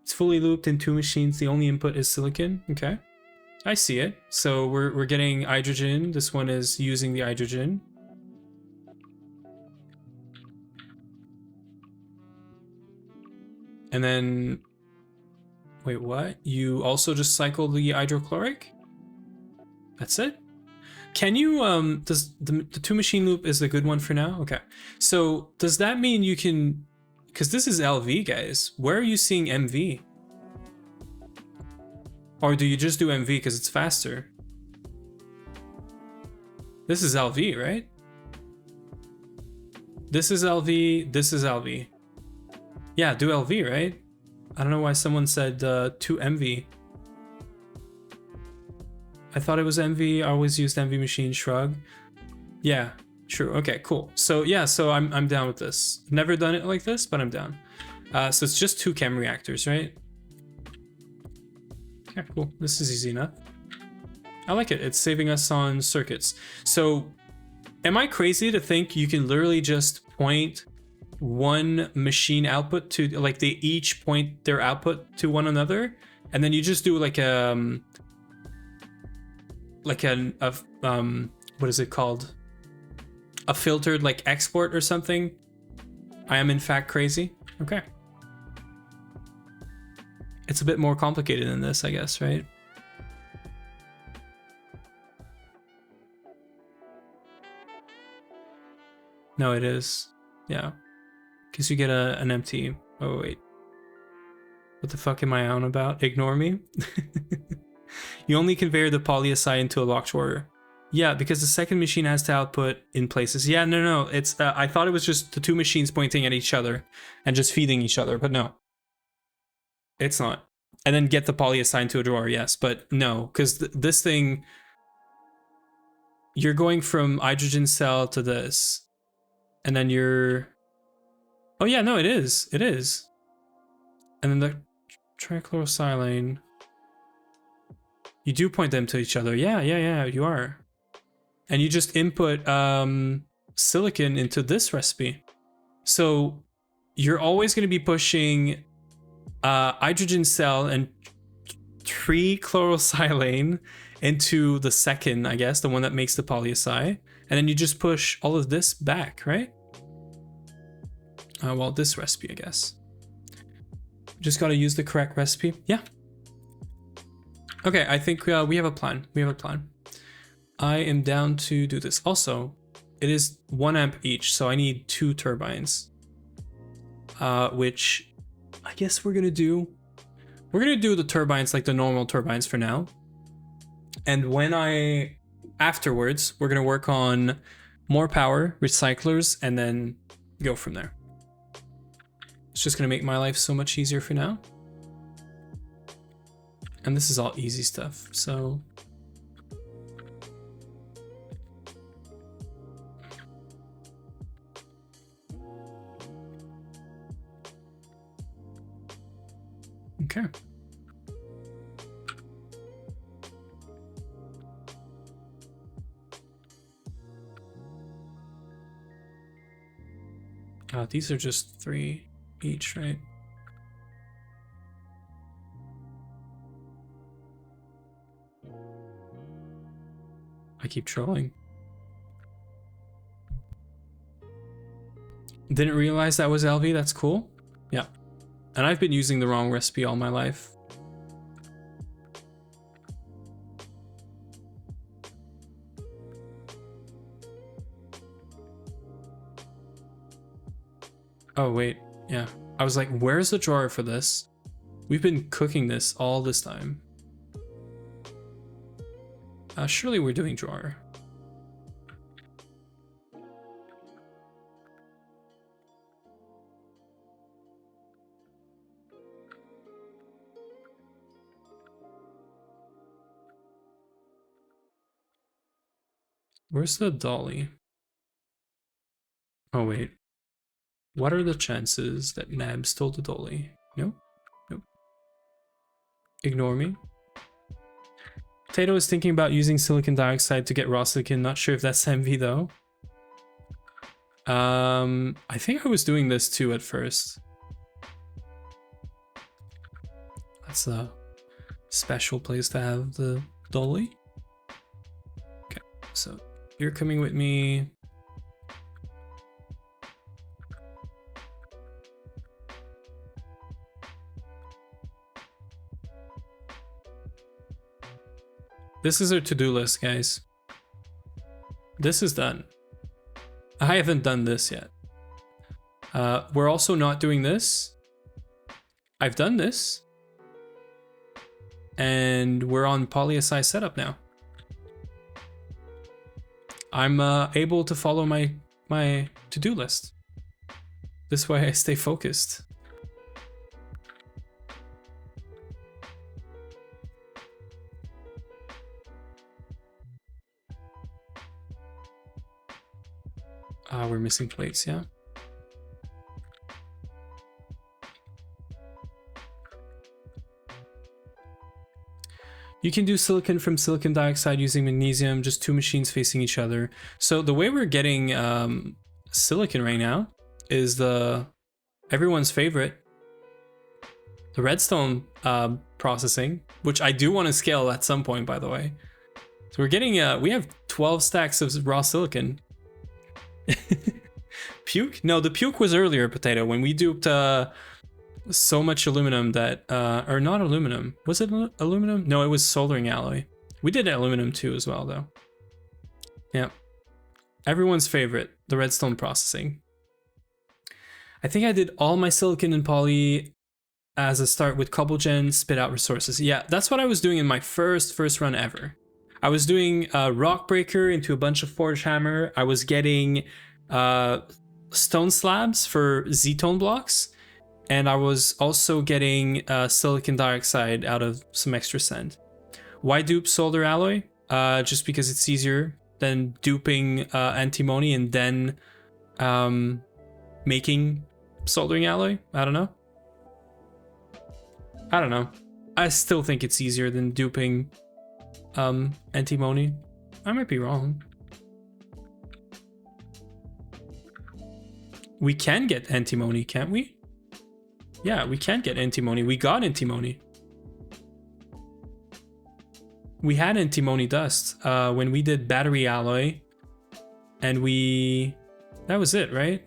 It's fully looped in 2 machines. The only input is silicon. Okay. I see it. So we're getting hydrogen. This one is using the hydrogen. And then, wait, what? You also just cycle the hydrochloric? That's it? Can you, does the 2 machine loop is the good one for now? Okay. So does that mean you can, because this is LV, guys. Where are you seeing MV? Or do you just do MV because it's faster? This is LV, right? This is LV, this is LV. Yeah, do LV, right? I don't know why someone said 2 MV. I thought it was MV. I always used MV machine, shrug. Yeah, true. Okay, cool. So yeah, so I'm down with this. Never done it like this, but I'm down. So it's just 2 chem reactors, right? Okay, cool. This is easy enough. I like it. It's saving us on circuits. So am I crazy to think you can literally just point one machine output to, like, they each point their output to one another, and then you just do like what is it called? A filtered like export or something? I am in fact crazy. Okay. It's a bit more complicated than this, I guess, right? No, it is. Yeah. Because you get an empty. Oh, wait. What the fuck am I on about? Ignore me? You only convey the PolySI into a locked order. Yeah, because the second machine has to output in places. Yeah, no. It's I thought it was just the 2 machines pointing at each other and just feeding each other, but no. It's not. And then get the PolySI into a drawer, yes, but no, because this thing you're going from hydrogen cell to this, and then you're, oh yeah, no, it is, and then the trichlorosilane, you do point them to each other. Yeah, you are, and you just input silicon into this recipe, so you're always going to be pushing hydrogen cell and trichlorosilane into the second, I guess, the one that makes the PolySI, and then you just push all of this back, right? Well, this recipe, I guess. Just gotta use the correct recipe. Yeah. Okay, I think we have a plan. I am down to do this. Also, it is 1 amp each, so I need 2 turbines. Which I guess we're gonna do. We're gonna do the turbines like the normal turbines for now. And when afterwards, we're gonna work on more power, recyclers, and then go from there. It's just gonna make my life so much easier for now. And this is all easy stuff, so. Okay. These are just 3 each, right? I keep trolling. Didn't realize that was LV, that's cool. Yeah. And I've been using the wrong recipe all my life. Oh, wait. Yeah. I was like, where's the drawer for this? We've been cooking this all this time. Surely we're doing drawer. Where's the dolly? Oh, wait. What are the chances that Nab stole the dolly? Nope. Nope. Ignore me. Potato is thinking about using silicon dioxide to get raw silicon. Not sure if that's MV though. I think I was doing this too at first. That's a special place to have the dolly. Okay, so you're coming with me. This is our to-do list, guys. This is done. I haven't done this yet. We're also not doing this. I've done this. And we're on PolySI setup now. I'm able to follow my to-do list. This way I stay focused. We're missing plates, yeah. You can do silicon from silicon dioxide using magnesium, just 2 machines facing each other. So the way we're getting silicon right now is everyone's favorite, the redstone processing, which I do want to scale at some point, by the way. So we're getting, we have 12 stacks of raw silicon. Puke? No, the puke was earlier, Potato, when we duped so much aluminum that, or not aluminum. Was it aluminum? No, it was soldering alloy. We did aluminum too as well, though. Yeah. Everyone's favorite, the redstone processing. I think I did all my silicon and poly as a start with CobbleGen, spit out resources. Yeah, that's what I was doing in my first run ever. I was doing a rock breaker into a bunch of forge hammer. I was getting stone slabs for Z-tone blocks. And I was also getting silicon dioxide out of some extra sand. Why dupe solder alloy? Just because it's easier than duping antimony and then making soldering alloy. I don't know. I still think it's easier than duping antimony. I might be wrong. We can get antimony, can't we? Yeah, we can get antimony. We got antimony. We had antimony dust when we did battery alloy, and that was it, right?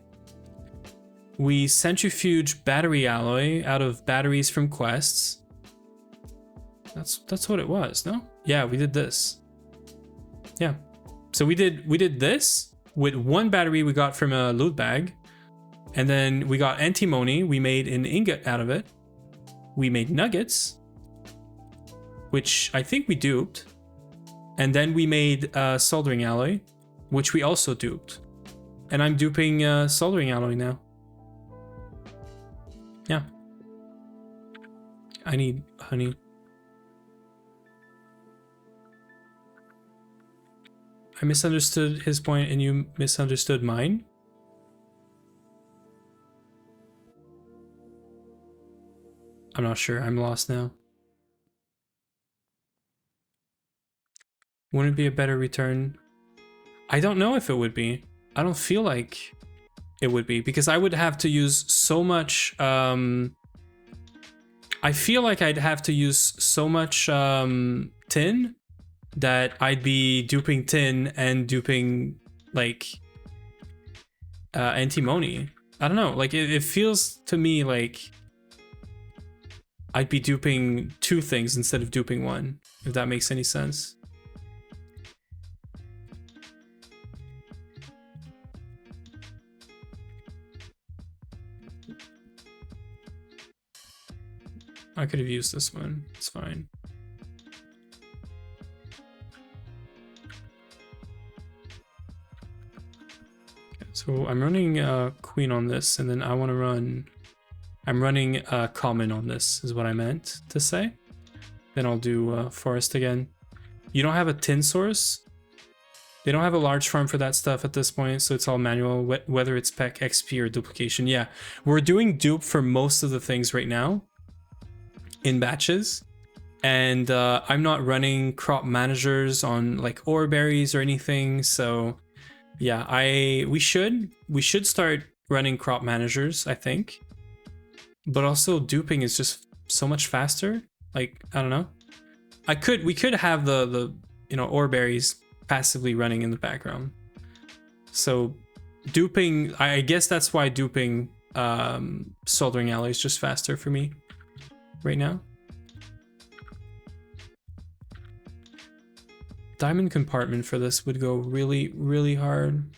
We centrifuge battery alloy out of batteries from quests. That's what it was, no? Yeah, we did this. Yeah. So we did this with one battery we got from a loot bag, and then we got antimony. We made an ingot out of it. We made nuggets, which I think we duped. And then we made soldering alloy, which we also duped. And I'm duping soldering alloy now. Yeah. I need honey. I misunderstood his point and you misunderstood mine? I'm not sure. I'm lost now. Wouldn't it be a better return? I don't know if it would be. I don't feel like it would be because I would have to use so much. I feel like I'd have to use so much tin that I'd be duping tin and duping like antimony. I don't know. Like it feels to me like I'd be duping two things instead of duping one, if that makes any sense. I could have used this one. It's fine. Okay, so I'm running Queen on this, and then I want to run... I'm running Common on this, is what I meant to say. Then I'll do Forest again. You don't have a tin source? They don't have a large farm for that stuff at this point, so it's all manual, whether it's Spec, XP, or duplication. Yeah, we're doing dupe for most of the things right now in batches, and I'm not running crop managers on like ore berries or anything, so yeah, we should start running crop managers, I think. But also duping is just so much faster. Like, I don't know. We could have the ore berries passively running in the background. So duping, I guess that's why duping soldering alloy is just faster for me right now. Diamond compartment for this would go really, really hard.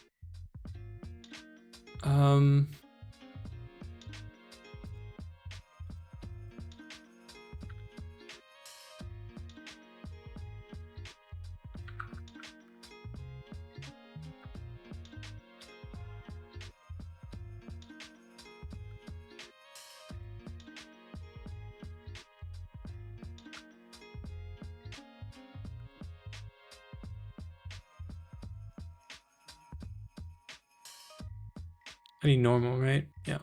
I need normal, right? Yeah.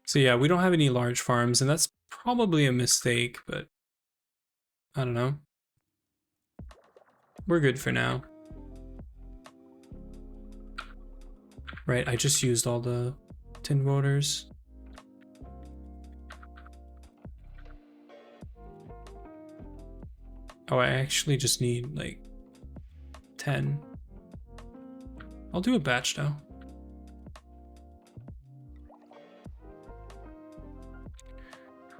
So yeah, we don't have any large farms, and that's probably a mistake, but I don't know. We're good for now. Right, I just used all the tin rotors. Oh, I actually just need like 10. I'll do a batch now.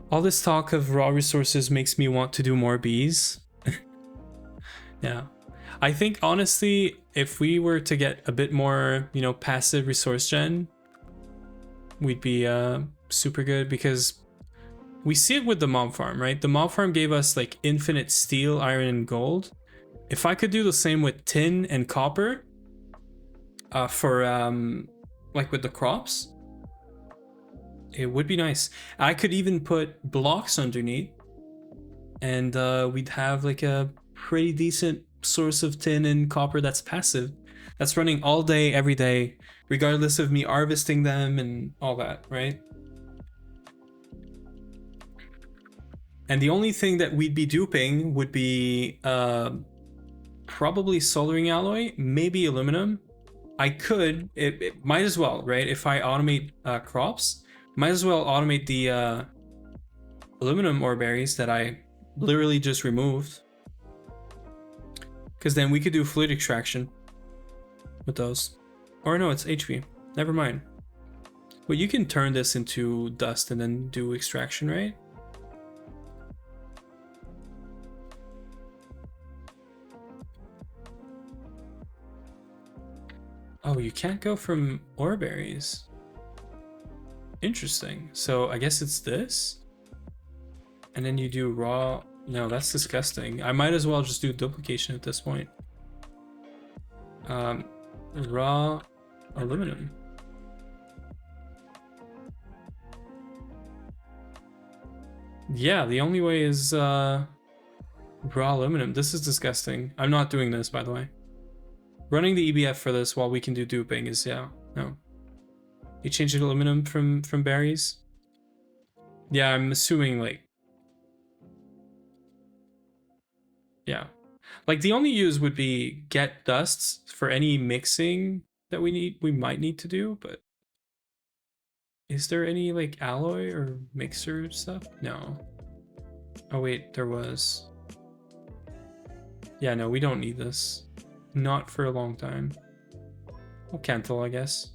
All this talk of raw resources makes me want to do more bees. Yeah. I think honestly, if we were to get a bit more, passive resource gen, we'd be super good, because we see it with the mob farm, right? The mob farm gave us like infinite steel, iron, and gold. If I could do the same with tin and copper, for like with the crops. It would be nice. I could even put blocks underneath, and we'd have like a pretty decent source of tin and copper that's passive, that's running all day, every day, regardless of me harvesting them and all that, right? And the only thing that we'd be duping would be probably soldering alloy, maybe aluminum. I could, it might as well, right? If I automate crops, might as well automate the aluminum ore berries that I literally just removed. Because then we could do fluid extraction with those. Or no, it's HV. Never mind. But you can turn this into dust and then do extraction, right? Oh, you can't go from ore berries. Interesting. So I guess it's this? And then you do raw... No, that's disgusting. I might as well just do duplication at this point. Raw aluminum. Yeah, the only way is raw aluminum. This is disgusting. I'm not doing this, by the way. Running the EBF for this while we can do duping is, yeah, no. You change it to aluminum from berries? Yeah, I'm assuming, like... Yeah. Like, the only use would be get dusts for any mixing that we might need to do, but... Is there any, like, alloy or mixer stuff? No. Oh, wait, there was. Yeah, no, we don't need this. Not for a long time. Well, Kental, I guess.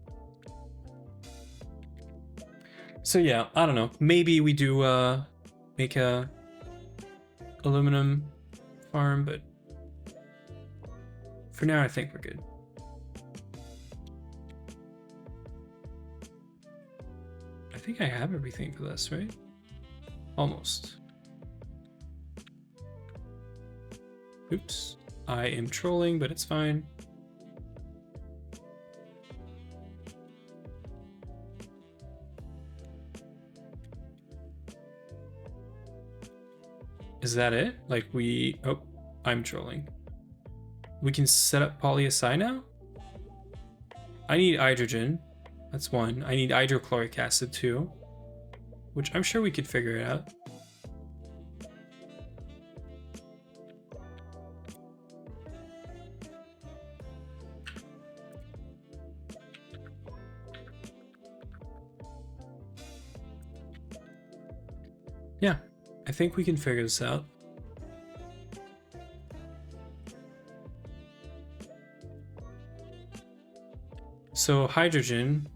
So yeah, I don't know. Maybe we do make a aluminum farm, but for now I think we're good. I think I have everything for this, right? Almost. Oops. I am trolling, but it's fine. Is that it? Like we... Oh, I'm trolling. We can set up PolySI now? I need hydrogen. That's one. I need hydrochloric acid too, which I'm sure we could figure it out. Yeah, I think we can figure this out. So hydrogen,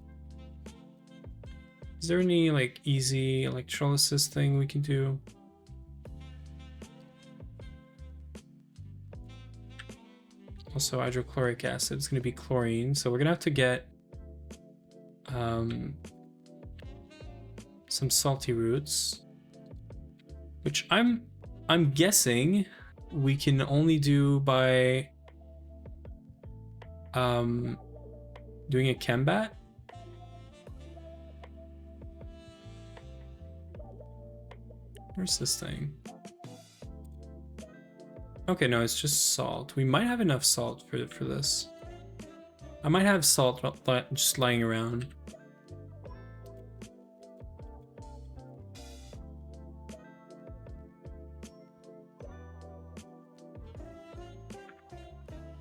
is there any like easy electrolysis thing we can do? Also hydrochloric acid is going to be chlorine, so we're going to have to get some salty roots, which I'm guessing we can only do by doing a chembat. Where's this thing? Okay, no, it's just salt. We might have enough salt for this. I might have salt just lying around.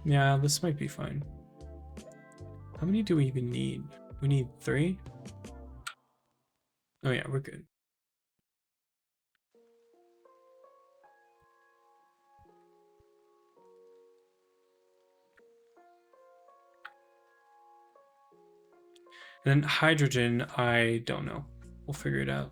Yeah, this might be fine. How many do we even need? We need 3? Oh yeah, we're good. And then hydrogen, I don't know. We'll figure it out.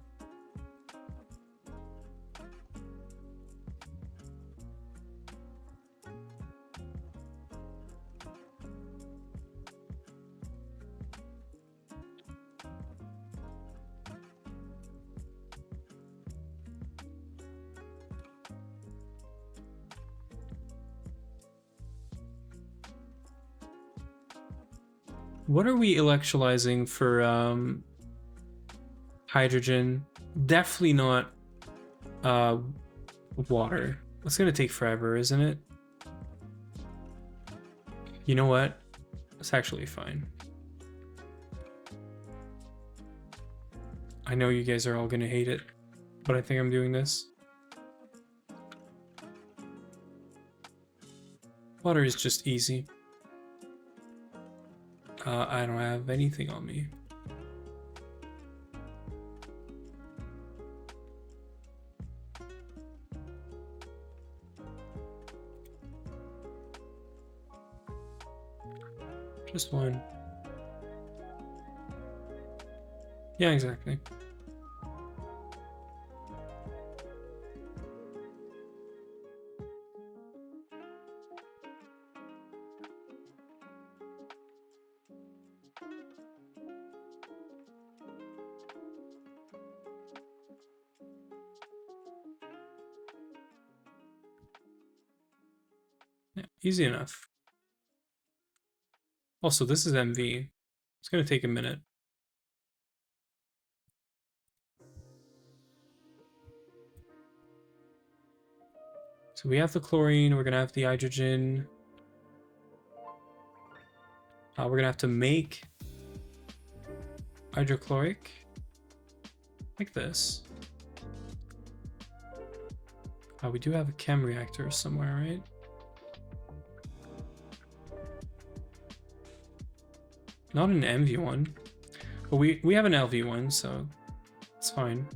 What are we electrolyzing for hydrogen? Definitely not water. That's gonna take forever, isn't it? You know what? It's actually fine. I know you guys are all gonna hate it, but I think I'm doing this. Water is just easy. I don't have anything on me. Just one. Yeah, exactly. Yeah, easy enough. Also, this is MV. It's gonna take a minute. So we have the chlorine, we're gonna have the hydrogen. We're gonna have to make hydrochloric like this. We do have a chem reactor somewhere, right? Not an MV one, but we have an LV one, so it's fine.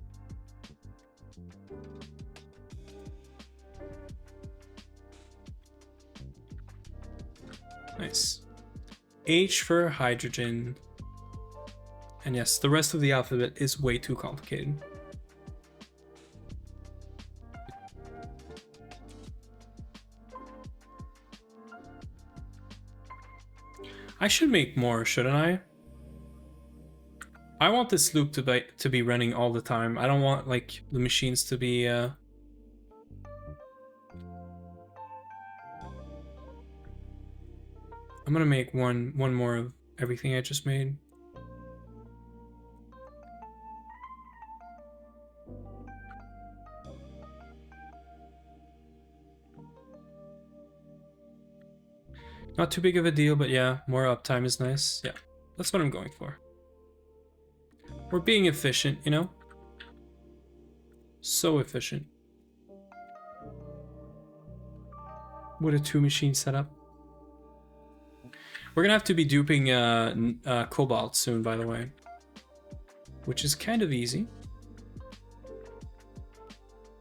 Nice. H for hydrogen. And yes, the rest of the alphabet is way too complicated. I should make more, shouldn't I? I want this loop to be running all the time. I don't want like the machines to be I'm gonna make one more of everything I just made. Not too big of a deal, but yeah, more uptime is nice. Yeah, that's what I'm going for. We're being efficient, you know? So efficient. With a 2-machine setup. We're gonna have to be duping cobalt soon, by the way. Which is kind of easy.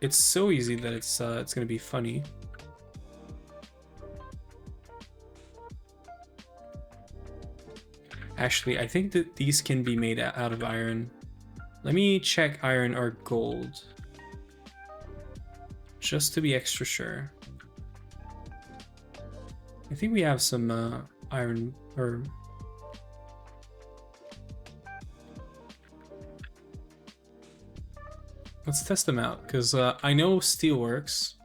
It's so easy that it's gonna be funny. Actually, I think that these can be made out of iron. Let me check iron or gold. Just to be extra sure. I think we have some iron or... Let's test them out, because I know steel works,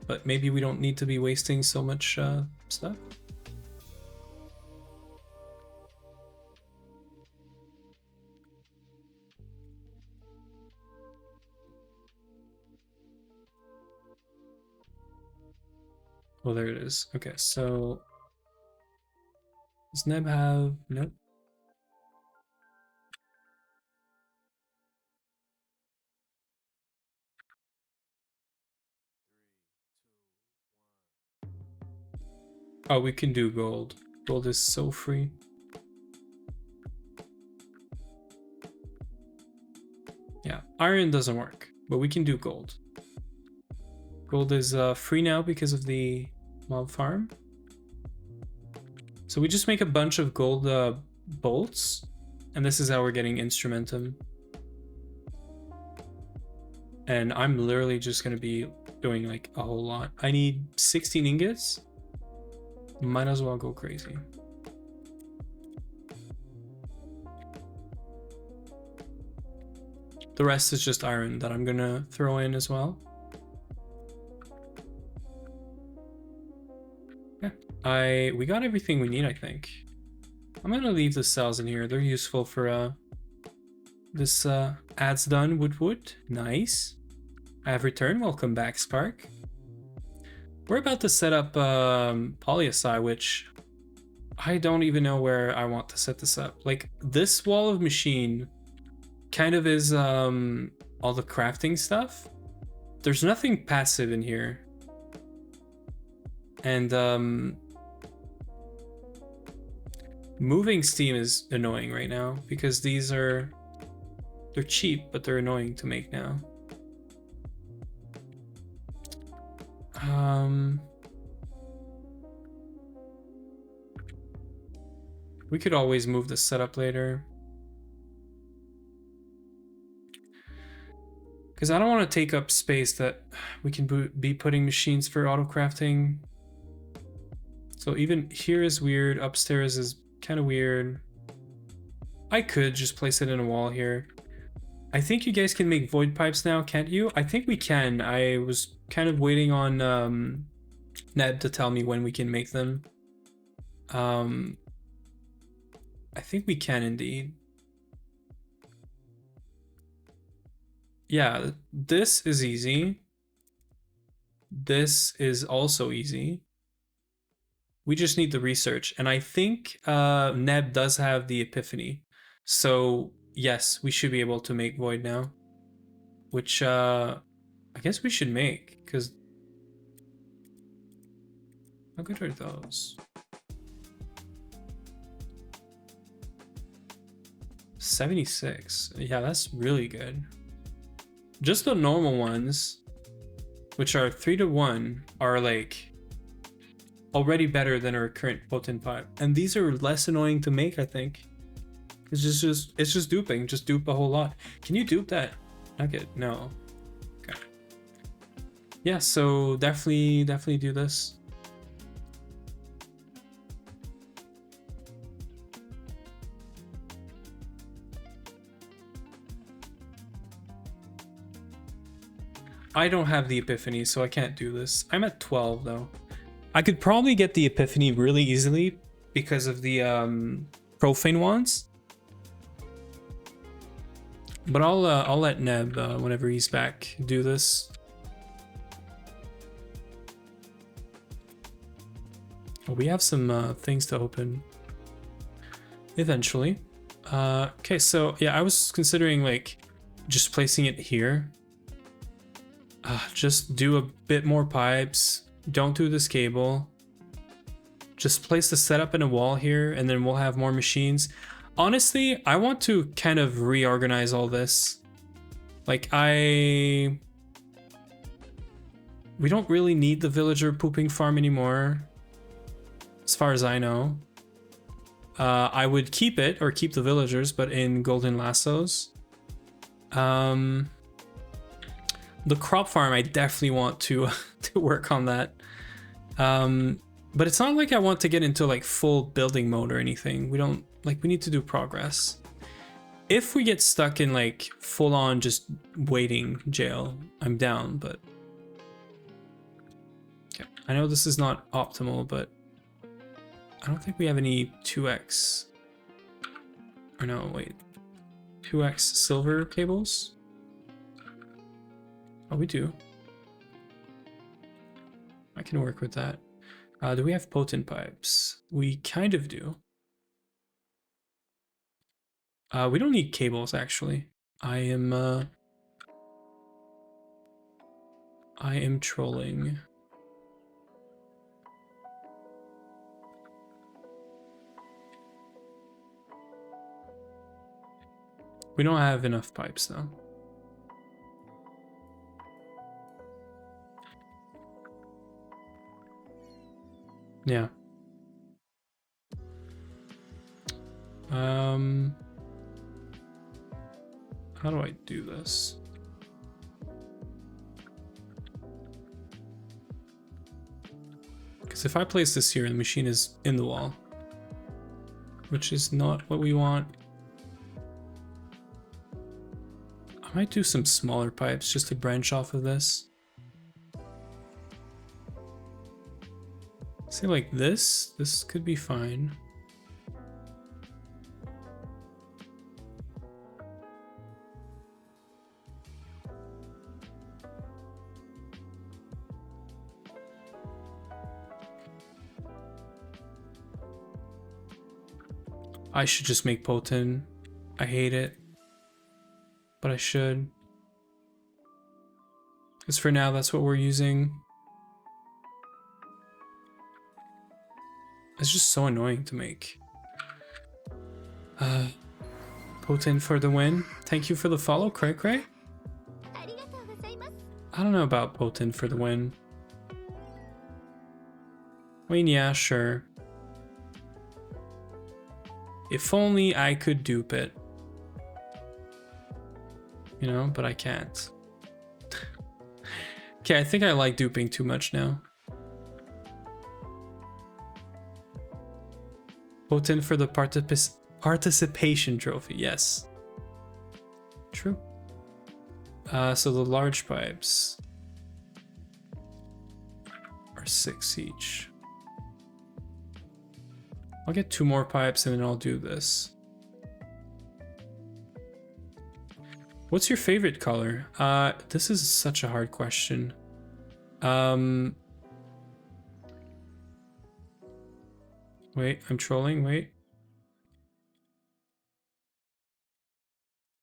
but maybe we don't need to be wasting so much stuff. Well, there it is. Okay, so does Neb have... Nope. Oh, we can do gold. Gold is so free. Yeah, iron doesn't work, but we can do gold. Gold is free now because of the mob farm. So we just make a bunch of gold bolts, and this is how we're getting instrumentum. And I'm literally just gonna be doing like a whole lot. I need 16 ingots. Might as well go crazy. The rest is just iron that I'm gonna throw in as well. Yeah, we got everything we need, I think. I'm gonna leave the cells in here. They're useful for this ads done wood. Nice. I have returned. Welcome back, Spark. We're about to set up PolySI, which I don't even know where I want to set this up. Like, this wall of machine kind of is all the crafting stuff. There's nothing passive in here. And moving steam is annoying right now because they're cheap, but they're annoying to make now. We could always move the setup later. Because I don't want to take up space that we can be putting machines for auto crafting. So even here is weird. Upstairs is kind of weird. I could just place it in a wall here. I think you guys can make void pipes now, can't you? I think we can. I was kind of waiting on Ned to tell me when we can make them. I think we can indeed. Yeah, this is easy. This is also easy. We just need the research. And I think Neb does have the epiphany. So yes, we should be able to make void now. Which I guess we should make, because how good are those? 76. Yeah, that's really good. Just the normal ones, which are 3 to 1, are like already better than a recurrent potent pipe. And these are less annoying to make, I think. It's just duping. Just dupe a whole lot. Can you dupe that nugget? No. Okay. Yeah, so definitely do this. I don't have the epiphany, so I can't do this. I'm at 12 though. I could probably get the epiphany really easily because of the profane wands. But I'll let Neb whenever he's back do this. Oh, we have some things to open eventually. Okay, so yeah, I was considering like just placing it here. Just do a bit more pipes. Don't do this cable. Just place the setup in a wall here, and then we'll have more machines. Honestly, I want to kind of reorganize all this. Like, we don't really need the villager pooping farm anymore, as far as I know. I would keep it, or keep the villagers, but in golden lassos. The crop farm, I definitely want to to work on that. But it's not like I want to get into like full building mode or anything. We need to do progress. If we get stuck in like full on just waiting jail, I'm down, but okay. I know this is not optimal, but I don't think we have any 2x. Or no, wait. 2x silver cables? Oh, we do. I can work with that. Do we have potent pipes? We kind of do. We don't need cables, actually. I am trolling. We don't have enough pipes, though. Yeah. How do I do this? Because if I place this here, the machine is in the wall, which is not what we want. I might do some smaller pipes just to branch off of this. Say like this could be fine. I should just make potent. I hate it, but I should. Because for now, that's what we're using. It's just so annoying to make. Potent for the win. Thank you for the follow, Cray Cray. I don't know about potent for the win. I mean, yeah, sure. If only I could dupe it. You know, but I can't. Okay, I think I like duping too much now. Potent for the participation trophy, yes. True. So the large pipes are 6 each. I'll get 2 more pipes and then I'll do this. What's your favorite color? This is such a hard question. Wait, I'm trolling, wait.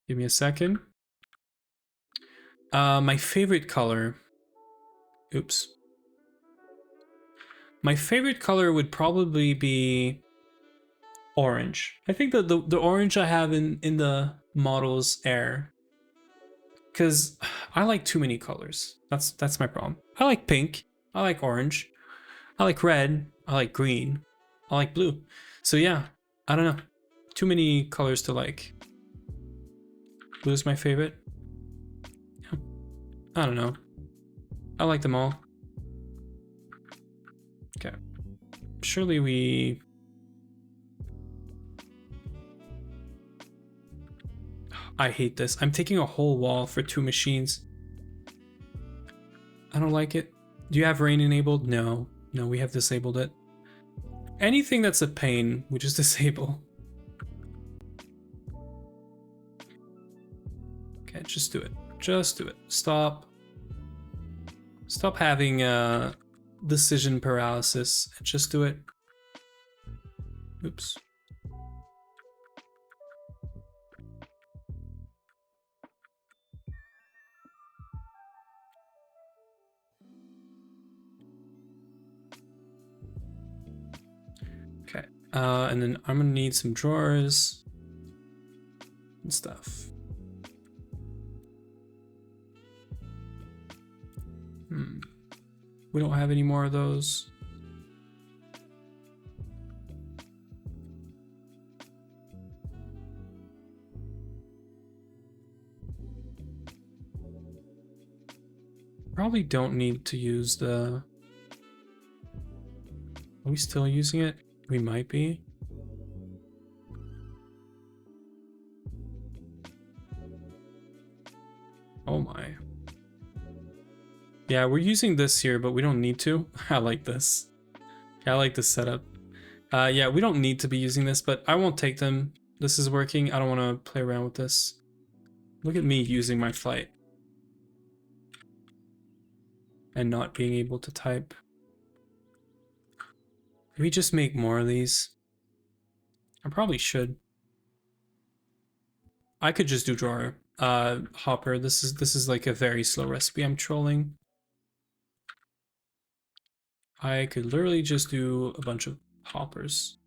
Give me a second. My favorite color. Oops. My favorite color would probably be orange. I think that the orange I have in the model's air. Because I like too many colors. That's my problem. I like pink. I like orange. I like red. I like green. I like blue. So yeah, I don't know. Too many colors to like. Blue is my favorite. Yeah. I don't know. I like them all. Okay. Surely we... I hate this. I'm taking a whole wall for 2 machines. I don't like it. Do you have rain enabled? No. No, we have disabled it. Anything that's a pain, we just disable. Okay, just do it. Just do it. Stop. Stop having decision paralysis. Just do it. Oops. Okay. And then I'm gonna need some drawers and stuff. We don't have any more of those. Probably don't need to use the... Are we still using it? We might be. Oh my. Yeah, we're using this here, but we don't need to. I like this. Yeah, I like this setup. Yeah, we don't need to be using this, but I won't take them. This is working. I don't want to play around with this. Look at me using my flight. And not being able to type. Can we just make more of these? I probably should. I could just do drawer. Hopper. This is like a very slow recipe. I'm trolling. I could literally just do a bunch of hoppers.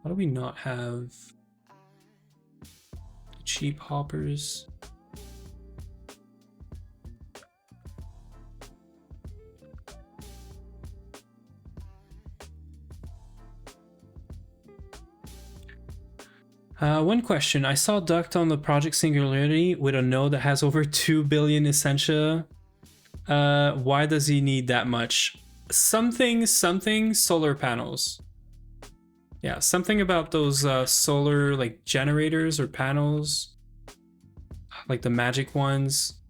Why do we not have cheap hoppers? One question. I saw Duct on the Project Singularity with a node that has over 2 billion essentia. Why does he need that much? Something solar panels. Yeah, something about those solar like generators or panels. Like the magic ones.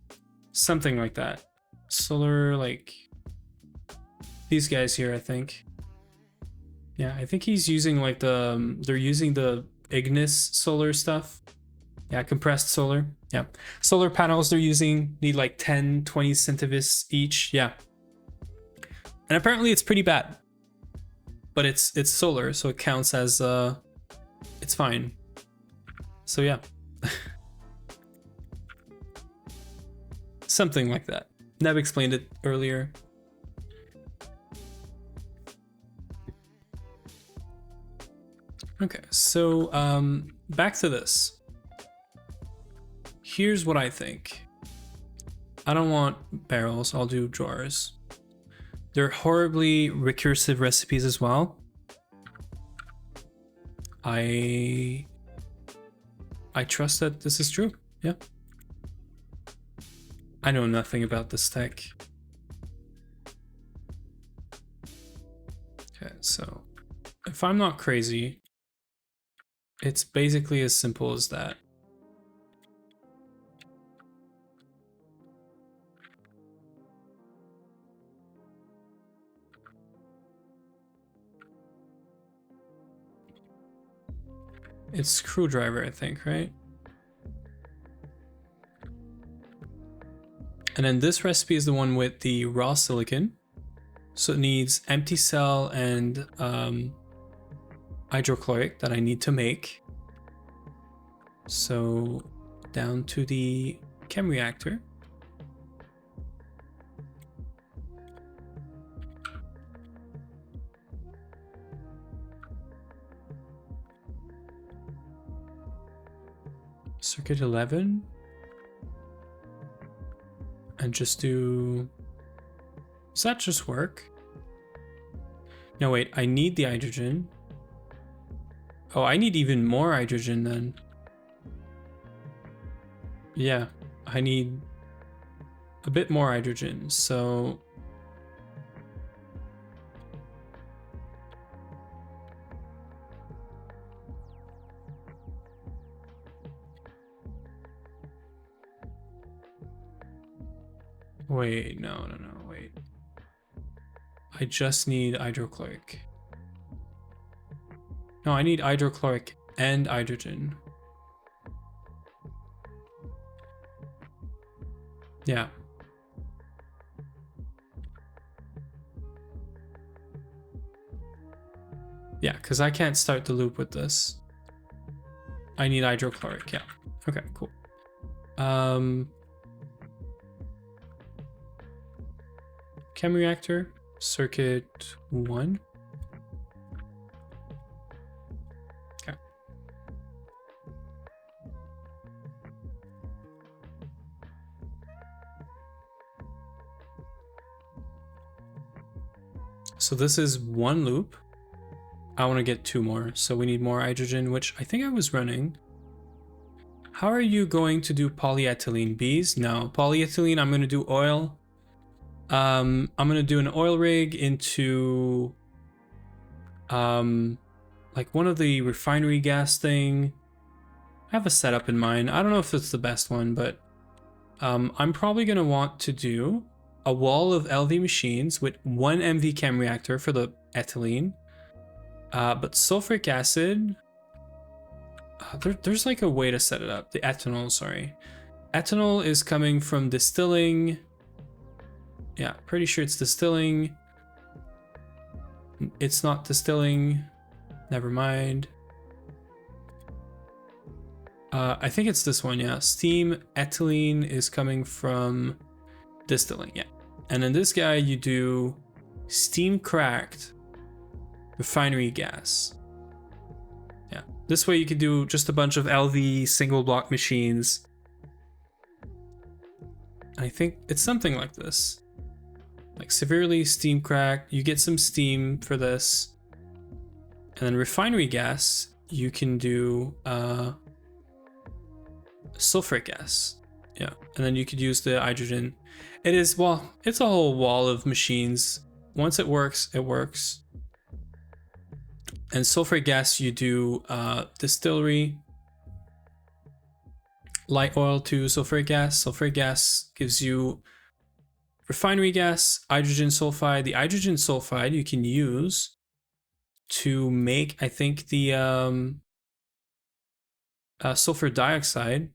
Something like that. Solar, like these guys here, I think. Yeah, I think he's using like they're using the Ignis solar stuff. Yeah, compressed solar. Yeah, solar panels they're using need like 10-20 centivis each. Yeah, And apparently it's pretty bad. But it's solar, so it counts as it's fine. So yeah. Something like that. Neb explained it earlier. Okay, so back to this. Here's what I think. I don't want barrels, I'll do jars. They're horribly recursive recipes as well. I trust that this is true, yeah. I know nothing about this tech. Okay, so if I'm not crazy, it's basically as simple as that. It's screwdriver, I think, right? And then this recipe is the one with the raw silicon. So it needs empty cell and hydrochloric that I need to make. So down to the chem reactor. Circuit 11. And just do... Does that just work? No, wait, I need the hydrogen. Oh, I need even more hydrogen then. Yeah, I need a bit more hydrogen, so... Wait, no, wait. I just need hydrochloric. No, I need hydrochloric and hydrogen. Yeah. Yeah, because I can't start the loop with this. I need hydrochloric, yeah. Okay, cool. Chem reactor, circuit 1. Okay. So this is one loop. I want to get 2 more, so we need more hydrogen, which I think I was running. How are you going to do polyethylene, bees? No, polyethylene, I'm going to do oil. I'm going to do an oil rig into like one of the refinery gas thing. I have a setup in mind. I don't know if it's the best one, but I'm probably going to want to do a wall of LV machines with 1 MV chem reactor for the ethylene. But sulfuric acid, there's like a way to set it up. The ethanol, sorry. Ethanol is coming from distilling. Yeah, pretty sure it's distilling. It's not distilling. Never mind. I think it's this one, yeah. Steam ethylene is coming from distilling, yeah. And then this guy, you do steam cracked refinery gas. Yeah, this way you could do just a bunch of LV single block machines. I think it's something like this. Like severely steam cracked, you get some steam for this. And then refinery gas, you can do sulfuric gas. Yeah, and then you could use the hydrogen. It is, well, it's a whole wall of machines. Once it works, it works. And sulfuric gas, you do distillery, light oil to sulfuric gas. Sulfuric gas gives you refinery gas, hydrogen sulfide. The hydrogen sulfide you can use to make, I think, the sulfur dioxide.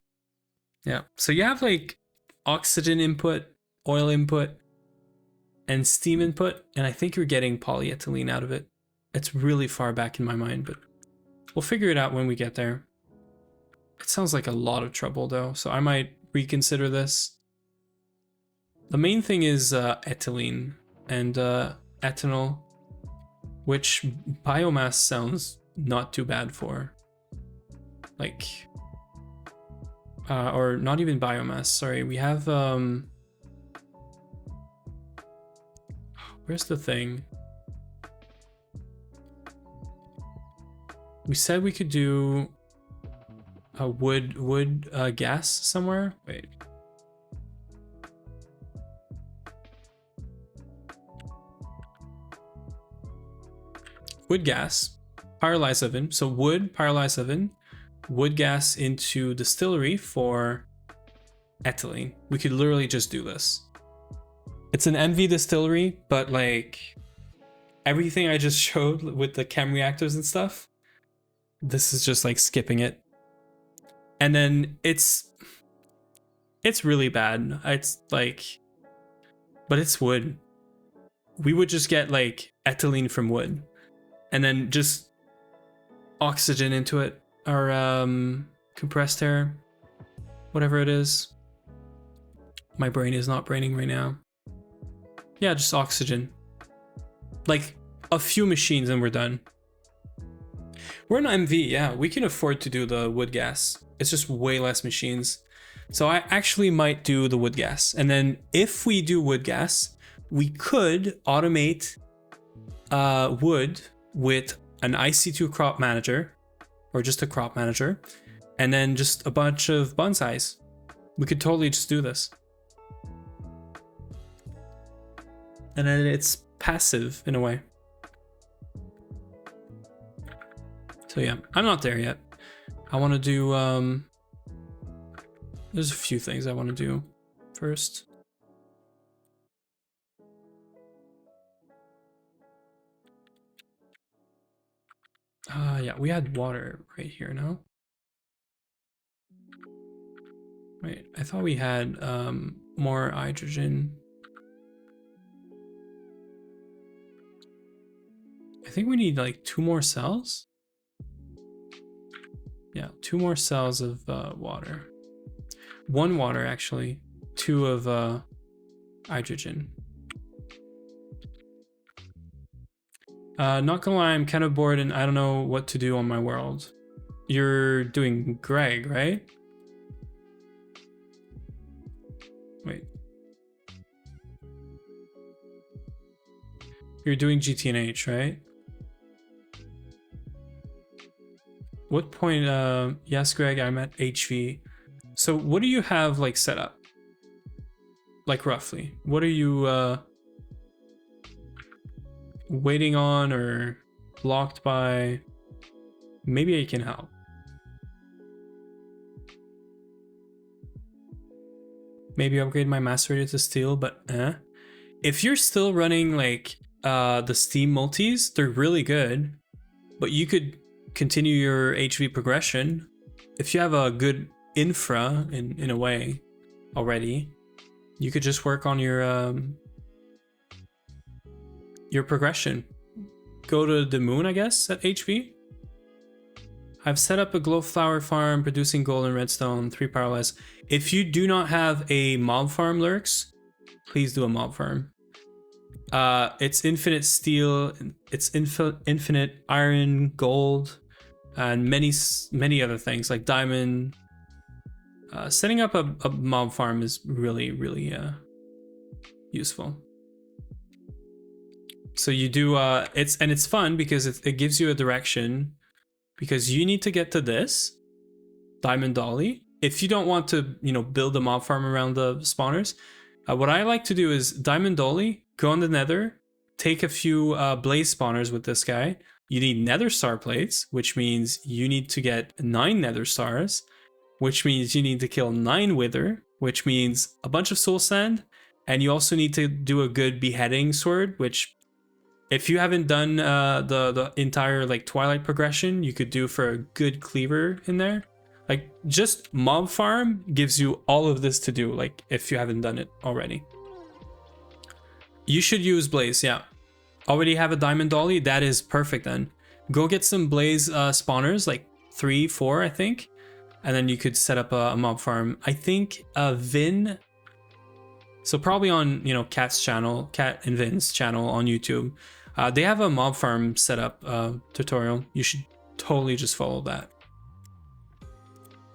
Yeah, so you have like oxygen input, oil input, and steam input, and I think you're getting polyethylene out of it. It's really far back in my mind, but we'll figure it out when we get there. It sounds like a lot of trouble though, so I might reconsider this. The main thing is ethylene and ethanol, which biomass sounds not too bad for. Like, or not even biomass, sorry. We have, where's the thing? We said we could do a wood gas somewhere. Wait. Wood gas, pyrolyzed oven. So wood, pyrolyzed oven, wood gas into distillery for ethylene. We could literally just do this. It's an MV distillery, but like everything I just showed with the chem reactors and stuff, this is just like skipping it. And then it's really bad. It's like, but it's wood. We would just get like ethylene from wood and then just oxygen into it, or compressed air, whatever it is. My brain is not braining right now. Yeah, just oxygen. Like a few machines and we're done. We're an MV, yeah, we can afford to do the wood gas. It's just way less machines. So I actually might do the wood gas. And then if we do wood gas, we could automate wood with an IC2 crop manager, or just a crop manager, and then just a bunch of bonsais. We could totally just do this. And then it's passive in a way. So yeah, I'm not there yet. I want to do, there's a few things I want to do first. Yeah, we had water right here, no? Wait, I thought we had more hydrogen. I think we need like 2 more cells. Yeah, 2 more cells of water. 1 water actually, 2 of hydrogen. Not gonna lie, I'm kind of bored and I don't know what to do on my world. You're doing Greg, right? Wait. You're doing GTNH, right? What point, yes, Greg, I'm at HV. So what do you have like set up? Like roughly, what are you waiting on or blocked by? Maybe I can help. Maybe upgrade my master rate to steel, but if you're still running like the Steam multis, they're really good, but you could continue your HV progression if you have a good infra in a way already. You could just work on your progression. Go to the moon, I guess, at HV. I've set up a glow flower farm producing gold and redstone, 3 powerless. If you do not have a mob farm, Lurks, please do a mob farm. It's infinite steel, it's infinite iron, gold, and many other things like diamond. Setting up a mob farm is really useful. So you do it's fun because it gives you a direction, because you need to get to this diamond dolly. If you don't want to, you know, build a mob farm around the spawners, what I like to do is diamond dolly, go on the nether, take a few blaze spawners with this guy. You need nether star plates, which means you need to get 9 nether stars, which means you need to kill 9 wither, which means a bunch of soul sand, and you also need to do a good beheading sword, which if you haven't done the entire like Twilight progression, you could do for a good cleaver in there. Like just mob farm gives you all of this to do, like if you haven't done it already. You should use Blaze, yeah. Already have a diamond dolly? That is perfect then. Go get some Blaze spawners, like 3, 4, I think. And then you could set up a mob farm. I think Vin... So probably on, you know, Cat's channel, Cat and Vin's channel on YouTube. They have a mob farm setup tutorial. You should totally just follow that.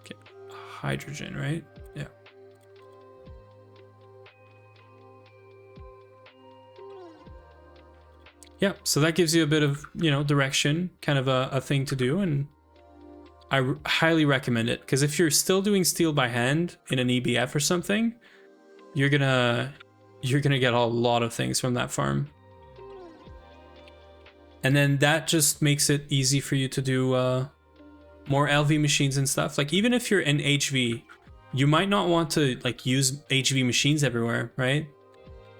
Okay, hydrogen, right? Yeah. Yeah, so that gives you a bit of, you know, direction, kind of a thing to do, and I highly recommend it, because if you're still doing steel by hand in an EBF or something, you're gonna get a lot of things from that farm. And then that just makes it easy for you to do more LV machines and stuff. Like, even if you're in HV, you might not want to like use HV machines everywhere, right?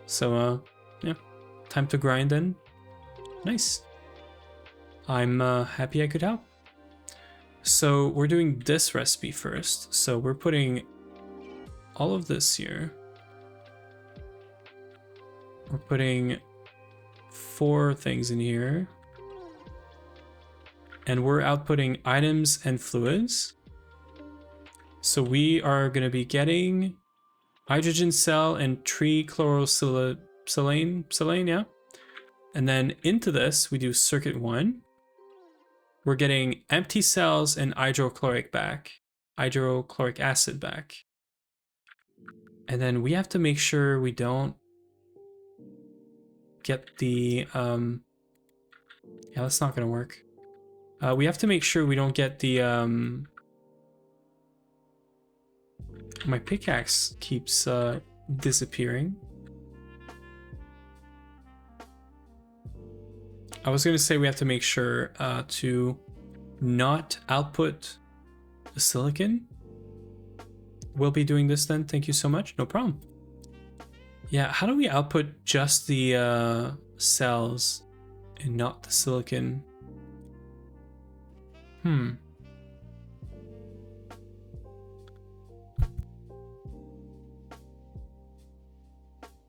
So yeah, time to grind then. Nice. I'm happy I could help. So we're doing this recipe first. So we're putting all of this here. We're putting 4 things in here. And we're outputting items and fluids. So we are going to be getting hydrogen cell and trichlorosilane, yeah? And then into this, we do circuit 1. We're getting empty cells and hydrochloric acid back. And then we have to make sure we don't get the, yeah, that's not gonna work. We have to make sure we don't get the, my pickaxe keeps disappearing. I was going to say we have to make sure to not output the silicon. We'll be doing this then. Thank you so much. No problem. Yeah, how do we output just the cells and not the silicon?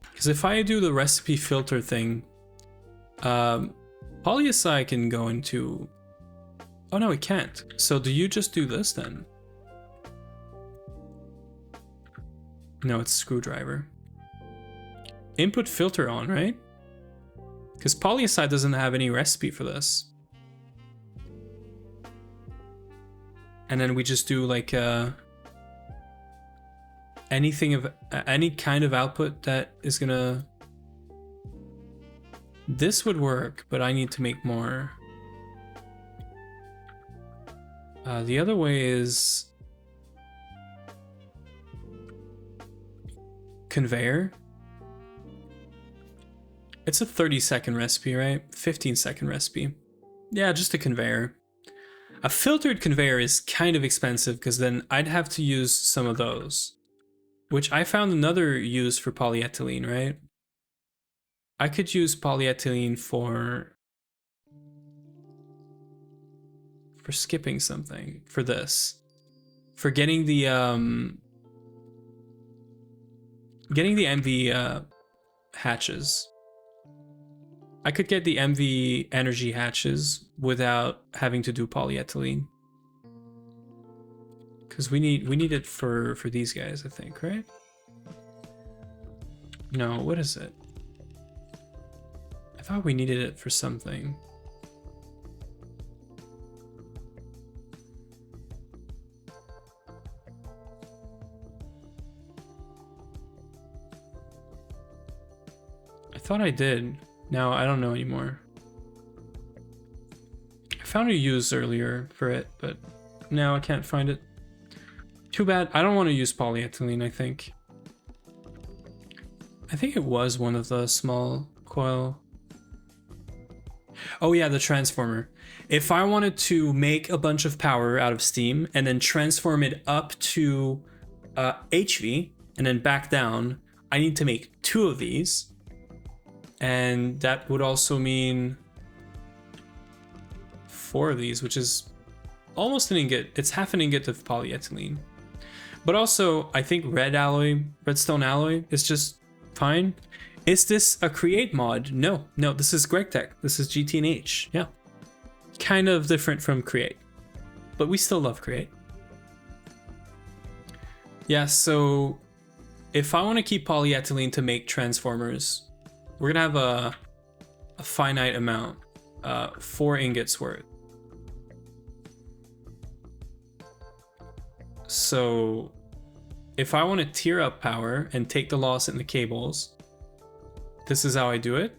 Because if I do the recipe filter thing, PolySI can go into... Oh no, it can't. So do you just do this then? No, it's screwdriver. Input filter on, right? Because PolySI doesn't have any recipe for this. And then we just do like anything of any kind of output that is gonna... This would work, but I need to make more. The other way is conveyor. It's a 30-second recipe, right? 15-second recipe. Yeah, just a conveyor. A filtered conveyor is kind of expensive because then I'd have to use some of those, which I found another use for polyethylene, right? I could use polyethylene for skipping something, for this, for getting the MV hatches. I could get the MV energy hatches without having to do polyethylene, because we need it for these guys, I think, right? No, what is it? I thought we needed it for something. I thought I did. Now I don't know anymore. I found a use earlier for it, but now I can't find it. Too bad. I don't want to use polyethylene, I think. I think it was one of the small coil. Oh yeah, the transformer. If I wanted to make a bunch of power out of steam and then transform it up to HV and then back down, I need to make 2 of these. And that would also mean 4 of these, which is almost an ingot. It's half an ingot of polyethylene. But also, I think redstone alloy is just fine. Is this a create mod? No, this is GregTech. This is GTNH. Yeah. Kind of different from create, but we still love create. Yeah, so if I want to keep polyethylene to make transformers, we're gonna have a finite amount, 4 ingots worth. So if I want to tier up power and take the loss in the cables, this is how I do it.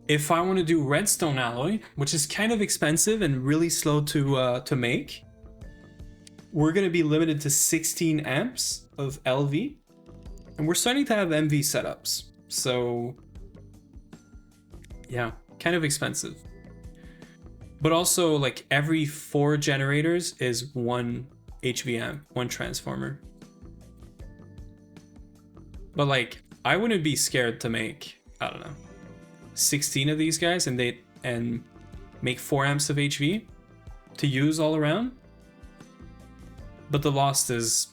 If I want to do redstone alloy, which is kind of expensive and really slow to make, we're going to be limited to 16 amps of LV, and we're starting to have MV setups. So yeah, kind of expensive. But also, like, every 4 generators is 1 HV amp, 1 transformer. But like, I wouldn't be scared to make, I don't know, 16 of these guys and make 4 amps of HV to use all around. But the loss is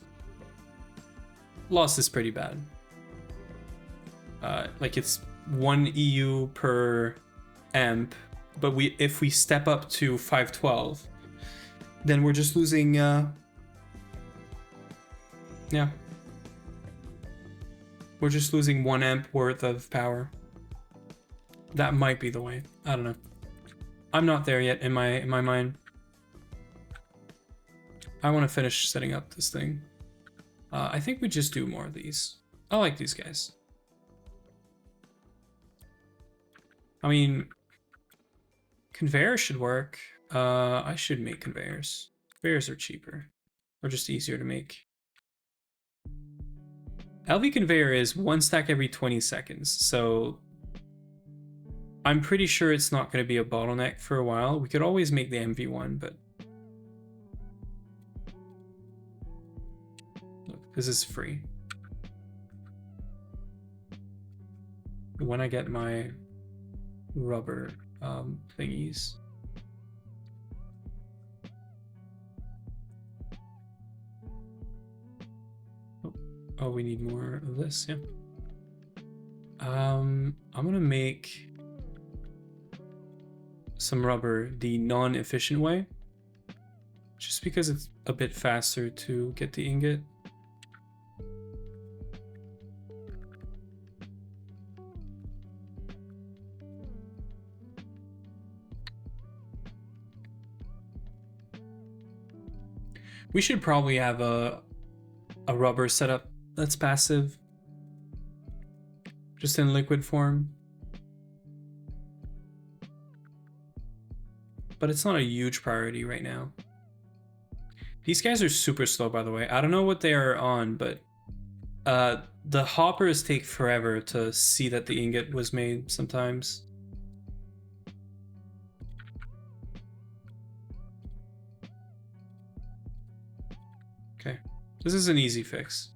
pretty bad. Like, it's 1 EU per amp, but if we step up to 512, then we're just losing yeah. We're just losing 1 amp worth of power. That might be the way. I don't know. I'm not there yet in my mind. I want to finish setting up this thing. I think we just do more of these. I like these guys. I mean, conveyors should work. I should make conveyors. Conveyors are cheaper, or just easier to make. LV conveyor is 1 stack every 20 seconds, so I'm pretty sure it's not going to be a bottleneck for a while. We could always make the MV one, but look, this is free. When I get my rubber thingies. Oh, we need more of this, yeah. I'm gonna make some rubber the non-efficient way, just because it's a bit faster to get the ingot. We should probably have a rubber setup that's passive, just in liquid form. But it's not a huge priority right now. These guys are super slow, by the way. I don't know what they are on, but the hoppers take forever to see that the ingot was made sometimes. Okay, this is an easy fix.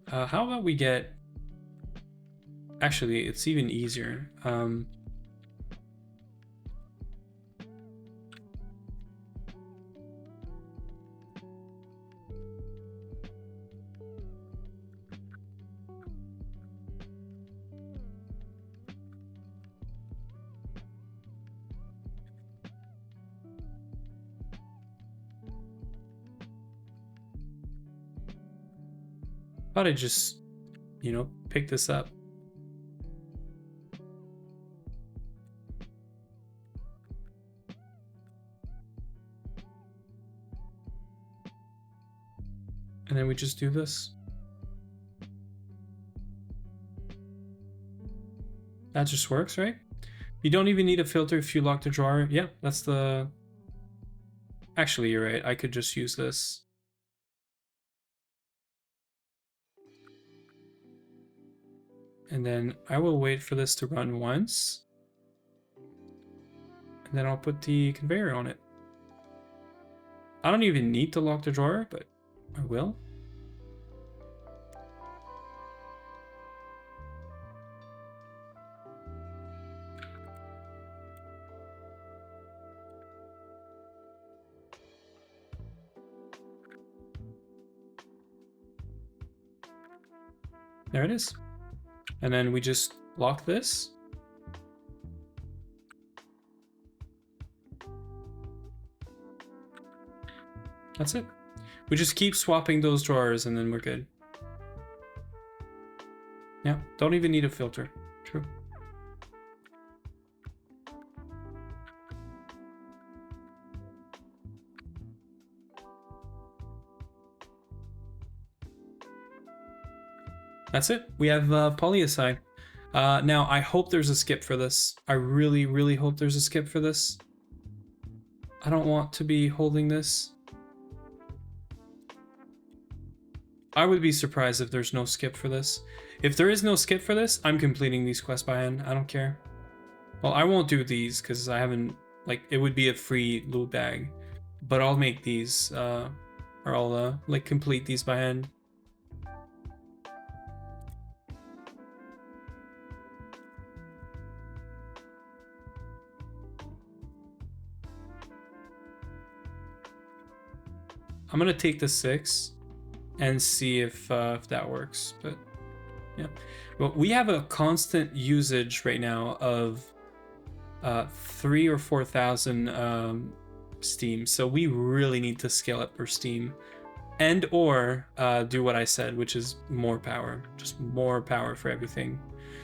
How about we get... Actually, it's even easier. Thought I'd just, you know, pick this up. And then we just do this. That just works, right? You don't even need a filter if you lock the drawer. Yeah, that's the... Actually, you're right. I could just use this. And then I will wait for this to run once. And then I'll put the conveyor on it. I don't even need to lock the drawer, but I will. There it is. And then we just lock this. That's it. We just keep swapping those drawers and then we're good. Yeah, don't even need a filter. True. That's it. We have PolySI. Now, I hope there's a skip for this. I really, really hope there's a skip for this. I don't want to be holding this. I would be surprised if there's no skip for this. If there is no skip for this, I'm completing these quests by hand. I don't care. Well, I won't do these because I haven't, like, it would be a free loot bag. But I'll make these, or I'll, like, complete these by hand. I'm gonna take the 6 and see if that works, but yeah. Well, we have a constant usage right now of 3,000 or 4,000 steam, so we really need to scale up our steam and or do what I said, which is more power, just more power for everything,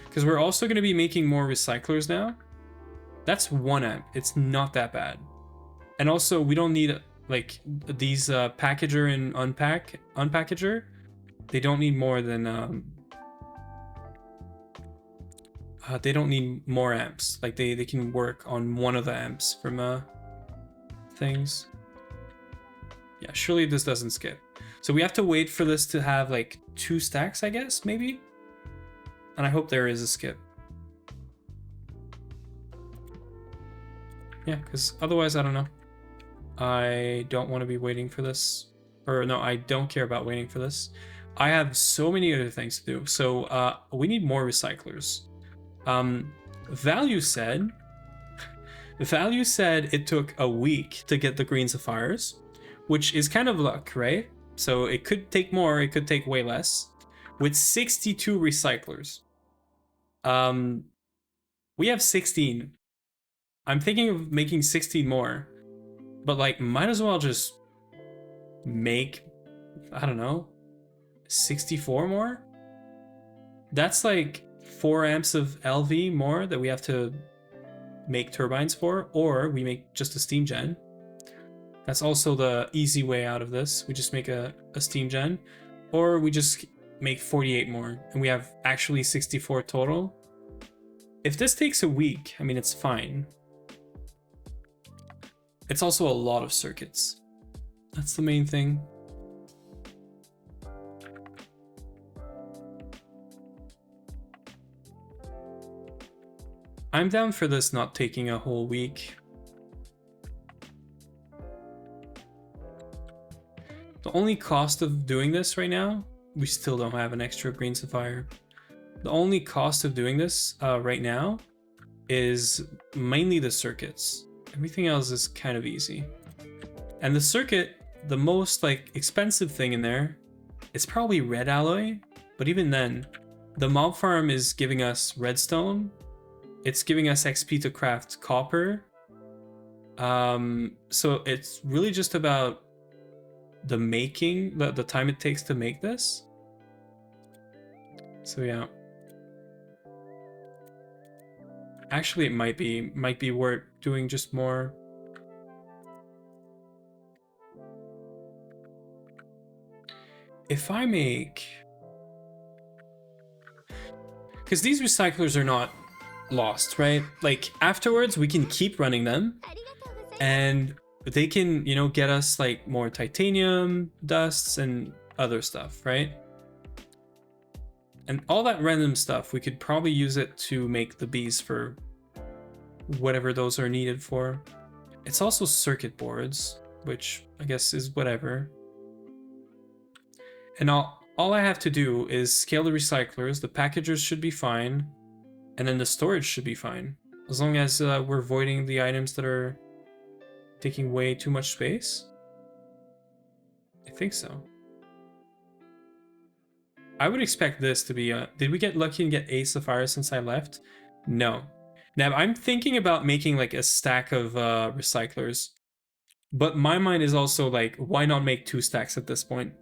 because we're also going to be making more recyclers now. That's 1 amp. It's not that bad. And also we don't need like these packager and unpackager, they don't need more than they don't need more amps. Like they can work on one of the amps from things. Yeah, surely this doesn't skip. So we have to wait for this to have like 2 stacks, I guess, maybe. And I hope there is a skip. Yeah, because otherwise I don't know. I don't want to be waiting for this. Or no, I don't care about waiting for this. I have so many other things to do. So we need more recyclers. Value said it took a week to get the green sapphires, which is kind of luck, right? So it could take more, it could take way less. With 62 recyclers. We have 16. I'm thinking of making 16 more. But like, might as well just make, I don't know, 64 more? That's like 4 amps of LV more that we have to make turbines for, or we make just a steam gen. That's also the easy way out of this. We just make a steam gen, or we just make 48 more, and we have actually 64 total. If this takes a week, I mean, it's fine. It's also a lot of circuits. That's the main thing. I'm down for this not taking a whole week. The only cost of doing this right now, we still don't have an extra green sapphire. The only cost of doing this right now is mainly the circuits. Everything else is kind of easy. And the circuit, the most like expensive thing in there is probably red alloy. But even then, the mob farm is giving us redstone. It's giving us XP to craft copper. So it's really just about the making, the time it takes to make this. So yeah. Actually, it might be worth doing just more. If I make, because these recyclers are not lost, right? Like afterwards, we can keep running them, and they can, you know, get us like more titanium dusts and other stuff, right? And all that random stuff, we could probably use it to make the bees for whatever those are needed for. It's also circuit boards, which I guess is whatever. And all I have to do is scale the recyclers, the packagers should be fine, and then the storage should be fine. As long as we're voiding the items that are taking way too much space. I think so. I would expect this to be did we get lucky and get Ace of Fire since I left? No. Now I'm thinking about making like a stack of recyclers. But my mind is also like, why not make 2 stacks at this point?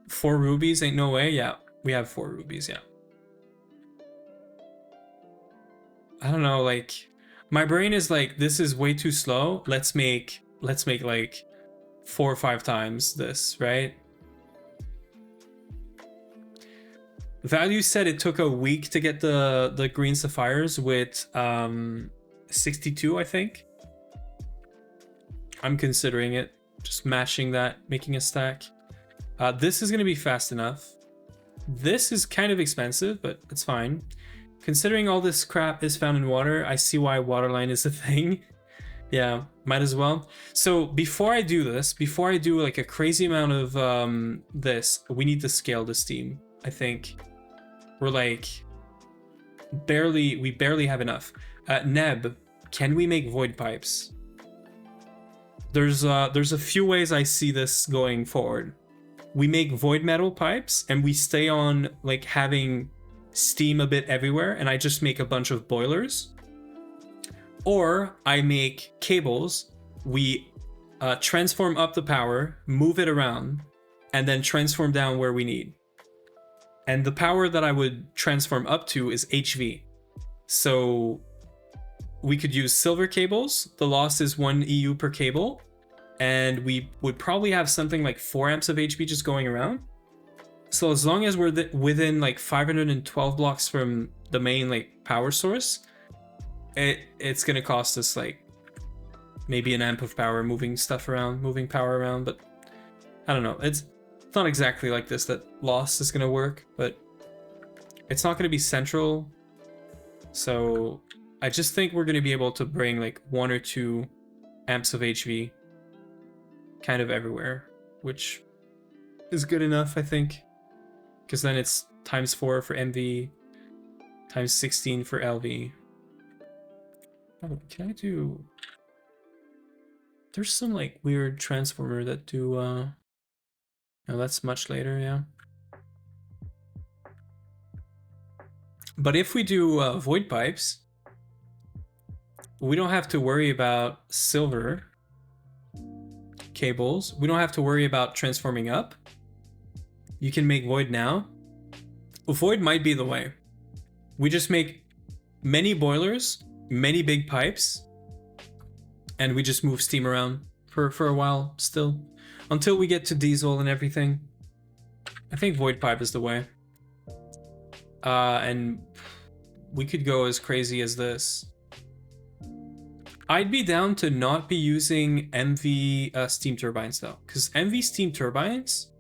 4 rubies ain't no way. Yeah, we have 4 rubies, yeah. I don't know, like my brain is like, this is way too slow. Let's make like 4 or 5 times this, right? Value said it took a week to get the green sapphires with 62, I think. I'm considering it. Just mashing that, making a stack. This is going to be fast enough. This is kind of expensive, but it's fine. Considering all this crap is found in water, I see why waterline is a thing. Yeah, might as well. So before I do this, before I do like a crazy amount of this, we need to scale this team, I think. We're like we barely have enough. Neb, can we make void pipes? There's a few ways I see this going forward. We make void metal pipes and we stay on like having steam a bit everywhere, and I just make a bunch of boilers. Or I make cables, we transform up the power, move it around, and then transform down where we need. And the power that I would transform up to is HV. So we could use silver cables. The loss is 1 EU per cable. And we would probably have something like 4 amps of HP just going around. So as long as we're within like 512 blocks from the main like power source, it's going to cost us like maybe an amp of power moving stuff around, moving power around. But I don't know. It's not exactly like this that loss is going to work, but it's not going to be central. So I just think we're going to be able to bring like 1 or 2 amps of HV kind of everywhere, which is good enough, I think, because then it's ×4 for MV, ×16 for LV. Oh, can I do... There's some like weird transformer that do no, that's much later, yeah. But if we do void pipes, we don't have to worry about silver cables. We don't have to worry about transforming up. You can make void now. Void might be the way. We just make many boilers, many big pipes, and we just move steam around for a while still, until we get to diesel and everything. I think void pipe is the way. And we could go as crazy as this. I'd be down to not be using MV steam turbines though, because MV steam turbines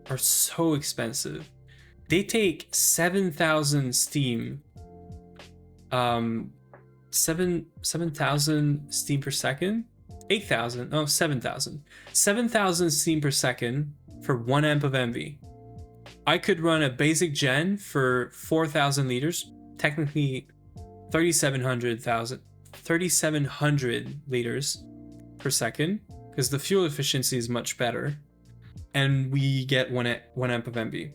are so expensive. They take 7,000 steam. 7,000 steam per second? 8,000, oh, 7,000. 7,000 steam per second for 1 amp of MV. I could run a basic gen for 4,000 liters, technically 3,700 liters per second, because the fuel efficiency is much better, and we get 1 amp of MV.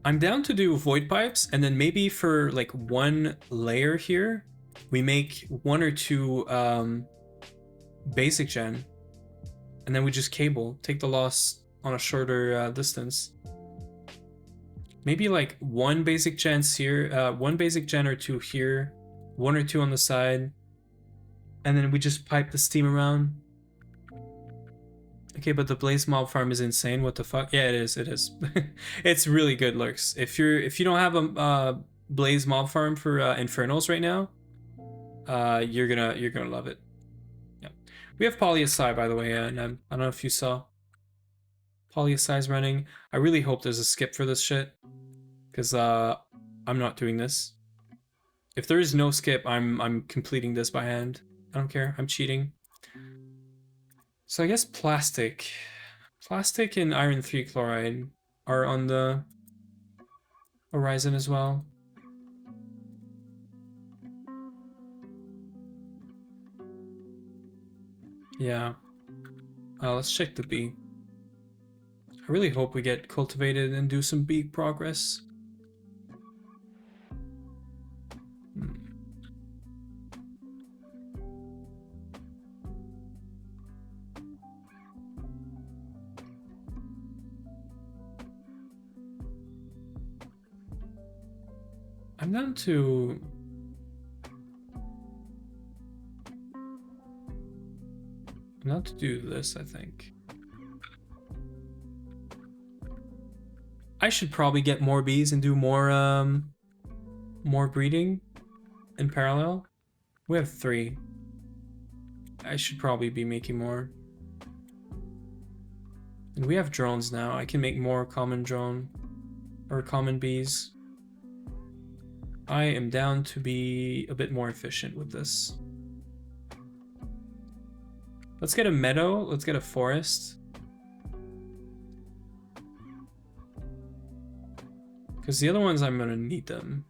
I'm down to do void pipes, and then maybe for like 1 layer here, we make 1 or 2 basic gen, and then we just cable, take the loss on a shorter distance. Maybe like 1 basic gen here, 1 basic gen or 2 here, 1 or 2 on the side, and then we just pipe the steam around. Okay, but the Blaze mob farm is insane. What the fuck? Yeah, it is. It is. It's really good, Lurks. If you don't have a Blaze mob farm for Infernals right now, you're gonna love it. Yeah, we have PolySI, by the way, and I don't know if you saw. PolySI's running. I really hope there's a skip for this shit, because I'm not doing this. If there is no skip, I'm completing this by hand. I don't care. I'm cheating. So I guess plastic and iron 3 chloride are on the horizon as well. Yeah. Let's check the B. I really hope we get cultivated and do some big progress. I'm down to... not to do this, I think. I should probably get more bees and do more breeding in parallel. We have 3. I should probably be making more. And we have drones now. I can make more common drone or common bees. I am down to be a bit more efficient with this. Let's get a meadow. Let's get a forest. Because the other ones, I'm going to need them.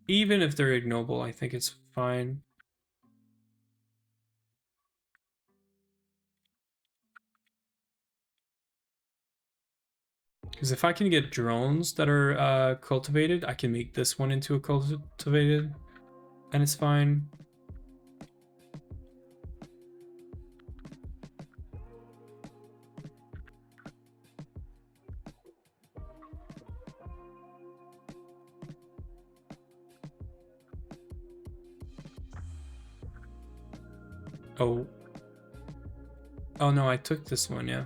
Even if they're ignoble, I think it's fine. Because if I can get drones that are cultivated, I can make this one into a cultivated, and it's fine. Oh. Oh no, I took this one, yeah.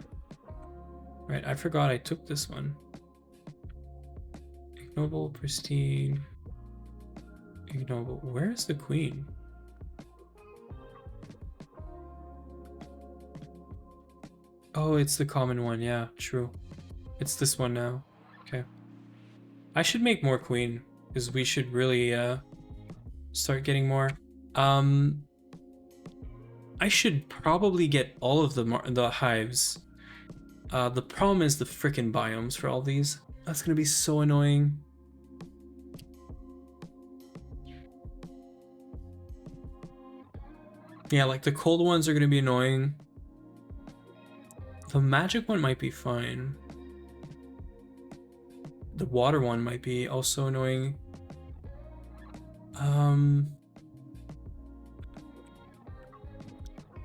Right, I forgot I took this one. Ignoble, pristine. Ignoble. Where is the queen? Oh, it's the common one, yeah, true. It's this one now. Okay. I should make more queen, because we should really start getting more. I should probably get all of the hives. The problem is the frickin' biomes for all these. That's gonna be so annoying. Yeah, like the cold ones are gonna be annoying. The magic one might be fine. The water one might be also annoying.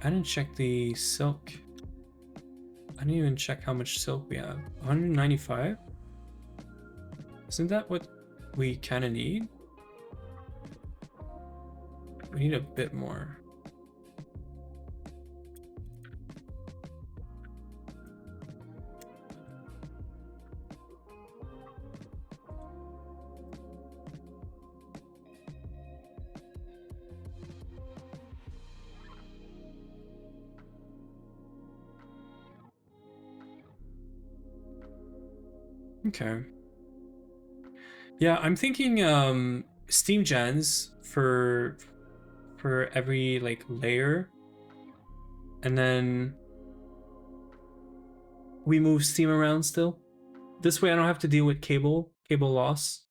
I didn't check the silk. I didn't even check how much silk we have. 195? Isn't that what we kind of need? We need a bit more. Okay. Yeah, I'm thinking steam gens for every like layer, and then we move steam around still. This way I don't have to deal with cable loss.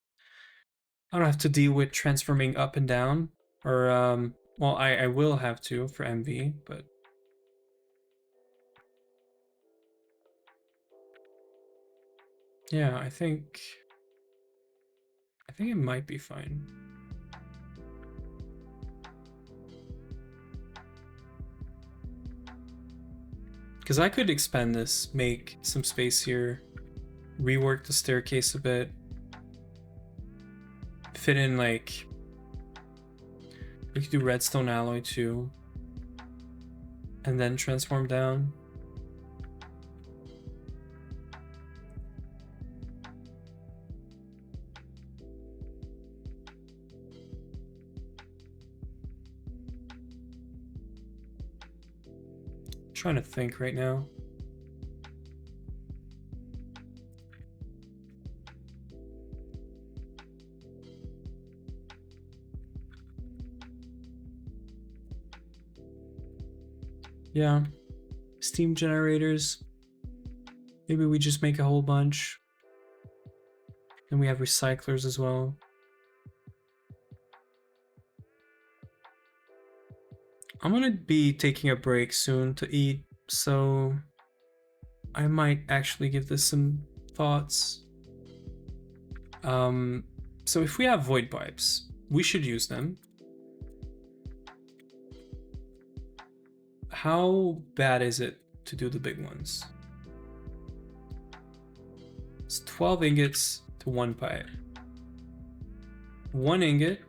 I don't have to deal with transforming up and down, or well, I will have to for MV, but yeah, I think it might be fine. Because I could expand this, make some space here, rework the staircase a bit, fit in like, we could do redstone alloy too, and then transform down. Trying to think right now. Yeah. Steam generators. Maybe we just make a whole bunch. And we have recyclers as well. I'm gonna be taking a break soon to eat, so I might actually give this some thoughts. So if we have void pipes, we should use them. How bad is it to do the big ones? It's 12 ingots to 1 pipe. 1 ingot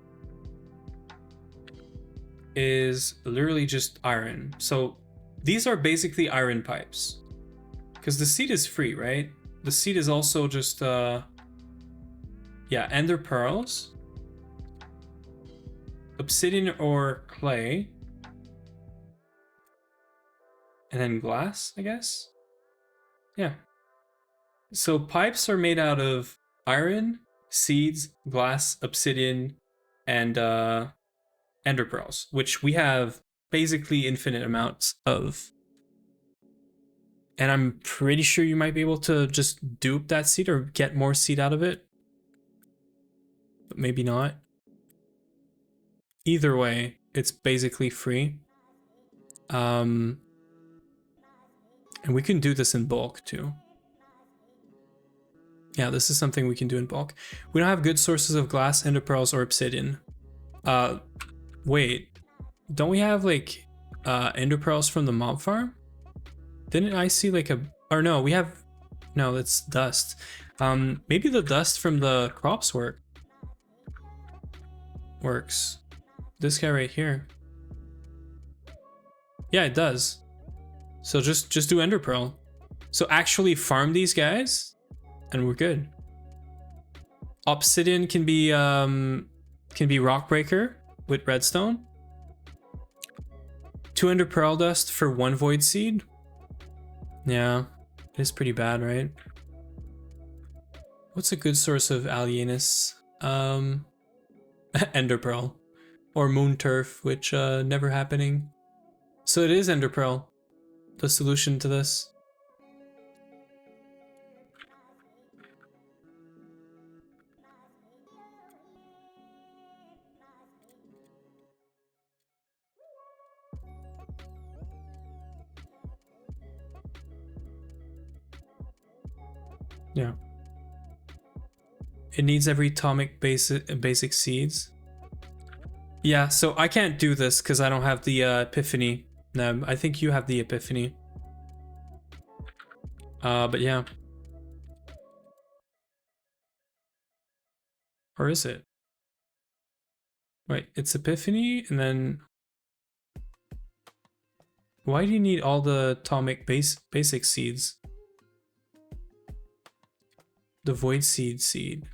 is literally just iron. So these are basically iron pipes. Because the seed is free, right? The seed is also just, yeah, ender pearls, obsidian or clay, and then glass, I guess? Yeah. So pipes are made out of iron, seeds, glass, obsidian, and ender pearls, which we have basically infinite amounts of. And I'm pretty sure you might be able to just dupe that seed or get more seed out of it. But maybe not. Either way, it's basically free. And we can do this in bulk too. Yeah, this is something we can do in bulk. We don't have good sources of glass, ender pearls, or obsidian. Wait. Don't we have like ender pearls from the mob farm? Didn't I see like a... Or no, we have... No, that's dust. Maybe the dust from the crops works. This guy right here. Yeah, it does. So just do ender pearl. So actually farm these guys, and we're good. Obsidian can be rock breaker with redstone. 2 ender pearl dust for 1 void seed. Yeah, it is pretty bad, right? What's a good source of alienus? Ender pearl or moon turf, which never happening. So it is ender pearl, the solution to this. Yeah. It needs every atomic basic seeds. Yeah, so I can't do this because I don't have the epiphany. No, I think you have the epiphany. But yeah. Or is it? Wait, it's epiphany and then... Why do you need all the atomic basic seeds? The void seed.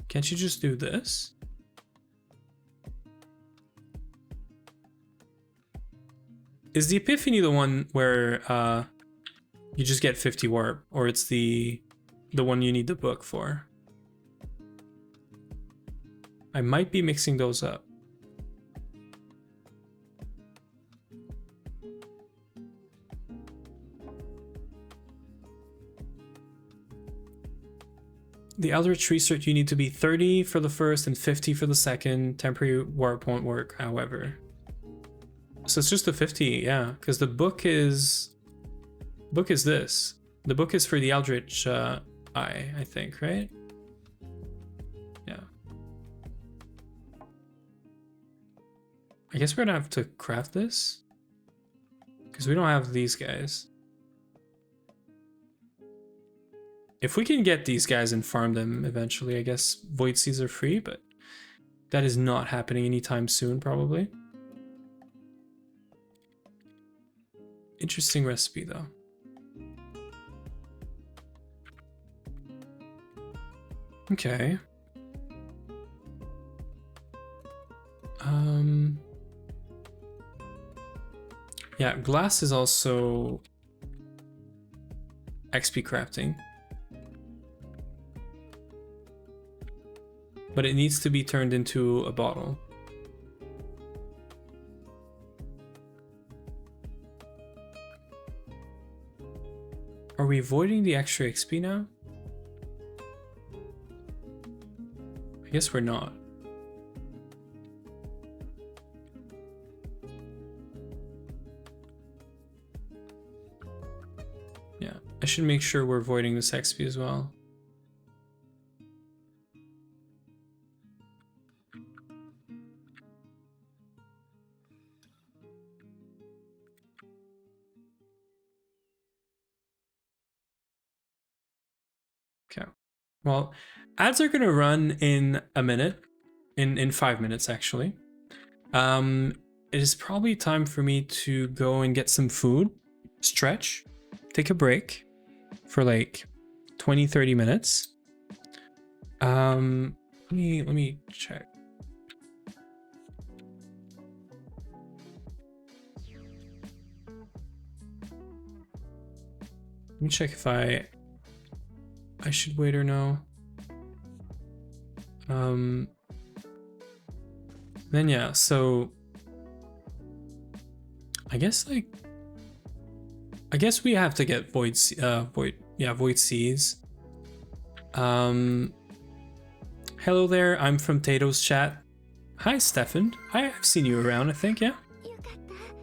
Can't you just do this? Is the epiphany the one where you just get 50 warp, or it's the one you need the book for? I might be mixing those up. The Eldritch Research, you need to be 30 for the first and 50 for the second. Temporary warp won't work, however. So it's just the 50, yeah, because the book is this. The book is for the Eldritch Eye, I think, right? Yeah. I guess we're gonna have to craft this because we don't have these guys. If we can get these guys and farm them eventually, I guess void seeds are free, but that is not happening anytime soon, probably. Interesting recipe, though. Okay. Yeah, glass is also XP crafting. But it needs to be turned into a bottle. we avoiding the extra XP now? I guess we're not. Yeah, I should make sure we're avoiding this XP as well. Okay. Well, ads are gonna run in a minute, in 5 minutes actually. It is probably time for me to go and get some food, stretch, take a break for like 20-30 minutes. Let me check. Let me check if I should wait or no. Then yeah, so I guess we have to get void seas. Hello there, I'm from Tato's chat. Hi Stefan. I've seen you around, I think, yeah.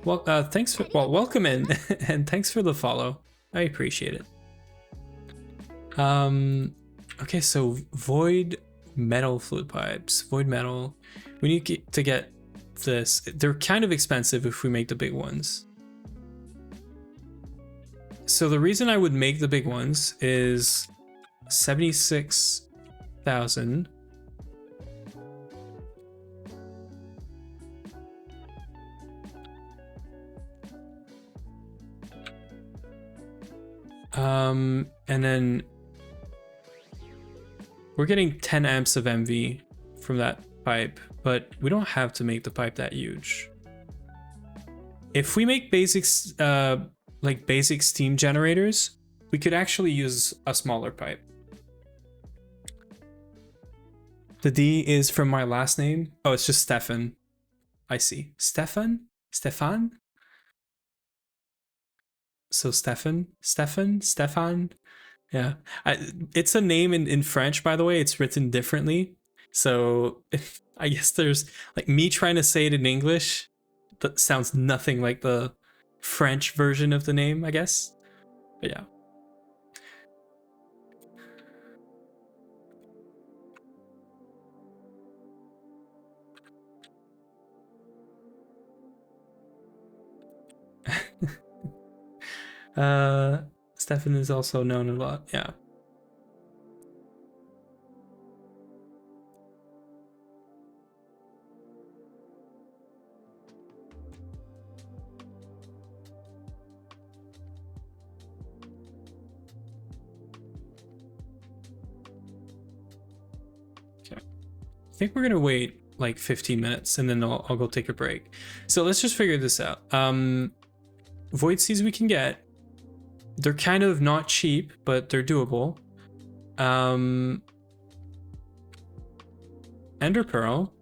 Well, welcome in and thanks for the follow. I appreciate it. Okay, so void metal fluid pipes, void metal. We need to get this. They're kind of expensive if we make the big ones. So the reason I would make the big ones is 76,000. And then we're getting 10 amps of MV from that pipe, but we don't have to make the pipe that huge. If we make basics, like basic steam generators, we could actually use a smaller pipe. The D is from my last name. Oh, it's just Stefan. I see. Stefan? So Stefan? Yeah. It's a name in French, by the way. It's written differently. So I guess there's like me trying to say it in English that sounds nothing like the French version of the name, I guess. But yeah. Stefan is also known a lot, yeah. Okay. I think we're gonna wait like 15 minutes and then I'll go take a break. So let's just figure this out. Void seeds we can get. They're kind of not cheap, but they're doable. Ender Pearl.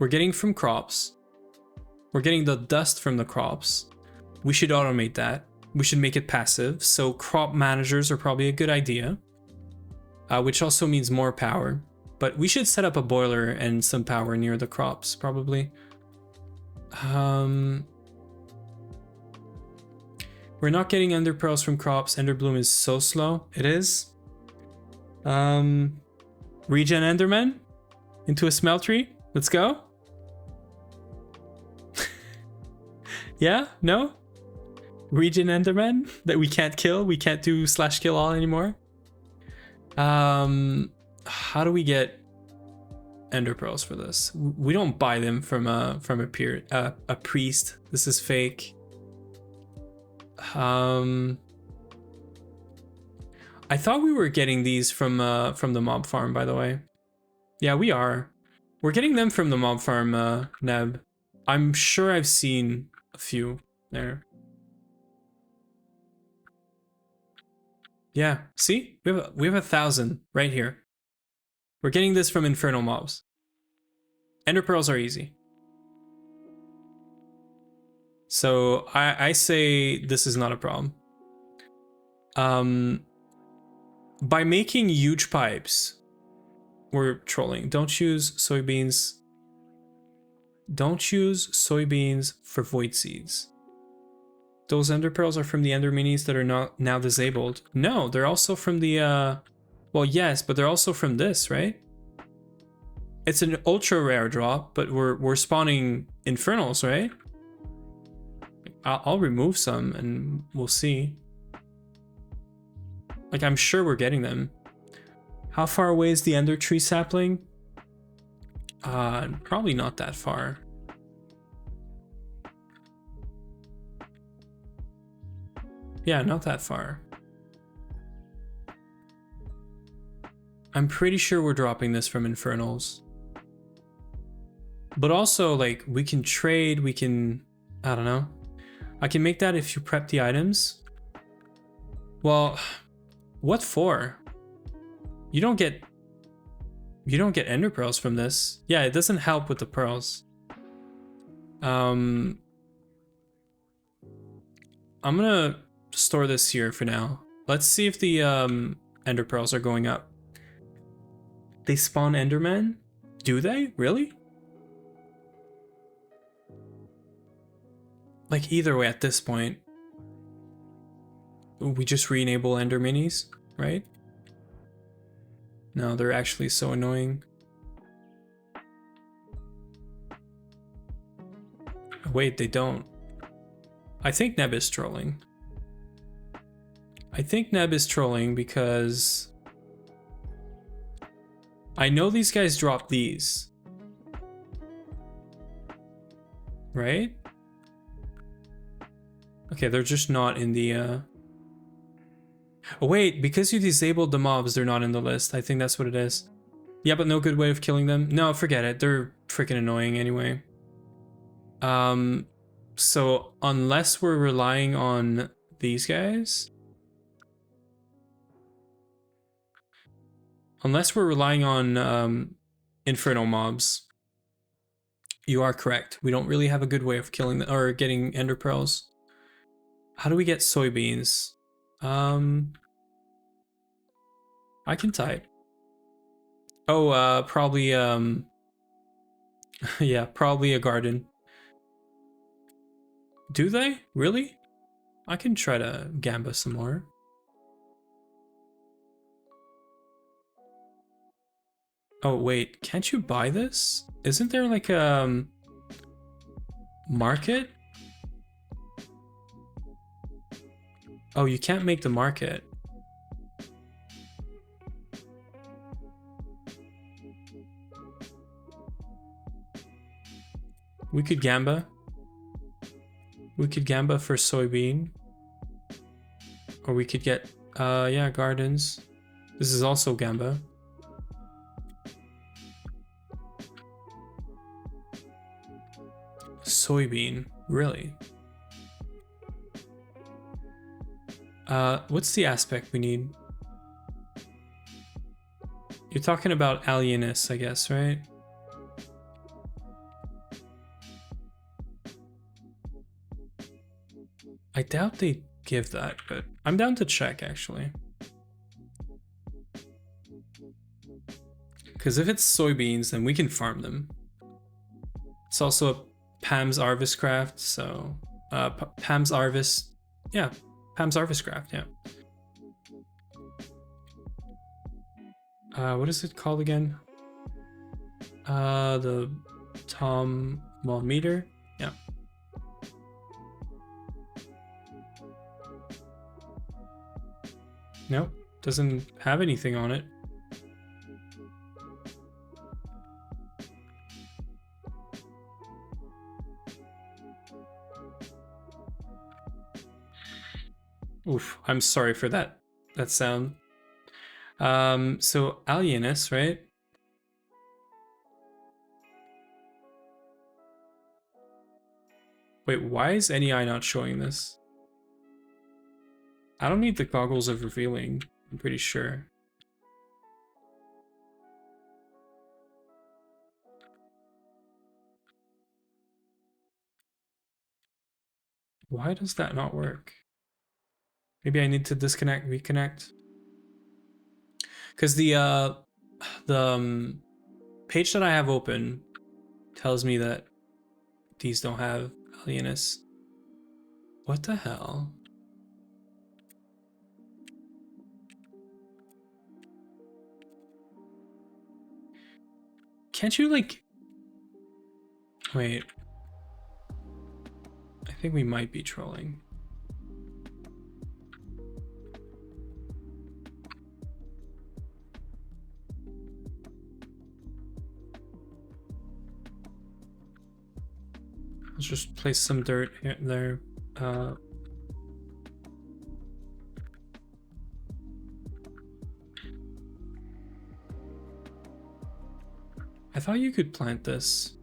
We're getting from crops. We're getting the dust from the crops. We should automate that. We should make it passive. So crop managers are probably a good idea. Which also means more power. But we should set up a boiler and some power near the crops, probably. We're not getting ender pearls from crops. Ender bloom is so slow. It is. Regen enderman into a smeltery. Let's go. Yeah? No? Regen enderman that we can't kill. We can't do /kill all anymore. How do we get ender pearls for this? We don't buy them from a priest. This is fake. I thought we were getting these from the mob farm, by the way. Yeah, we are. We're getting them from the mob farm, Neb. I'm sure I've seen a few there. Yeah, see? We have 1,000 right here. We're getting this from infernal mobs. Ender pearls are easy. So I say this is not a problem. By making huge pipes, we're trolling. Don't use soybeans. Don't use soybeans for void seeds. Those ender pearls are from the ender minis that are not now disabled. No, they're also from the well, yes, but they're also from this, right? It's an ultra rare drop, but we're spawning infernals, right? I'll remove some and we'll see. Like, I'm sure we're getting them. How far away is the ender tree sapling? Probably not that far. Yeah, not that far. I'm pretty sure we're dropping this from infernals. But also, like, we can trade, we can... I don't know. I can make that if you prep the items. Well, what for? You don't get ender pearls from this. Yeah, it doesn't help with the pearls. I'm gonna store this here for now. Let's see if the ender pearls are going up. They spawn endermen? Do they? Really? Like, either way, at this point, we just re-enable ender minis, right? No, they're actually so annoying. Wait, they don't. I think Neb is trolling. I think Neb is trolling because I know these guys drop these. Right? Okay, they're just not in the Oh wait, because you disabled the mobs, they're not in the list. I think that's what it is. Yeah, but no good way of killing them. No, forget it. They're freaking annoying anyway. So unless we're relying on these guys, unless we're relying on inferno mobs, you are correct. We don't really have a good way of killing them or getting ender pearls. How do we get soybeans? I can type. Oh, probably yeah, probably a garden. Do they? Really? I can try to Gamba some more. Oh wait, can't you buy this? Isn't there like a market? Oh, you can't make the market. We could Gamba. We could Gamba for soybean. Or we could get, yeah, gardens. This is also Gamba. Soybean, really? What's the aspect we need? You're talking about alienus, I guess, right? I doubt they give that, but I'm down to check, actually. Because if it's soybeans, then we can farm them. It's also a Pam's Harvest Craft, so... Pam's Harvest... Yeah, Pam's Harvest Craft, yeah. What is it called again? The Tom meter? Yeah. Nope, doesn't have anything on it. Oof, I'm sorry for that sound. So alienus, right? Wait, why is NEI not showing this? I don't need the goggles of revealing, I'm pretty sure. Why does that not work? Maybe I need to disconnect, reconnect. Because the page that I have open tells me that these don't have alienus. What the hell? Can't you like... Wait. I think we might be trolling. Let's just place some dirt here, there. I thought you could plant this.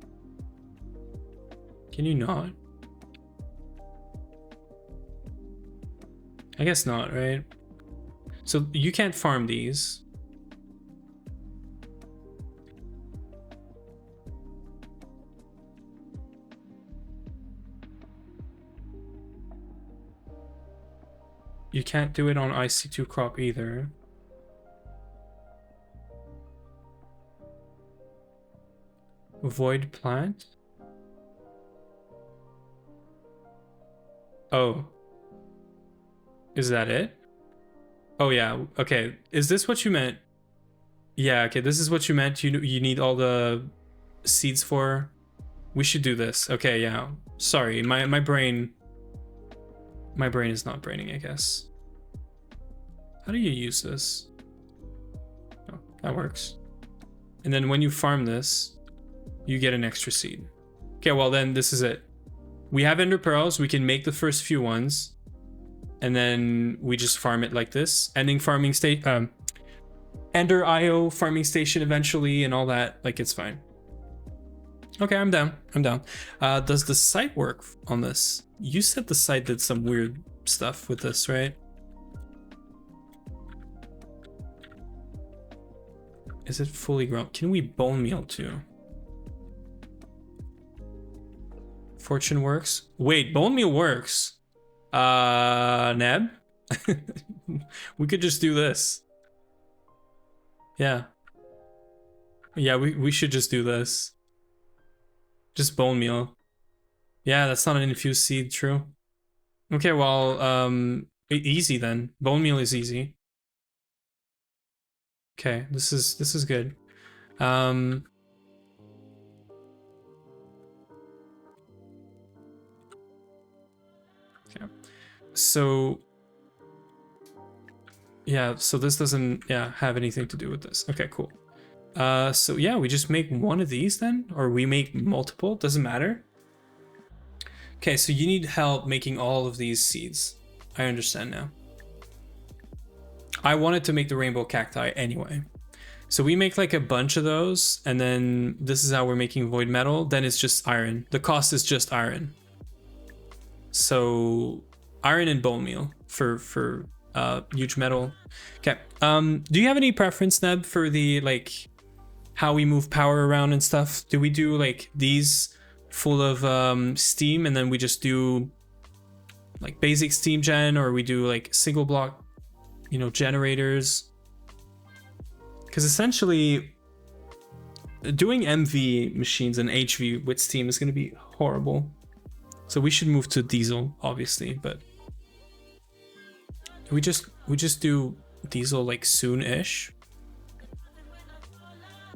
Can you not? I guess not, right? So you can't farm these. You can't do it on IC2 crop either. Void plant? Oh. Is that it? Oh yeah, okay. Is this what you meant? Yeah, okay, this is what you meant. You need all the seeds for? We should do this. Okay, yeah. Sorry, my brain is not braining, I guess. How do you use this? Oh, that works. And then when you farm this, you get an extra seed. Okay, well then this is it. We have ender pearls, we can make the first few ones, and then we just farm it like this. Ending farming state, Ender IO farming station eventually and all that, like it's fine. Okay, I'm down. Does the site work on this? You said the site did some weird stuff with this, right? Is it fully grown? Can we bone meal too? Fortune works. Wait, bone meal works. Neb? We could just do this. Yeah. Yeah, we should just do this. Just bone meal. Yeah, that's not an infused seed, true. Okay, well, easy then. Bone meal is easy. Okay, this is good. Okay. So yeah, so this doesn't have anything to do with this. Okay, cool. So yeah, we just make one of these then, or we make multiple, doesn't matter. Okay, so you need help making all of these seeds. I understand now. I wanted to make the rainbow cacti anyway. So we make like a bunch of those, and then this is how we're making void metal. Then it's just iron. The cost is just iron. So iron and bone meal for huge metal. Okay. Do you have any preference, Neb, for the like how we move power around and stuff? Do we do like these full of steam, and then we just do like basic steam gen, or we do like single block, generators? Because essentially doing MV machines and HV with steam is going to be horrible. So we should move to diesel, obviously, but we just do diesel like soon-ish.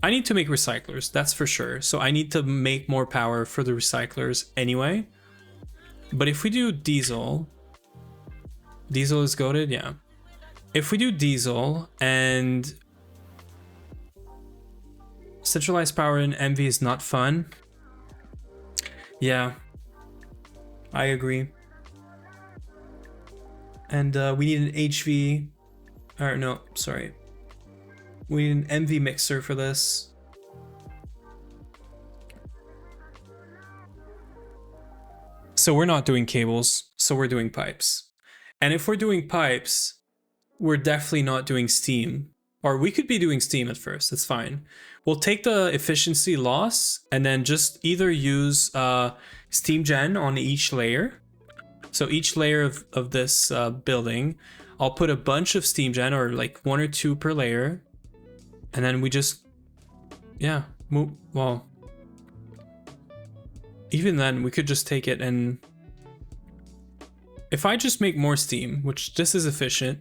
I need to make recyclers, that's for sure. So I need to make more power for the recyclers anyway. But if we do diesel is goated, yeah. If we do diesel and centralized power in MV is not fun. Yeah, I agree. And we need an HV, or no, sorry. We need an MV mixer for this. So we're not doing cables, so we're doing pipes. And if we're doing pipes, we're definitely not doing steam. Or we could be doing steam at first, that's fine. We'll take the efficiency loss and then just either use steam gen on each layer, So each layer of this building, I'll put a bunch of steam gen, or like 1 or 2 per layer. And then we just, yeah, move. Well, even then we could just take it, and if I just make more steam, which this is efficient,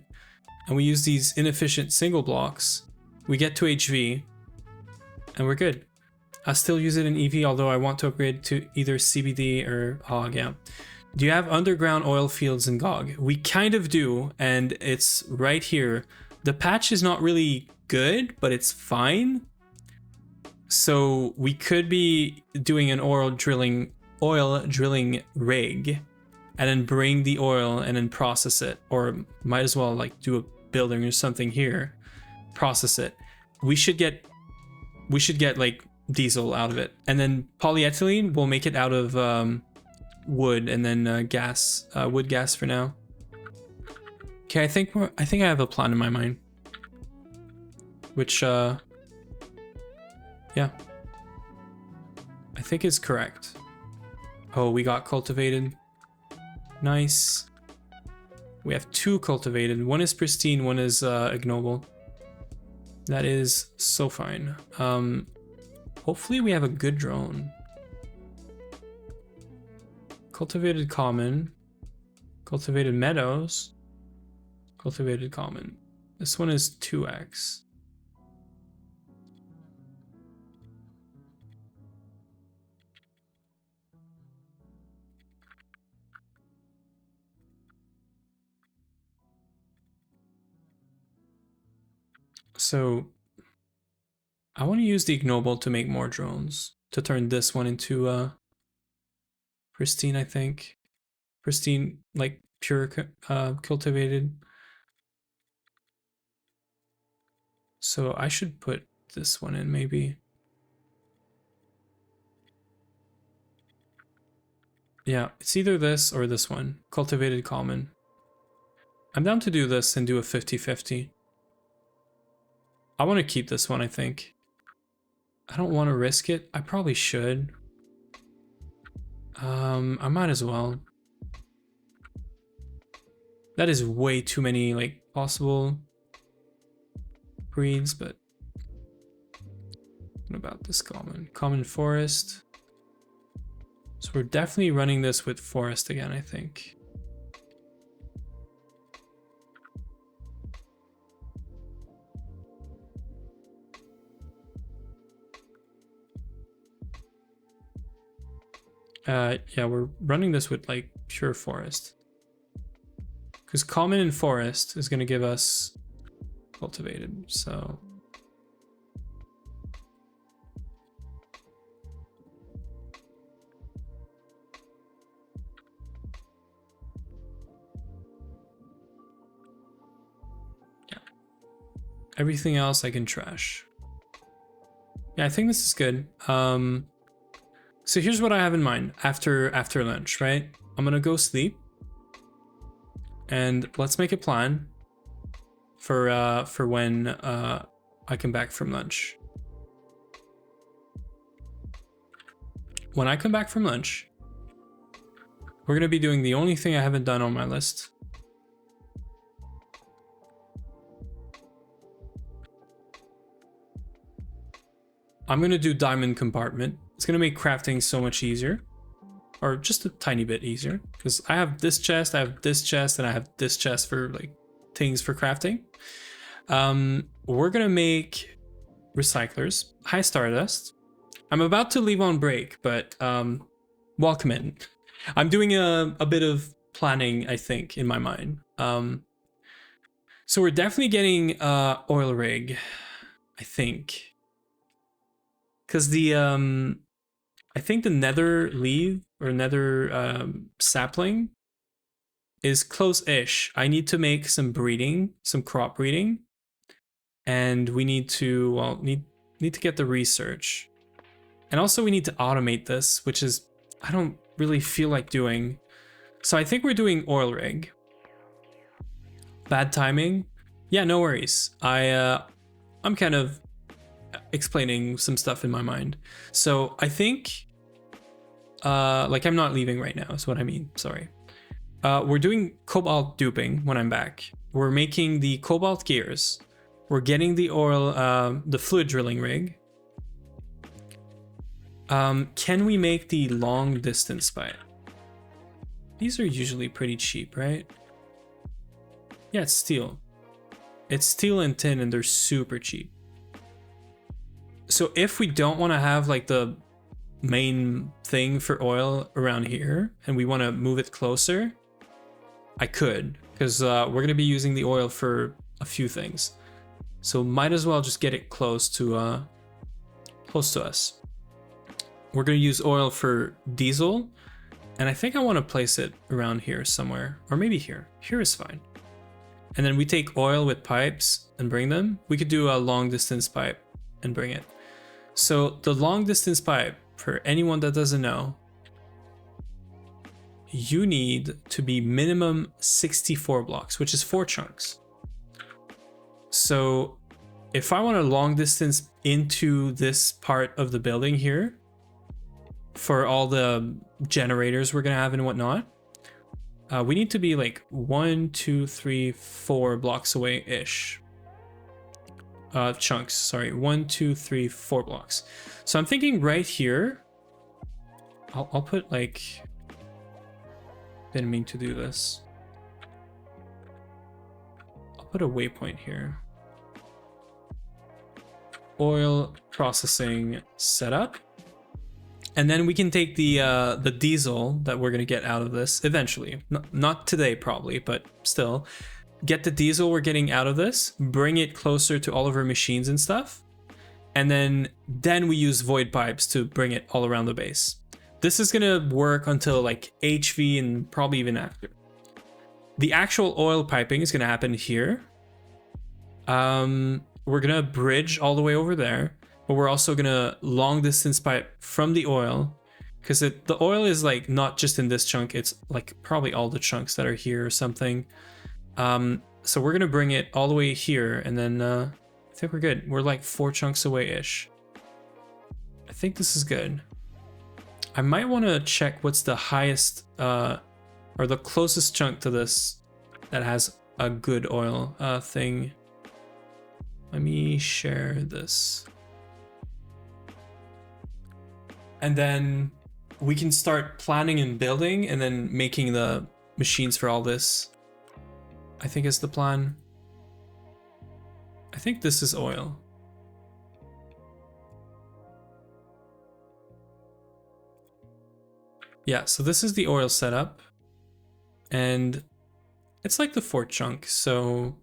and we use these inefficient single blocks, we get to HV and we're good. I still use it in EV, although I want to upgrade to either CBD or HOG, yeah. Do you have underground oil fields in GoG? We kind of do, and it's right here. The patch is not really good, but it's fine. So we could be doing an oil drilling rig, and then bring the oil and then process it, or might as well like do a building or something here, process it. We should get like diesel out of it, and then polyethylene we'll make it out of wood, and then gas, wood gas for now. Okay, I think I have a plan in my mind, which yeah, I think is correct. Oh, we got cultivated. Nice. We have 2 cultivated. One is pristine, one is ignoble. That is so fine. Hopefully we have a good drone. Cultivated common. Cultivated meadows. Cultivated common. This one is 2x. So I want to use the ignoble to make more drones, to turn this one into pristine, I think. Pristine, like pure cultivated. So I should put this one in maybe. Yeah, it's either this or this one, cultivated common. I'm down to do this and do a 50-50. I want to keep this one, I think. I don't want to risk it. I probably should. I might as well. That is way too many like possible breeds, but what about this common? Common forest. So we're definitely running this with forest again, I think. Yeah, we're running this with like pure forest, because common and forest is going to give us cultivated. So yeah, everything else I can trash. Yeah, I think this is good. So here's what I have in mind after lunch, right? I'm gonna go sleep, and let's make a plan for when I come back from lunch. When I come back from lunch, we're gonna be doing the only thing I haven't done on my list. I'm gonna do diamond compartment. It's gonna make crafting so much easier, or just a tiny bit easier, because I have this chest, I have this chest, and I have this chest for like things for crafting. We're gonna make recyclers. Hi Stardust. I'm about to leave on break, but welcome in. I'm doing a bit of planning, I think, in my mind. So we're definitely getting oil rig, I think. Because the I think the nether leaf or nether sapling is close-ish. I need to make some breeding, some crop breeding, and we need to, well, need to get the research, and also we need to automate this, which is I don't really feel like doing. So I think we're doing oil rig. Bad timing. Yeah, no worries. I'm kind of explaining some stuff in my mind. So I think like I'm not leaving right now is what I mean. Sorry. we're doing cobalt duping when I'm back. We're making the cobalt gears. We're getting the oil, the fluid drilling rig. Can we make the long distance pipe? These are usually pretty cheap, right? Yeah, it's steel. It's steel and tin, and they're super cheap. So if we don't want to have like the main thing for oil around here, and we want to move it closer, I could, because we're going to be using the oil for a few things. So might as well just get it close to us. We're going to use oil for diesel, and I think I want to place it around here somewhere, or maybe here. Here is fine. And then we take oil with pipes and bring them. We could do a long distance pipe and bring it. So the long distance pipe, for anyone that doesn't know, you need to be minimum 64 blocks, which is 4 chunks. So if I want a long distance into this part of the building here, for all the generators we're gonna have and whatnot, we need to be like 1, 2, 3, 4 blocks away-ish. Chunks, sorry, 1, 2, 3, 4 blocks. So I'm thinking right here, I'll put like, didn't mean to do this. I'll put a waypoint here. Oil processing setup. And then we can take the diesel that we're gonna get out of this eventually. Not today probably, but still. Get the diesel we're getting out of this, bring it closer to all of our machines and stuff. And then we use void pipes to bring it all around the base. This is gonna work until like HV and probably even after. The actual oil piping is gonna happen here. We're gonna bridge all the way over there. But we're also gonna long distance pipe from the oil, because the oil is like not just in this chunk, it's like probably all the chunks that are here or something. So we're gonna bring it all the way here, and then I think we're good. We're like 4 chunks away-ish. I think this is good. I might want to check what's the highest or the closest chunk to this that has a good oil thing. Let me share this. And then we can start planning and building and then making the machines for all this. I think is the plan. I think this is oil. Yeah, so this is the oil setup. And it's like the 4th chunk, so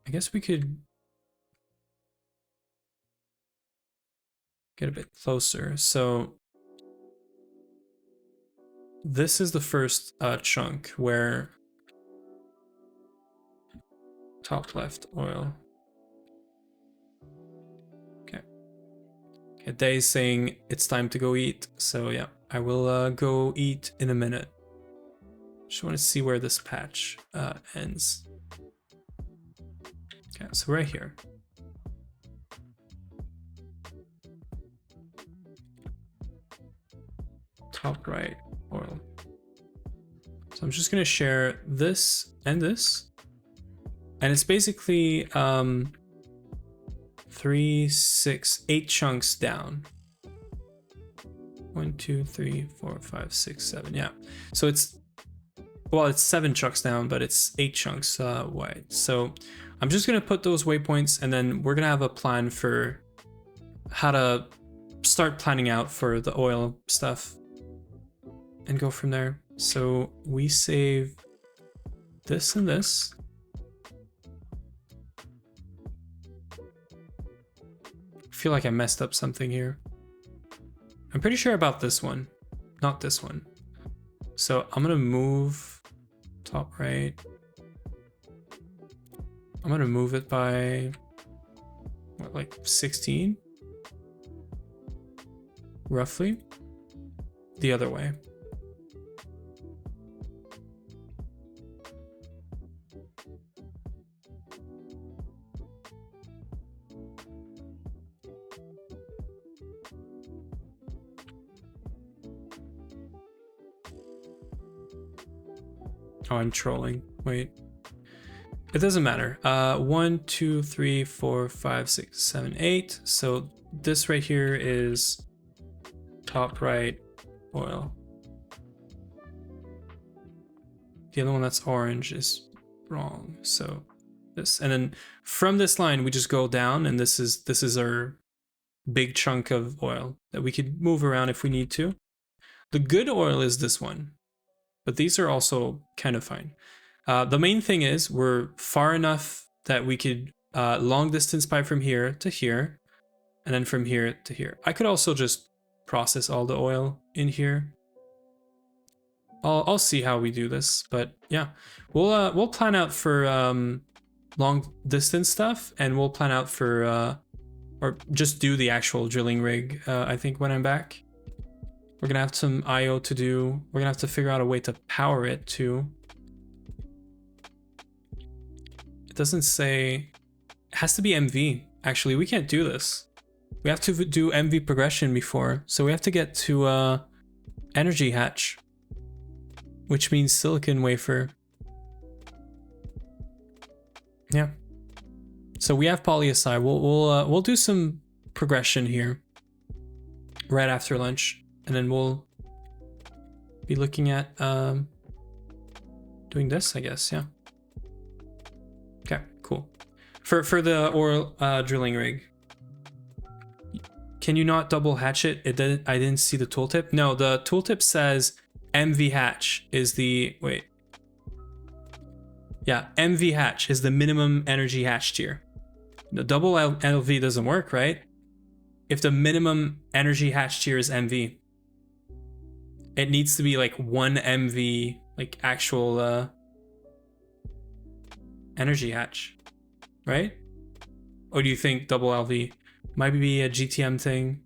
I guess we could get a bit closer. So this is the first chunk where top left oil. Okay. Day's saying it's time to go eat. So yeah, I will go eat in a minute. Just want to see where this patch ends. Okay, so right here. Top right oil. So I'm just gonna share this and this, and it's basically 3, 6, 8 chunks down. 1, 2, 3, 4, 5, 6, 7. Yeah. So it's 7 chunks down, but it's 8 chunks wide. So I'm just gonna put those waypoints, and then we're gonna have a plan for how to start planning out for the oil stuff and go from there. So we save this and this. I feel like I messed up something here. I'm pretty sure about this one, not this one. So I'm gonna move top right. I'm gonna move it by what, like 16? Roughly. The other way. Oh, I'm trolling. Wait. It doesn't matter. 1, 2, 3, 4, 5, 6, 7, 8. So this right here is top right oil. The other one that's orange is wrong. So this, and then from this line we just go down, and this is our big chunk of oil that we could move around if we need to. The good oil is this one, but these are also kind of fine. The main thing is we're far enough that we could long distance pipe from here to here, and then from here to here. I could also just process all the oil in here. I'll see how we do this, but yeah, we'll plan out for long distance stuff, and we'll plan out for or just do the actual drilling rig. I think when I'm back, we're gonna have some IO to do. We're gonna have to figure out a way to power it too. It doesn't say. It has to be MV. Actually, we can't do this. We have to do MV progression before, so we have to get to energy hatch, which means silicon wafer. Yeah. So we have PolySI. We'll do some progression here right after lunch, and then we'll be looking at doing this, I guess. Yeah. Okay. Cool. For the oil drilling rig. Can you not double hatch it? I didn't see the tooltip. No, the tooltip says MV hatch is the wait. Yeah, MV hatch is the minimum energy hatch tier. The double LV doesn't work, right? If the minimum energy hatch tier is MV, it needs to be like 1 MV, like actual energy hatch, right? Or do you think double LV might be a GTM thing?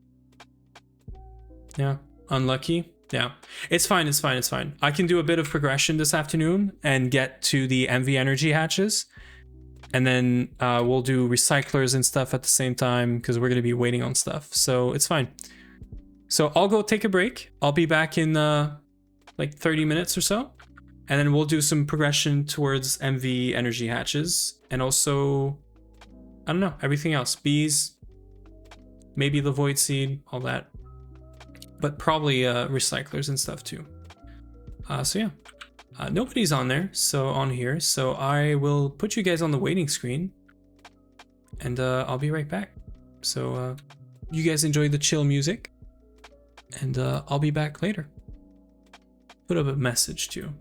Yeah, unlucky. Yeah, it's fine, it's fine, it's fine. I can do a bit of progression this afternoon and get to the MV energy hatches. And then we'll do recyclers and stuff at the same time because we're going to be waiting on stuff. So it's fine. So I'll go take a break. I'll be back in like 30 minutes or so. And then we'll do some progression towards MV energy hatches. And also, I don't know, everything else. Bees, maybe the void seed, all that. But probably recyclers and stuff too. So yeah. Nobody's on there, so on here. So I will put you guys on the waiting screen. And I'll be right back. So you guys enjoy the chill music. And I'll be back later. Put up a message too.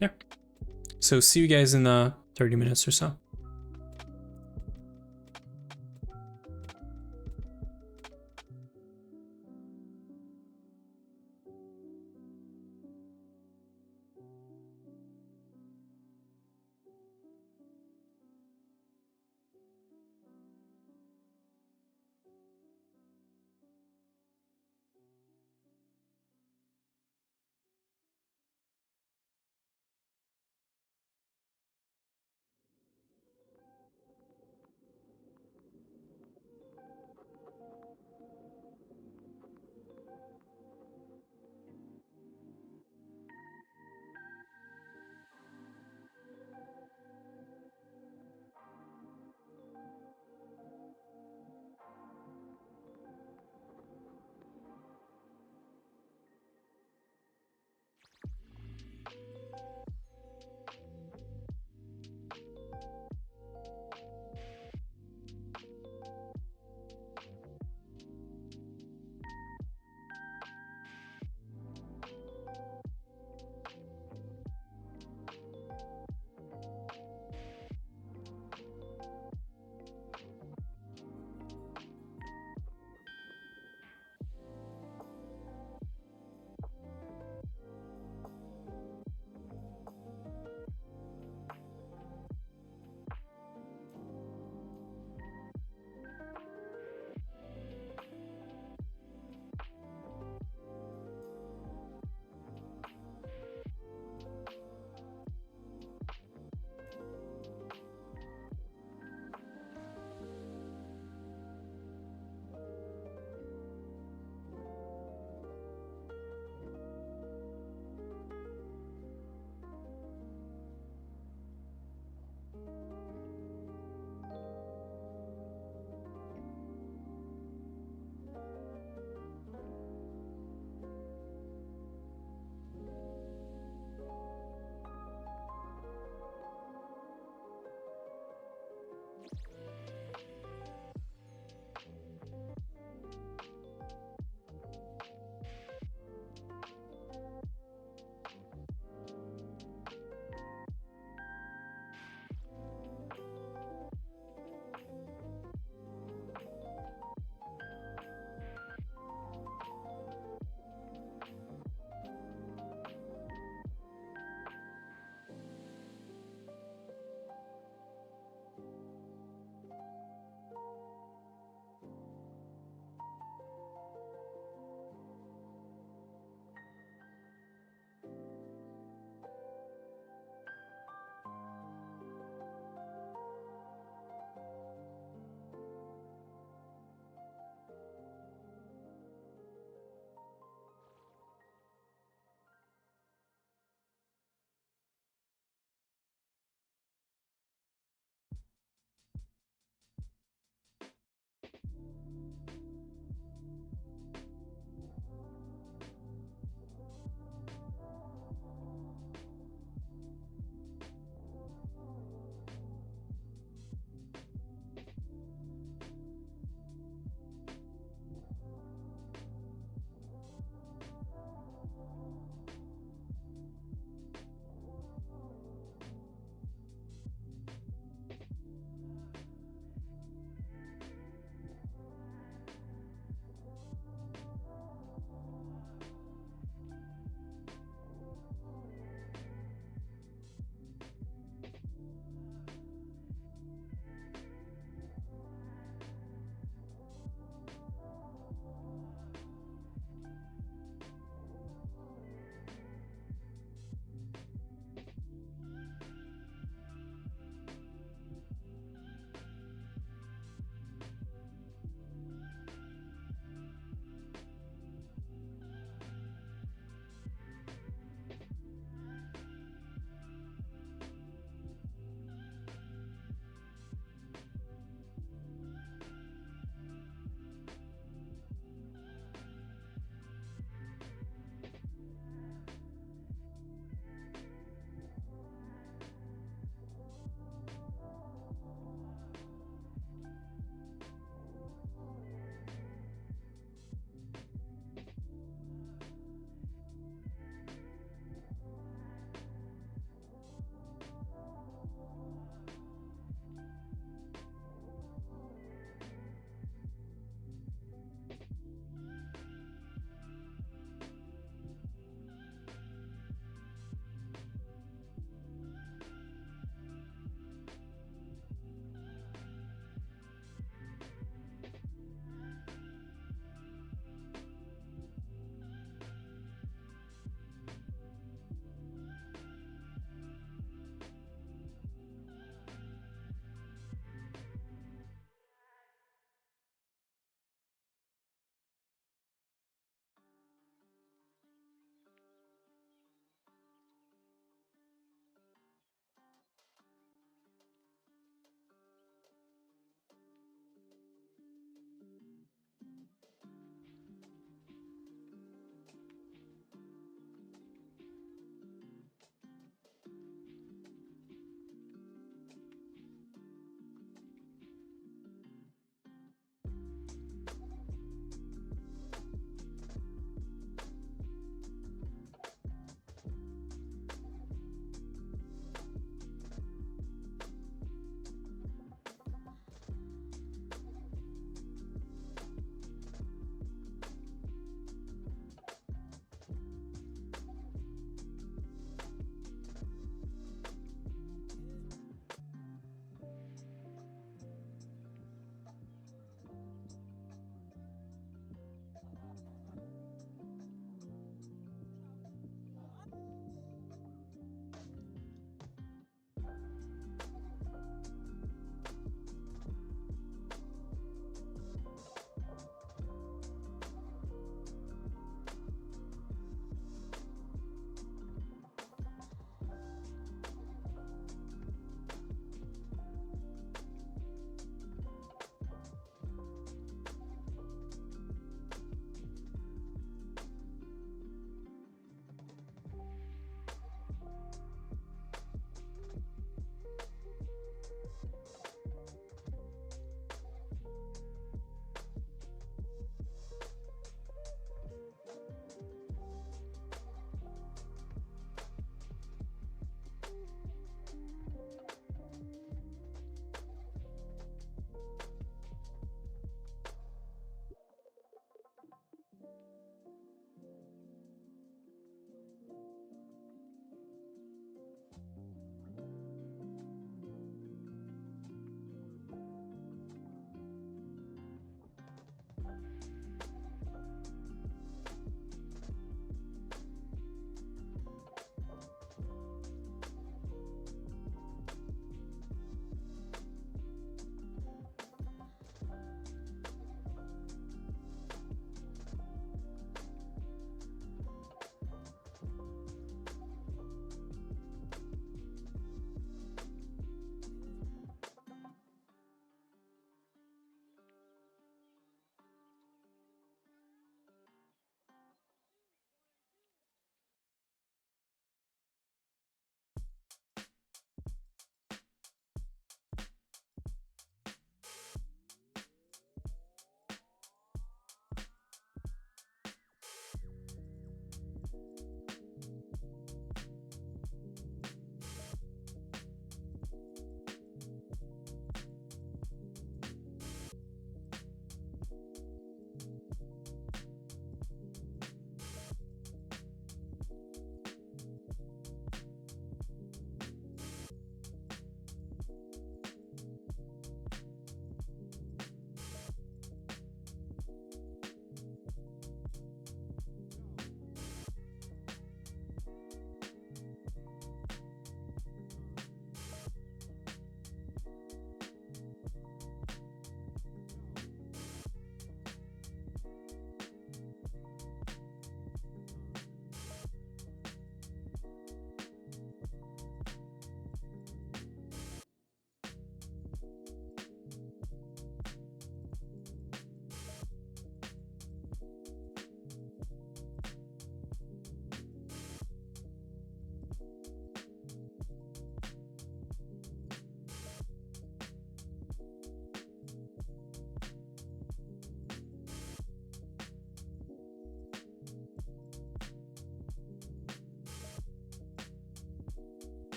Yeah. So see you guys in 30 minutes or so.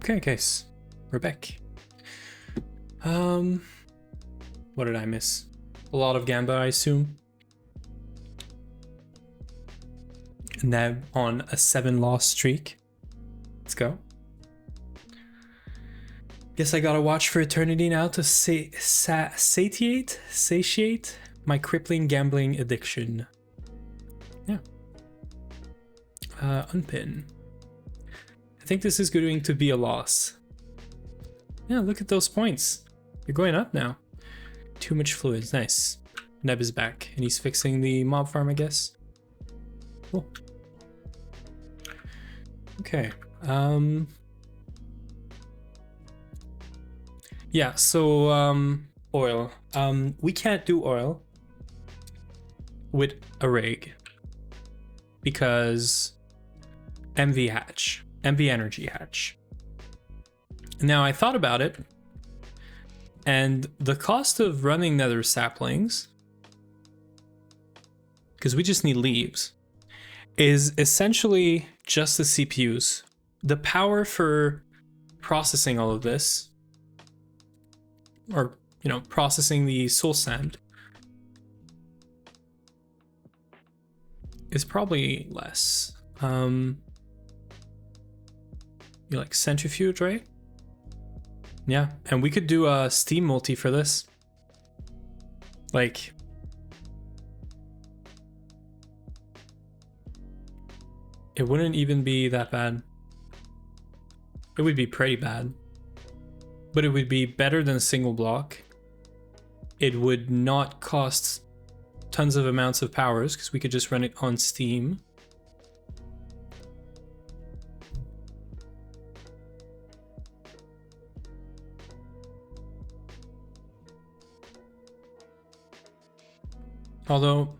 Okay, guys, we're back. What did I miss? A lot of Gamba, I assume. Now on a 7-loss streak. Let's go. Guess I gotta watch for eternity now to satiate my crippling gambling addiction. Yeah. Unpin. I think this is going to be a loss. Yeah, look at those points. You're going up now. Too much fluids. Nice. Neb is back and he's fixing the mob farm, I guess. Cool. Okay. Yeah, so oil. We can't do oil with a rig because MV energy hatch. Now I thought about it, and the cost of running nether saplings, because we just need leaves, is essentially just the CPUs. The power for processing all of this, or, you know, processing the soul sand, is probably less. You like centrifuge, right? Yeah, and we could do a steam multi for this. Like, it wouldn't even be that bad. It would be pretty bad, but it would be better than a single block. It would not cost tons of amounts of powers because we could just run it on Steam. Although,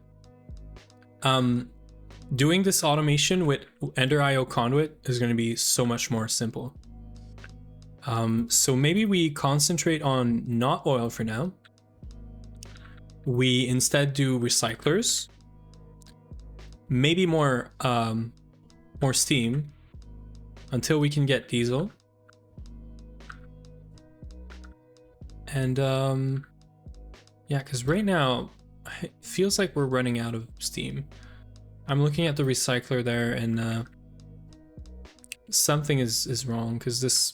doing this automation with Ender IO conduit is going to be so much more simple. So maybe we concentrate on not oil for now. We instead do recyclers, maybe more steam until we can get diesel. And yeah, because right now it feels like we're running out of steam. I'm looking at the recycler there, and something is wrong because this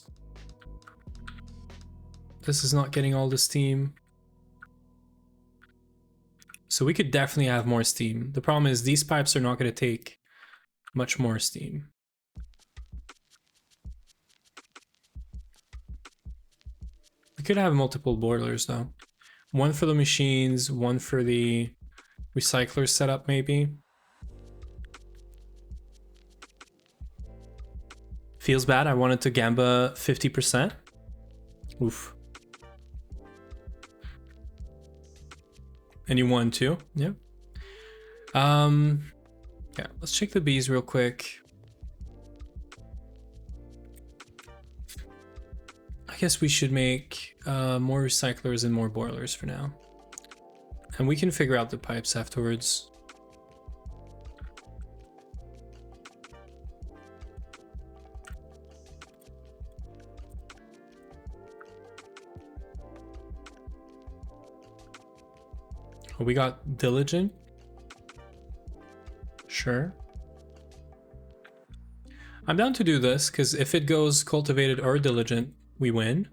is not getting all the steam. So we could definitely have more steam. The problem is these pipes are not going to take much more steam. We could have multiple boilers though. One for the machines, one for the recycler setup maybe. Feels bad. I wanted to Gamba 50%. Oof. And you won too? Yeah. Yeah, let's check the bees real quick. I guess we should make more recyclers and more boilers for now. And we can figure out the pipes afterwards. Oh, we got diligent. Sure. I'm down to do this because if it goes cultivated or diligent, we win.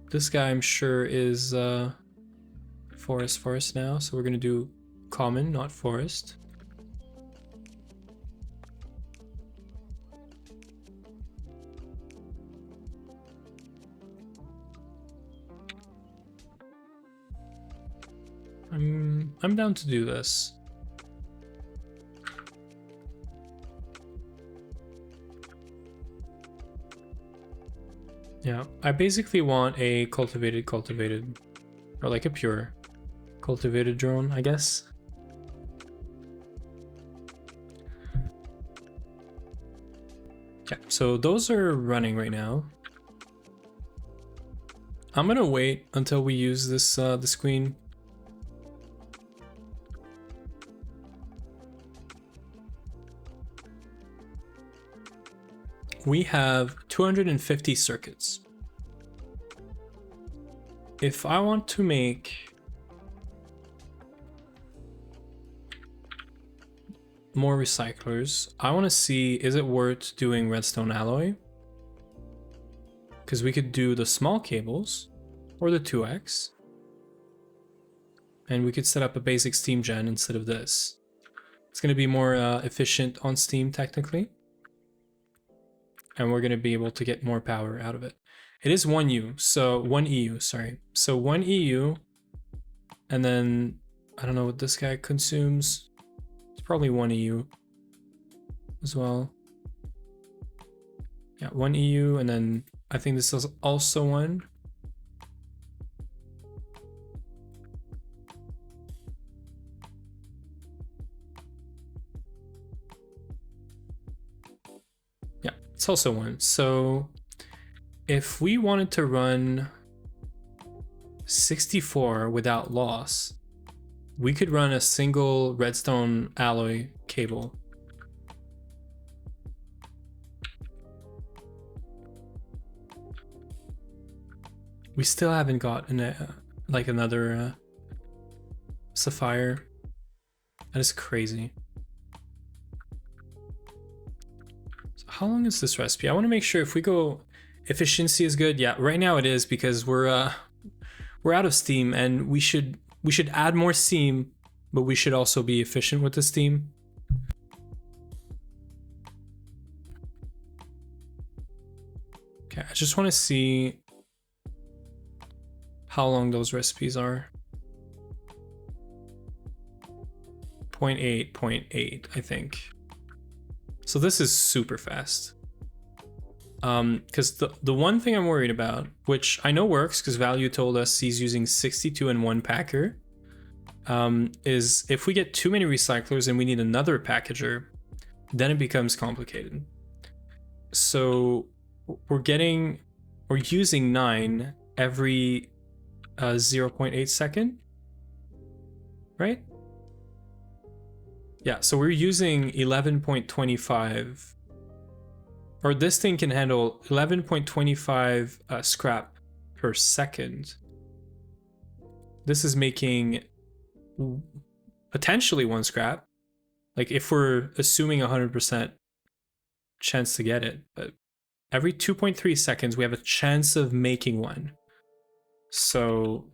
This guy I'm sure is forest now, so we're gonna do common, not forest. I'm down to do this. Yeah, I basically want a cultivated, or like a pure cultivated drone, I guess. Yeah, so those are running right now. I'm gonna wait until we use this this queen. we have 250 circuits. If I want to make more recyclers, I want to see, is it worth doing redstone alloy? Because we could do the small cables or the 2x. And we could set up a basic steam gen instead of this. It's going to be more efficient on steam technically. And we're going to be able to get more power out of it. It is 1 EU, sorry. So 1 EU, and then I don't know what this guy consumes. It's probably 1 EU as well. Yeah, 1 EU, and then I think this is also 1. Yeah, it's also 1. So if we wanted to run 64 without loss, we could run a single redstone alloy cable. We still haven't got like another sapphire. That is crazy. So how long is this recipe? I want to make sure if we go efficiency is good. Yeah, right now it is because we're out of steam, and we should add more steam, but we should also be efficient with the steam. Okay, I just want to see how long those recipes are. 0.8, 0.8, I think. So this is super fast. Because the one thing I'm worried about, which I know works because Value told us he's using 62 in one packer, is if we get too many recyclers and we need another packager, then it becomes complicated. So we're using 9 every 0.8 second, right? Yeah, so we're using 11.25, or this thing can handle 11.25 scrap per second. This is making potentially 1 scrap, like if we're assuming 100% chance to get it, but every 2.3 seconds we have a chance of making 1. So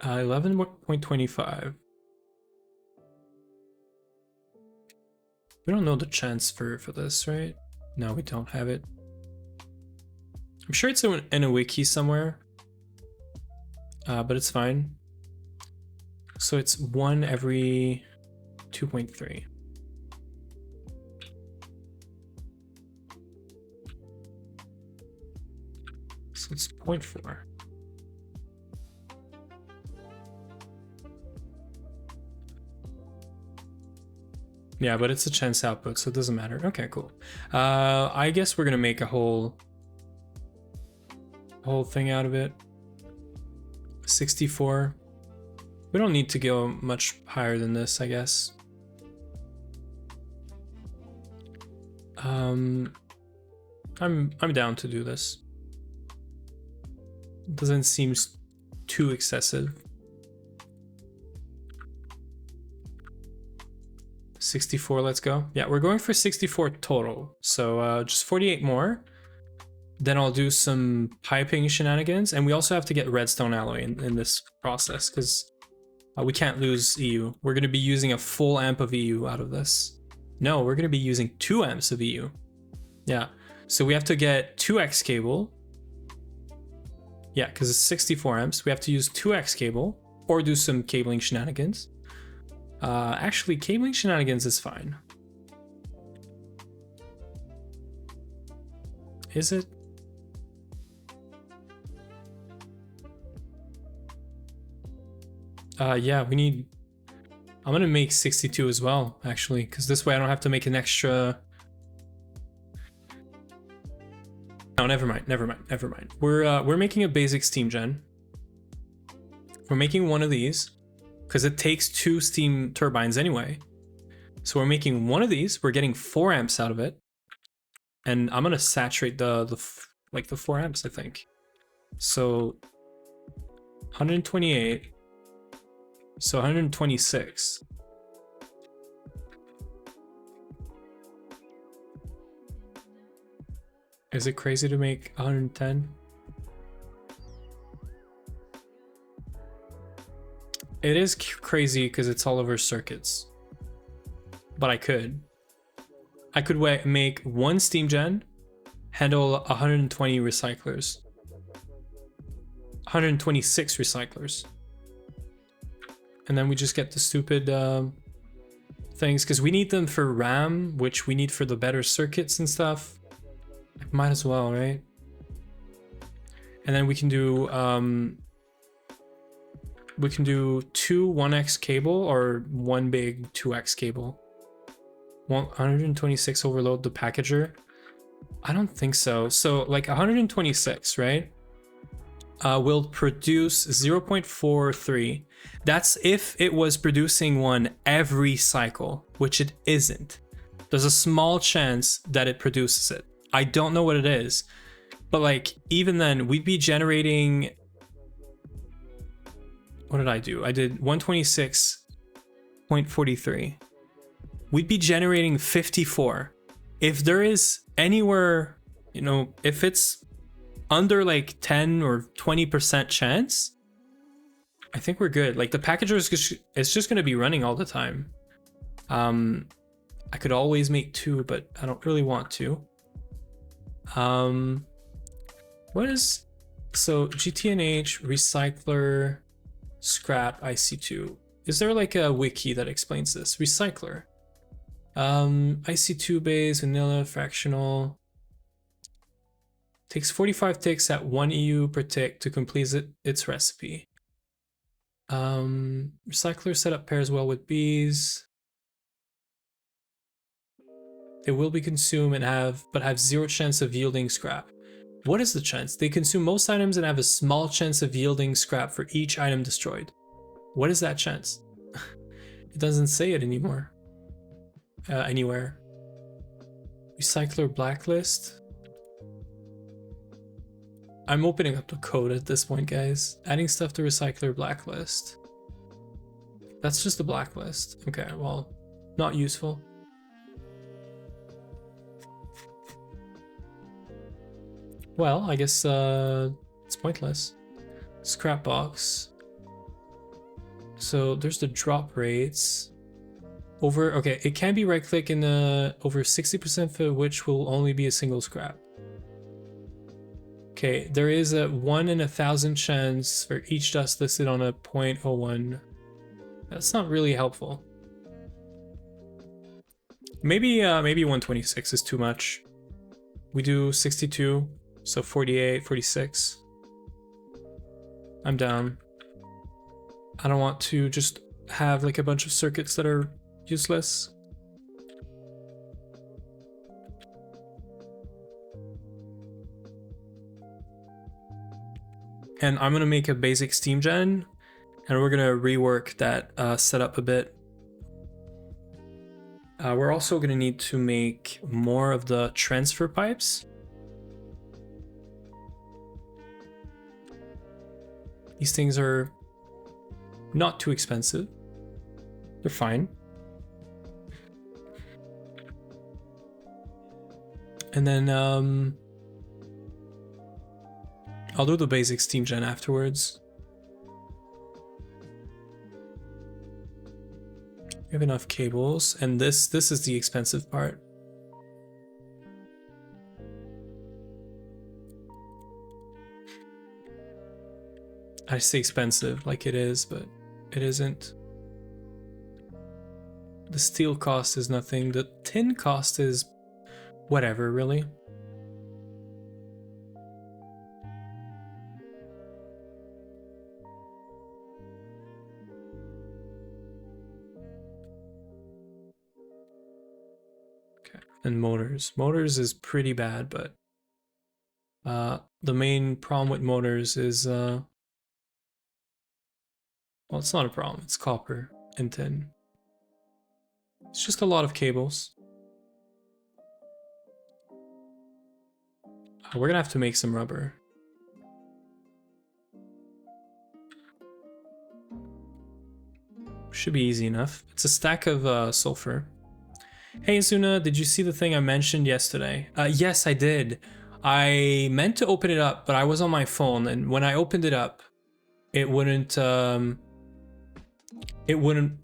11.25. We don't know the chance for this, right? No, we don't have it. I'm sure it's in a wiki somewhere, but it's fine. So it's 1 every 2.3. So it's 0.4. Yeah, but it's a chance output, so it doesn't matter. Okay, cool. I guess we're gonna make a whole thing out of it. 64. We don't need to go much higher than this, I guess. I'm down to do this. It doesn't seem too excessive. 64, let's go. Yeah, we're going for 64 total. So just 48 more. Then I'll do some piping shenanigans. And we also have to get redstone alloy in this process because we can't lose EU. We're going to be using a full amp of EU out of this. No, we're going to be using 2 amps of EU. Yeah, so we have to get 2x cable. Yeah, because it's 64 amps. We have to use 2x cable or do some cabling shenanigans. Actually, cabling shenanigans is fine. Is it? Yeah, we need... I'm gonna make 62 as well, actually, because this way I don't have to make an extra... No, never mind. We're making a basic steam gen. We're making one of these, because it takes 2 steam turbines anyway. So we're making one of these. We're getting 4 amps out of it. And I'm going to saturate the 4 amps, I think. So 128. So 126. Is it crazy to make 110? It is crazy because it's all over circuits. But I could make one steam gen, handle 120 recyclers. 126 recyclers. And then we just get the stupid things, because we need them for RAM, which we need for the better circuits and stuff. Might as well, right? And then we can do 2 1x cable or one big 2x cable. 126 overload the packager. I don't think so. So like 126, right? Will produce 0.43. That's if it was producing one every cycle, which it isn't. There's a small chance that it produces it. I don't know what it is, but like even then we'd be generating, what did I do? I did 126.43. We'd be generating 54. If there is anywhere, you know, if it's under like 10 or 20% chance, I think we're good. Like the packager is just going to be running all the time. I could always make 2, but I don't really want to. What is, so GTNH, recycler, scrap, IC2. Is there like a wiki that explains this? Recycler. IC2 base, vanilla, fractional. Takes 45 ticks at 1 EU per tick to complete its recipe. Recycler setup pairs well with bees. They will be consumed and have 0 chance of yielding scrap. What is the chance? They consume most items and have a small chance of yielding scrap for each item destroyed. What is that chance? It doesn't say it anymore. Anywhere. Recycler blacklist. I'm opening up the code at this point, guys. Adding stuff to recycler blacklist. That's just a blacklist. Okay, well, not useful. Well, I guess it's pointless. Scrap box. So there's the drop rates. Okay, it can be right click in the over 60% for which will only be a single scrap. Okay, there is a 1 in 1,000 chance for each dust listed on a 0.01. That's not really helpful. Maybe 126 is too much. We do 62, so 48, 46. I'm down. I don't want to just have like a bunch of circuits that are useless. And I'm gonna make a basic steam gen, and we're gonna rework that setup a bit. We're also gonna need to make more of the transfer pipes. These things are not too expensive. They're fine. And then I'll do the basic steam gen afterwards. We have enough cables, and this is the expensive part. I say expensive like it is, but it isn't. The steel cost is nothing. The tin cost is whatever, really. Okay, and motors. Motors is pretty bad, but the main problem with motors is well, it's not a problem. It's copper and tin. It's just a lot of cables. We're gonna have to make some rubber. Should be easy enough. It's a stack of sulfur. Hey Zuna, did you see the thing I mentioned yesterday? Yes, I did. I meant to open it up, but I was on my phone, and when I opened it up, it wouldn't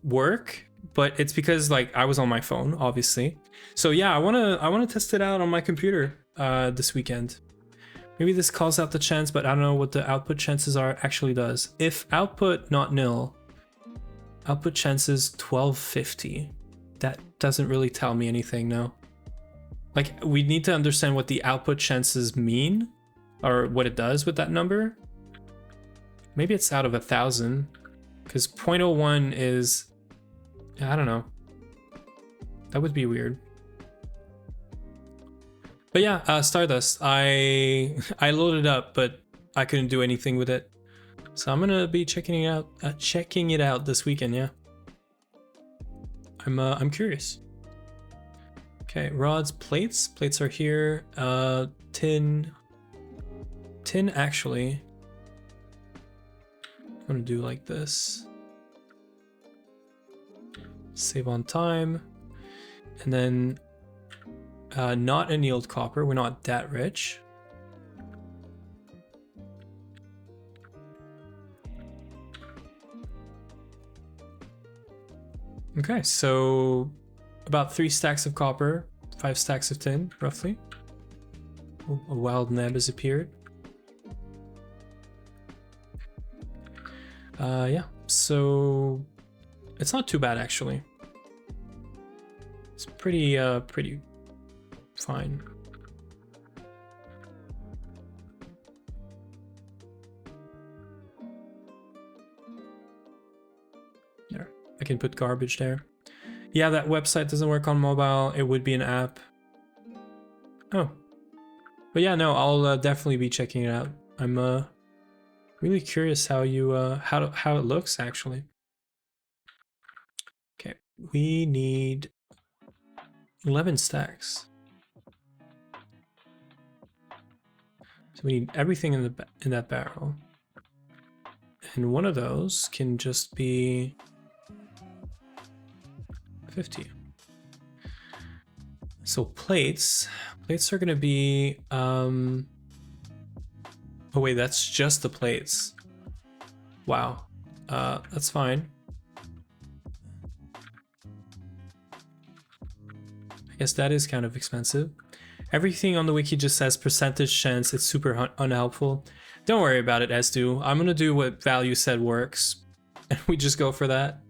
work. But it's because like I was on my phone, obviously. So yeah, I wanna test it out on my computer this weekend. Maybe this calls out the chance, but I don't know what the output chances are actually does. If output not nil, output chances 1250. That doesn't really tell me anything, no. Like, we need to understand what the output chances mean, or what it does with that number. Maybe it's out of 1,000, because 0.01 is, I don't know. That would be weird. But yeah, Stardust, I loaded up, but I couldn't do anything with it. So I'm gonna be checking it out this weekend, yeah. I'm curious. Okay, rods, plates. Plates are here. Tin actually. I'm gonna do like this. Save on time. And then not annealed copper. We're not that rich. Okay, so about 3 stacks of copper, 5 stacks of tin, roughly. Oh, a wild neb has appeared. Yeah, so it's not too bad actually. It's pretty fine. There, I can put garbage there. Yeah, that website doesn't work on mobile. It would be an app. Oh, but yeah, no, I'll definitely be checking it out. I'm really curious how you how it looks actually. Okay, we need 11 stacks. So we need everything in that barrel. And one of those can just be 50. So plates are gonna be oh wait, that's just the plates. Wow. That's fine. I guess that is kind of expensive. Everything on the wiki just says percentage chance. It's super unhelpful. Don't worry about it, Estu. I'm gonna do what value said works, and we just go for that.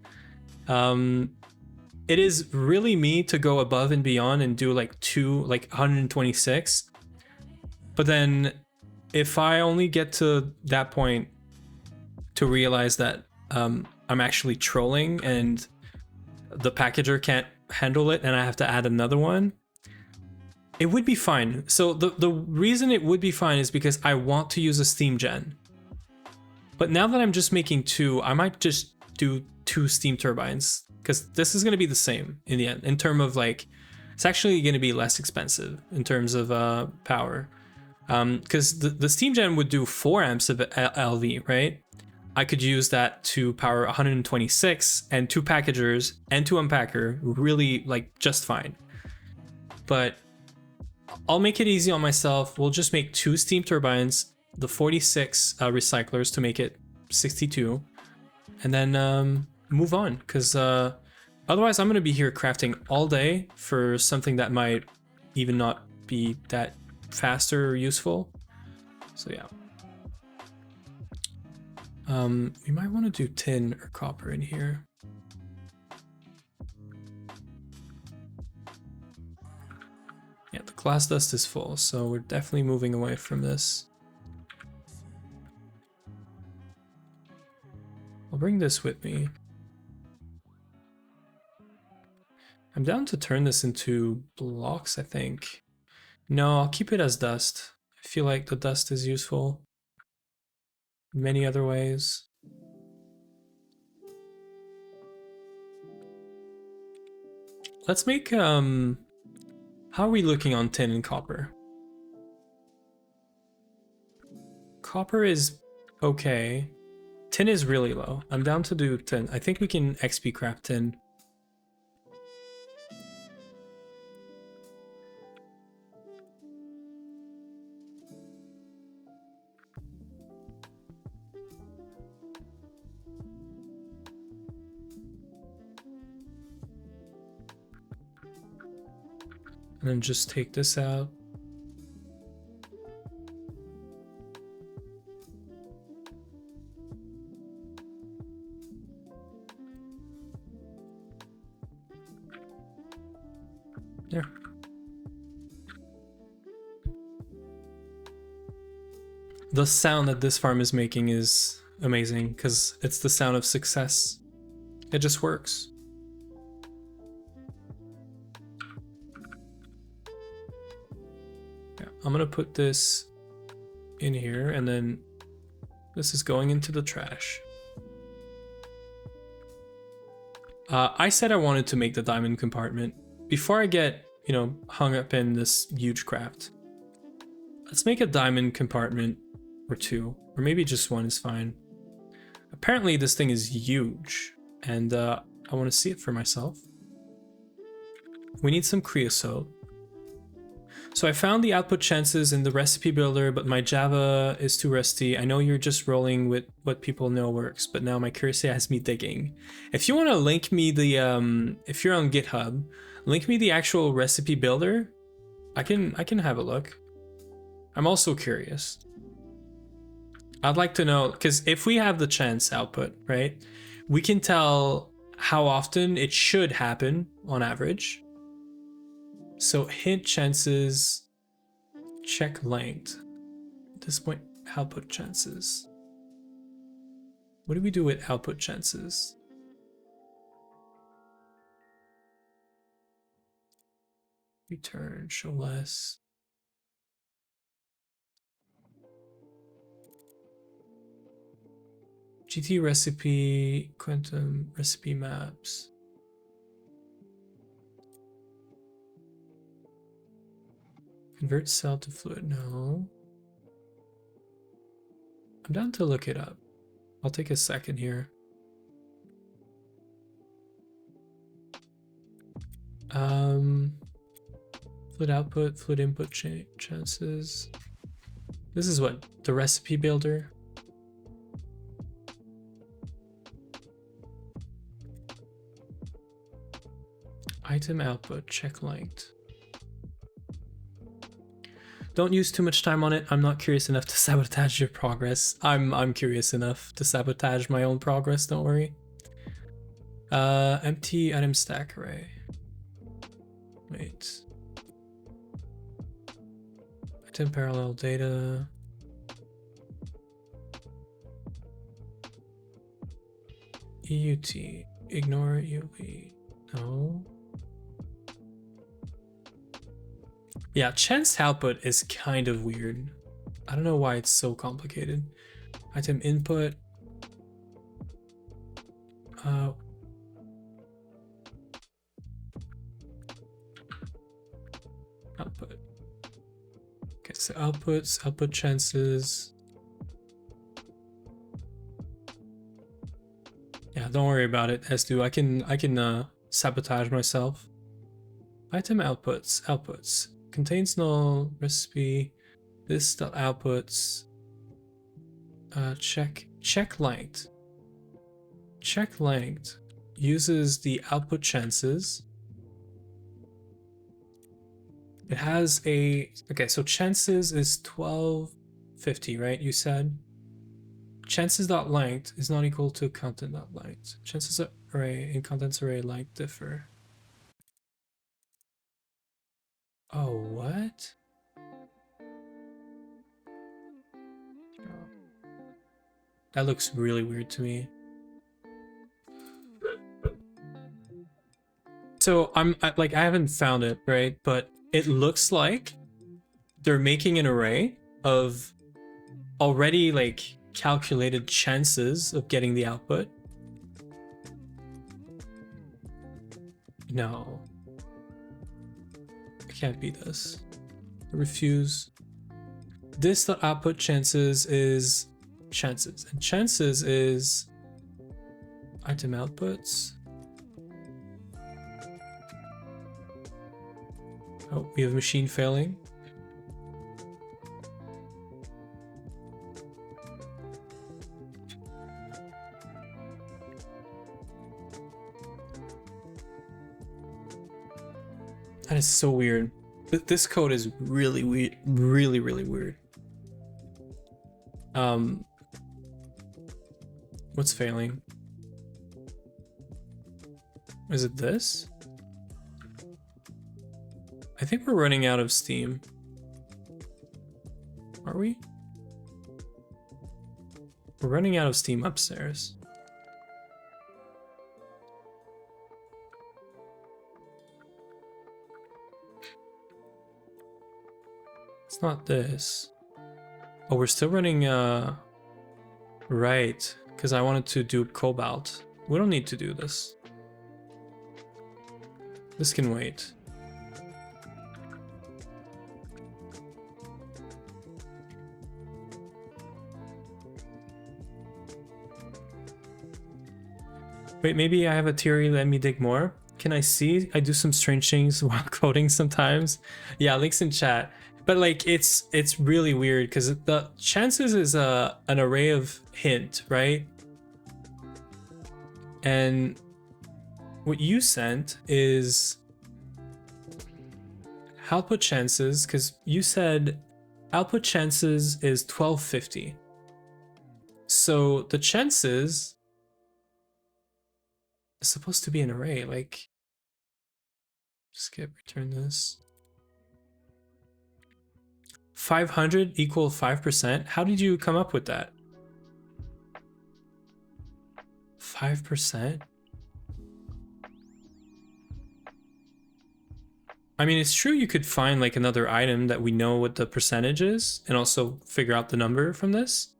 It is really me to go above and beyond and do like 126. But then if I only get to that point to realize that I'm actually trolling and the packager can't handle it and I have to add another one, it would be fine. So the reason it would be fine is because I want to use a steam gen. But now that I'm just making 2, I might just do 2 steam turbines, because this is going to be the same in the end in terms of like, it's actually going to be less expensive in terms of power. Because the steam gen would do 4 amps of LV, right? I could use that to power 126 and 2 packagers and 2 unpacker really like just fine. But I'll make it easy on myself. We'll just make 2 steam turbines, the 46 recyclers to make it 62, and then move on, because otherwise I'm going to be here crafting all day for something that might even not be that fast or useful. So yeah. We might want to do tin or copper in here. Yeah, the glass dust is full, so we're definitely moving away from this. I'll bring this with me. I'm down to turn this into blocks, I think. No, I'll keep it as dust. I feel like the dust is useful in many other ways. Let's make how are we looking on tin and copper? Copper is okay. Tin is really low. I'm down to do tin. I think we can XP craft tin. And then just take this out. There. The sound that this farm is making is amazing because it's the sound of success. It just works. Yeah, I'm gonna put this in here and then this is going into the trash. I said I wanted to make the diamond compartment. Before I get, you know, hung up in this huge craft, let's make a diamond compartment or two, or maybe just one is fine. Apparently this thing is huge and I want to see it for myself. We need some creosote. So I found the output chances in the recipe builder, but my Java is too rusty. I know you're just rolling with what people know works, but now my curiosity has me digging. If you want to link me the, if you're on GitHub, link me the actual recipe builder. I can have a look. I'm also curious. I'd like to know, because if we have the chance output, right, we can tell how often it should happen on average. So hint chances, check length. At this point, output chances. What do we do with output chances? Return, show less. GT recipe, quantum recipe maps. Convert cell to fluid, no. I'm down to look it up. I'll take a second here. Fluid output, fluid input chances. This is what, the recipe builder? Item output, check length. Don't use too much time on it. I'm not curious enough to sabotage your progress. I'm curious enough to sabotage my own progress, don't worry. Empty item stack array. Wait. Item parallel data. EUT. Ignore EUV. No. Yeah, chance output is kind of weird. I don't know why it's so complicated. Item input. Output. Okay, so outputs, output chances. Yeah, don't worry about it, S2. I can sabotage myself. Item outputs. Contains null recipe. This dot outputs. Check length. Check length uses the output chances. It has a, okay, so chances is 1250, right? You said chances.length is not equal to content.length. Chances array and contents array length differ. Oh, what? That looks really weird to me. So I haven't found it, right? But it looks like they're making an array of already like calculated chances of getting the output. No. can't be this. Refuse. This dot output chances is chances, and chances is item outputs. Oh, we have machine failing. That is so weird. This code is really weird, really weird. What's failing? Is it this? I think we're running out of steam. Are we? We're running out of steam upstairs. It's not this. Oh, we're still running, right, because I wanted to do cobalt. We don't need to do this. This can wait. Wait, maybe I have a theory, let me dig more. Can I see? I do some strange things while coding sometimes. Yeah, links in chat. But like, it's really weird because the chances is an array of hint, right? And what you sent is output chances, because you said output chances is 1250. So the chances is supposed to be an array, like skip, return this. 500 equal 5%. How did you come up with that? 5%? I mean, it's true you could find like another item that we know what the percentage is and also figure out the number from this.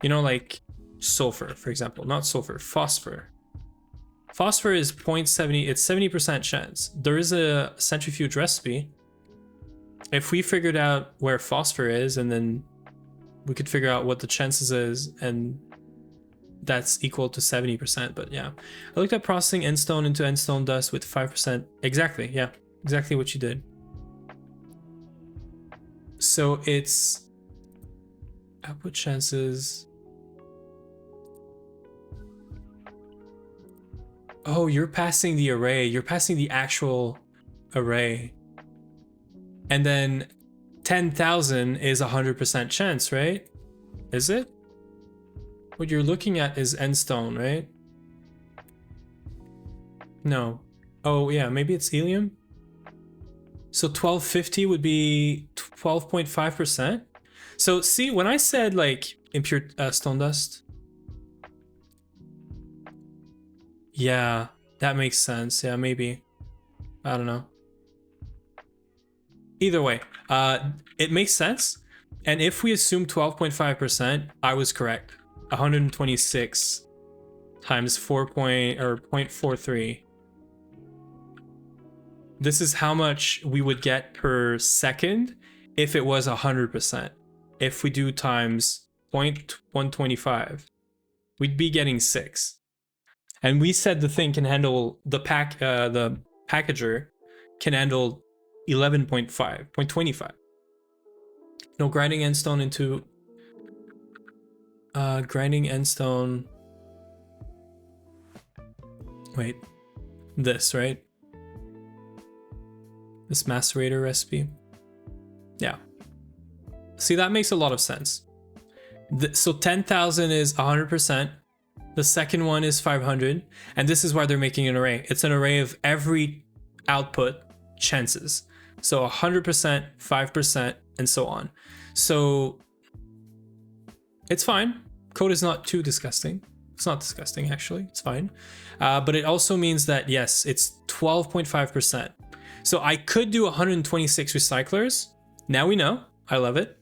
You know, like sulfur, for example. Not sulfur, phosphor. Phosphor is 0.70, it's 70% chance. There is a centrifuge recipe. If we figured out where phosphor is, and then we could figure out what the chances is, and that's equal to 70%. But yeah, I looked at processing end stone into end stone dust with 5%. Exactly, yeah, exactly what you did. So it's output chances. Oh, you're passing the array. You're passing the actual array. And then 10,000 is 100% chance, right? Is it? What you're looking at is end stone, right? No. Oh yeah, maybe it's helium. So 1250 would be 12.5%. So see, when I said like impure stone dust, yeah, that makes sense. Yeah, maybe. I don't know. Either way, it makes sense. And if we assume 12.5%, I was correct. 126 times 0.43. This is how much we would get per second if it was 100%. If we do times 0.125, we'd be getting 6. And we said the thing can handle the packager can handle 11.5.25. No, grinding end stone into grinding end stone. Wait, this, right? This macerator recipe. Yeah. See, that makes a lot of sense. So 10,000 is 100%. The second one is 500. And this is why they're making an array. It's an array of every output chances. So 100%, 5%, and so on. So it's fine. Code is not too disgusting. It's not disgusting, actually. It's fine. But it also means that, yes, it's 12.5%. So I could do 126 recyclers. Now we know. I love it.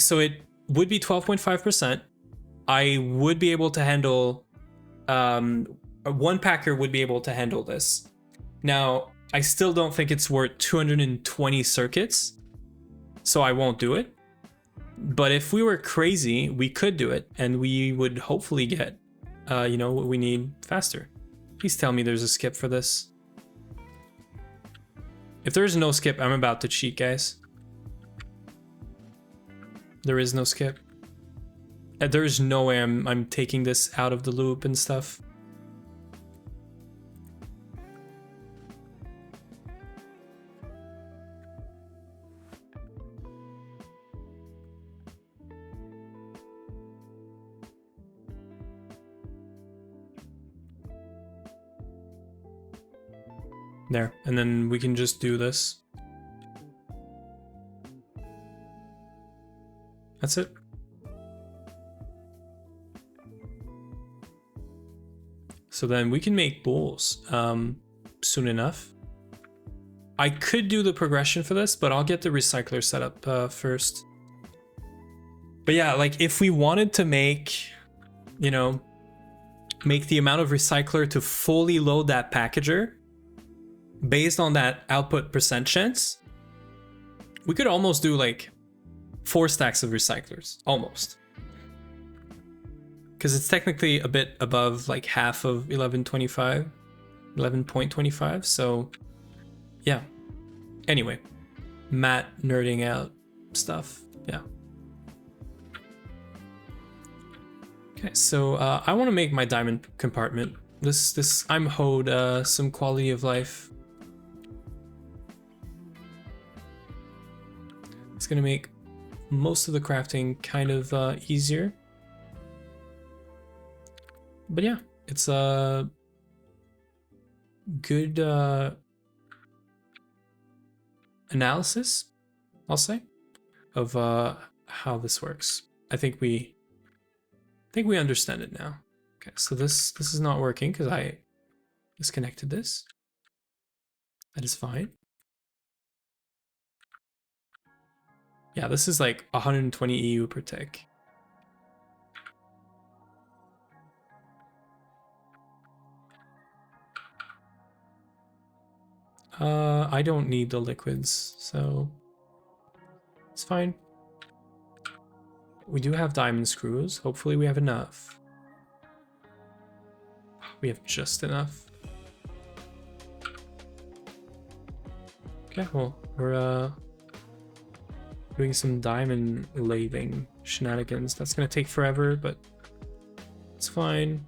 So it would be 12.5%. I would be able to handle... one packer would be able to handle this. Now, I still don't think it's worth 220 circuits, so I won't do it. But if we were crazy, we could do it, and we would hopefully get, you know, what we need faster. Please tell me there's a skip for this. If there is no skip, I'm about to cheat, guys. There is no skip. There is no way I'm taking this out of the loop and stuff. There, and then we can just do this. That's it. So then we can make bulls soon enough. I could do the progression for this, but I'll get the recycler set up first. But yeah, like if we wanted to make, you know, make the amount of recycler to fully load that packager, based on that output percent chance, we could almost do like 4 stacks of recyclers, almost. Because it's technically a bit above like half of 11.25, so yeah. Anyway, Matt nerding out stuff, yeah. Okay, so I want to make my diamond compartment. This I'm hoed some quality of life. It's gonna make most of the crafting kind of easier. But yeah, it's a good analysis, I'll say, of how this works. I think we understand it now. Okay, so this is not working because I disconnected this. That is fine. Yeah, this is like 120 EU per tick. I don't need the liquids, so it's fine. We do have diamond screws. Hopefully we have enough. We have just enough. Okay, well, we're doing some diamond lathing shenanigans. That's gonna take forever, but it's fine.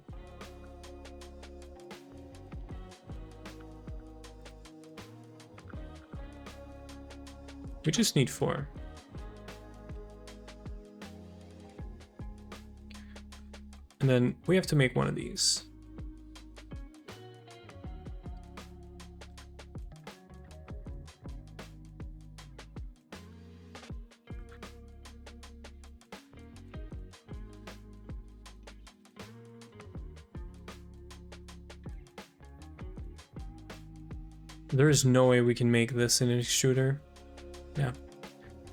We just need 4. And then we have to make one of these. There is no way we can make this in an extruder. Yeah,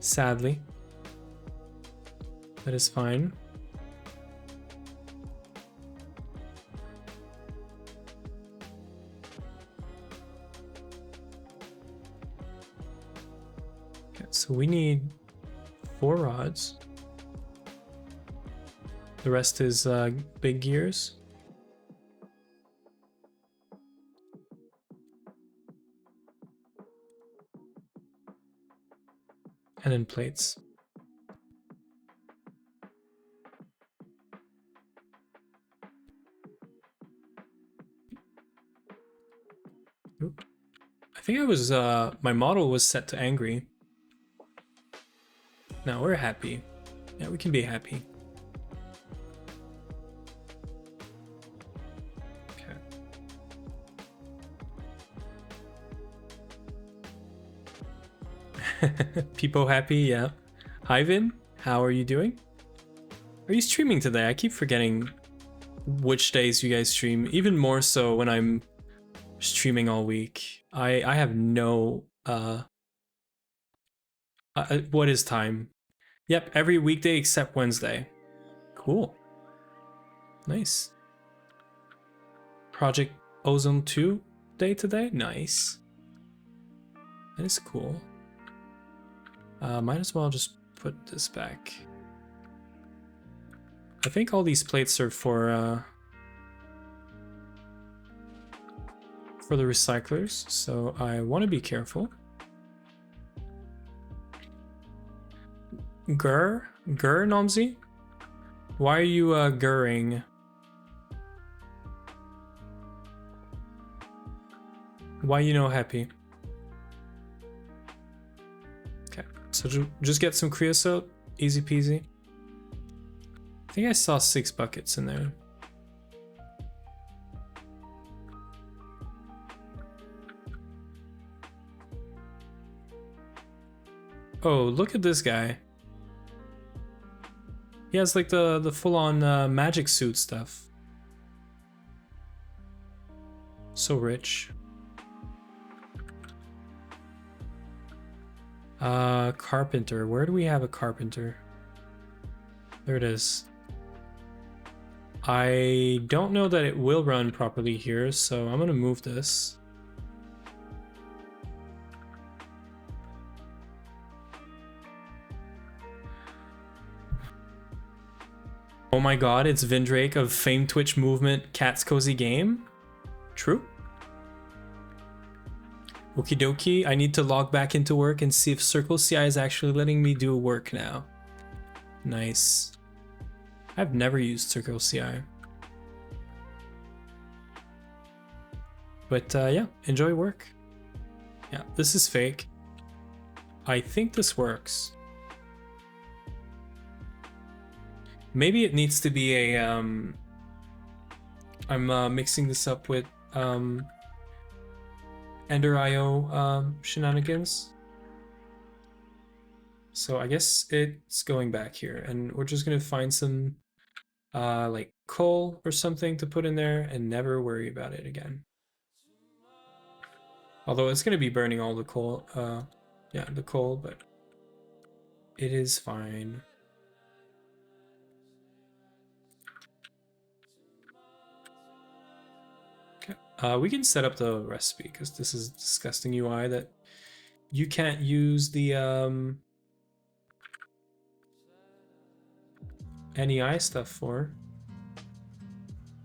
sadly. That is fine. Okay, so we need 4 rods. The rest is big gears. And then plates. Oop. I think I was, my model was set to angry. No, we're happy. Yeah, we can be happy. Okay. People happy, yeah. Hi Vin, how are you doing? Are you streaming today? I keep forgetting which days you guys stream, even more so when I'm streaming all week. I have no what is time? Yep, every weekday except Wednesday. Cool. Nice. Project Ozone 2 day today? Nice. That is cool. Might as well just put this back. I think all these plates are for the recyclers, so I want to be careful. Gur Nomzi? Why are you gurring? Why you no happy? Okay, so just get some creosote, easy peasy. I think I saw 6 buckets in there. Oh, look at this guy. He has like the full-on magic suit stuff. So rich. Carpenter. Where do we have a carpenter? There it is. I don't know that it will run properly here, so I'm gonna move this. Oh my god, it's Vindrake of Fame Twitch Movement Cat's Cozy Game? True? Okie dokie, I need to log back into work and see if CircleCI is actually letting me do work now. Nice. I've never used CircleCI. But yeah, enjoy work. Yeah, this is fake. I think this works. Maybe it needs to be a I'm mixing this up with Ender.io shenanigans. So I guess it's going back here, and we're just gonna find some like coal or something to put in there and never worry about it again. Although it's gonna be burning all the coal, yeah, the coal, but it is fine. Okay, we can set up the recipe because this is disgusting UI that you can't use the NEI stuff for.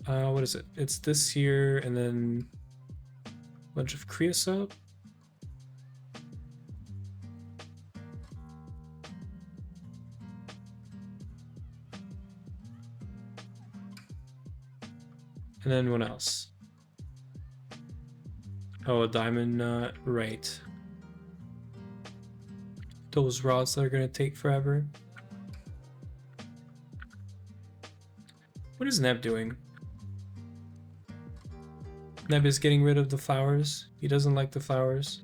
What is it? It's this here, and then a bunch of creosote. And then what else? Oh, a diamond nut, right. Those rods that are gonna take forever. What is Neb doing? Neb is getting rid of the flowers. He doesn't like the flowers.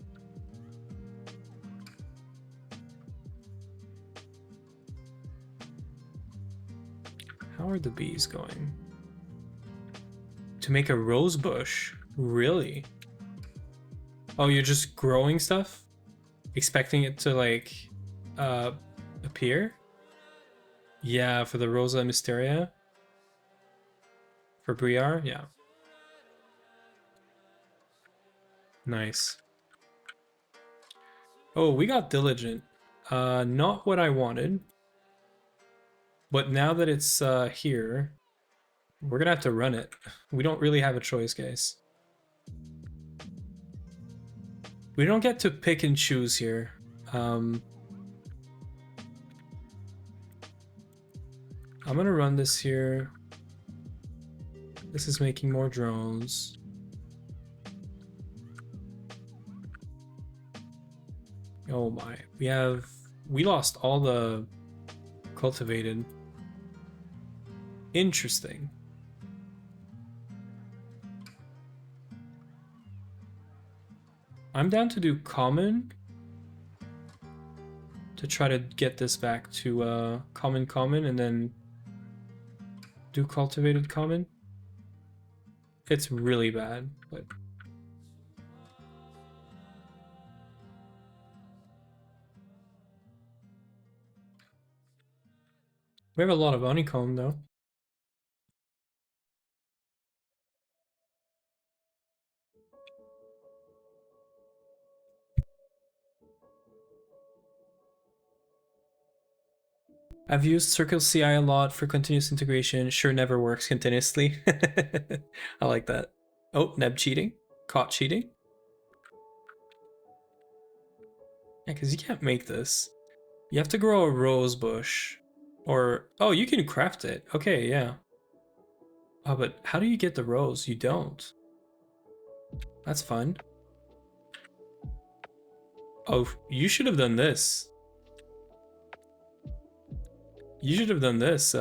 How are the bees going? To make a rose bush? Really? Oh, you're just growing stuff? Expecting it to like appear? Yeah, for the Rosa Mysteria. For Briar, yeah. Nice. Oh, we got Diligent. Not what I wanted. But now that it's here, we're gonna have to run it. We don't really have a choice, guys. We don't get to pick and choose here. I'm gonna run this here. This is making more drones. Oh my, we lost all the cultivated. Interesting. I'm down to do common to try to get this back to common and then do cultivated common. It's really bad, but we have a lot of honeycomb though. I've used Circle CI a lot for continuous integration. Sure never works continuously. I like that. Oh, Neb cheating. Caught cheating. Yeah, because you can't make this. You have to grow a rose bush. Or, oh, you can craft it. Okay, yeah. Oh, but how do you get the rose? You don't. That's fun. Oh, you should have done this. You should have done this,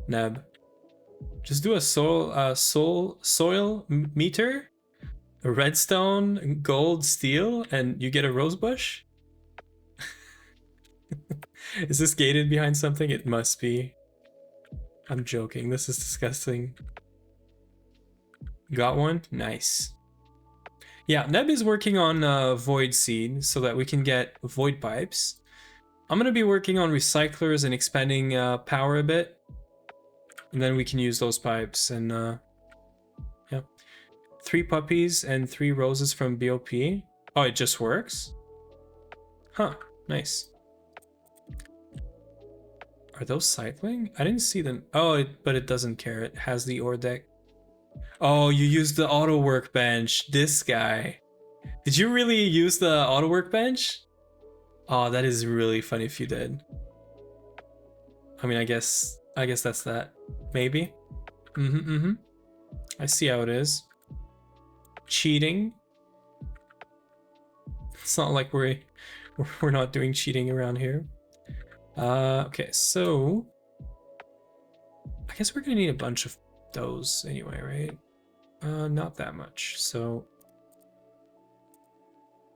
Neb. Just do a soil meter, a redstone, gold, steel, and you get a rose bush. Is this gated behind something? It must be. I'm joking. This is disgusting. Got one? Nice. Yeah, Neb is working on void seed so that we can get void pipes. I'm gonna be working on recyclers and expanding power a bit, and then we can use those pipes. And yeah, 3 puppies and 3 roses from BOP. Oh, it just works? Huh, nice. Are those cycling? I didn't see them. Oh, but it doesn't care. It has the ore deck. Oh, you used the auto workbench. This guy. Did you really use the auto workbench? Oh, that is really funny if you did. I mean, I guess that's that. Maybe. I see how it is. Cheating. It's not like we're not doing cheating around here. Okay, so I guess we're gonna need a bunch of those anyway, right? Not that much. So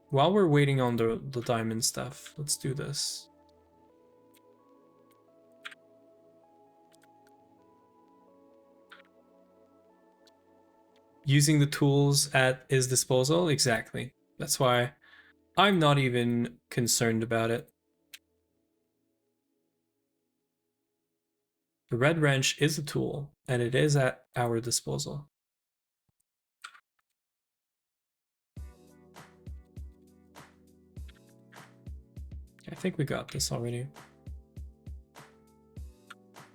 while we're waiting on the diamond stuff, let's do this. Using the tools at his disposal, exactly. That's why I'm not even concerned about it. The red wrench is a tool, and it is at our disposal. I think we got this already.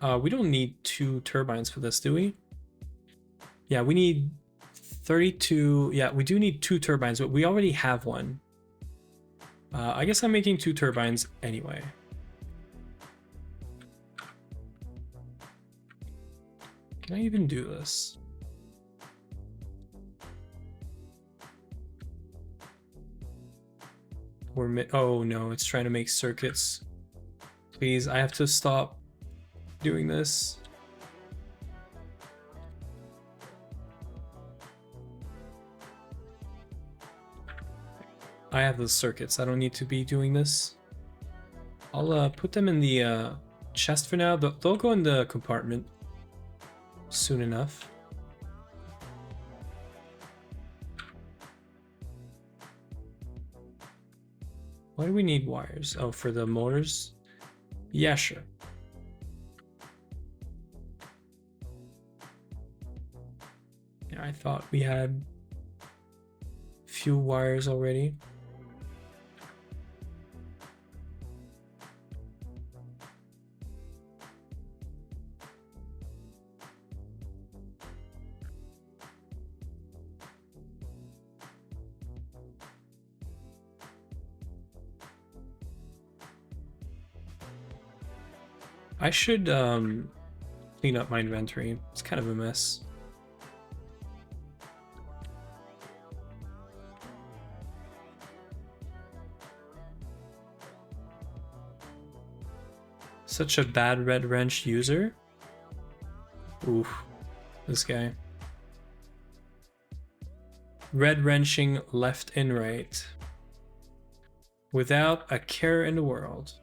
We don't need 2 turbines for this, do we? Yeah, we need 32. Yeah, we do need 2 turbines, but we already have one. I guess I'm making 2 turbines anyway. Can I even do this? Oh no, it's trying to make circuits. Please, I have to stop doing this. I have the circuits. I don't need to be doing this. I'll put them in the chest for now. They'll go in the compartment soon enough. Why do we need wires? Oh, for the motors? Yeah, sure. Yeah, I thought we had a few wires already. I should clean up my inventory. It's kind of a mess. Such a bad red wrench user. Oof, this guy. Red wrenching left and right. Without a care in the world.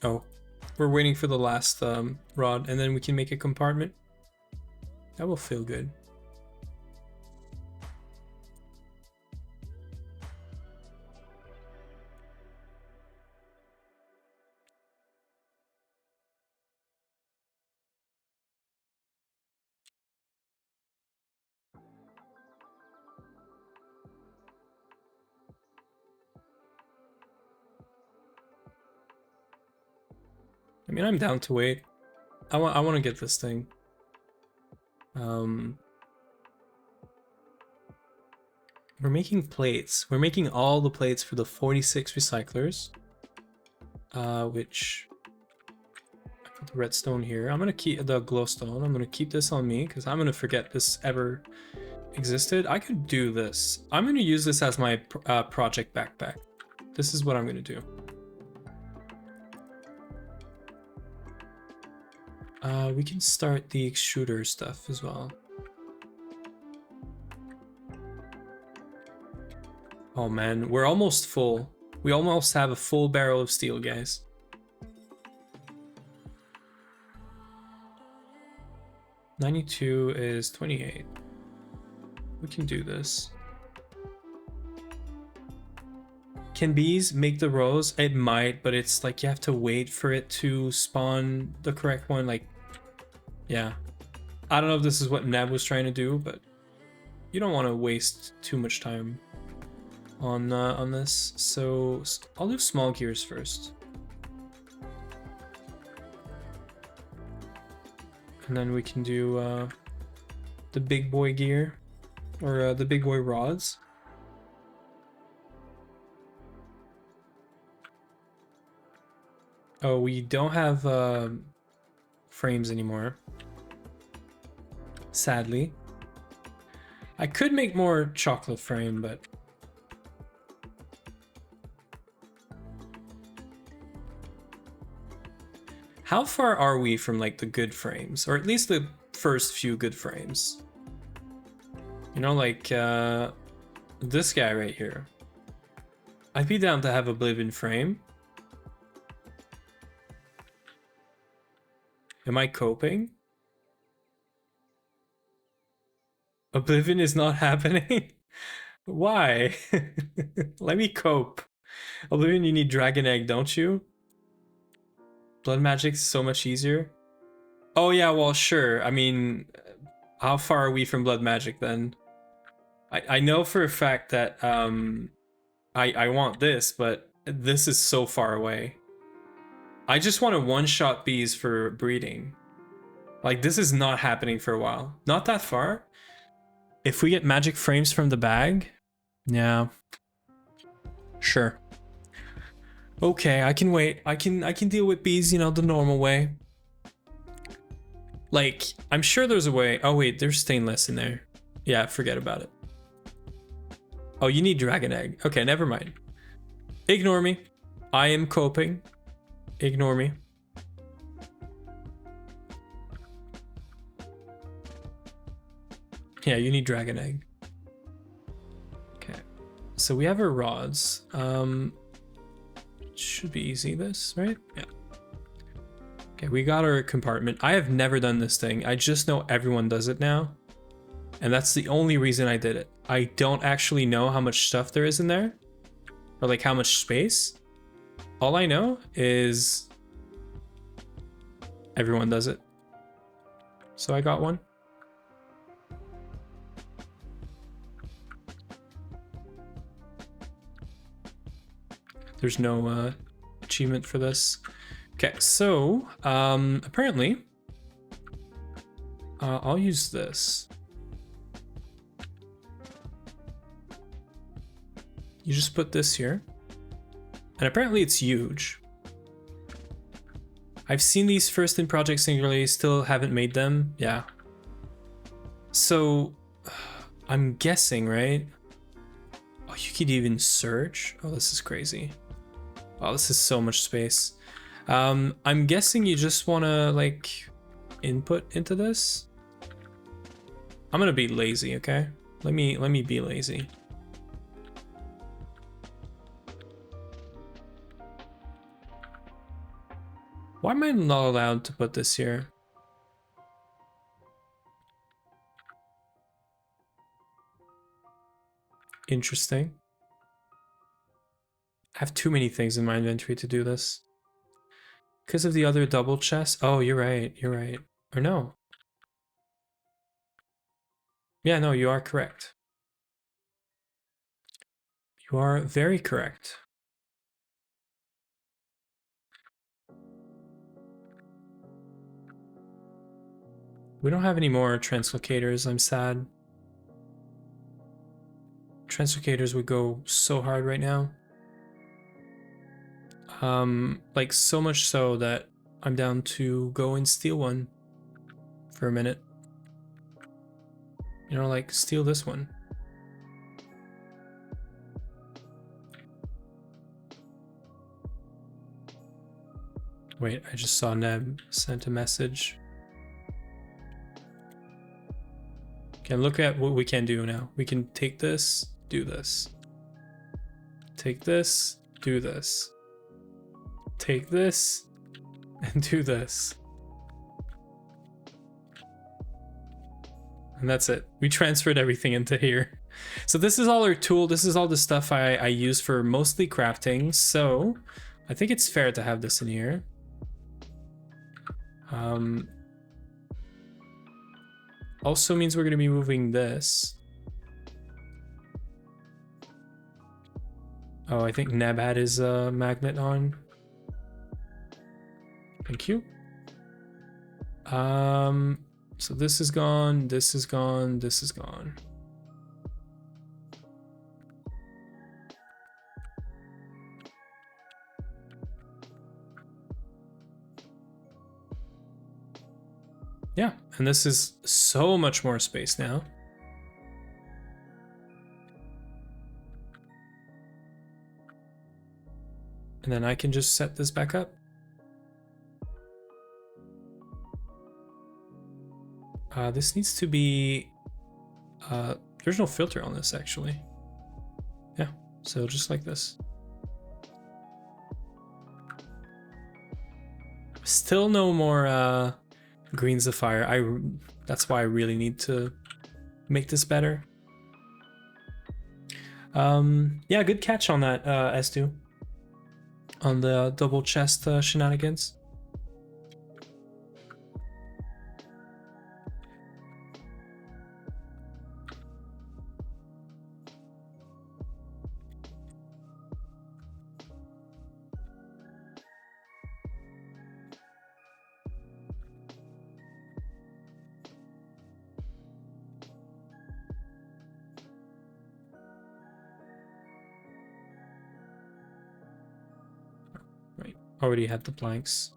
Oh, we're waiting for the last rod, and then we can make a compartment. That will feel good. mean, I'm down to wait. I want to get this thing. We're making plates. We're making all the plates for the 46 recyclers. Which I put the redstone here. I'm gonna keep the glowstone. I'm gonna keep this on me because I'm gonna forget this ever existed. I could do this. I'm gonna use this as my project backpack. This is what I'm gonna do. We can start the extruder stuff as well. Oh man, we're almost full. We almost have a full barrel of steel, guys. $92 is 28. We can do this. Can bees make the rows? It might, but it's like you have to wait for it to spawn the correct one. Like, yeah. I don't know if this is what Neb was trying to do, but you don't want to waste too much time on this. So I'll do small gears first. And then we can do the big boy gear, or the big boy rods. Oh, we don't have frames anymore. Sadly. I could make more chocolate frame, but... How far are we from like the good frames? Or at least the first few good frames? You know, like this guy right here. I'd be down to have Oblivion frame. Am I coping? Oblivion is not happening? Why? Let me cope. Oblivion, you need Dragon Egg, don't you? Blood Magic's so much easier. Oh yeah, well sure. I mean, how far are we from Blood Magic then? I know for a fact that I want this, but this is so far away. I just want to one-shot bees for breeding. Like, this is not happening for a while. Not that far. If we get magic frames from the bag, yeah. Sure. Okay, I can wait. I can deal with bees, you know, the normal way. Like, I'm sure there's a way. Oh wait, there's stainless in there. Yeah, forget about it. Oh, you need Dragon Egg. Okay, never mind. Ignore me. I am coping. Ignore me. Yeah, you need Dragon Egg. Okay. So we have our rods. Should be easy this, right? Yeah. Okay, we got our compartment. I have never done this thing. I just know everyone does it now. And that's the only reason I did it. I don't actually know how much stuff there is in there. Or like how much space. All I know is everyone does it. So I got one. There's no achievement for this. Okay, so apparently I'll use this. You just put this here. And apparently it's huge. I've seen these first in Project Singularity, still haven't made them. Yeah. So I'm guessing, right? Oh, you could even search. Oh, this is crazy. Oh, this is so much space. I'm guessing you just want to like input into this. I'm gonna be lazy, okay? Let me be lazy. Why am I not allowed to put this here? Interesting. I have too many things in my inventory to do this. Because of the other double chest? Oh, you're right, you're right. Or no. Yeah, no, you are correct. You are very correct. We don't have any more translocators. I'm sad. Translocators would go so hard right now. Like so much so that I'm down to go and steal one for a minute. You know, like steal this one. Wait, I just saw Neb sent a message. Okay, look at what we can do now. We can take this, do this. Take this, do this. Take this, and do this. And that's it. We transferred everything into here. So this is all our tool. This is all the stuff I use for mostly crafting. So I think it's fair to have this in here. Also means we're going to be moving this. Oh, I think Neb had his magnet on. Thank you. So this is gone, this is gone, this is gone. Yeah, and this is so much more space now. And then I can just set this back up. This needs to be, there's no filter on this actually. Yeah, so just like this. Still no more greens of fire. That's why I really need to make this better. Yeah, good catch on that, S2. On the double chest shenanigans. Right, already had the planks.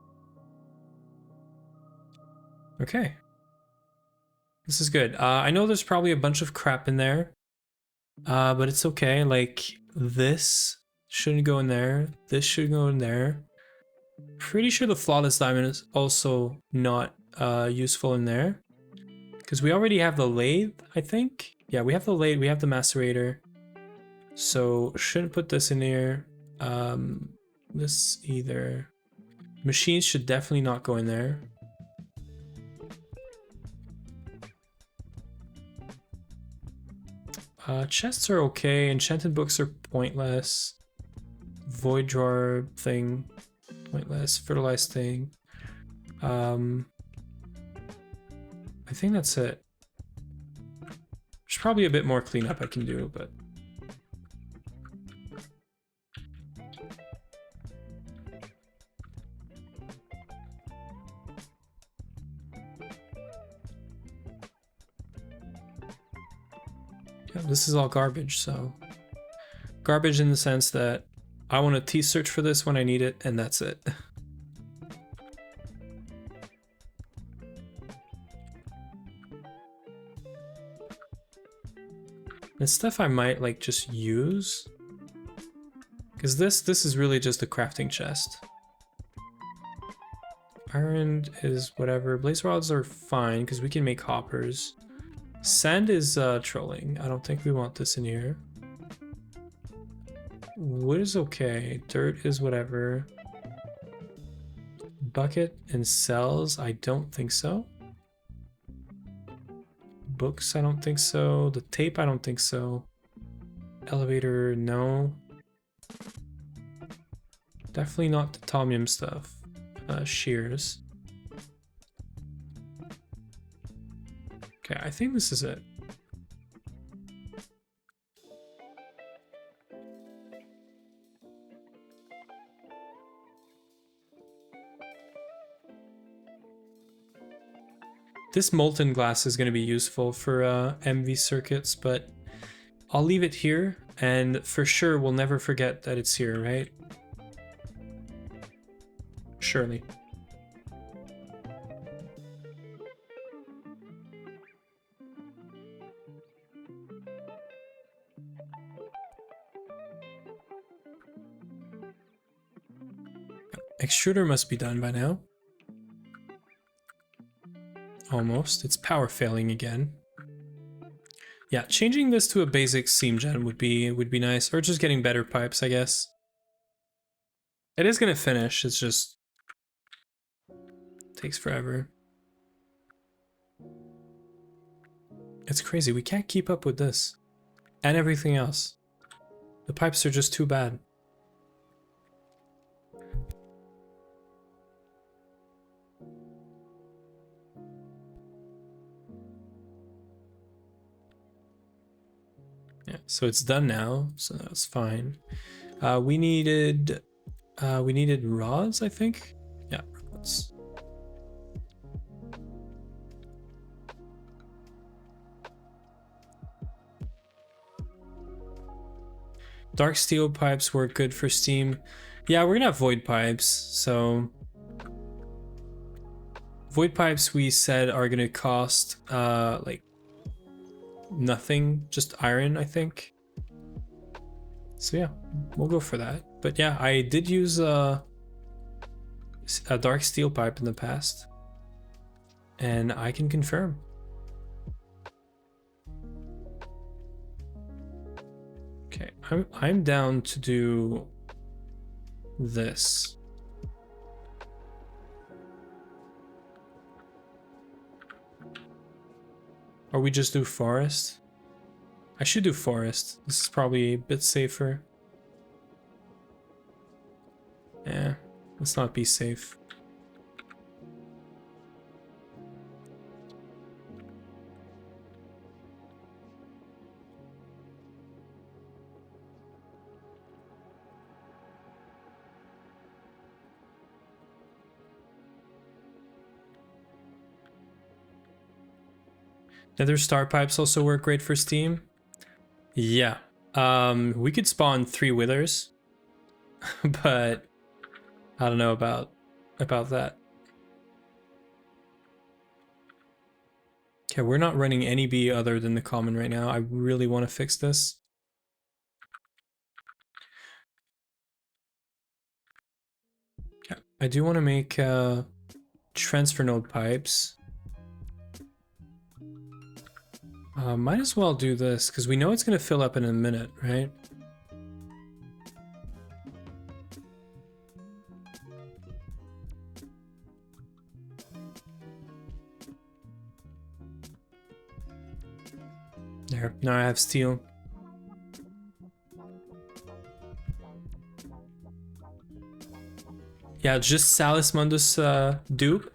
Okay. This is good. I know there's probably a bunch of crap in there, but it's okay. Like, this shouldn't go in there. This should go in there. Pretty sure the flawless diamond is also not useful in there. Because we already have the lathe, I think. Yeah, we have the lathe, we have the macerator. So, shouldn't put this in here. This either. Machines should definitely not go in there. Chests are okay. Enchanted books are pointless. Void drawer thing, pointless. Fertilized thing. I think that's it. There's probably a bit more cleanup I can do, but. Yeah, this is all garbage, so. Garbage in the sense that I want to T-search for this when I need it, and that's it. It's stuff I might like just use. Because this is really just a crafting chest. Iron is whatever. Blaze rods are fine because we can make hoppers. Sand is trolling. I don't think we want this in here. Wood is okay. Dirt is whatever. Bucket and cells, I don't think so. Books, I don't think so. The tape, I don't think so. Elevator, no. Definitely not the Tomium stuff. Shears. Okay, I think this is it. This molten glass is going to be useful for MV circuits, but I'll leave it here, and for sure we'll never forget that it's here, right? Surely. Extruder must be done by now. Almost. It's power failing again. Yeah, changing this to a basic seam gen would be nice, or just getting better pipes, I guess. It is gonna finish. It's just takes forever. It's crazy. We can't keep up with this and everything else. The pipes are just too bad. Yeah, so it's done now, so that's fine. We needed rods, I think. Yeah, rods. Dark steel pipes work good for steam. Yeah, we're gonna have void pipes, so void pipes we said are gonna cost like nothing, just iron, I think. So yeah, we'll go for that. But yeah, I did use a dark steel pipe in the past, and I can confirm. Okay, I'm down to do this. Or we just do forest? I should do forest. This is probably a bit safer. Yeah, let's not be safe. Nether star pipes also work great for steam. Yeah. We could spawn 3 withers, but I don't know about that. Okay, we're not running any B other than the common right now. I really want to fix this. Okay, I do want to make transfer node pipes. Might as well do this, because we know it's going to fill up in a minute, right? There, now I have steel. Yeah, just Salus Mundus dupe.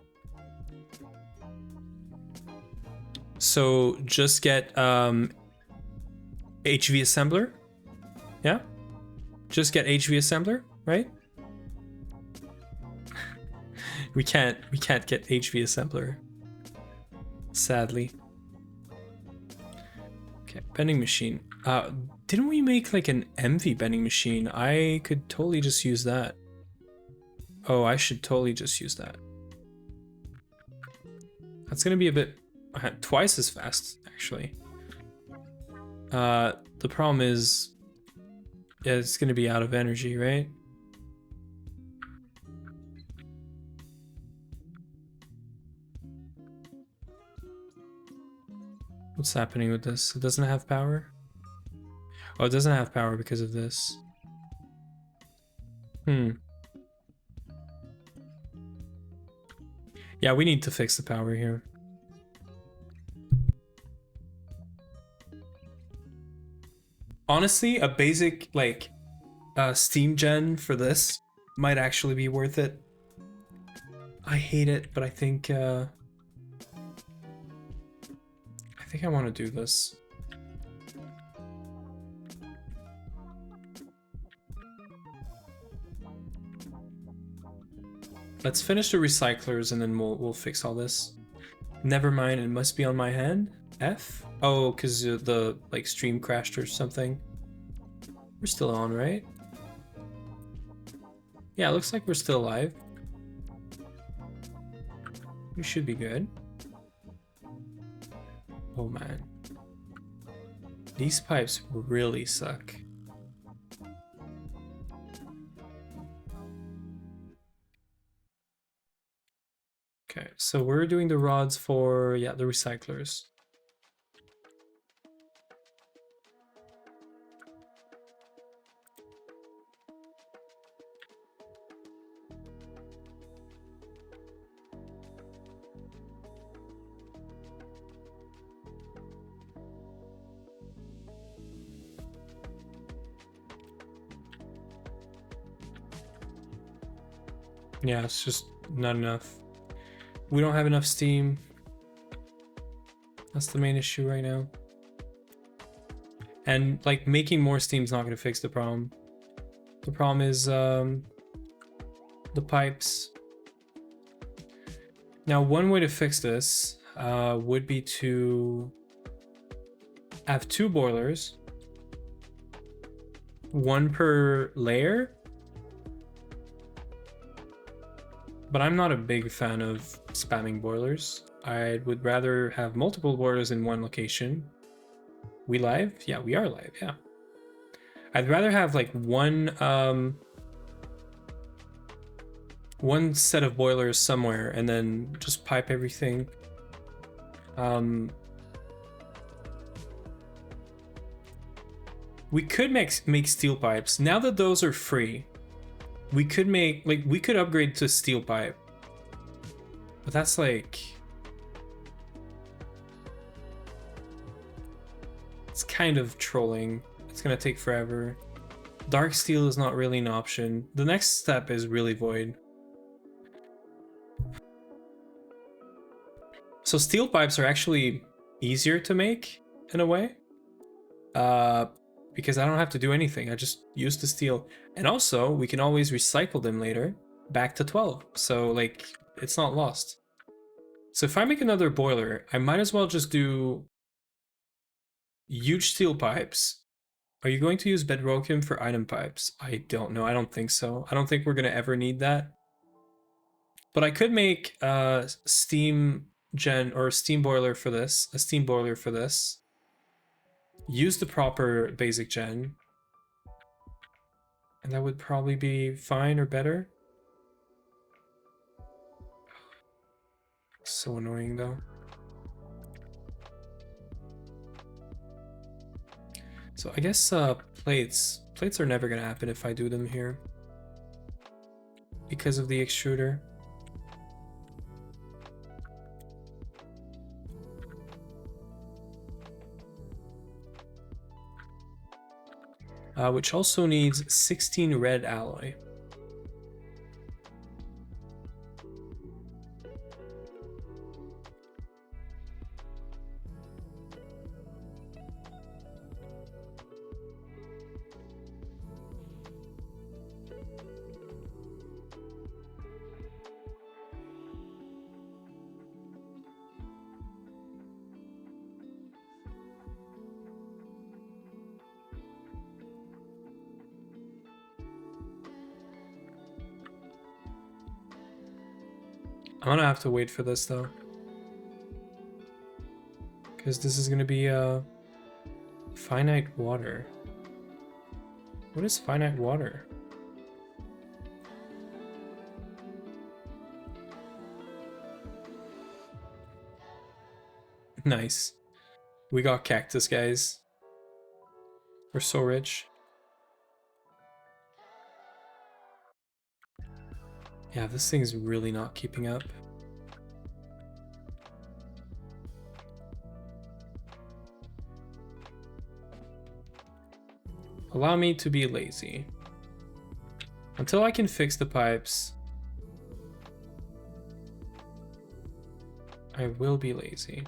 So just get HV assembler. Yeah? Just get HV assembler, right? we can't get HV assembler. Sadly. Okay, bending machine. Didn't we make like an MV bending machine? I could totally just use that. Oh, I should totally just use that. That's gonna be a bit twice as fast, actually. The problem is, yeah, it's gonna be out of energy, right? What's happening with this? It doesn't have power? Oh, it doesn't have power because of this. Yeah, we need to fix the power here. Honestly, a basic, like, steam gen for this might actually be worth it. I hate it, but I think I want to do this. Let's finish the recyclers and then we'll fix all this. Never mind, it must be on my hand. F? Oh, because the like stream crashed or something. We're still on, right? Yeah, it looks like we're still live. We should be good. Oh man. These pipes really suck. Okay, so we're doing the rods for, yeah, the recyclers. Yeah, it's just not enough. We don't have enough steam. That's the main issue right now. And like making more steam is not going to fix the problem. The problem is the pipes. Now, one way to fix this would be to have 2 boilers, 1 per layer. But I'm not a big fan of spamming boilers. I would rather have multiple boilers in one location. We live? Yeah, we are live, yeah. I'd rather have like one set of boilers somewhere and then just pipe everything. We could make steel pipes. Now that those are free, we could make, like, we could upgrade to steel pipe. But that's like... it's kind of trolling. It's gonna take forever. Dark steel is not really an option. The next step is really void. So steel pipes are actually easier to make in a way. Because I don't have to do anything. I just use the steel. And also, we can always recycle them later back to 12. So, like, it's not lost. So if I make another boiler, I might as well just do huge steel pipes. Are you going to use bedrockhium for item pipes? I don't know. I don't think so. I don't think we're going to ever need that. But I could make a steam gen or a steam boiler for this. A steam boiler for this. Use the proper basic gen. And that would probably be fine or better. So annoying though. So I guess plates are never gonna happen if I do them here because of the extruder. Which also needs 16 red alloy. I'm gonna have to wait for this though, because this is gonna be finite water. What is finite water? Nice. We got cactus, guys. We're so rich. Yeah, this thing's really not keeping up. Allow me to be lazy. Until I can fix the pipes, I will be lazy.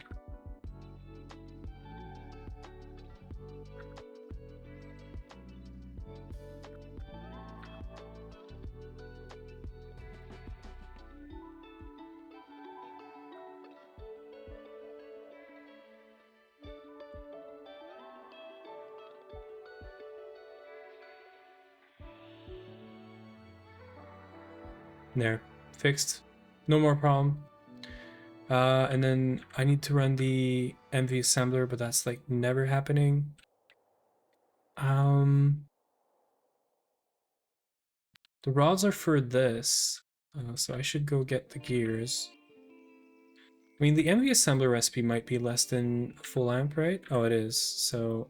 There, fixed. No more problem. And then I need to run the MV assembler, but that's like never happening. The rods are for this, so I should go get the gears. I mean, the MV assembler recipe might be less than a full amp, right? Oh, it is, so...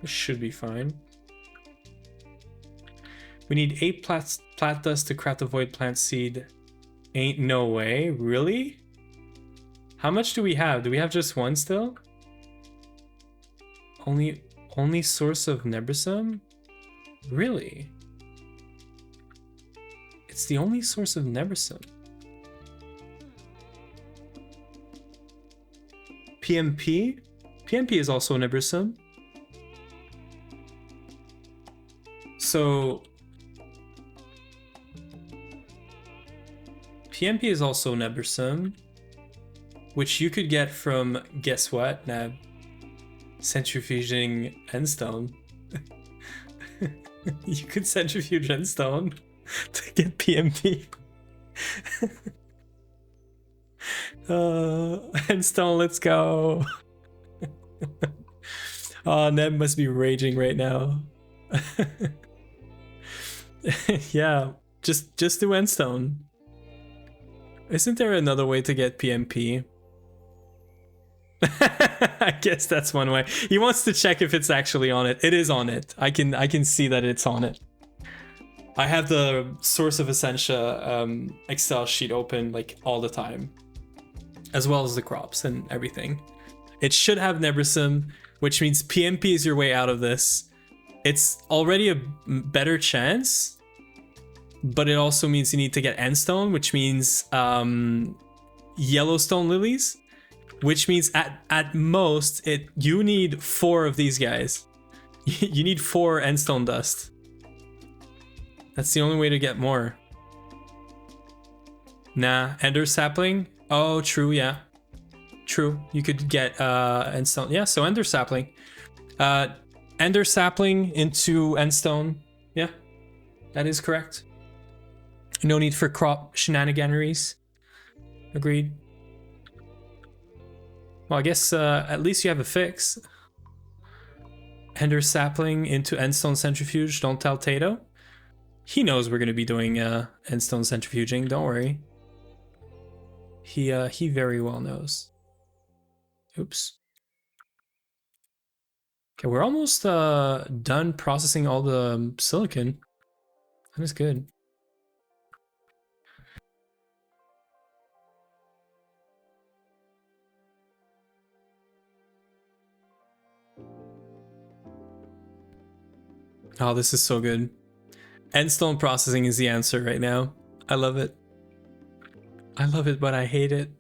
This should be fine. We need 8 plat dust to craft the void plant seed. Ain't no way, really? How much do we have? Do we have just one still? Only source of Nebrasum? Really? It's the only source of Nebrasum. PMP? PMP is also Nebrasum. So PMP is also Nebrasum, which you could get from, guess what, Neb? Centrifuging Endstone. You could centrifuge Endstone to get PMP. Endstone, let's go. Oh, Neb must be raging right now. Yeah, just do Endstone. Isn't there another way to get PMP? I guess that's one way. He wants to check if it's actually on it. It is on it. I can see that it's on it. I have the Source of Essentia Excel sheet open like all the time, as well as the crops and everything. It should have Nebrasum, which means PMP is your way out of this. It's already a better chance, but it also means you need to get Endstone, which means Yellowstone lilies, which means at most you need 4 of these guys. You need 4 Endstone dust. That's the only way to get more. Nah, Ender sapling. Oh, true, yeah, true. You could get Endstone. Yeah, so Ender sapling. Ender sapling into Endstone. Yeah, that is correct. No need for crop shenaniganeries. Agreed. Well, I guess at least you have a fix. Ender sapling into Endstone centrifuge. Don't tell Tato. He knows we're going to be doing Endstone centrifuging. Don't worry. He very well knows. Oops. Okay, we're almost done processing all the silicon. That is good. Oh, this is so good. Endstone processing is the answer right now. I love it. I love it, but I hate it.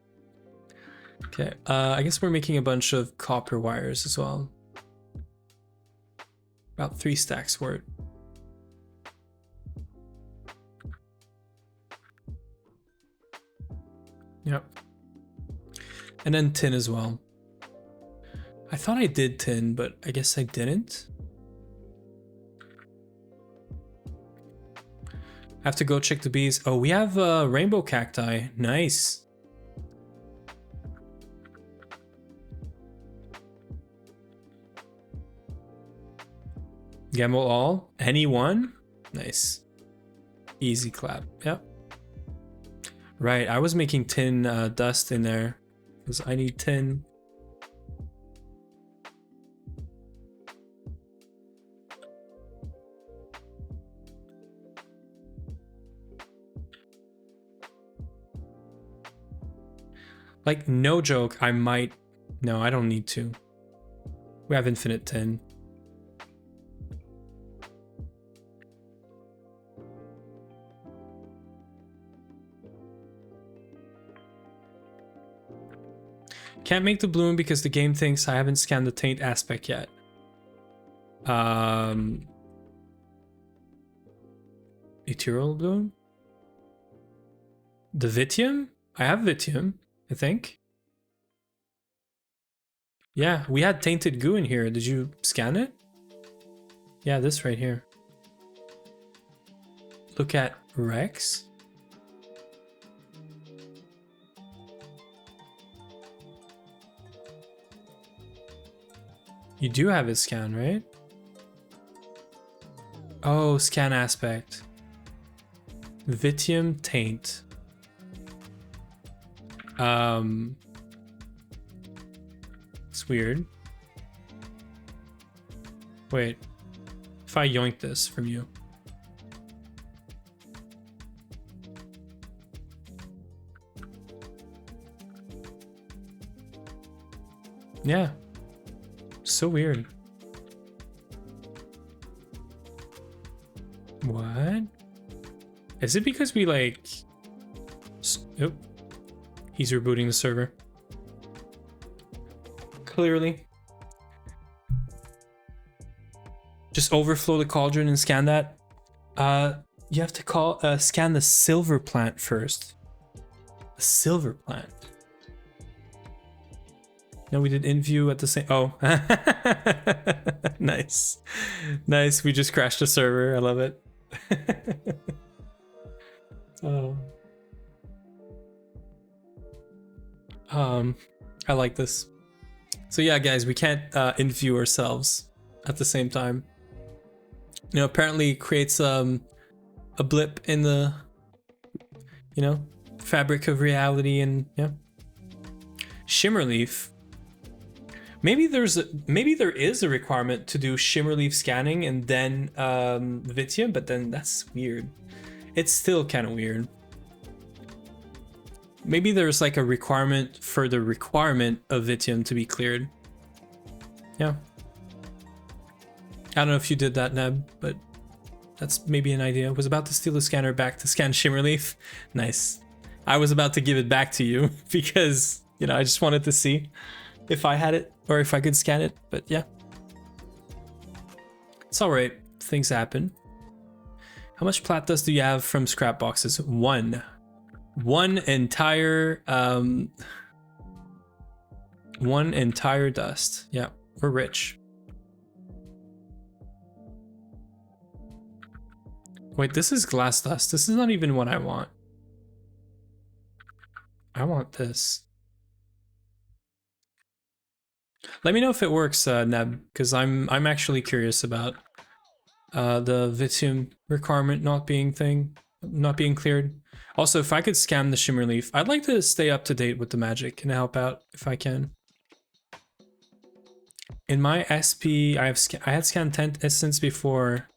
Okay, I guess we're making a bunch of copper wires as well. About 3 stacks worth. Yep. And then tin as well. I thought I did tin, but I guess I didn't. I have to go check the bees. Oh, we have rainbow cacti. Nice. Gamble all? Anyone? Nice. Easy clap. Yep. Right, I was making tin dust in there because I need tin. Like, no joke, I might... No, I don't need to. We have infinite tin. Can't make the bloom because the game thinks I haven't scanned the taint aspect yet. Ethereal bloom? The Vitium? I have Vitium, I think. Yeah, we had tainted goo in here. Did you scan it? Yeah, this right here. Look at Rex. You do have it scanned, right? Oh, scan aspect. Vitium taint. It's weird. Wait. If I yoink this from you. Yeah. So weird. What? Is it because we like... Oh. He's rebooting the server. Clearly. Just overflow the cauldron and scan that. You have to scan the silver plant first. The silver plant. No, we did in view at the same. Oh, nice, nice. We just crashed the server. I love it. Oh. I like this. So yeah, guys, we can't in view ourselves at the same time. You know, apparently it creates a blip in the, you know, fabric of reality, and yeah. Shimmerleaf. Maybe there is a requirement to do Shimmerleaf scanning and then Vitium, but then that's weird. It's still kind of weird. Maybe there's like a requirement for the requirement of Vitium to be cleared. Yeah. I don't know if you did that, Neb, but that's maybe an idea. I was about to steal the scanner back to scan Shimmerleaf. Nice. I was about to give it back to you because, you know, I just wanted to see if I had it or if I could scan it, but yeah. It's all right. Things happen. How much plat dust do you have from scrap boxes? One entire dust. Yeah, we're rich. Wait, this is glass dust. This is not even what I want. I want this. Let me know if it works, Neb, because I'm actually curious about the Vitium requirement not being cleared. Also, if I could scam the Shimmerleaf, I'd like to stay up to date with the magic and help out if I can. In my SP, I had scanned 10 Essence before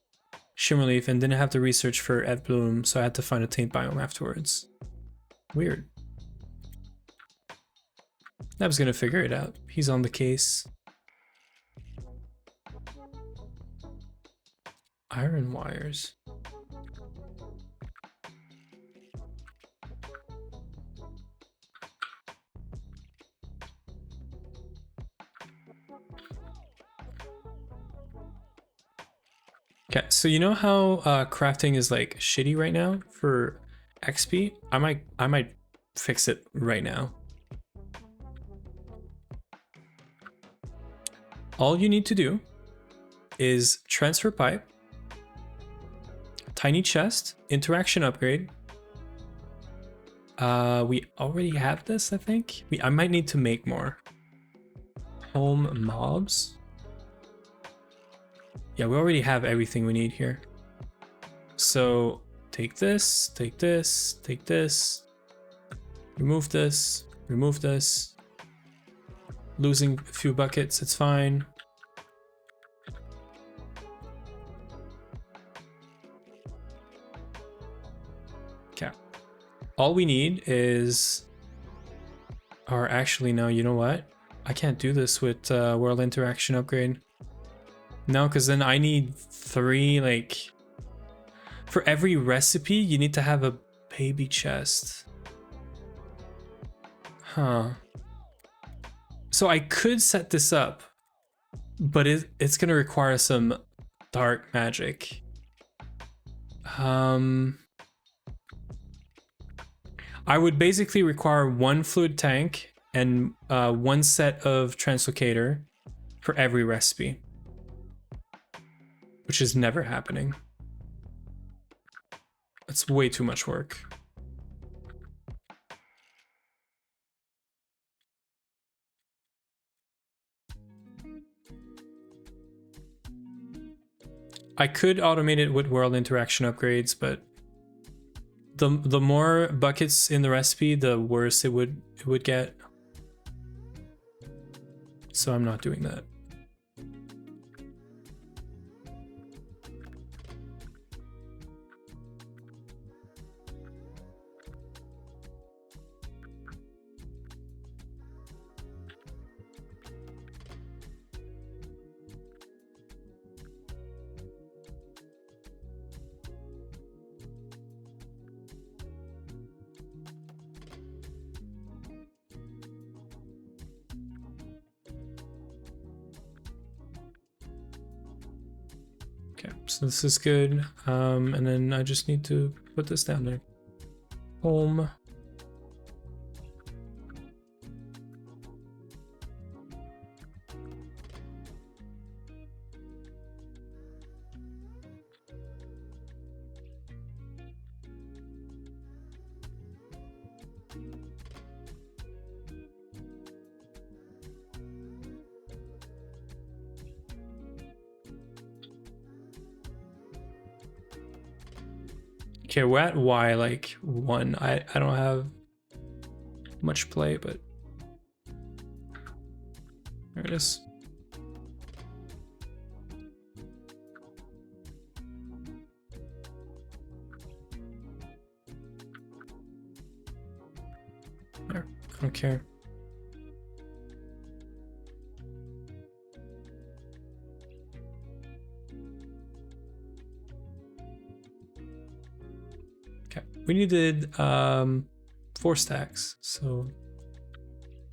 Shimmerleaf and didn't have to research for Ed Bloom, so I had to find a taint biome afterwards. Weird. Neb's gonna figure it out. He's on the case. Iron wires. Okay, so you know how crafting is like shitty right now for XP? I might fix it right now. All you need to do is transfer pipe, tiny chest, interaction upgrade. We already have this, I think. I might need to make more. Home mobs. Yeah, we already have everything we need here. So take this, take this, take this, remove this, remove this. Losing a few buckets, it's fine. Okay. All we need is... Or actually, no, you know what? I can't do this with World Interaction Upgrade. No, because then I need 3, like... For every recipe, you need to have a baby chest. Huh. So I could set this up, but it's going to require some dark magic. I would basically require one fluid tank and one set of translocator for every recipe, which is never happening. That's way too much work. I could automate it with world interaction upgrades, but the more buckets in the recipe, the worse it would get. So I'm not doing that. So this is good, and then I just need to put this down there. Home. Okay, we're at Y like 1. I don't have much play, but there it is. There, I don't care. We needed 4 stacks, so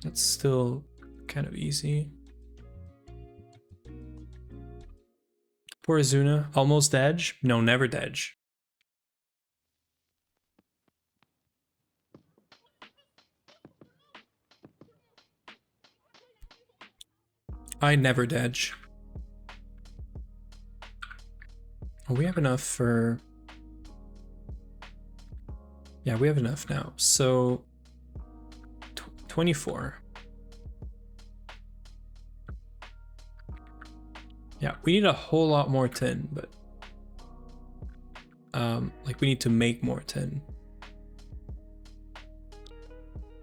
that's still kind of easy. Poor Azuna, almost edge? No, never edge. I never edge. Oh, we have enough for... Yeah, we have enough now. So 24. Yeah, we need a whole lot more tin, but like we need to make more tin.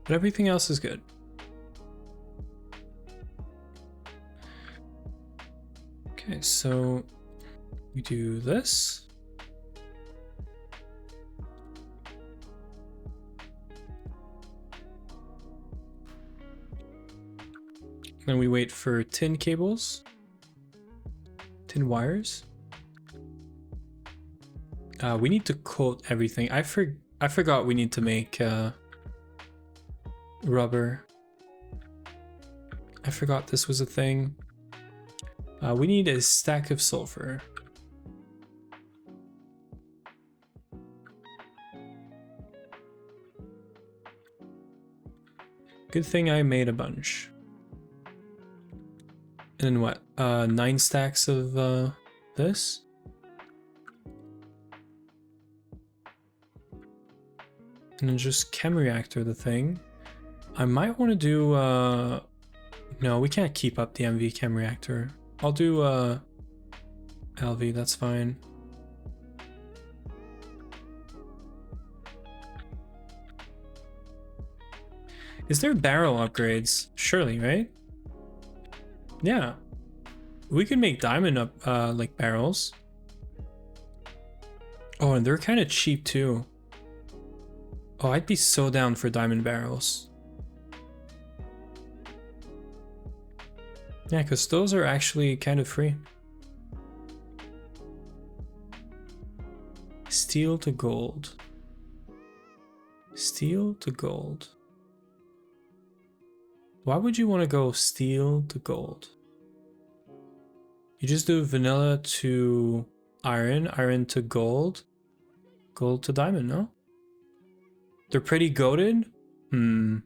But everything else is good. Okay, so we do this. Then we wait for tin cables, tin wires. We need to coat everything. I forgot we need to make rubber. I forgot this was a thing. We need a stack of sulfur. Good thing I made a bunch. And then what? 9 stacks of this? And then just chem reactor the thing. I might want to do no, we can't keep up the MV chem reactor. I'll do LV, that's fine. Is there barrel upgrades? Surely, right? Yeah. We could make diamond up like barrels. Oh, and they're kind of cheap too. Oh, I'd be so down for diamond barrels. Yeah, because those are actually kind of free. Steel to gold. Steel to gold. Why would you want to go steel to gold? You just do vanilla to iron, iron to gold, Gold to diamond, no? They're pretty goated? You're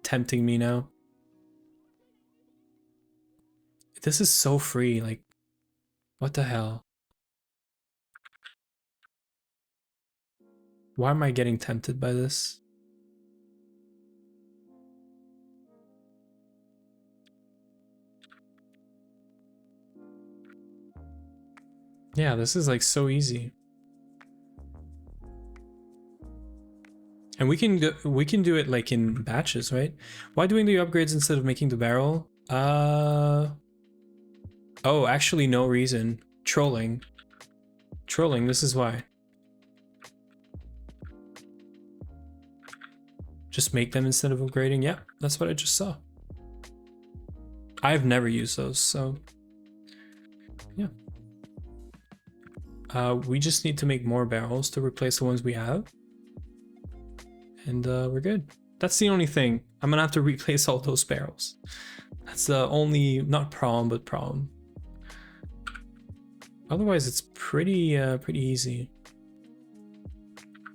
tempting me now. This is so free, like, what the hell? Why am I getting tempted by this? Yeah, this is like so easy. And we can do it like in batches, right? Why doing the upgrades instead of making the barrel? Oh, actually no reason. Trolling. Trolling, this is why. Just make them instead of upgrading. Yeah, that's what I just saw. I've never used those, so yeah. We just need to make more barrels to replace the ones we have. And we're good. That's the only thing. I'm gonna have to replace all those barrels. That's the only, not problem, but problem. Otherwise, it's pretty easy.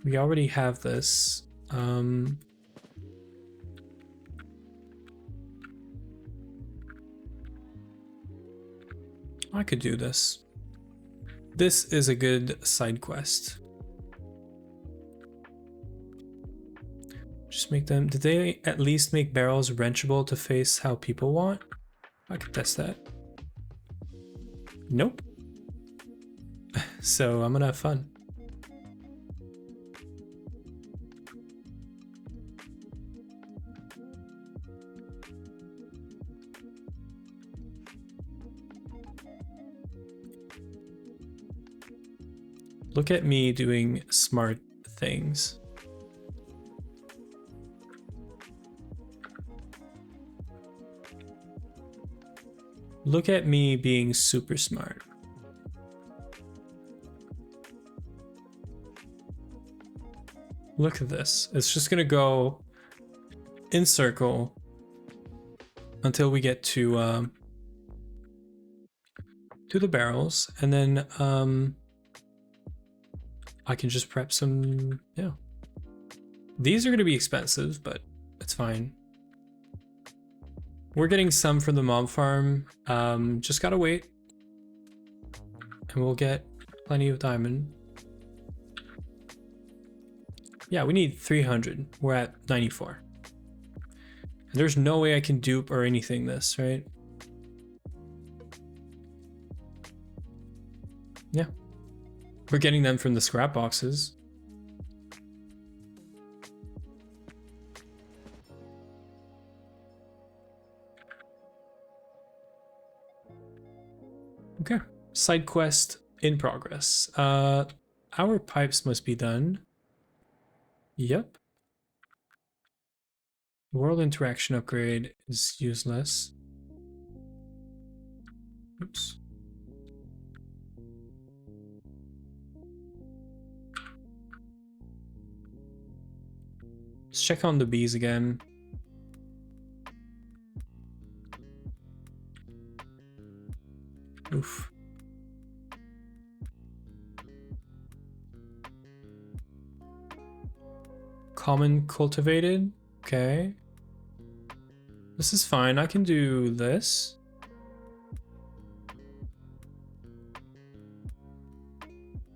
We already have this. I could do this. This is a good side quest. Just make them. Did they at least make barrels wrenchable to face how people want? I could test that. Nope. So I'm gonna have fun. Look at me doing smart things. Look at me being super smart. Look at this. It's just gonna go in circle until we get to the barrels, and then I can just prep some. Yeah, these are gonna be expensive, but it's fine. We're getting some from the mob farm. Just gotta wait, and we'll get plenty of diamond. Yeah, we need 300. We're at 94. And there's no way I can dupe or anything this, right? Yeah. We're getting them from the scrap boxes. Okay. Side quest in progress. Our pipes must be done. Yep. World interaction upgrade is useless. Oops. Let's check on the bees again. Oof. Common cultivated. Okay. This is fine. I can do this.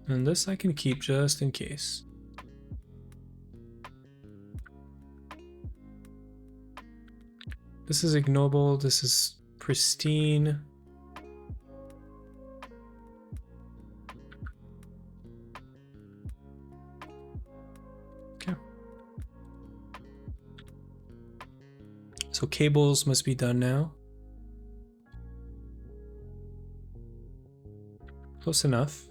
And this I can keep just in case. This is ignoble. This is pristine. Okay. So cables must be done now. Close enough.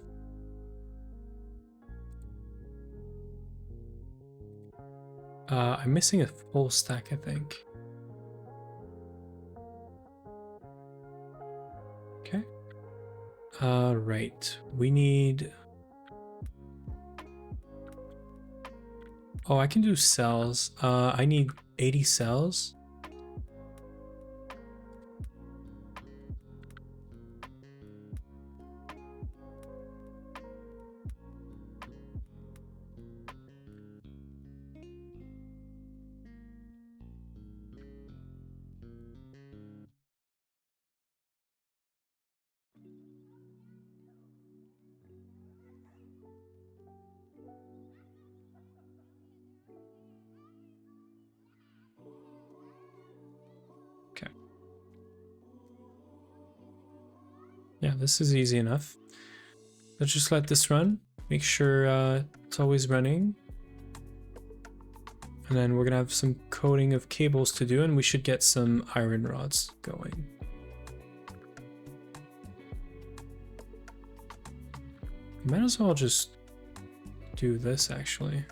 I'm missing a full stack, I think. Okay. Right. We need... Oh, I can do cells. I need 80 cells. Yeah, this is easy enough. Let's just let this run. Make sure it's always running. And then we're gonna have some coating of cables to do, and we should get some iron rods going. Might as well just do this actually.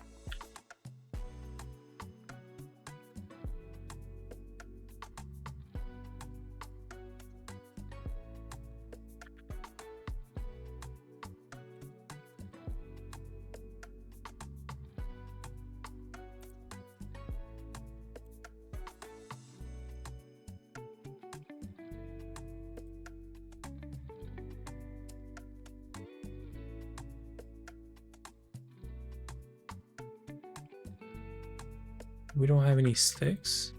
We don't have any sticks.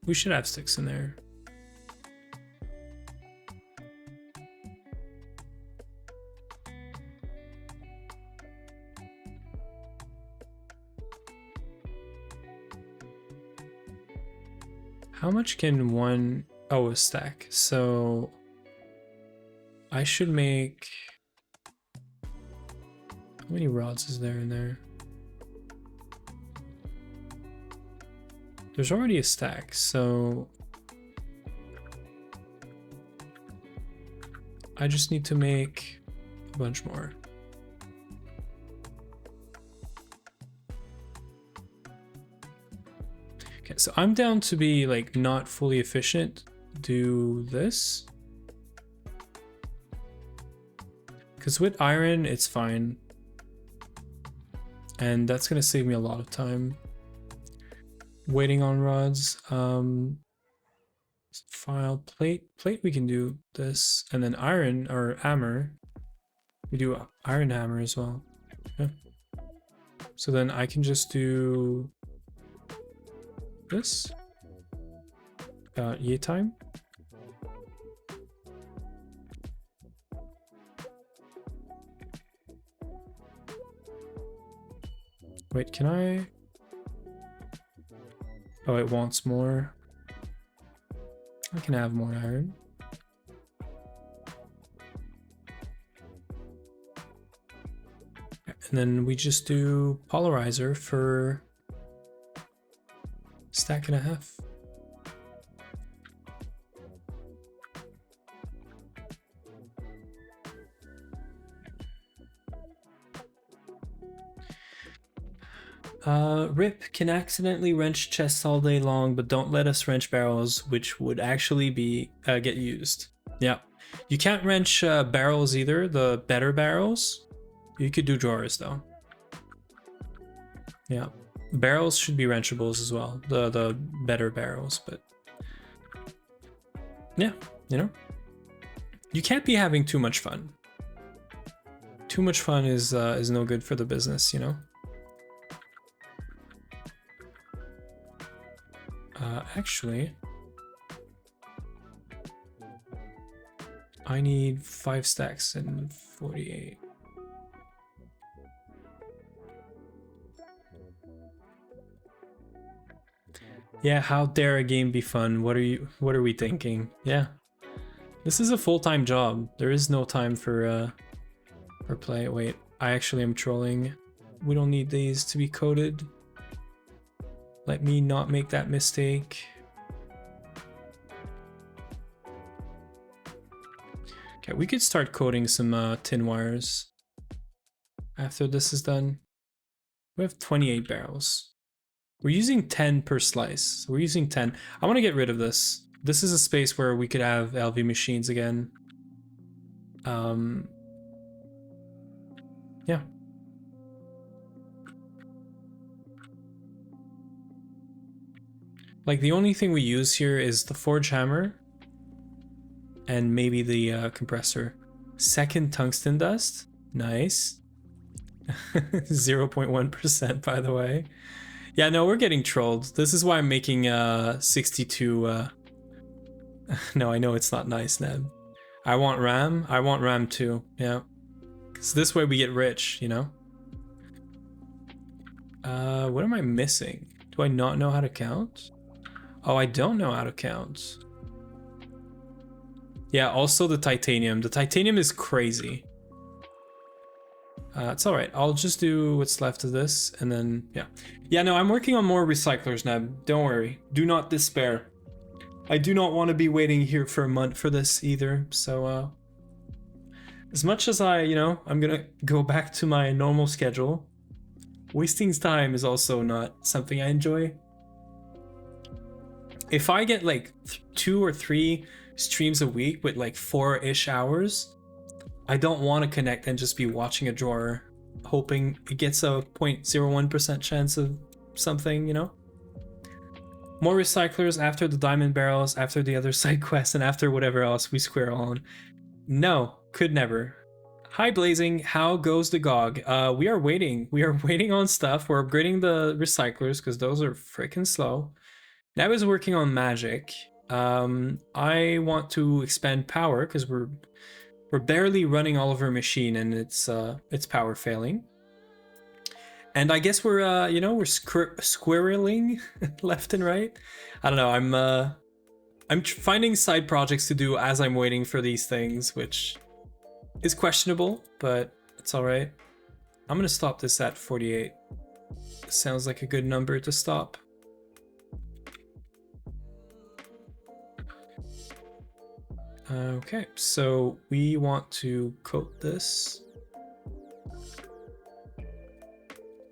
We should have sticks in there. How much can one... Oh, a stack. So I should make... How many rods is there in there? There's already a stack, so I just need to make a bunch more. Okay, so I'm down to be like not fully efficient. Do this. Because with iron, it's fine. And that's gonna save me a lot of time. Waiting on rods. File plate we can do this, and then iron or hammer we do iron hammer as well. Yeah. So then I can just do this year time. Wait, can I? Oh, it wants more. I can have more iron. And then we just do polarizer for stack and a half. Rip, can accidentally wrench chests all day long, but don't let us wrench barrels, which would actually be get used. Yeah, you can't wrench barrels either, the better barrels. You could do drawers though. Yeah, barrels should be wrenchables as well, the better barrels, but yeah, you know, you can't be having too much fun. Too much fun is no good for the business, you know. Actually, I need 5 stacks and 48. Yeah, how dare a game be fun? What are we thinking? Yeah. This is a full-time job. There is no time for play. Wait, I actually am trolling. We don't need these to be coded. Let me not make that mistake. Okay, we could start coding some tin wires after this is done. We have 28 barrels. We're using 10 per slice. We're using 10. I want to get rid of this. This is a space where we could have LV machines again. Yeah. Like the only thing we use here is the forge hammer and maybe the compressor. Second tungsten dust. Nice. 0.1% by the way. Yeah, no, we're getting trolled. This is why I'm making 62. No, I know it's not nice, Neb. I want RAM. I want RAM too. Yeah. So this way we get rich, you know? What am I missing? Do I not know how to count? Oh, I don't know how to count. Yeah, also the titanium. The titanium is crazy. It's all right. I'll just do what's left of this, and then, yeah. Yeah, no, I'm working on more recyclers now. Don't worry. Do not despair. I do not want to be waiting here for a month for this either, so, as much as I'm gonna go back to my normal schedule, wasting time is also not something I enjoy. If I get like 2 or 3 streams a week with like 4-ish hours, I don't want to connect and just be watching a drawer, hoping it gets a 0.01% chance of something, you know? More recyclers after the diamond barrels, after the other side quests, and after whatever else we square on. No, could never. Hi Blazing, how goes the GoG? We are waiting. We are waiting on stuff. We're upgrading the recyclers because those are freaking slow. Now is working on magic. I want to expand power because we're barely running all of our machine and it's power failing. And I guess we're we're squirreling left and right. I don't know. I'm finding side projects to do as I'm waiting for these things, which is questionable, but it's all right. I'm gonna stop this at 48. Sounds like a good number to stop. Okay, so we want to coat this.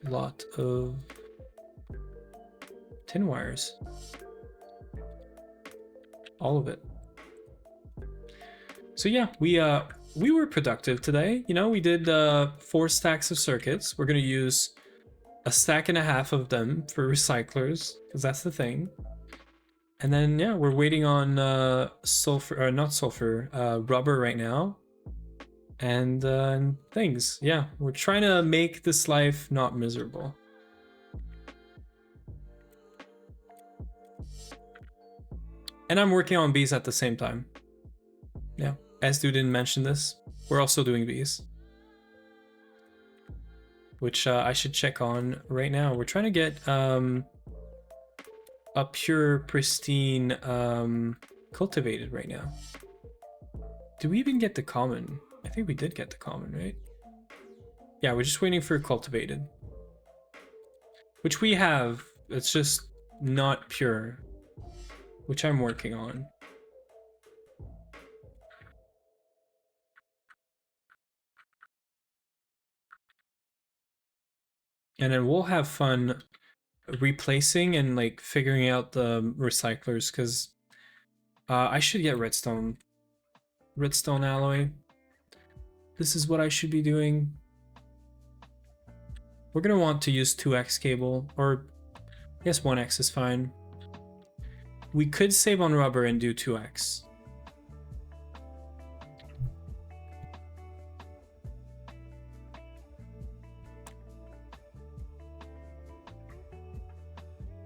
A lot of tin wires. All of it. So yeah, we were productive today. You know, we did 4 stacks of circuits. We're gonna use a stack and a half of them for recyclers, because that's the thing. And then, yeah, we're waiting on rubber right now. And things. Yeah, we're trying to make this life not miserable. And I'm working on bees at the same time. Yeah, Esdu didn't mention this. We're also doing bees. Which I should check on right now. We're trying to get a pure, pristine, cultivated right now. Do we even get the common? I think we did get the common, right? Yeah, we're just waiting for cultivated. Which we have, it's just not pure. Which I'm working on. And then we'll have fun replacing and like figuring out the recyclers, because I should get redstone alloy. This is what I should be doing. We're gonna want to use 2x cable, or I guess 1x is fine. We could save on rubber and do 2x.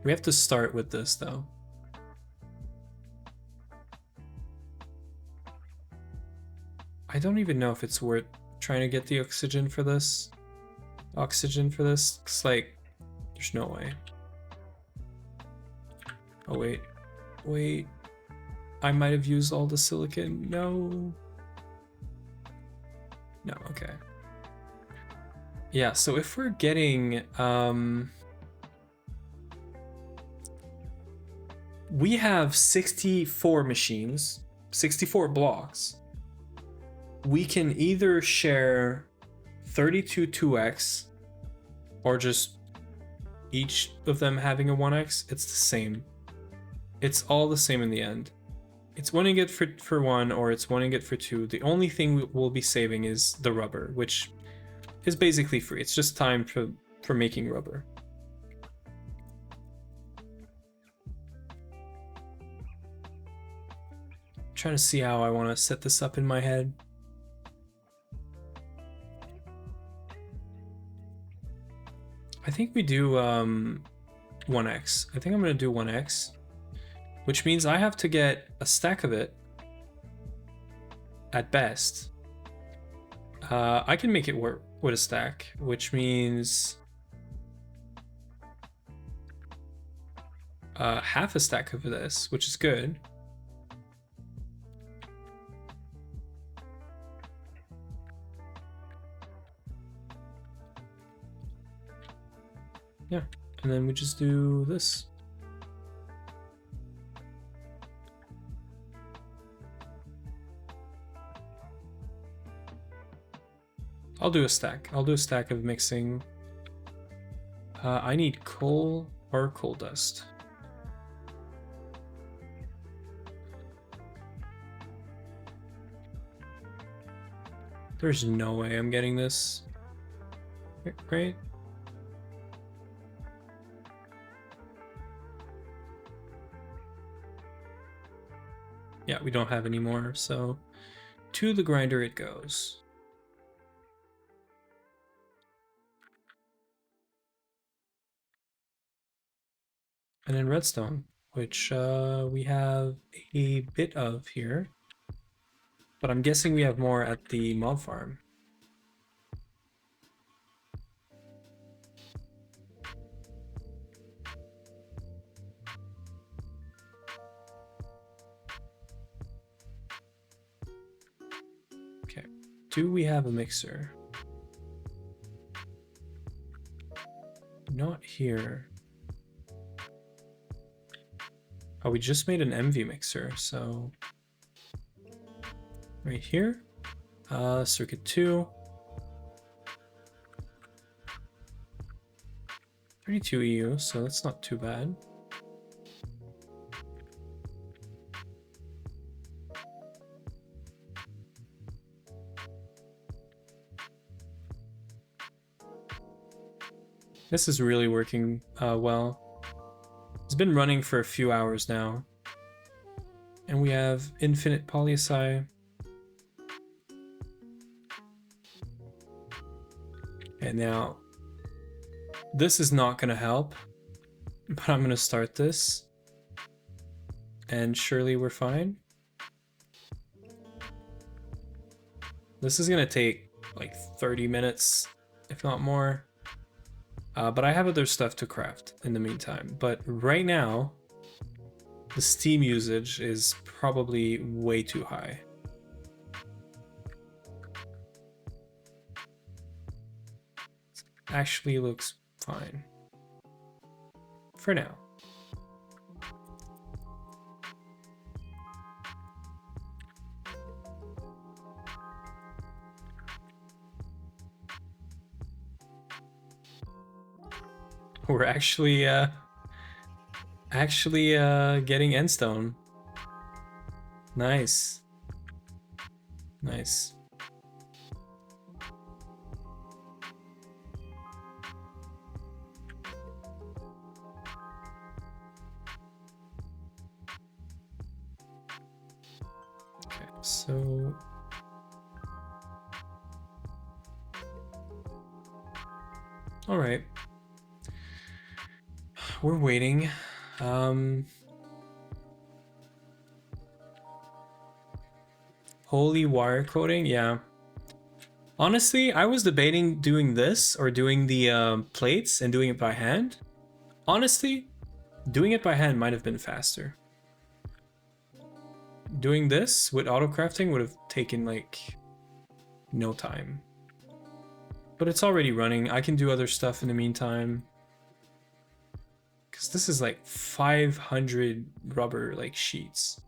We have to start with this though. I don't even know if it's worth trying to get the oxygen for this. It's like, there's no way. Oh wait. I might have used all the silicon. No, okay. Yeah, so if we're getting, we have 64 machines, 64 blocks. We can either share 32 2x or just each of them having a 1x. It's the same. It's all the same in the end. It's 1 ingot for 1 or it's 1 ingot for 2. The only thing we'll be saving is the rubber, which is basically free. It's just time for making rubber. I'm trying to see how I want to set this up in my head. I think we do 1x. I think I'm going to do 1x, which means I have to get a stack of it at best. I can make it work with a stack, which means half a stack of this, which is good. Yeah, and then we just do this. I'll do a stack. I'll do a stack of mixing. I need coal or coal dust. There's no way I'm getting this. Right? Yeah, we don't have any more, so to the grinder it goes. And then redstone, which we have a bit of here. But I'm guessing we have more at the mob farm. Okay, do we have a mixer? Not here. Oh, we just made an MV mixer, so right here, circuit 2, 32 EU, so that's not too bad. This is really working well. It's been running for a few hours now. And we have infinite PolySI. And now, this is not going to help, but I'm going to start this. And surely we're fine. This is going to take like 30 minutes, if not more. But I have other stuff to craft in the meantime. But right now, the steam usage is probably way too high. It actually looks fine. For now. We're actually getting endstone. Nice. Nice. Okay, so all right. We're waiting. Holy wire coating, yeah. Honestly, I was debating doing this or doing the plates and doing it by hand. Honestly, doing it by hand might have been faster. Doing this with auto crafting would have taken like no time. But it's already running. I can do other stuff in the meantime. Because this is like 500 rubber like sheets.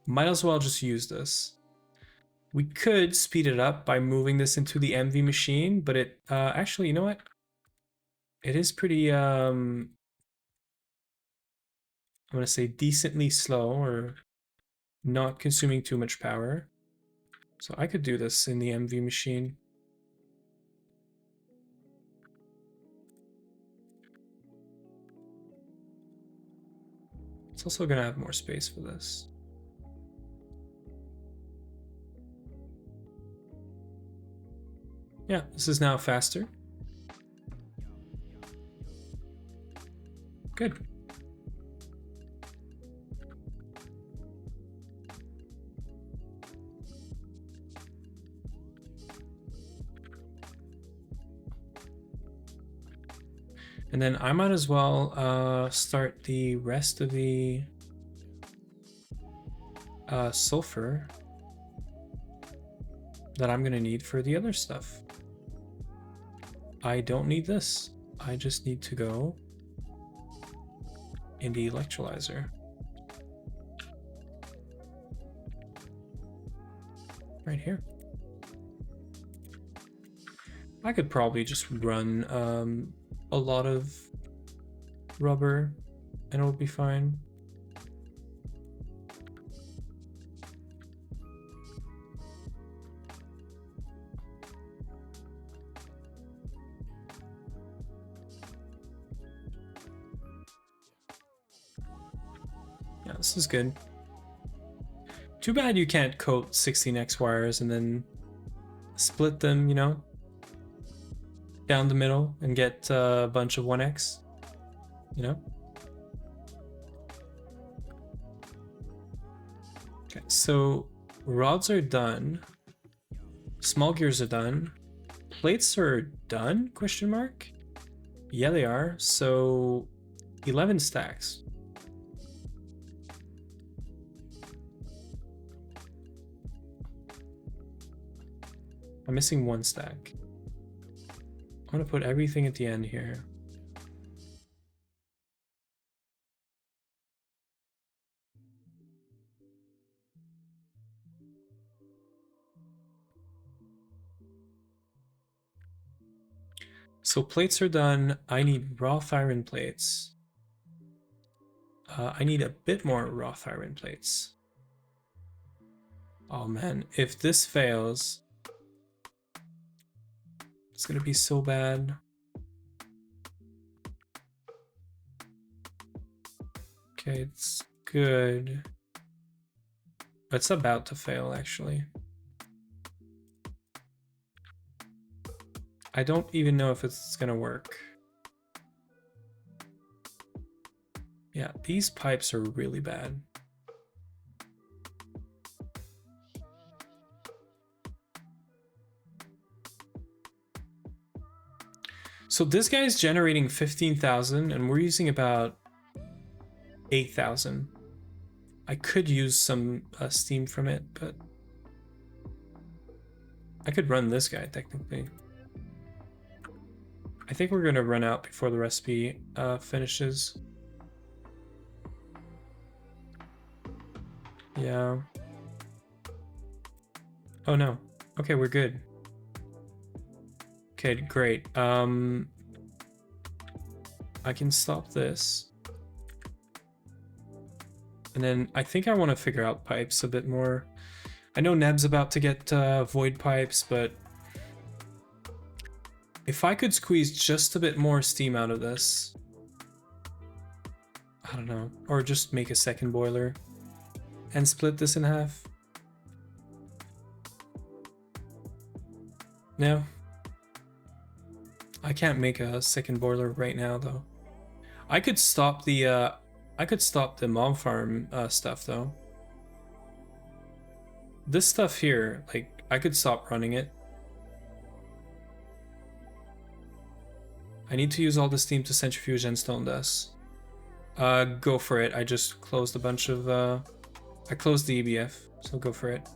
Might as well just use this. We could speed it up by moving this into the MV machine, but it actually, you know what? It is pretty I'm gonna say decently slow or not consuming too much power. So I could do this in the MV machine. It's also gonna have more space for this. Yeah, this is now faster. Good. And then I might as well start the rest of the sulfur that I'm gonna need for the other stuff. I don't need this. I just need to go in the electrolyzer. Right here. I could probably just run a lot of rubber and it would be fine. Yeah, this is good. Too bad you can't coat 16x wires and then split them, you know, down the middle and get a bunch of 1x, you know? Okay, so rods are done. Small gears are done. Plates are done, question mark? Yeah, they are. So 11 stacks. I'm missing 1 stack. I'm gonna put everything at the end here. So plates are done. I need raw iron plates. I need a bit more raw iron plates. Oh man, if this fails, it's gonna be so bad. Okay, it's good. It's about to fail, actually. I don't even know if it's gonna work. Yeah, these pipes are really bad. So this guy's generating 15,000 and we're using about 8,000. I could use some steam from it, but I could run this guy technically. I think we're gonna run out before the recipe finishes. Yeah. Oh no. Okay, we're good. Okay, great. I can stop this. And then I think I want to figure out pipes a bit more. I know Neb's about to get void pipes, but if I could squeeze just a bit more steam out of this, I don't know, or just make a second boiler and split this in half. No, I can't make a second boiler right now though. I could stop the mom farm stuff though. This stuff here, like, I could stop running it. I need to use all the steam to centrifuge and stone dust. Go for it. I just closed a bunch of, I closed the EBF, so go for it.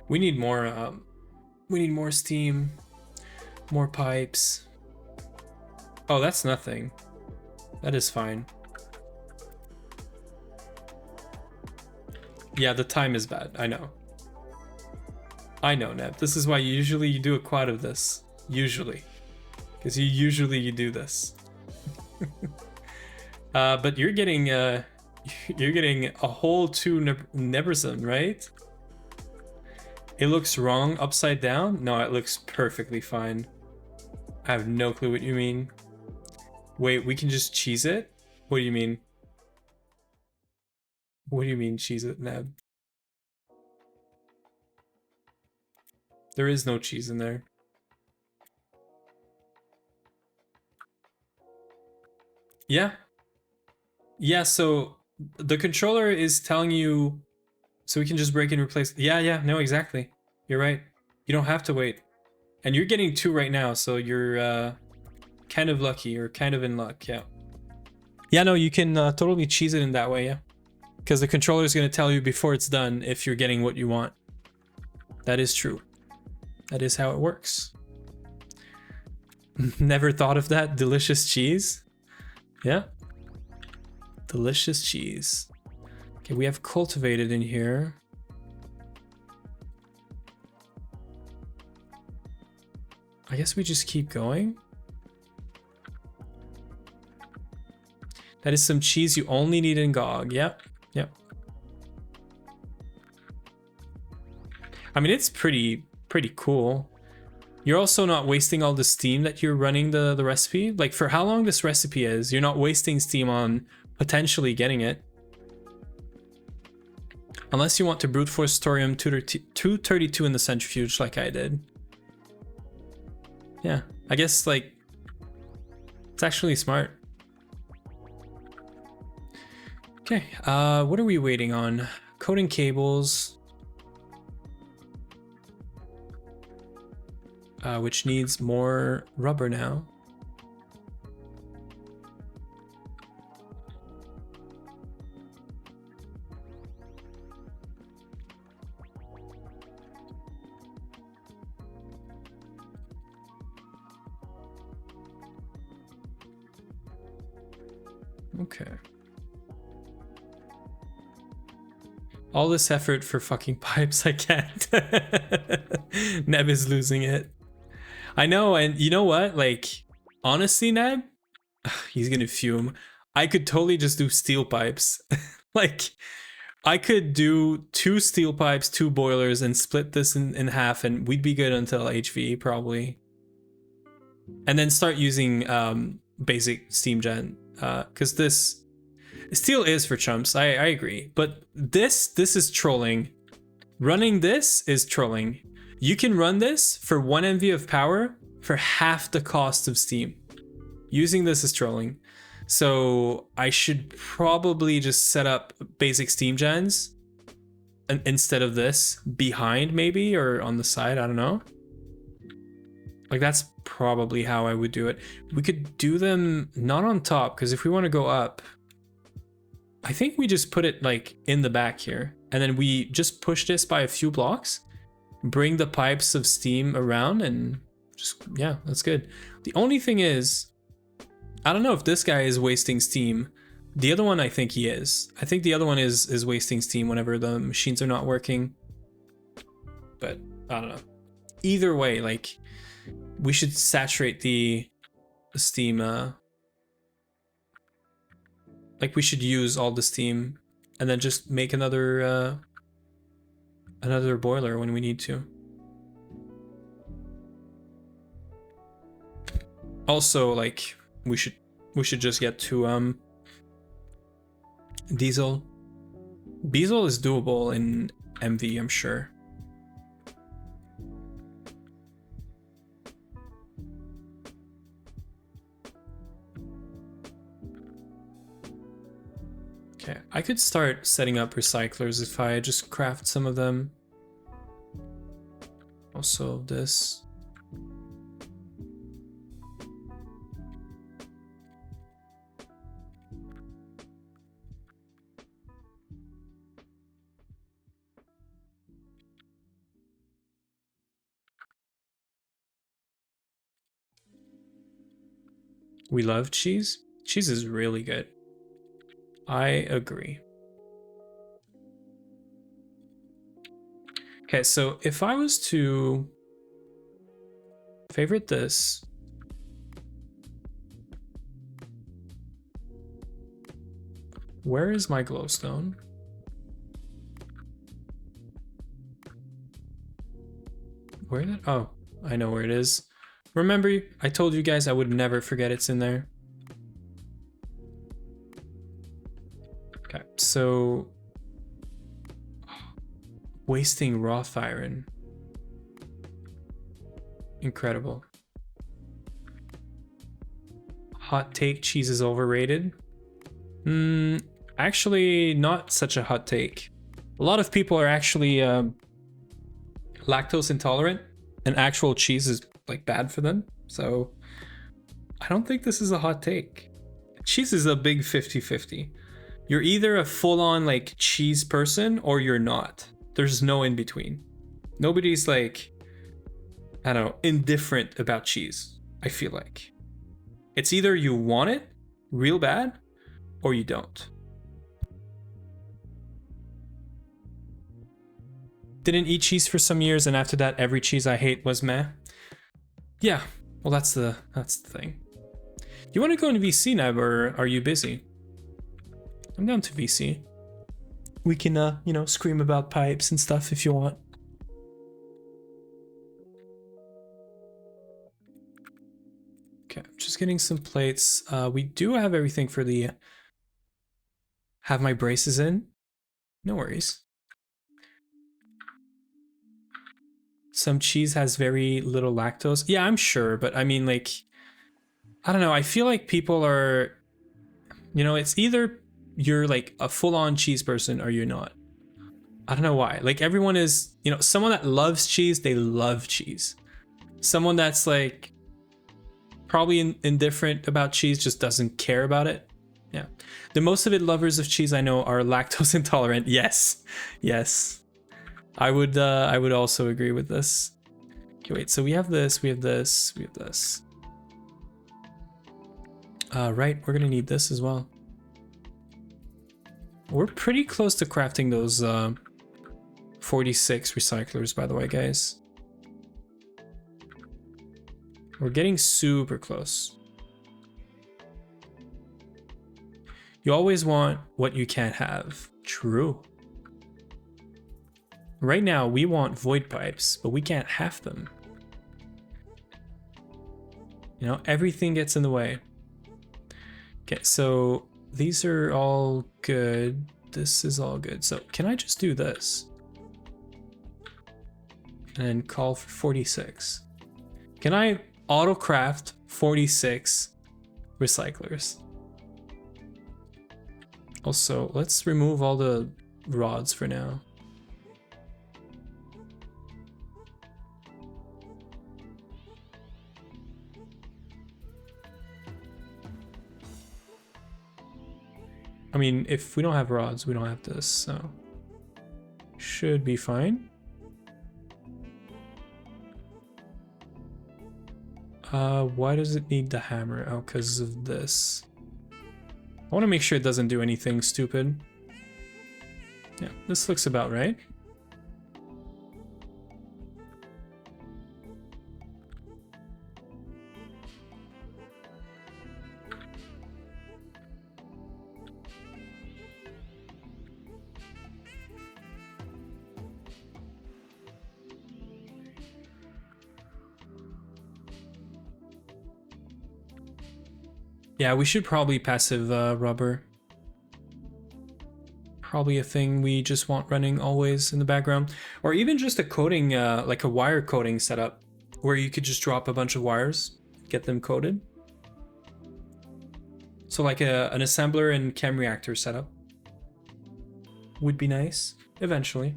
We need more steam, more pipes. Oh, that's nothing. That is fine. Yeah, the time is bad. I know. I know, Neb. This is why usually you do a quad of this. Usually. Because you do this. But you're getting a whole 2 Neberson, right? It looks wrong upside down? No, it looks perfectly fine. I have no clue what you mean. Wait, we can just cheese it? What do you mean? What do you mean cheese it, Neb? There is no cheese in there. Yeah. Yeah, so the controller is telling you, so we can just break and replace. Yeah, no, exactly. You're right. You don't have to wait. And you're getting 2 right now, so you're kind of lucky, or kind of in luck, yeah. Yeah, no, you can totally cheese it in that way, yeah. Because the controller is going to tell you before it's done if you're getting what you want. That is true. That is how it works. Never thought of that. Delicious cheese. Yeah. Delicious cheese. Okay, we have cultivated in here. I guess we just keep going. That is some cheese you only need in GoG. Yep, yep. I mean, it's pretty cool. You're also not wasting all the steam that you're running the recipe. Like, for how long this recipe is, you're not wasting steam on potentially getting it. Unless you want to brute force thorium 232 in the centrifuge like I did. Yeah, I guess, like, it's actually smart. Okay, what are we waiting on? Coating cables. Which needs more rubber now. Okay. All this effort for fucking pipes, I can't. Neb is losing it. I know, and you know what? Like, honestly, Neb, he's gonna fume. I could totally just do steel pipes. Like, I could do 2 steel pipes, 2 boilers, and split this in half, and we'd be good until HV, probably. And then start using basic steam gen, because this steel is for chumps. I agree, but this is trolling. Running this is trolling. You can run this for 1 MV of power for half the cost of steam. Using this is trolling. So I should probably just set up basic steam gens instead of this behind, maybe, or on the side. I don't know. Like, that's probably how I would do it. We could do them not on top, because if we want to go up, I think we just put it like in the back here, and then we just push this by a few blocks, bring the pipes of steam around, and just, yeah, that's good. The only thing is, I don't know if this guy is wasting steam. The other one, I think he is. I think the other one is wasting steam whenever the machines are not working. But I don't know. Either way, like, we should saturate the steam. Like, we should use all the steam and then just make another boiler when we need to. Also, like, we should just get to diesel. Diesel is doable in MV, I'm sure. Okay, I could start setting up recyclers if I just craft some of them. Also this. We love cheese. Cheese is really good. I agree. Okay, so if I was to favorite this, where is my glowstone? Where did, oh, I know where it is. Remember, I told you guys I would never forget it's in there. Okay, so wasting wrought iron. Incredible. Hot take, cheese is overrated. Actually, not such a hot take. A lot of people are actually lactose intolerant, and actual cheese is like bad for them. So I don't think this is a hot take. cheese is a big 50-50. You're either a full-on like cheese person or you're not. There's no in between. Nobody's like, I don't know, indifferent about cheese, I feel like. It's either you want it real bad or you don't. Didn't eat cheese for some years, and after that every cheese I hate was meh. Yeah, well that's the thing. You want to go into VC now, or are you busy? I'm down to VC. We can you know, scream about pipes and stuff if you want. Okay, I'm just getting some plates. We do have everything for the have my braces in. No worries. Some cheese has very little lactose. Yeah, I'm sure, but I mean, like, I don't know. I feel like people are, you know, it's either you're like a full-on cheese person or you're not. I don't know why. Like, everyone is, you know, someone that loves cheese, they love cheese. Someone that's like probably indifferent about cheese, just doesn't care about it. Yeah. The most of it lovers of cheese I know are lactose intolerant. Yes. Yes. I would also agree with this. Okay, wait, so we have this, we have this, we have this. Right, we're gonna need this as well. We're pretty close to crafting those 46 recyclers, by the way, guys. We're getting super close. You always want what you can't have. True. Right now, we want void pipes, but we can't have them. You know, everything gets in the way. Okay, so these are all good. This is all good. So can I just do this? And call for 46. Can I auto-craft 46 recyclers? Also, let's remove all the rods for now. I mean, if we don't have rods, we don't have this, so should be fine. Why does it need the hammer? Oh, because of this. I want to make sure it doesn't do anything stupid. Yeah, this looks about right. Yeah, we should probably passive rubber. Probably a thing we just want running always in the background. Or even just a coating, like a wire coating setup, where you could just drop a bunch of wires, get them coated. So like an assembler and chem reactor setup would be nice, eventually.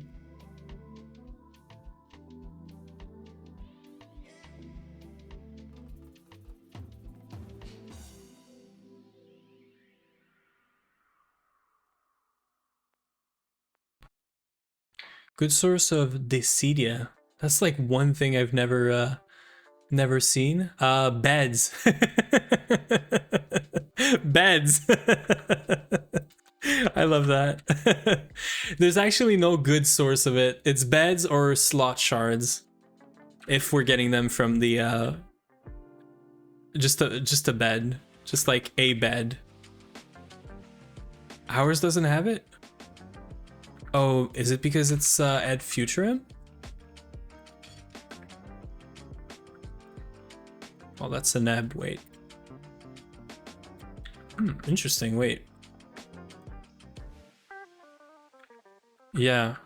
Good source of Decidia. That's like one thing I've never seen. Beds. Beds. I love that. There's actually no good source of it. It's beds or slot shards. If we're getting them from the just a bed. Just like a bed. Ours doesn't have it? Oh, is it because it's ad futurum? Oh, that's a neb. Wait. Interesting. Wait. Yeah.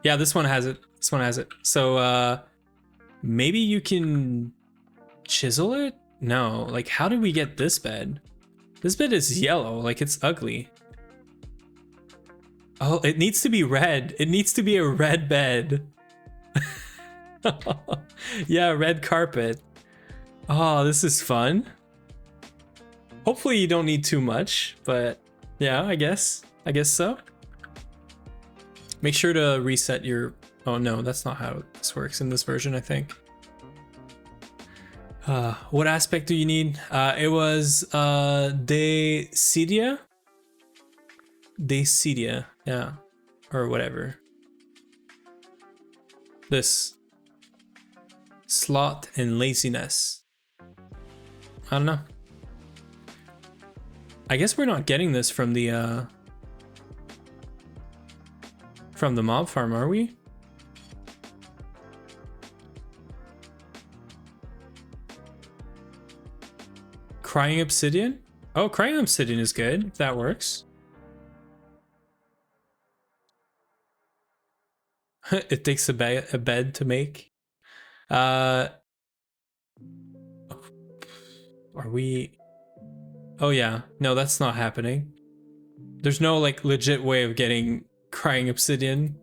Yeah, this one has it. This one has it. So, maybe you can chisel it? No. Like, how did we get this bed? This bed is yellow. Like, it's ugly. Oh, it needs to be red. It needs to be a red bed. Yeah, red carpet. Oh, this is fun. Hopefully you don't need too much, but yeah, I guess so. Make sure to reset your, oh no, that's not how this works in this version, I think. What aspect do you need? It was Decidia, yeah, or whatever. This slot and laziness. I don't know. I guess we're not getting this from the mob farm, are we? Crying obsidian? Oh, crying obsidian is good, if that works. It takes a bed to make. Are we? Oh yeah, no, that's not happening. There's no like legit way of getting crying obsidian.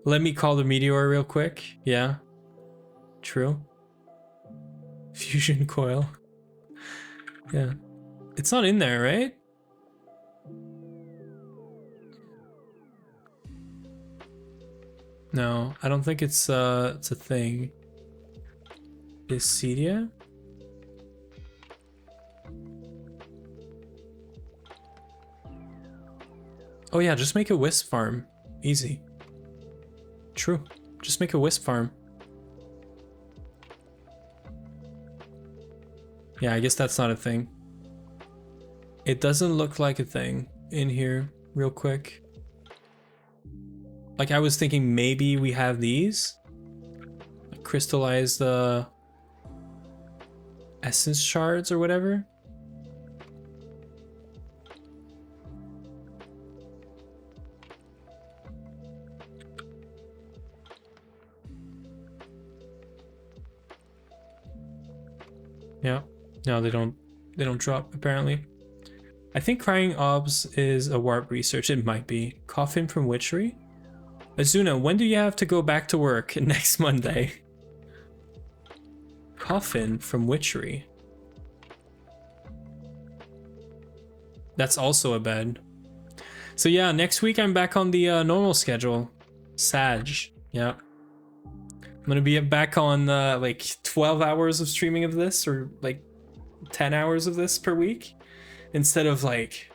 Let me call the meteor real quick. Yeah, true. Fusion coil. Yeah, it's not in there, right? No, I don't think it's a thing. Is Cedia? Oh yeah, just make a wisp farm. Easy. True. Just make a wisp farm. Yeah, I guess that's not a thing. It doesn't look like a thing in here real quick. Like I was thinking maybe we have these. Like crystallize the essence shards or whatever. Yeah. No, they don't drop apparently. I think crying obs is a warp research. It might be. Coffin from witchery? Azuna, when do you have to go back to work? Next Monday. Coffin from witchery. That's also a bed. So yeah, next week I'm back on the normal schedule. Sag. Yeah. I'm gonna be back on like 12 hours of streaming of this, or like 10 hours of this per week, instead of like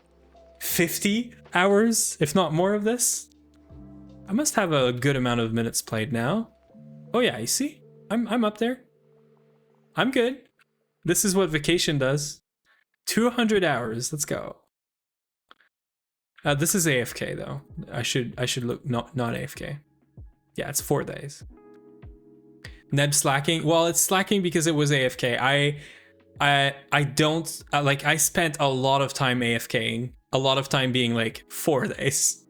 50 hours, if not more of this. I must have a good amount of minutes played now. Oh yeah, you see? I'm up there. I'm good. This is what vacation does. 200 hours. Let's go. This is AFK though. I should look not AFK. Yeah, it's 4 days. Neb slacking. Well, it's slacking because it was AFK. I don't like. I spent a lot of time AFKing. A lot of time being like 4 days.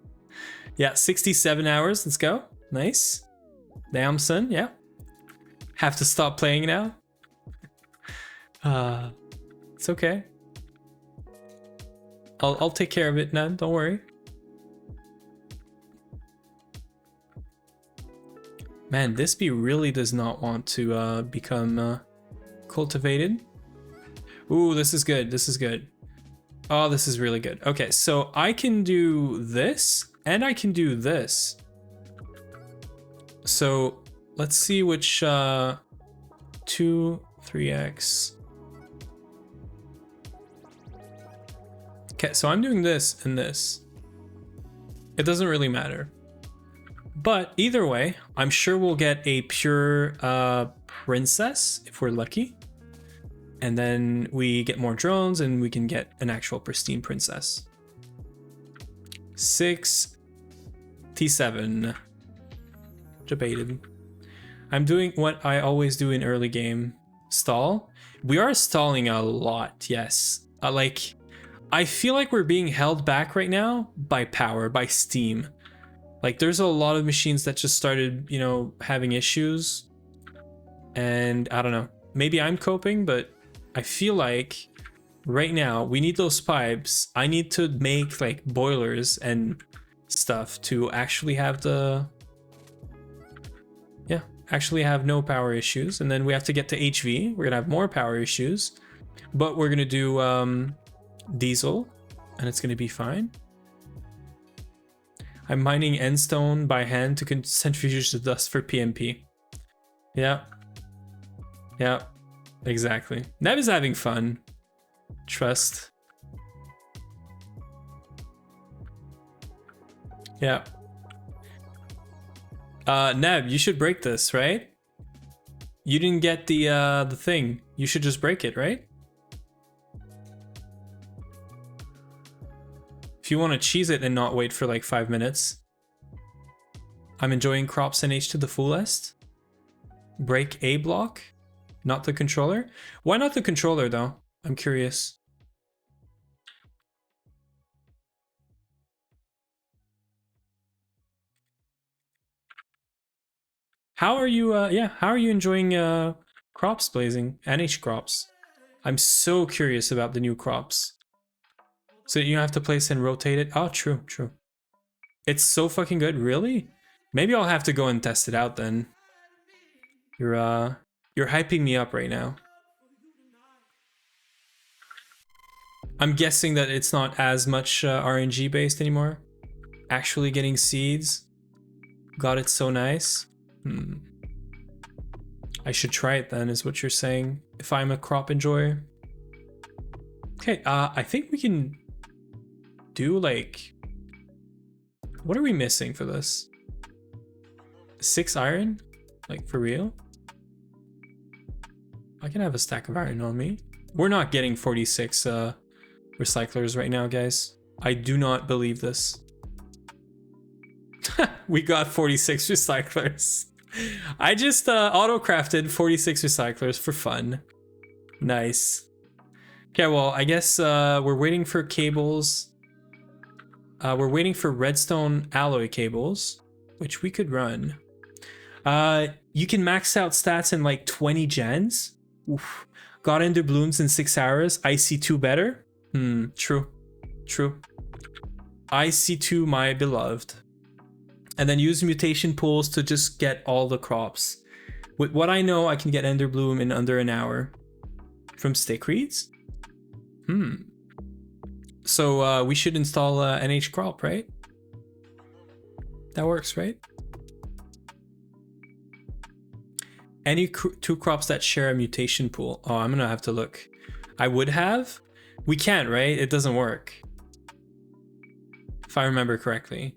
Yeah, 67 hours. Let's go. Nice. Damn son. Yeah. Have to stop playing now. It's okay. I'll take care of it, Neb. Don't worry. Man, this bee really does not want to become cultivated. Ooh, this is good. This is good. Oh, this is really good. Okay, so I can do this and I can do this. So let's see which 2, 3x. Okay, so I'm doing this and this. It doesn't really matter. But either way, I'm sure we'll get a pure princess if we're lucky. And then we get more drones and we can get an actual pristine princess. 6 T7. Debated. I'm doing what I always do in early game. Stall. We are stalling a lot, yes. Like, I feel like we're being held back right now by power, by Steam. Like, there's a lot of machines that just started, you know, having issues. And I don't know. Maybe I'm coping, but I feel like right now we need those pipes. I need to make like boilers and stuff to actually have the... Yeah, actually have no power issues. And then we have to get to HV. We're gonna have more power issues. But we're gonna do diesel, and it's gonna be fine. I'm mining endstone by hand to centrifuge the dust for PMP. Yeah. Yeah, exactly. Neb is having fun. Trust. Yeah. Neb, you should break this, right? You didn't get the thing. You should just break it, right? If you want to cheese it and not wait for like 5 minutes. I'm enjoying crops NH to the fullest. Break A block, not the controller. Why not the controller though? I'm curious. How are you, how are you enjoying crops blazing? NH crops. I'm so curious about the new crops. So you have to place and rotate it. Oh, true, true. It's so fucking good, really? Maybe I'll have to go and test it out then. You're hyping me up right now. I'm guessing that it's not as much RNG based anymore. Actually getting seeds. Got it so nice. I should try it then, is what you're saying, if I'm a crop enjoyer. Okay, I think we can do like... What are we missing for this? 6 iron? Like, for real? I can have a stack of iron on me. We're not getting 46 recyclers right now, guys. I do not believe this. We got 46 recyclers. I just auto-crafted 46 recyclers for fun. Nice. Okay, well, I guess we're waiting for cables. We're waiting for redstone alloy cables, which we could run. You can max out stats in like 20 gens. Oof. Got ender blooms in 6 hours. IC2 better? True. True. IC2, my beloved. And then use mutation pools to just get all the crops. With what I know, I can get ender bloom in under an hour. From stick reads? So we should install NH crop, right? That works, right? Any 2 crops that share a mutation pool. Oh, I'm gonna have to look. I would have. We can't, right? It doesn't work. If I remember correctly.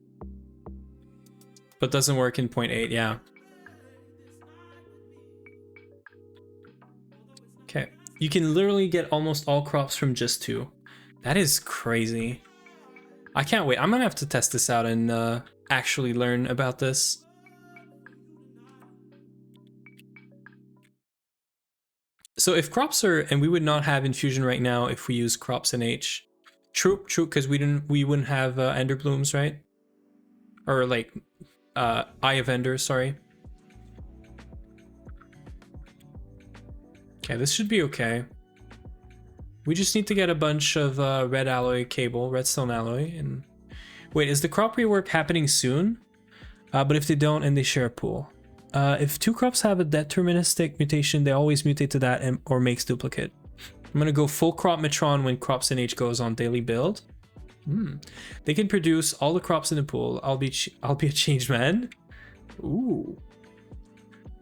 But doesn't work in 0.8, yeah. Okay. You can literally get almost all crops from just 2. That is crazy. I can't wait. I'm gonna have to test this out and actually learn about this. So if crops are, and we would not have infusion right now if we use crops in H. True, true, because we wouldn't have ender blooms, right? Or like Eye of Ender, sorry. Okay, this should be okay. We just need to get a bunch of red alloy cable, redstone alloy, and wait, is the crop rework happening soon? But if they don't and they share a pool. If 2 crops have a deterministic mutation, they always mutate to that or makes duplicate. I'm gonna go full crop Metron when crops in H goes on daily build. They can produce all the crops in the pool. I'll be a changed man. Ooh.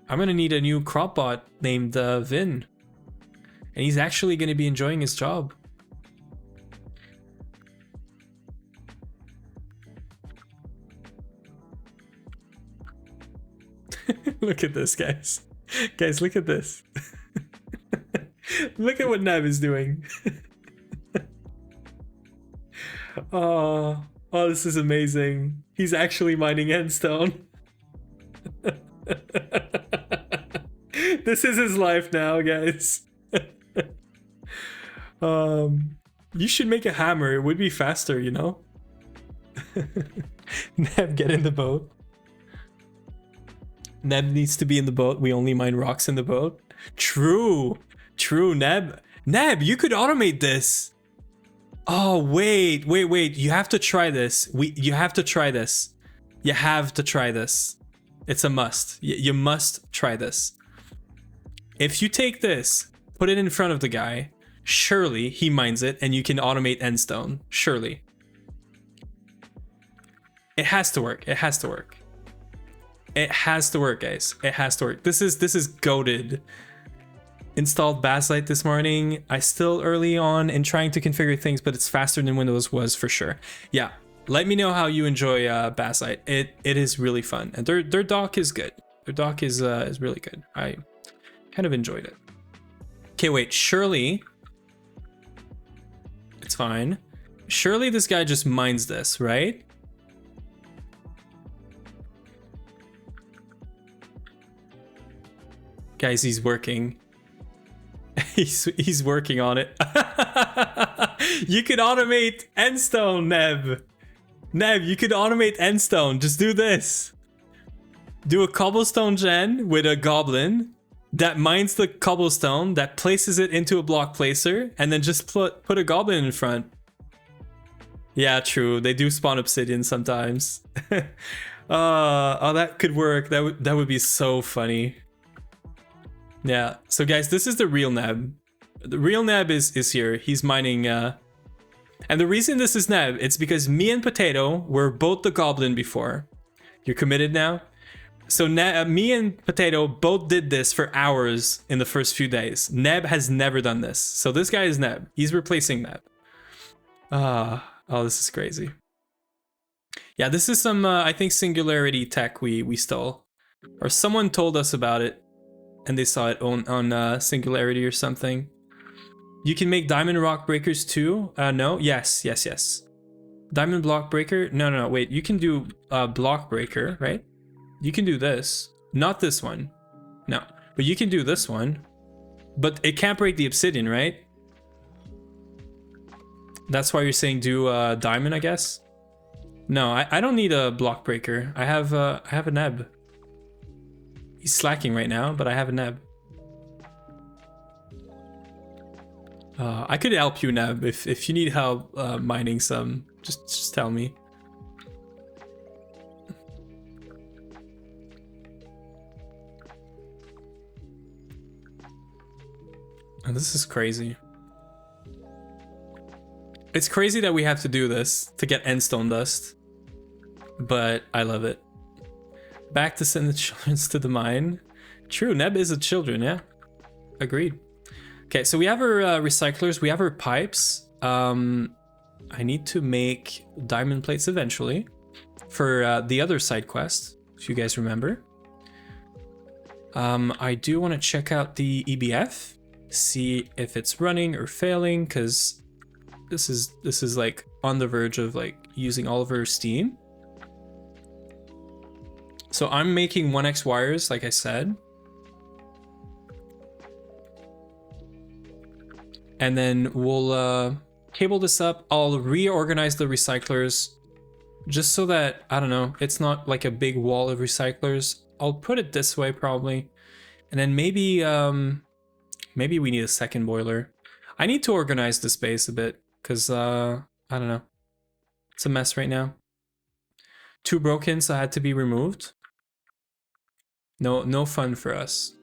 I'm gonna need a new crop bot named Vin. And he's actually gonna be enjoying his job. Look at this, guys. Guys, look at this. Look at what Neb is doing. Oh, this is amazing. He's actually mining endstone. This is his life now, guys. You should make a hammer. It would be faster, you know? Neb, get in the boat. Neb needs to be in the boat. We only mine rocks in the boat. True. True, Neb. Neb, you could automate this. Oh, wait. You have to try this. You have to try this. You have to try this. It's a must. You must try this. If you take this, put it in front of the guy, surely he mines it and you can automate end stone. Surely. It has to work. It has to work. It has to work, guys. It has to work. This is goated. Installed Basslight this morning. I still early on in trying to configure things, but it's faster than Windows was for sure. Yeah, let me know how you enjoy Basslight. It is really fun, and their dock is good. Their dock is really good. I kind of enjoyed it. Okay, wait. Surely, it's fine. Surely this guy just mines this, right? Guys, he's working. He's working on it. You could automate endstone, Neb. Neb, you could automate endstone. Just do this. Do a cobblestone gen with a goblin that mines the cobblestone, that places it into a block placer, and then just put a goblin in front. Yeah, true. They do spawn obsidian sometimes. Oh, that could work. That would be so funny. Yeah, so guys, this is the real Neb. The real Neb is here. He's mining, and the reason this is Neb, it's because me and Potato were both the goblin before. You're committed now? So me and Potato both did this for hours in the first few days. Neb has never done this. So this guy is Neb. He's replacing Neb. Oh, this is crazy. Yeah, this is some, I think, Singularity tech we stole. Or someone told us about it. And they saw it on Singularity or something. You can make diamond rock breakers too. No. Yes. Diamond block breaker. No. Wait. You can do block breaker, right? You can do this. Not this one. No. But you can do this one. But it can't break the obsidian, right? That's why you're saying do diamond, I guess. No, I don't need a block breaker. I have a Neb. He's slacking right now, but I have a Neb. I could help you, Neb, if you need help mining some. Just tell me. Oh, this is crazy. It's crazy that we have to do this to get endstone dust, but I love it. Back to send the children to the mine. True, Neb is a children, yeah. Agreed. Okay, so we have our recyclers, we have our pipes. I need to make diamond plates eventually for the other side quest, if you guys remember. I do want to check out the EBF, see if it's running or failing, because this is like on the verge of like using all of our steam. So I'm making 1x wires, like I said. And then we'll cable this up. I'll reorganize the recyclers just so that, I don't know, it's not like a big wall of recyclers. I'll put it this way probably. And then maybe we need a second boiler. I need to organize the space a bit because, I don't know. It's a mess right now. 2 broken, so I had to be removed. No fun for us.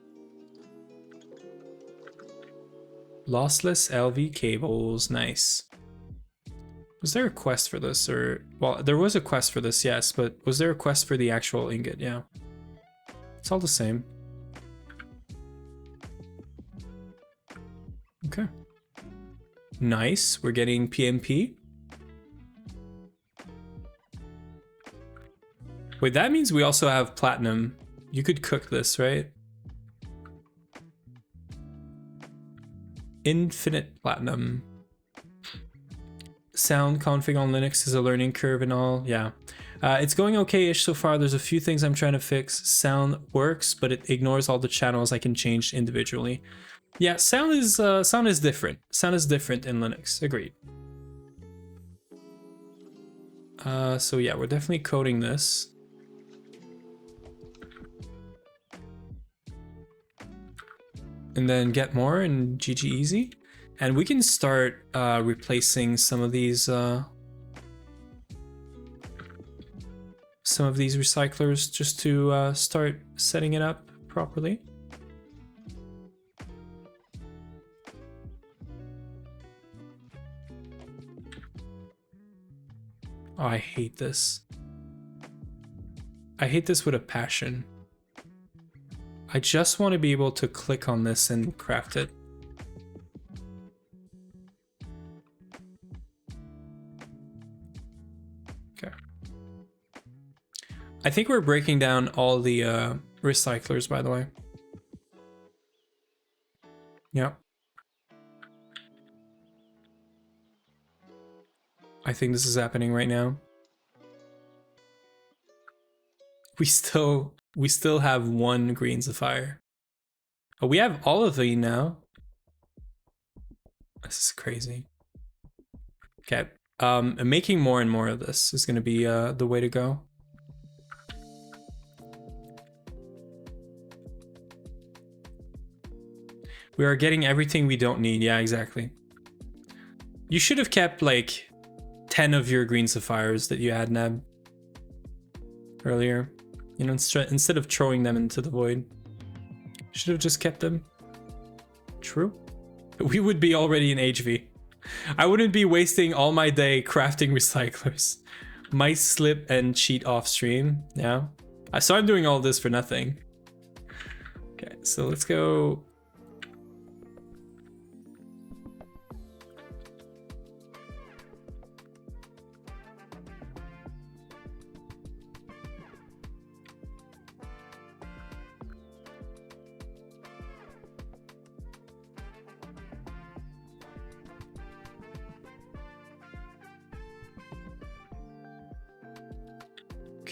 Lossless LV cables, nice. Was there a quest for this, or well, there was a quest for this, yes, but was there a quest for the actual ingot? Yeah, it's all the same. Okay, nice. We're getting PMP. Wait, that means we also have platinum. You could cook this, right? Infinite platinum. Sound config on Linux is a learning curve and all. Yeah, it's going okay-ish so far. There's a few things I'm trying to fix. Sound works, but it ignores all the channels I can change individually. Yeah, sound is different. Sound is different in Linux. Agreed. So yeah, we're definitely coding this. And then get more and GG easy. And we can start replacing some of these recyclers just to start setting it up properly. Oh, I hate this. I hate this with a passion. I just want to be able to click on this and craft it. Okay. I think we're breaking down all the recyclers, by the way. Yeah. I think this is happening right now. We still have one Greens of Fire. Oh, we have all of these now. This is crazy. Okay. Making more and more of this is going to be the way to go. We are getting everything we don't need. Yeah, exactly. You should have kept like 10 of your Green Sapphires that you had, Neb, earlier. You know, instead of throwing them into the void. Should have just kept them. True. We would be already in HV. I wouldn't be wasting all my day crafting recyclers. Might slip and cheat off stream. Yeah. So I'm doing all this for nothing. Okay, so let's go.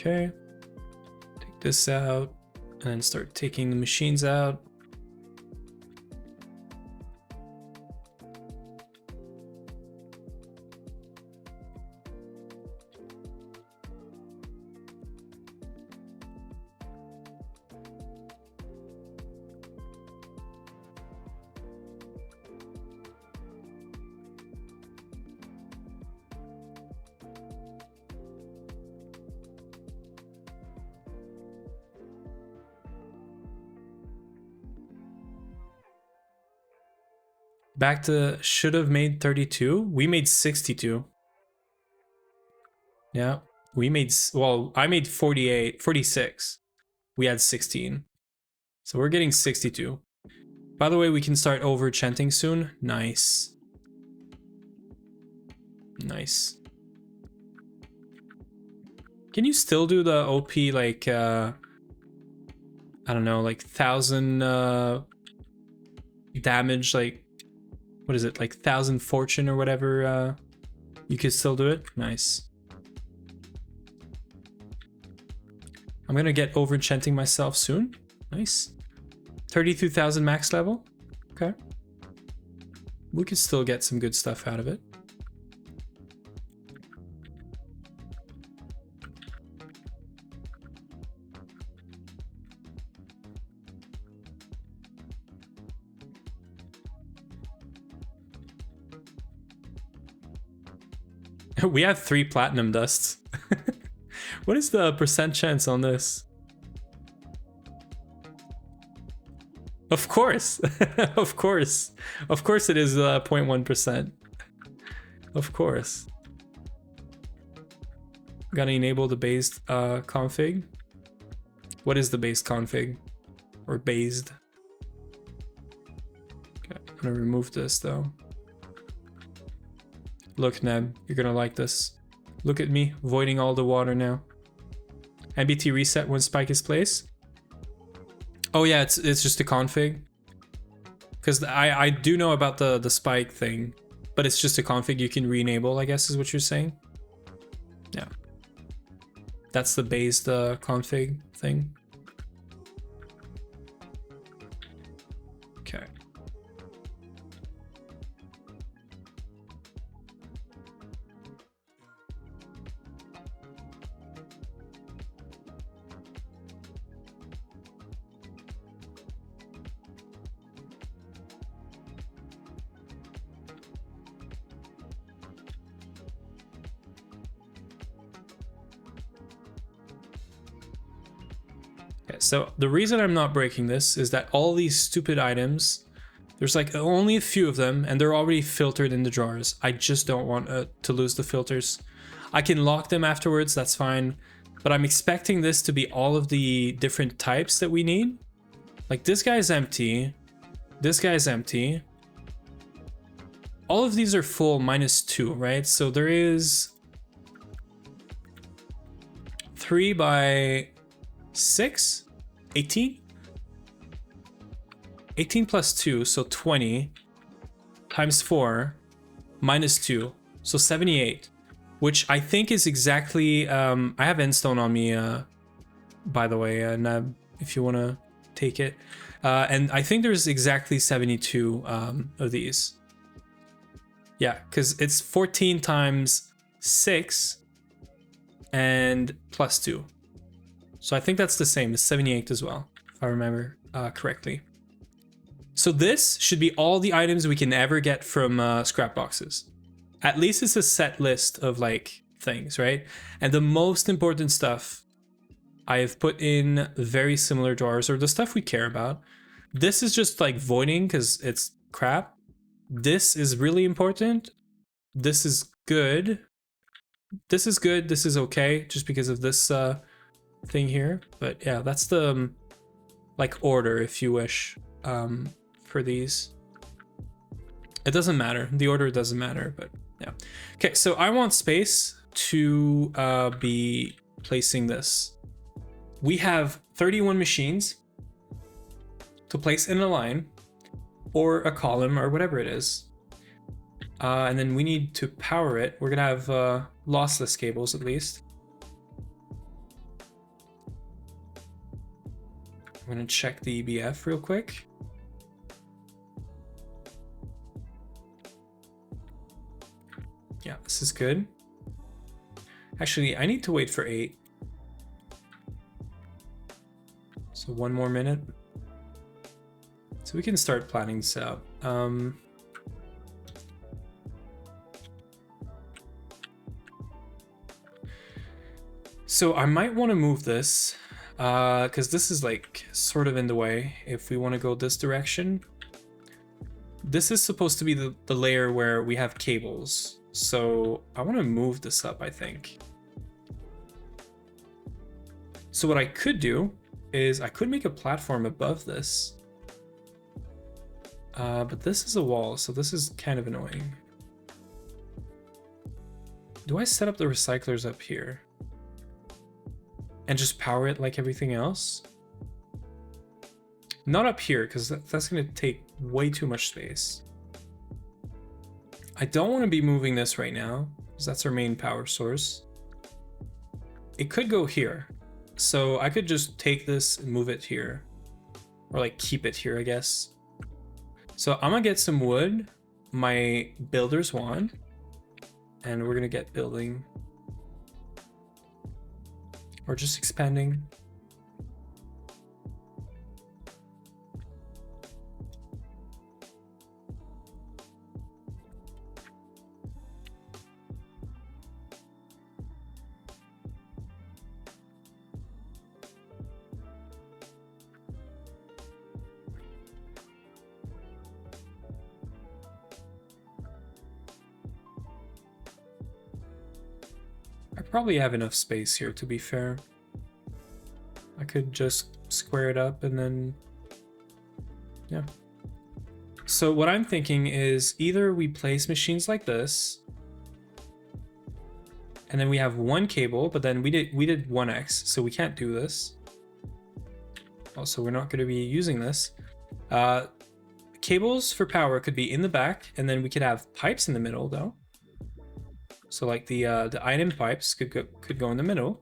Okay, take this out and then start taking the machines out. Back to should have made 32. We made 62. Yeah, we made, well, I made 46. We had 16. So we're getting 62. By the way, we can start over chanting soon. Nice. Nice. Can you still do the OP like, I don't know, like 1,000 damage, like, what is it, like 1,000 fortune or whatever? You could still do it? Nice. I'm gonna get over enchanting myself soon. Nice. 32,000 max level. Okay. We could still get some good stuff out of it. We have 3 platinum dusts. What is the percent chance on this? Of course. Of course. Of course it is 0.1%. Of course. Gotta enable the based config. What is the based config? Or based? Okay, I'm gonna remove this though. Look, Neb, you're gonna like this. Look at me, voiding all the water now. MBT reset when spike is placed. Oh yeah, it's just a config. Because I do know about the spike thing, but it's just a config you can re-enable, I guess is what you're saying. Yeah. That's the based config thing. Okay. So the reason I'm not breaking this is that all these stupid items, there's like only a few of them and they're already filtered in the drawers. I just don't want to lose the filters. I can lock them afterwards, that's fine. But I'm expecting this to be all of the different types that we need. Like this guy's empty. This guy's empty. All of these are full -2, right? So there is 3 by 6, 18? 18 plus 2, so 20 times 4 -2, so 78, which I think is exactly, I have endstone on me, by the way, Nab, if you want to take it. And I think there's exactly 72 of these. Yeah, because it's 14 times 6 and plus 2. So I think that's the same as 78 as well, if I remember correctly. So this should be all the items we can ever get from scrap boxes. At least it's a set list of like things, right? And the most important stuff I have put in very similar drawers, or the stuff we care about. This is just like voiding because it's crap. This is really important. This is good. This is good. This is okay, just because of this thing here. But yeah, that's the like order, if you wish, for these. It doesn't matter. The order doesn't matter, but yeah. Okay, so I want space to be placing this. We have 31 machines to place in a line or a column or whatever it is. And then we need to power it. We're gonna have lossless cables at least. I'm gonna check the EBF real quick. Yeah, this is good. Actually, I need to wait for 8. So 1 more minute. So we can start planning this out. So I might want to move this because this is like sort of in the way if we want to go this direction. This is supposed to be the layer where we have cables. So I want to move this up, I think. So what I could do is I could make a platform above this. But this is a wall, so this is kind of annoying. Do I set up the recyclers up here? And just power it like everything else? Not up here, because that's going to take way too much space. I don't want to be moving this right now, because that's our main power source. It could go here. So I could just take this and move it here. Or like keep it here, I guess. So I'm going to get some wood, my builder's wand, and we're going to get building. Or just expanding. I probably have enough space here, to be fair. I could just square it up and then, yeah. So what I'm thinking is either we place machines like this, and then we have one cable, but then we did 1x, so we can't do this. Also, we're not going to be using this. Cables for power could be in the back, and then we could have pipes in the middle, though. So like the item pipes could go in the middle,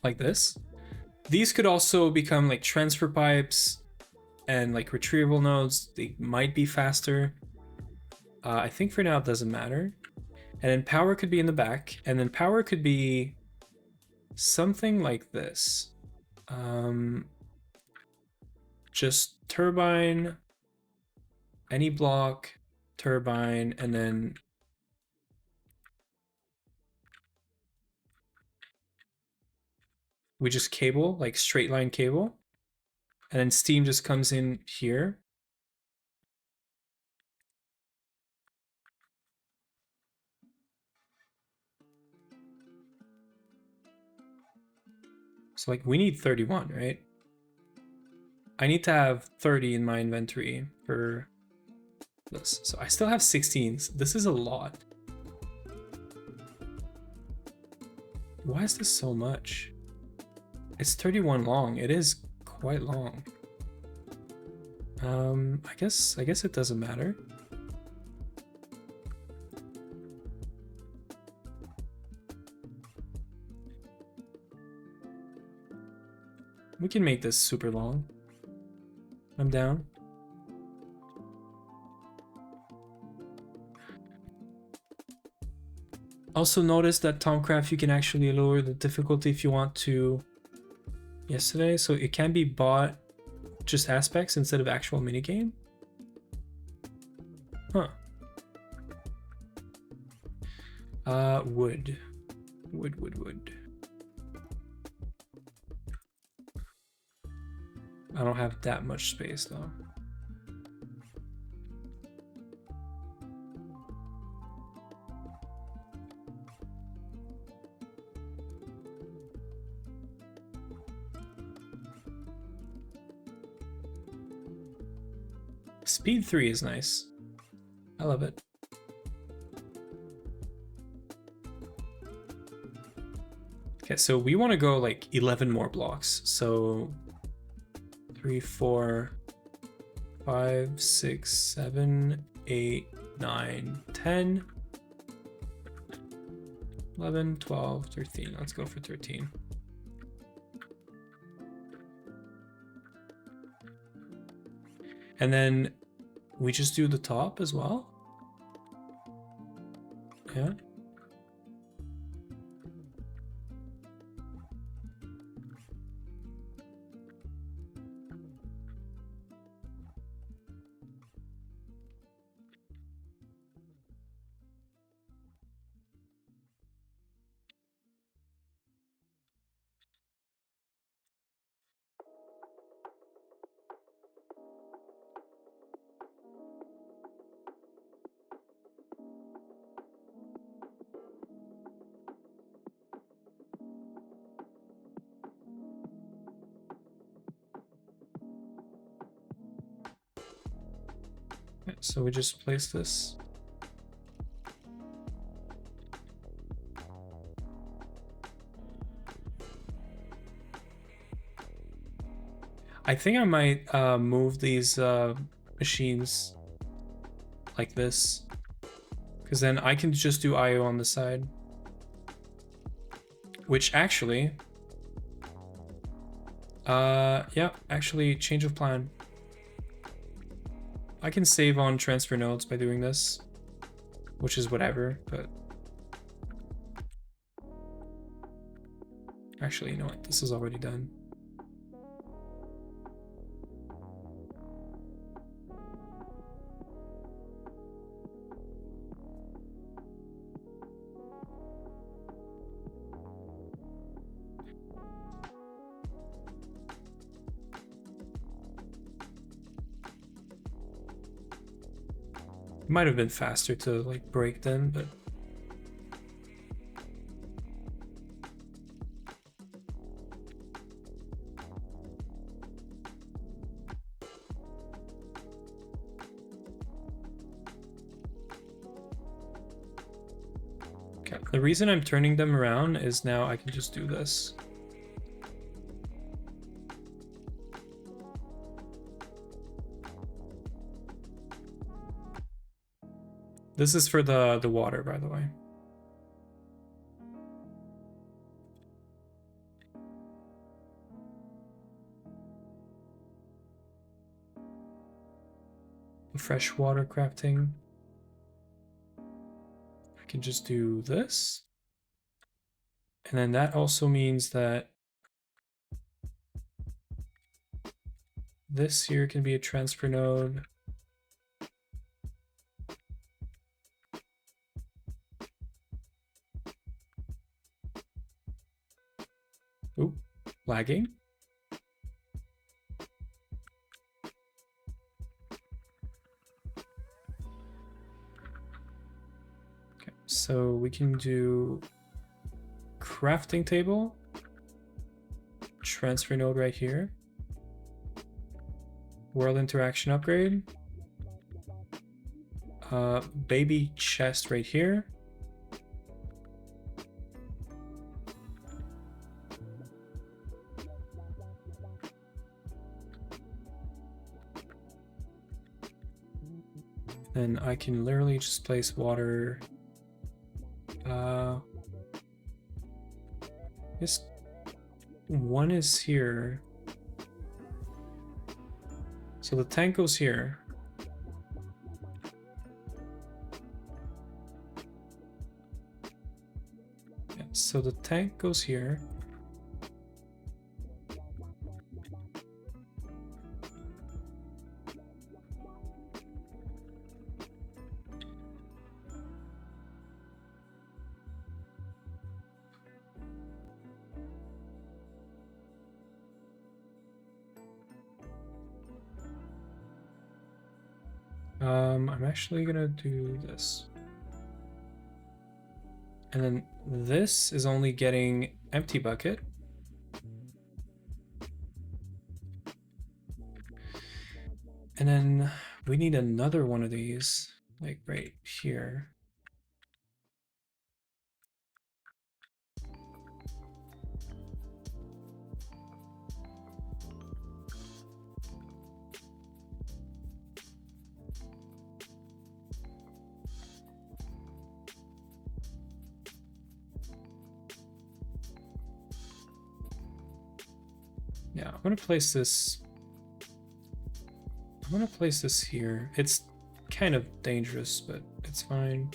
like this. These could also become like transfer pipes and like retrievable nodes. They might be faster. I think for now it doesn't matter. And then power could be in the back, and then power could be something like this. Just turbine, any block, turbine, and then we just cable, like straight line cable, and then steam just comes in here. So like we need 31, right? I need to have 30 in my inventory for this. So I still have 16s. This is a lot. Why is this so much? It's 31 long. It is quite long. I guess it doesn't matter. We can make this super long. I'm down. Also notice that Tomcraft, you can actually lower the difficulty if you want to yesterday. So it can be bought just aspects instead of actual minigame. Huh. Wood. Wood. I don't have that much space though. Speed 3 is nice. I love it. Okay, so we want to go like 11 more blocks. So 3, 4, 5, 6, 7, 8, 9, 10, 11, 12, 13. Let's go for 13. And then we just do the top as well. Yeah. So we just place this. I think I might move these machines like this, because then I can just do IO on the side. Which actually, yeah, actually change of plan. I can save on transfer nodes by doing this, which is whatever, but actually, you know what? This is already done. It might have been faster to like break them, but okay. The reason I'm turning them around is now I can just do this. This is for the water, by the way. Freshwater crafting. I can just do this. And then that also means that this here can be a transfer node. Oop, lagging. Okay, so we can do crafting table, transfer node right here. World interaction upgrade. Baby chest right here. Then I can literally just place water. This one is here. So the tank goes here. Yeah, so the tank goes here. I'm actually gonna do this. And then this is only getting empty bucket. And then we need another one of these, like right here. Yeah, I'm gonna place this. I'm gonna place this here. It's kind of dangerous, but it's fine.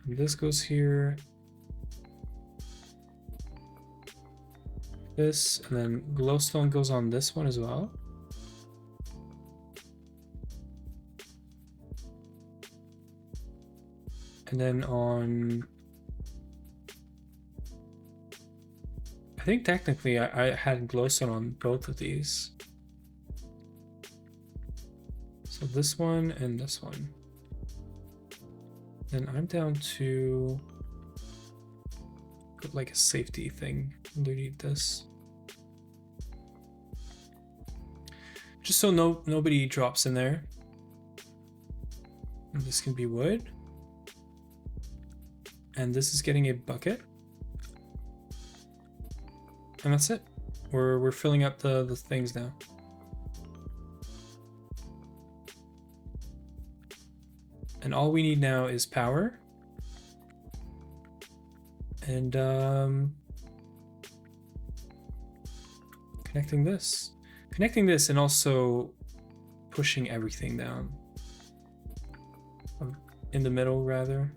And this goes here. This, and then glowstone goes on this one as well. And then on, I think technically I had glowstone on both of these. So this one and this one. Then I'm down to put like a safety thing underneath this. Just so nobody drops in there. And this can be wood. And this is getting a bucket. And that's it. We're filling up the things now. And all we need now is power. And connecting this. Connecting this and also pushing everything down. In the middle, rather.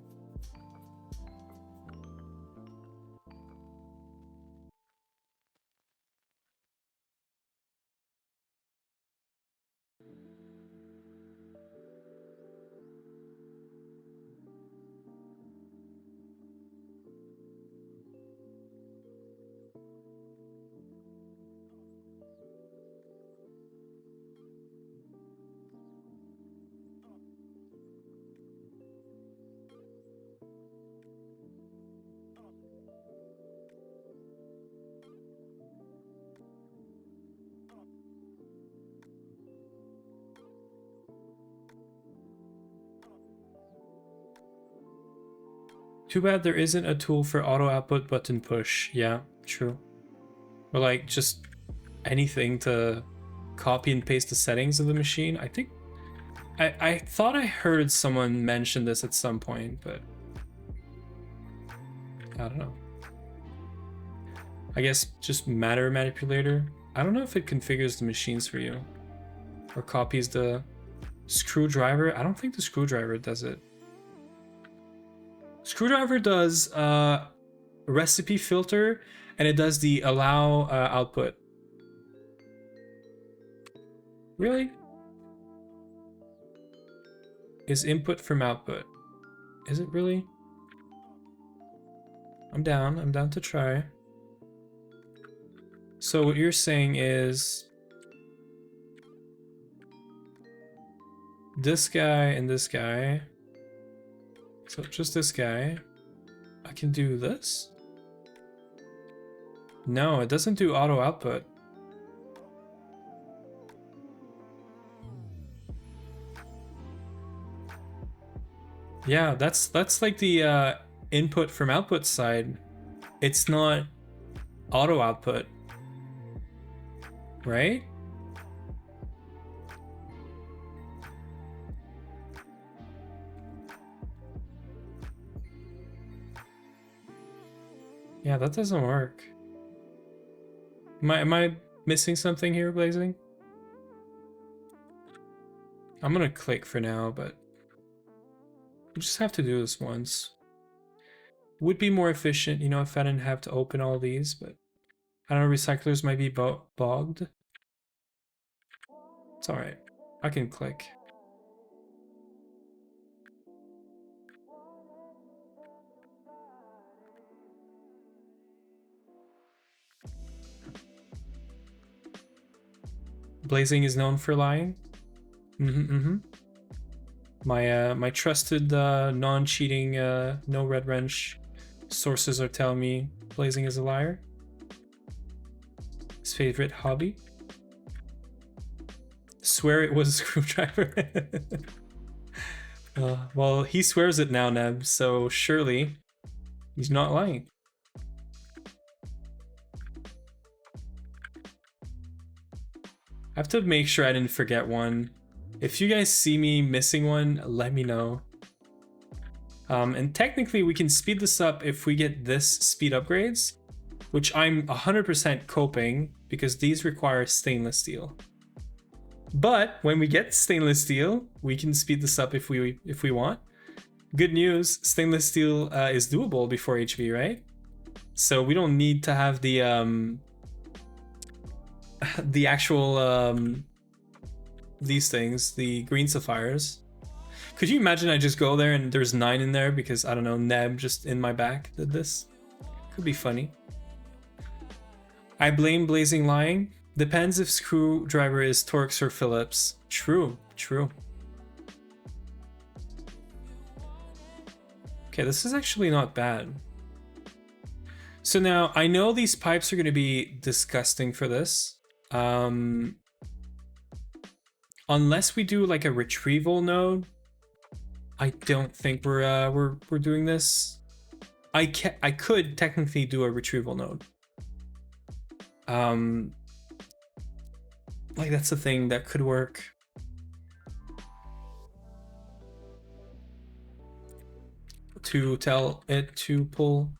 Too bad there isn't a tool for auto output button push. Yeah, true. Or like just anything to copy and paste the settings of the machine. I think I thought I heard someone mention this at some point, but I don't know. I guess just matter manipulator. I don't know if it configures the machines for you or copies the screwdriver. I don't think the screwdriver does it. Screwdriver does recipe filter, and it does the allow output. Really? Is input from output? Is it really? I'm down to try. So what you're saying is this guy and this guy. So just this guy. I can do this? No, it doesn't do auto output. Yeah, that's like the input from output side. It's not auto output, right? Yeah, that doesn't work. Am I missing something here, Blazing? I'm gonna click for now, but we just have to do this once. Would be more efficient, you know, if I didn't have to open all these, but I don't know, recyclers might be bogged. It's alright. I can click. Blazing is known for lying. My trusted non-cheating no red wrench sources are telling me Blazing is a liar. His favorite hobby. Swear it was a screwdriver. Well, he swears it now, Neb, so surely he's not lying. I have to make sure I didn't forget one. If you guys see me missing one, let me know. And technically we can speed this up if we get this speed upgrades, which I'm 100% coping because these require stainless steel. But when we get stainless steel, we can speed this up if we want. Good news, stainless steel is doable before HV, right? So we don't need to have the actual these things, the green sapphires. Could you imagine I just go there and there's 9 in there because, I don't know, Neb just in my back did this? Could be funny. I blame Blazing lying. Depends if screwdriver is Torx or Phillips. True, true. Okay, this is actually not bad. So now, I know these pipes are going to be disgusting for this. Unless we do like a retrieval node, I don't think we're doing this. I could technically do a retrieval node. Like that's a thing that could work. To tell it to pull.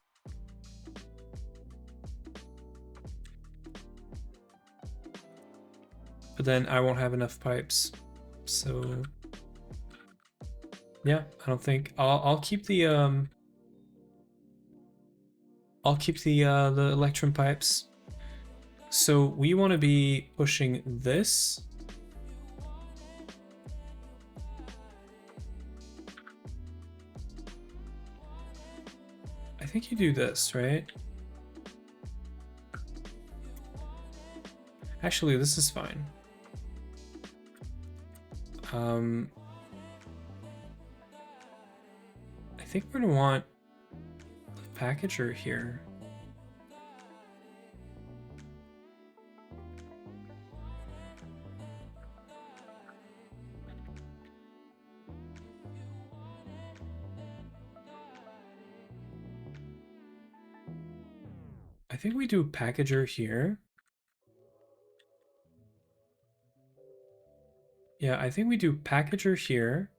But then I won't have enough pipes. So yeah, I don't think I'll keep the the electrum pipes. So we want to be pushing this. I think you do this, right? Actually, this is fine. I think we're gonna want a packager here. I think we do packager here. Yeah, I think we do packager here.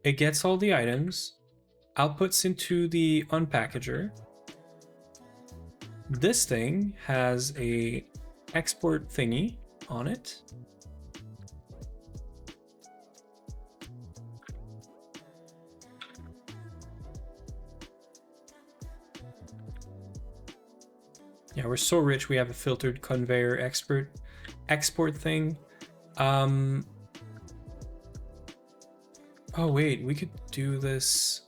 It gets all the items, outputs into the unpackager. This thing has a export thingy on it. Yeah, we're so rich we have a filtered conveyor export thing. Oh wait, we could do this.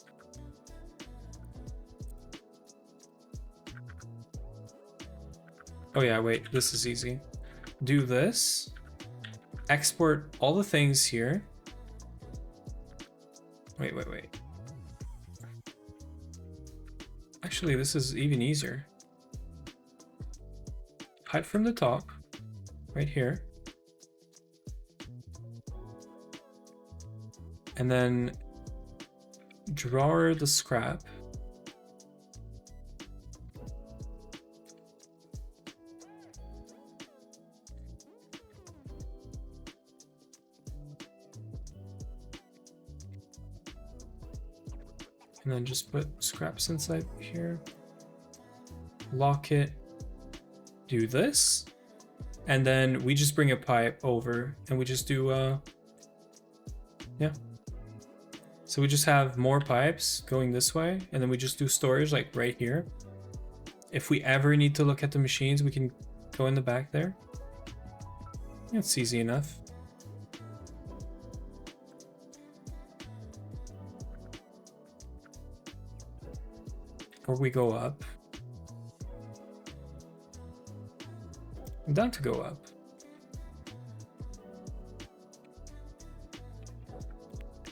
Oh yeah, wait, this is easy. Do this. Export all the things here. Wait. Actually, this is even easier. Pipe from the top, right here. And then drawer the scrap. And then just put scraps inside here. Lock it. Do this. And then we just bring a pipe over and we just do, yeah. So we just have more pipes going this way, and then we just do storage like right here. If we ever need to look at the machines, we can go in the back there. It's easy enough. Or we go up. I'm down to go up.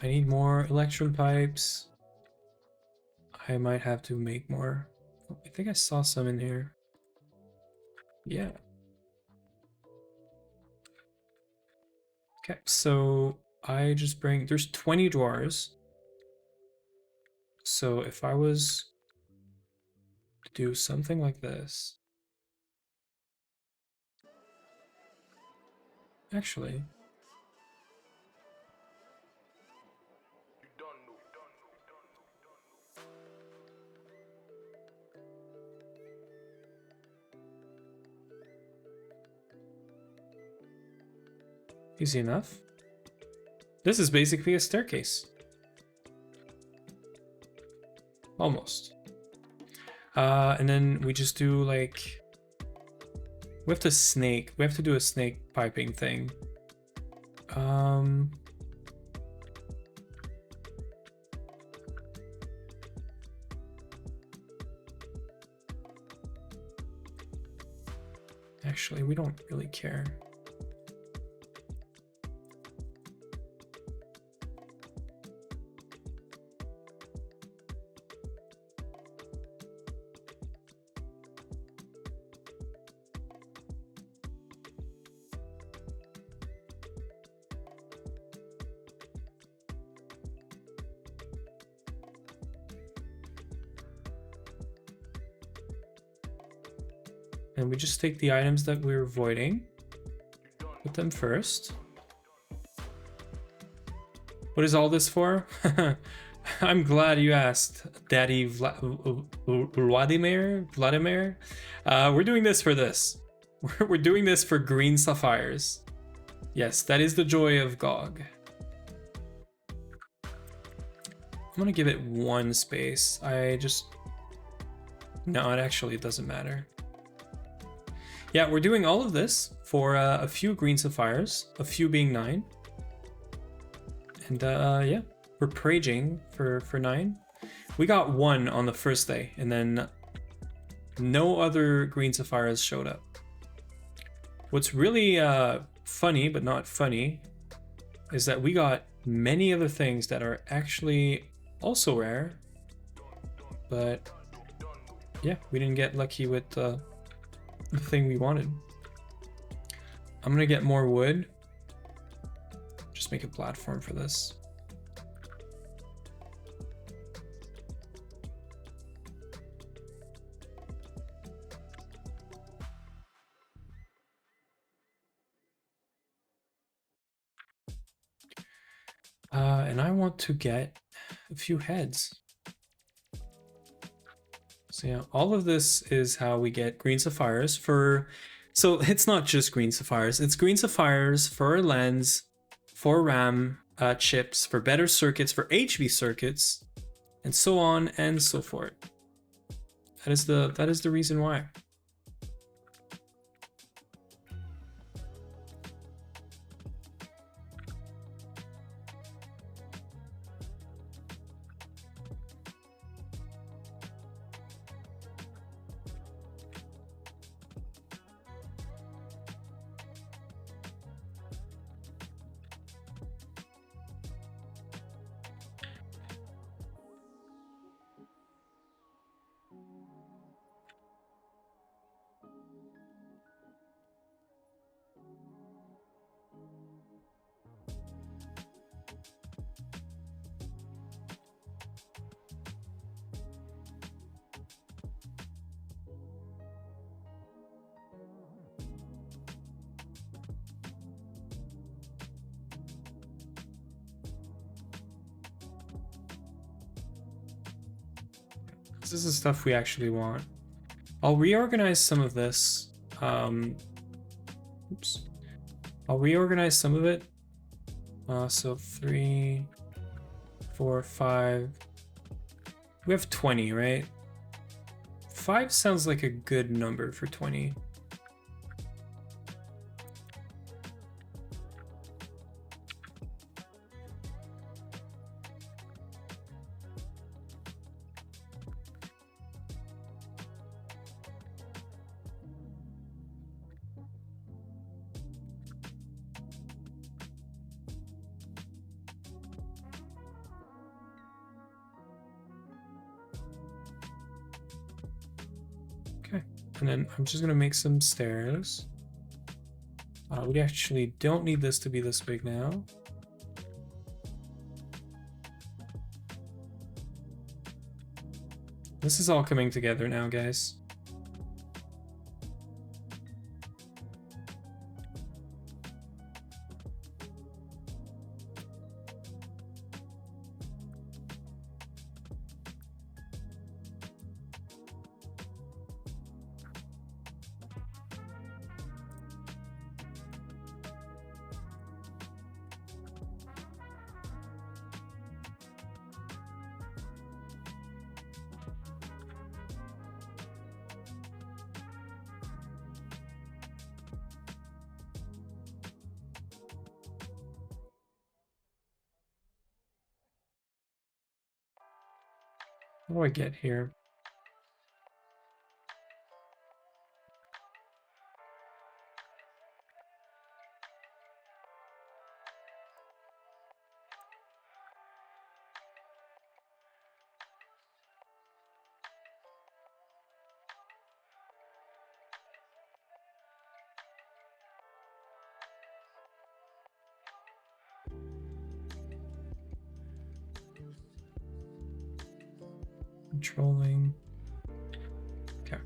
I need more electron pipes. I might have to make more. I think I saw some in here. Yeah. Okay, so I just bring, there's 20 drawers. So if I was to do something like this. Actually. Easy enough. This is basically a staircase. Almost. And then we just do like, we have to do a snake piping thing. Actually, we don't really care. And we just take the items that we're avoiding, put them first. What is all this for? I'm glad you asked, Daddy Vladimir. We're doing this for this. We're doing this for green sapphires. Yes, that is the joy of GoG. I'm gonna give it one space. No, it doesn't matter. Yeah, we're doing all of this for a few green sapphires, a few being 9. And yeah, we're praging for 9. We got 1 on the first day, and then no other green sapphires showed up. What's really funny, but not funny, is that we got many other things that are actually also rare. But yeah, we didn't get lucky with the thing we wanted. I'm gonna get more wood. Just make a platform for this. And I want to get a few heads. So yeah, all of this is how we get green sapphires for, so it's not just green sapphires, it's green sapphires for lens, for RAM chips, for better circuits, for HV circuits, and so on and so forth. That is the reason why. This is the stuff we actually want. I'll reorganize some of this. Oops. I'll reorganize some of it. So 3, 4, 5. We have 20, right? 5 sounds like a good number for 20. And then I'm just gonna make some stairs. We actually don't need this to be this big now. This is all coming together now, guys. What do I get here? Controlling. Okay.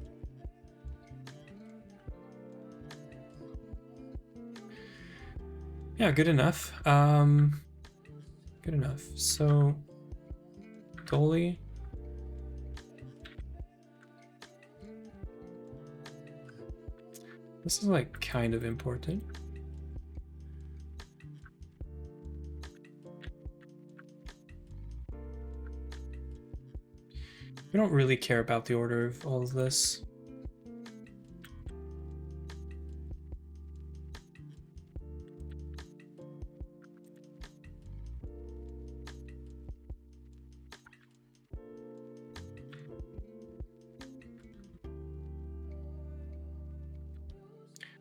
Yeah, good enough. Good enough. So, Dolly. This is like kind of important. We don't really care about the order of all of this.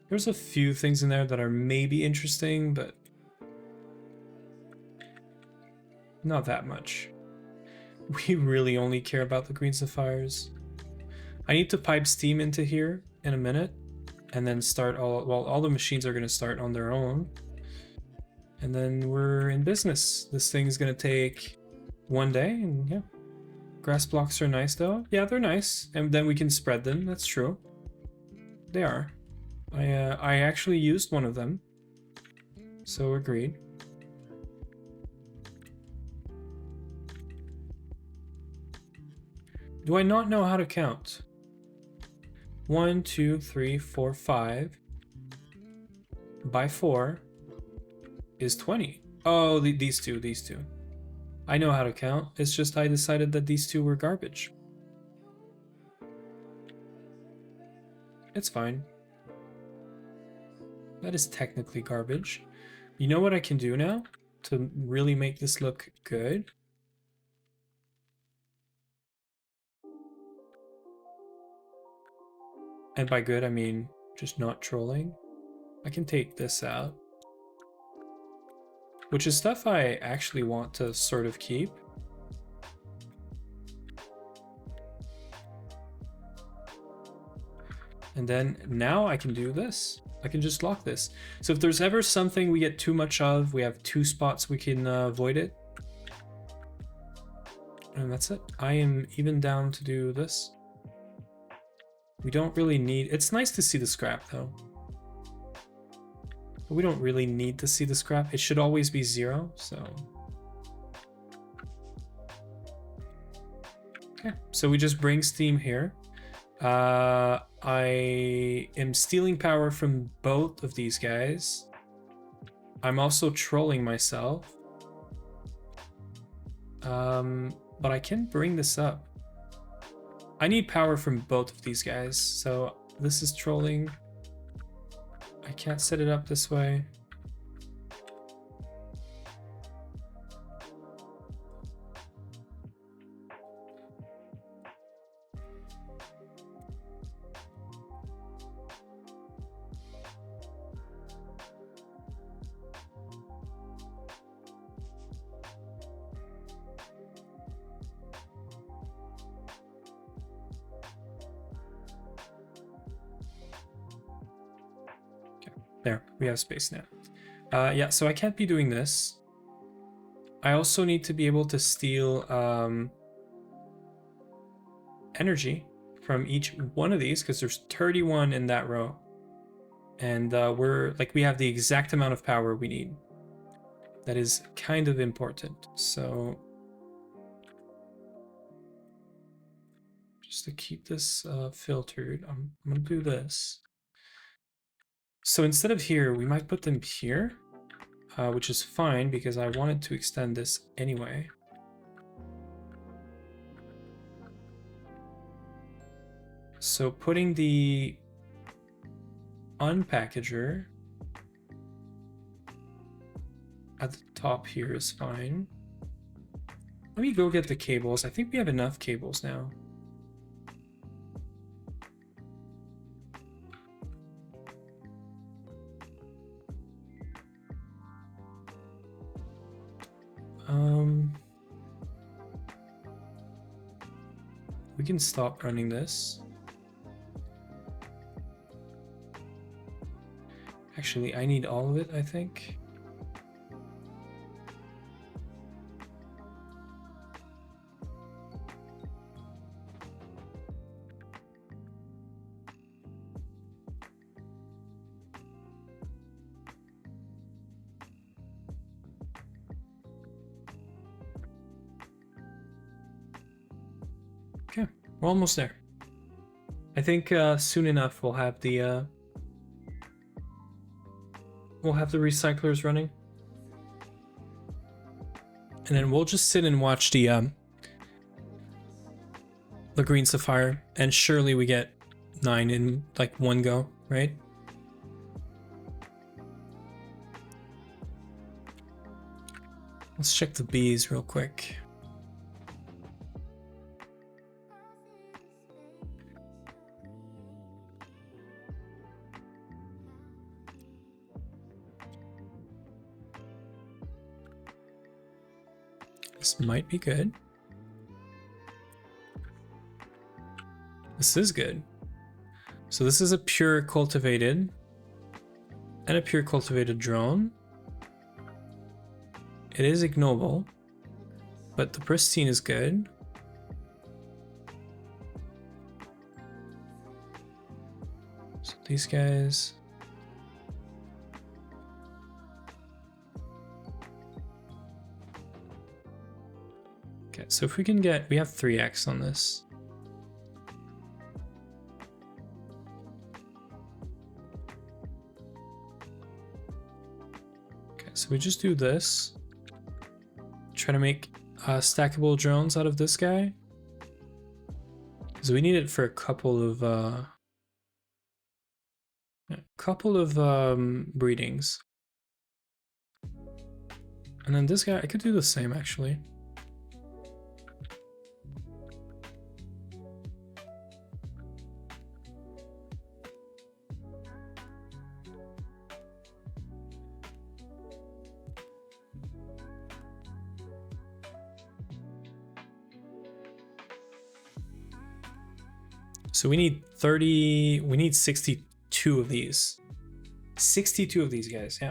There's a few things in there that are maybe interesting, but not that much. We really only care about the green sapphires. I need to pipe steam into here in a minute and then start all the machines are going to start on their own. And then we're in business. This thing is going to take 1 day, and yeah. Grass blocks are nice though. Yeah, they're nice. And then we can spread them. That's true. They are. I actually used one of them. So agreed. Do I not know how to count? 1, 2, 3, 4, 5 by 4 is 20. Oh, these two. I know how to count. It's just I decided that these two were garbage. It's fine. That is technically garbage. You know what I can do now to really make this look good? And by good, I mean just not trolling. I can take this out, which is stuff I actually want to sort of keep. And then now I can do this. I can just lock this. So if there's ever something we get too much of, we have 2 spots we can avoid it. And that's it. I am even down to do this. We don't really need... It's nice to see the scrap though. But we don't really need to see the scrap. It should always be 0, so... Okay, so we just bring steam here. I am stealing power from both of these guys. I'm also trolling myself. But I can bring this up. I need power from both of these guys, so this is trolling. I can't set it up this way. There, we have space now. Yeah, so I can't be doing this. I also need to be able to steal energy from each one of these, because there's 31 in that row. And we have the exact amount of power we need. That is kind of important. So just to keep this filtered, I'm gonna do this. So instead of here, we might put them here, which is fine because I wanted to extend this anyway. So putting the unpackager at the top here is fine. Let me go get the cables. I think we have enough cables now. We can stop running this. Actually, I need all of it, I think. Okay, we're almost there. I think soon enough we'll have the recyclers running, and then we'll just sit and watch the green sapphire, and surely we get 9 in like one go, right? Let's check the bees real quick. This might be good. This is good. So this is a pure cultivated and a pure cultivated drone. It is ignoble, but the pristine is good. So these guys. Okay, so if we can get, we have 3x on this. Okay, so we just do this. Try to make stackable drones out of this guy. Because we need it for a couple of breedings. And then this guy, I could do the same actually. So we need 62 of these. 62 of these guys, yeah.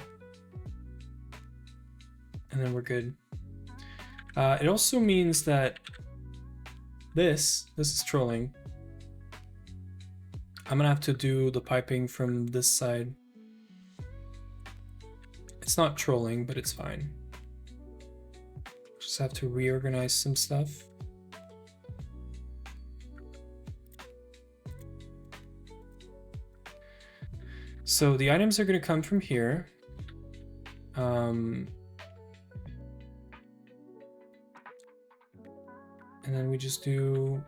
And then we're good. It also means that this is trolling. I'm gonna have to do the piping from this side. It's not trolling, but it's fine. Just have to reorganize some stuff. So the items are going to come from here. And then we just do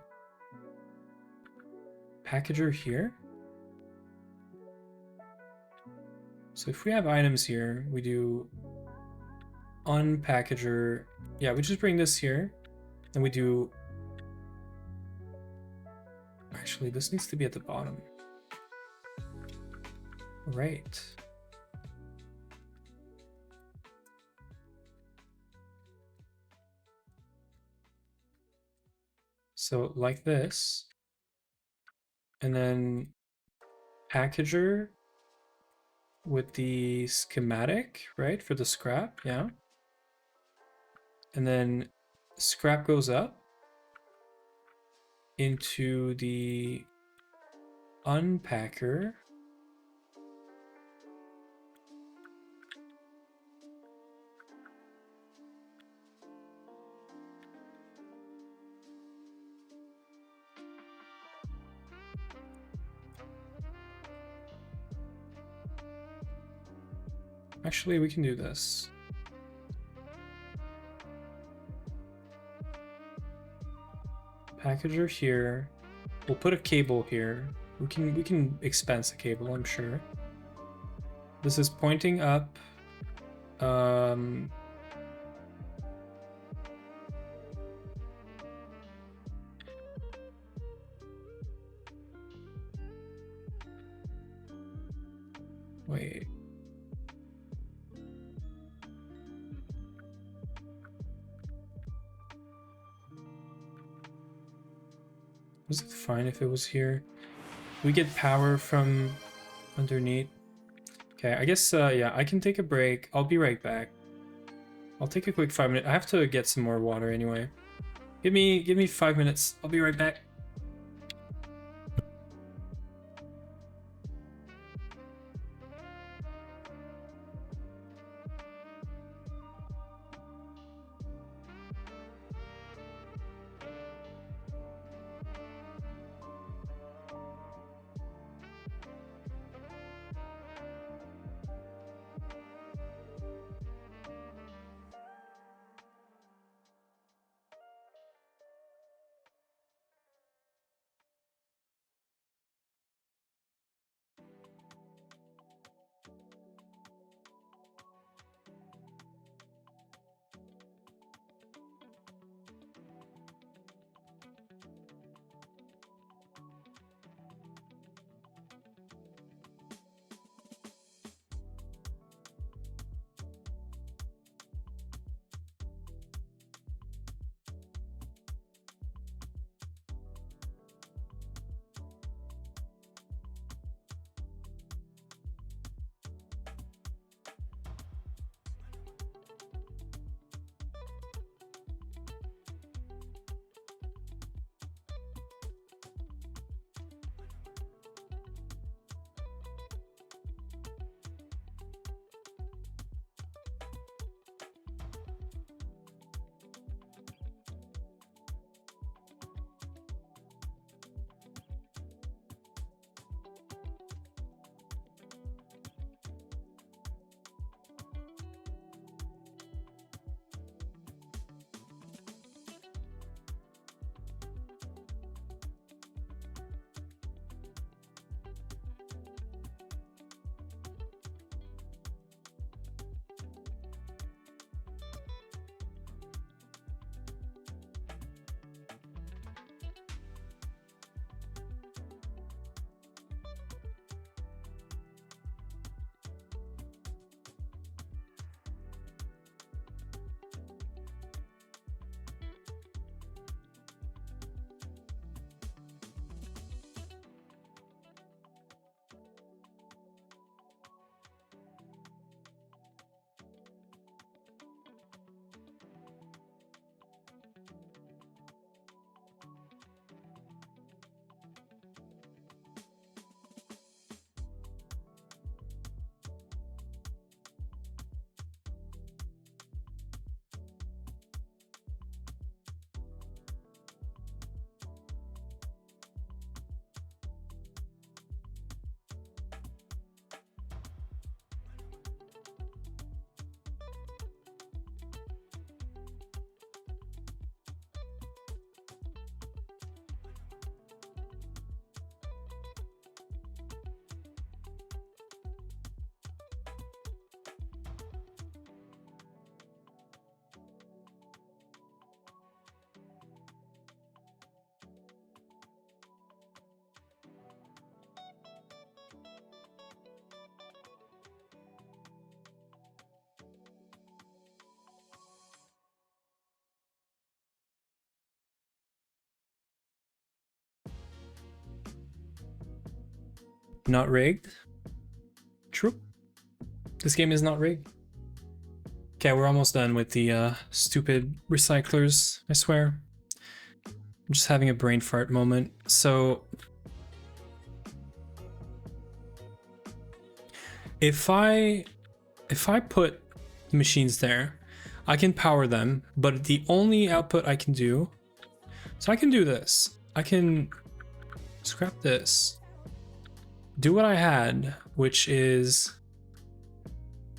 packager here. So if we have items here, we do unpackager. Yeah, we just bring this here. And we do... Actually, this needs to be at the bottom. Right. So like this. And then packager with the schematic, right? For the scrap, yeah. And then scrap goes up into the unpacker. Actually, we can do this. Packager here. We'll put a cable here. We can expense a cable, I'm sure. This is pointing up. Wait. Was it fine if it was here? We get power from underneath. Okay, I guess, yeah, I can take a break. I'll be right back. I'll take a quick 5 minute. I have to get some more water anyway. Give me 5 minutes. I'll be right back. Not rigged. True. This game is not rigged. Okay, we're almost done with the stupid recyclers, I swear. I'm just having a brain fart moment. So if I put the machines there, I can power them, but the only output I can do, so I can do this. I can scrap this, do what I had, which is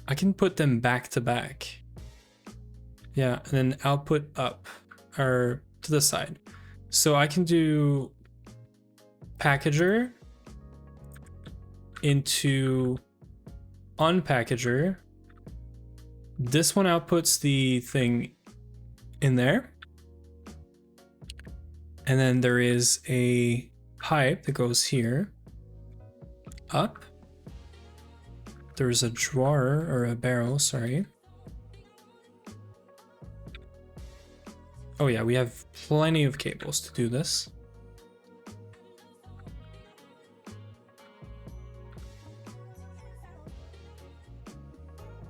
I can put them back to back. Yeah, and then output up or to the side. So I can do packager into unpackager. This one outputs the thing in there. And then there is a pipe that goes here up. There's a drawer or a barrel, sorry. Oh yeah, we have plenty of cables to do this.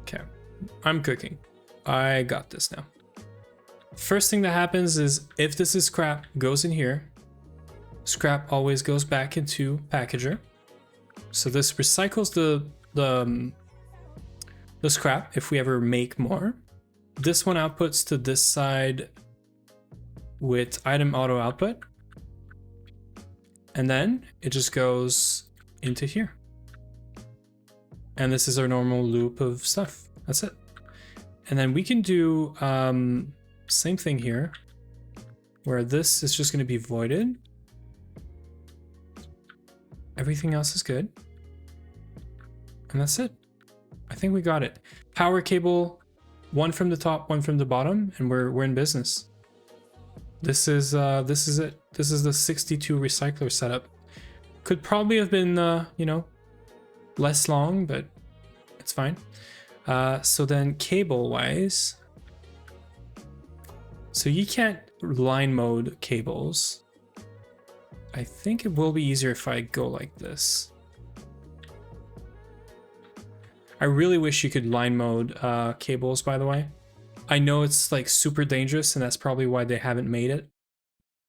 Okay, I'm cooking. I got this now. First thing that happens is if this is scrap, goes in here. Scrap always goes back into packager. So this recycles the scrap if we ever make more. This one outputs to this side with item auto output. And then it just goes into here. And this is our normal loop of stuff. That's it. And then we can do same thing here, where this is just going to be voided. Everything else is good. And that's it. I think we got it. Power cable, one from the top, one from the bottom, and we're in business. This is it. This is the 62 recycler setup. Could probably have been you know, less long, but it's fine. So then cable wise, so you can't line mode cables. I think it will be easier if I go like this. I really wish you could line mode cables, by the way. I know it's like super dangerous and that's probably why they haven't made it,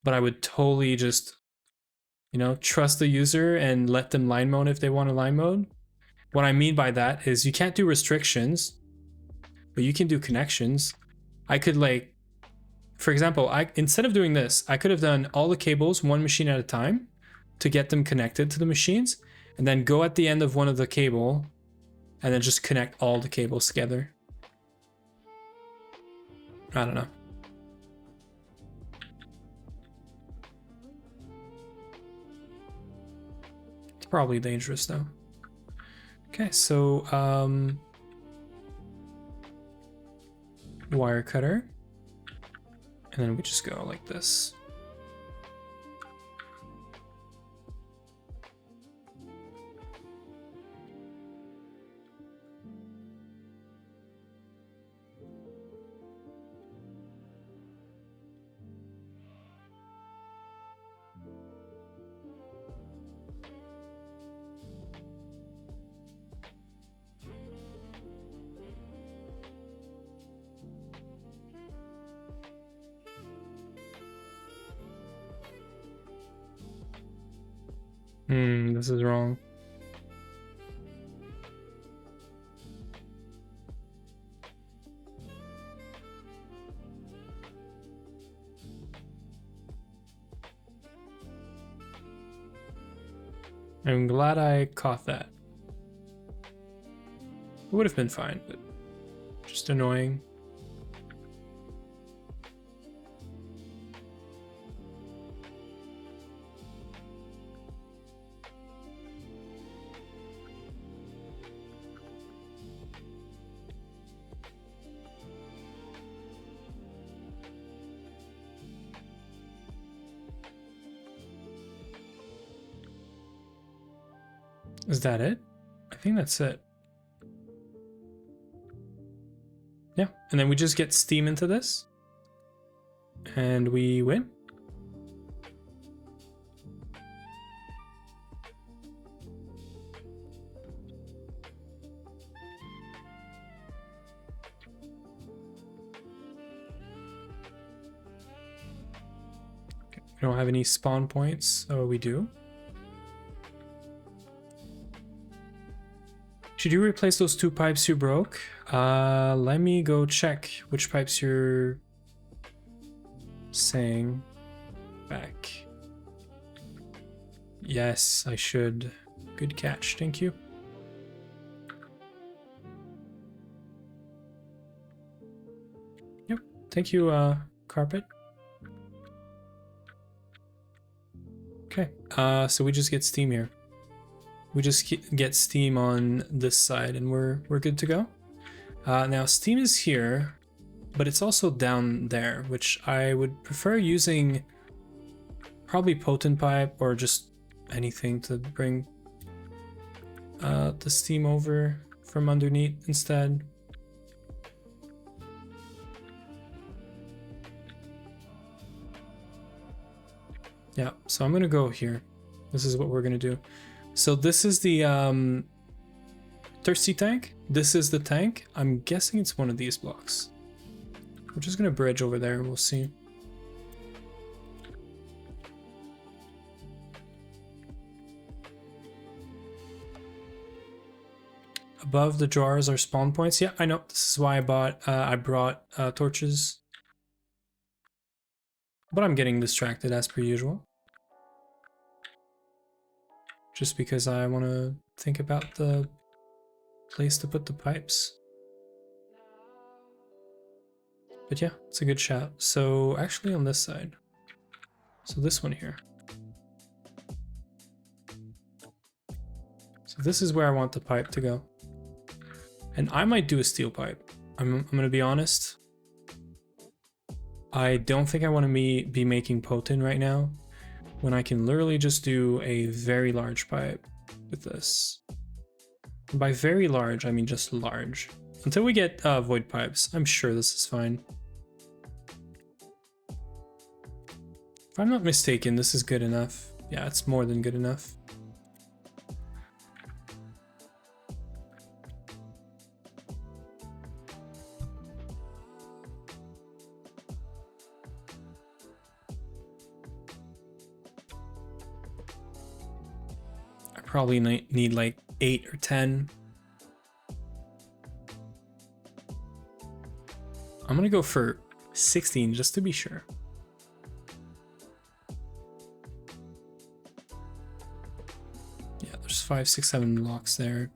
but I would totally just, you know, trust the user and let them line mode if they want to line mode. What I mean by that is you can't do restrictions, but you can do connections. I could, like, for example, instead of doing this, I could have done all the cables one machine at a time to get them connected to the machines, and then go at the end of one of the cable and then just connect all the cables together. I don't know. It's probably dangerous though. Okay, so wire cutter, and then we just go like this. This is wrong. I'm glad I caught that. It would have been fine, but just annoying. Is that it? I think that's it. Yeah, and then we just get steam into this. And we win. We don't have any spawn points. Oh, we do. Should you replace those 2 pipes you broke? Let me go check which pipes you're saying. Back. Yes, I should. Good catch, thank you. Yep, thank you, carpet. Okay, so we just get steam here. We just get steam on this side and we're good to go. Now steam is here, but it's also down there, which I would prefer using probably potent pipe or just anything to bring the steam over from underneath instead. Yeah, so I'm gonna go here. This is what we're gonna do. So this is the thirsty tank. This is the tank. I'm guessing it's one of these blocks. We're just gonna bridge over there and we'll see. Above the drawers are spawn points. Yeah, I know. This is why I brought torches. But I'm getting distracted as per usual. Just because I want to think about the place to put the pipes. But yeah, it's a good shout. So actually on this side. So this one here. So this is where I want the pipe to go. And I might do a steel pipe. I'm gonna be honest. I don't think I want to be making potent right now, when I can literally just do a very large pipe with this. And by very large, I mean just large. Until we get void pipes, I'm sure this is fine. If I'm not mistaken, this is good enough. Yeah, it's more than good enough. Probably need like 8 or 10. I'm gonna go for 16 just to be sure. Yeah, there's 5, 6, 7 blocks there.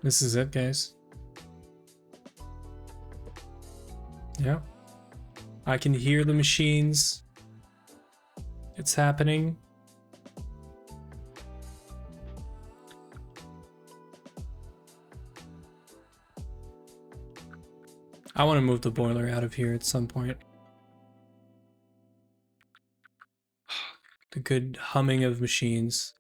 This is it, guys. Yeah. I can hear the machines. It's happening. I want to move the boiler out of here at some point. The good humming of machines.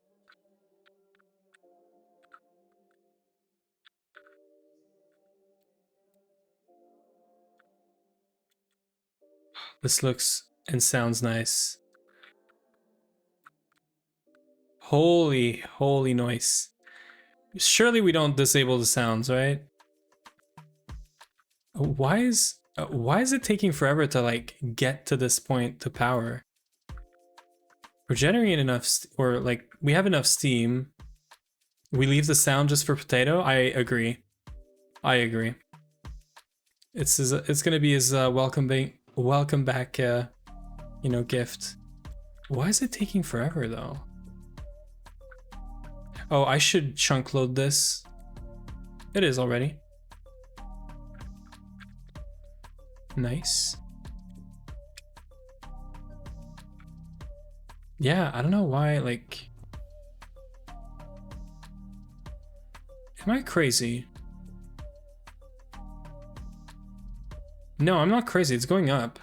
This looks and sounds nice. Holy noise. Surely we don't disable the sounds, right? Why is it taking forever to like get to this point to power? We're generating enough, or like we have enough steam. We leave the sound just for potato. I agree. It's gonna be his welcome back, you know, gift. Why is it taking forever though? Oh, I should chunk load this. It is already. Nice. Yeah, I don't know why, like... Am I crazy? No, I'm not crazy. It's going up.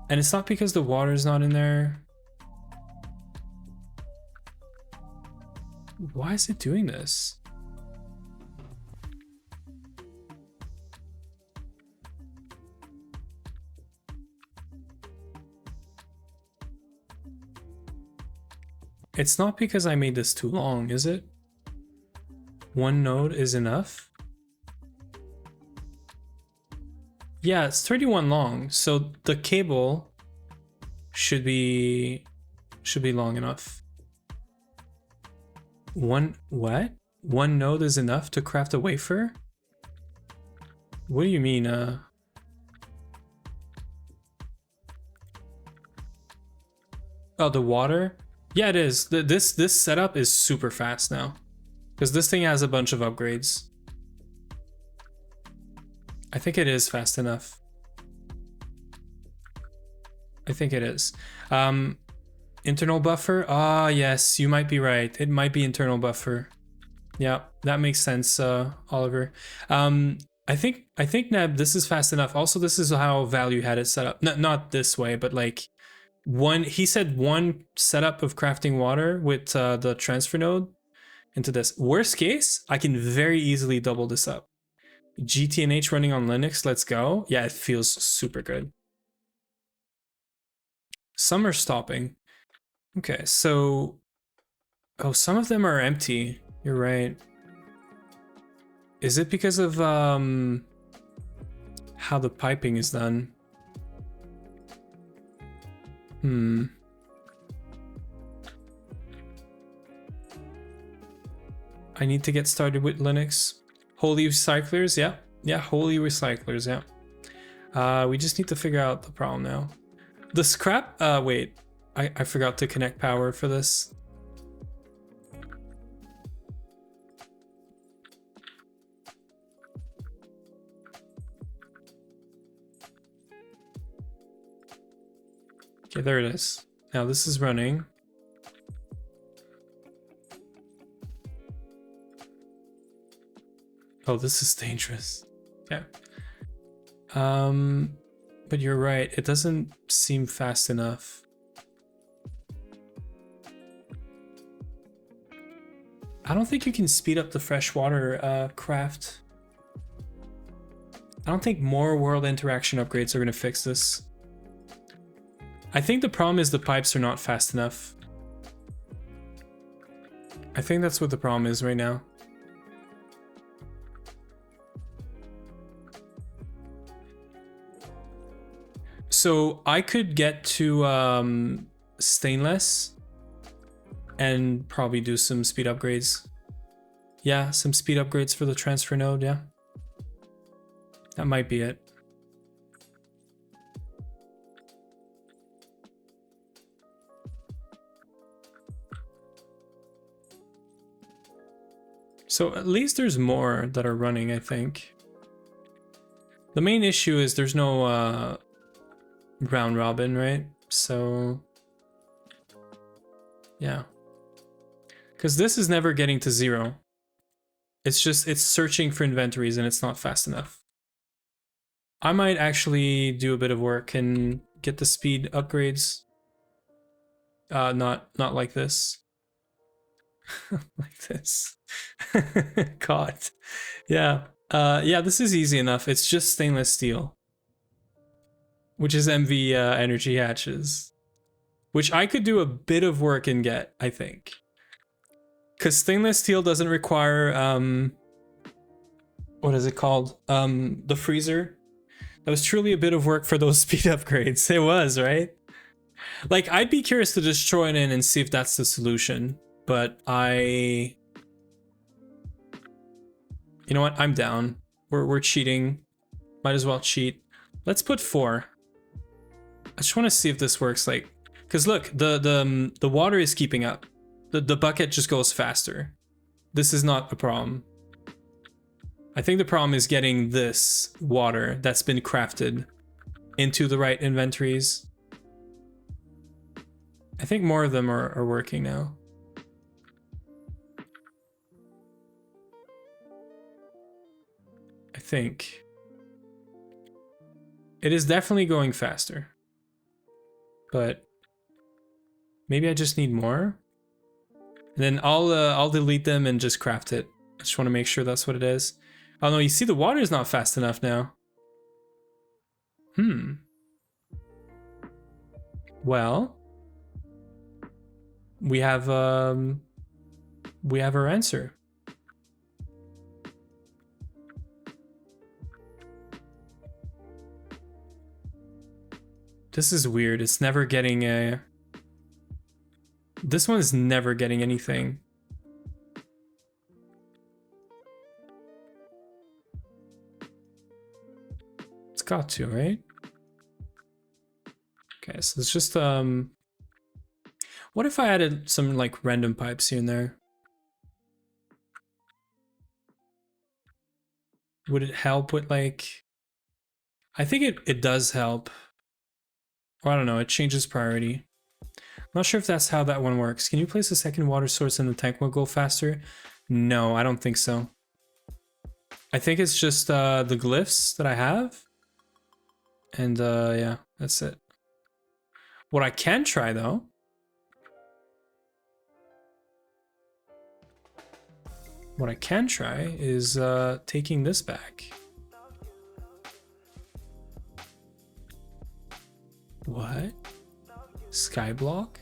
And it's not because the water's not in there. Why is it doing this? It's not because I made this too long, is it? One node is enough? Yeah, it's 31 long, so the cable should be long enough. What? One node is enough to craft a wafer? What do you mean, Oh, the water? Yeah, it is. This setup is super fast now. Because this thing has a bunch of upgrades. I think it is fast enough. I think it is. Internal buffer? Ah, yes, you might be right. It might be internal buffer. Yeah, that makes sense, Oliver. I think Neb, this is fast enough. Also, this is how Value had it set up. Not this way, but like he said one setup of crafting water with the transfer node into this. Worst case, I can very easily double this up. GTNH running on Linux, let's go. Yeah, it feels super good. Some are stopping. Okay, so... Oh, some of them are empty. You're right. Is it because of how the piping is done? I need to get started with Linux. Holy recyclers, yeah. Yeah, holy recyclers, yeah. We just need to figure out the problem now. The scrap, wait. I forgot to connect power for this. Okay, there it is. Now this is running. Oh, this is dangerous. Yeah. But you're right. It doesn't seem fast enough. I don't think you can speed up the freshwater craft. I don't think more world interaction upgrades are going to fix this. I think the problem is the pipes are not fast enough. I think that's what the problem is right now. So I could get to stainless and probably do some speed upgrades. Yeah, some speed upgrades for the transfer node, yeah. That might be it. So at least there's more that are running, I think. The main issue is there's no round robin, right? So yeah. Because this is never getting to 0. It's searching for inventories and it's not fast enough. I might actually do a bit of work and get the speed upgrades. Not like this. Like this. God. Yeah. Yeah, this is easy enough. It's just stainless steel. Which is MV energy hatches. Which I could do a bit of work and get, I think. Because stainless steel doesn't require, what is it called? The freezer. That was truly a bit of work for those speed upgrades. It was, right? Like, I'd be curious to just throw it in and see if that's the solution. But you know what? I'm down. We're cheating. Might as well cheat. Let's put 4. I just want to see if this works. Like, because look, the water is keeping up. The bucket just goes faster. This is not a problem. I think the problem is getting this water that's been crafted into the right inventories. I think more of them are working now. think. It is definitely going faster. But maybe I just need more. And then I'll delete them and just craft it. I just want to make sure that's what it is. Oh no, you see the water is not fast enough now. Well, we have our answer. This is weird. It's never getting a... This one is never getting anything. It's got to, right? Okay, so it's just what if I added some like random pipes here and there? Would it help with like... I think it does help. Or I don't know, it changes priority. I'm not sure if that's how that one works. Can you place a second water source and the tank will go faster? No, I don't think so. I think it's just the glyphs that I have. And yeah, that's it. What I can try though, is taking this back. What? Skyblock?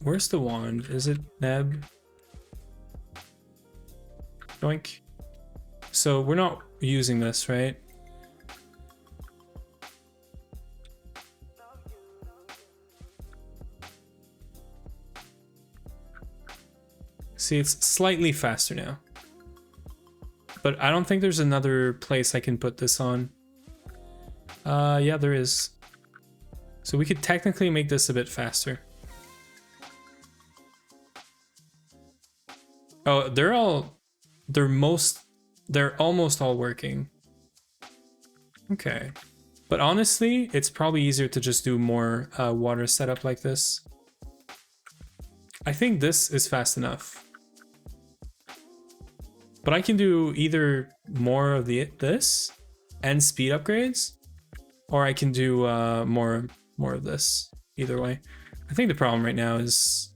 Where's the wand? Is it Neb? Doink. So we're not using this, right? See, it's slightly faster now. But I don't think there's another place I can put this on. Yeah, there is. So we could technically make this a bit faster. Oh, they're almost all working. Okay. But honestly, it's probably easier to just do more water setup like this. I think this is fast enough. But I can do either more of this and speed upgrades, or I can do more of this. Either way. I think the problem right now is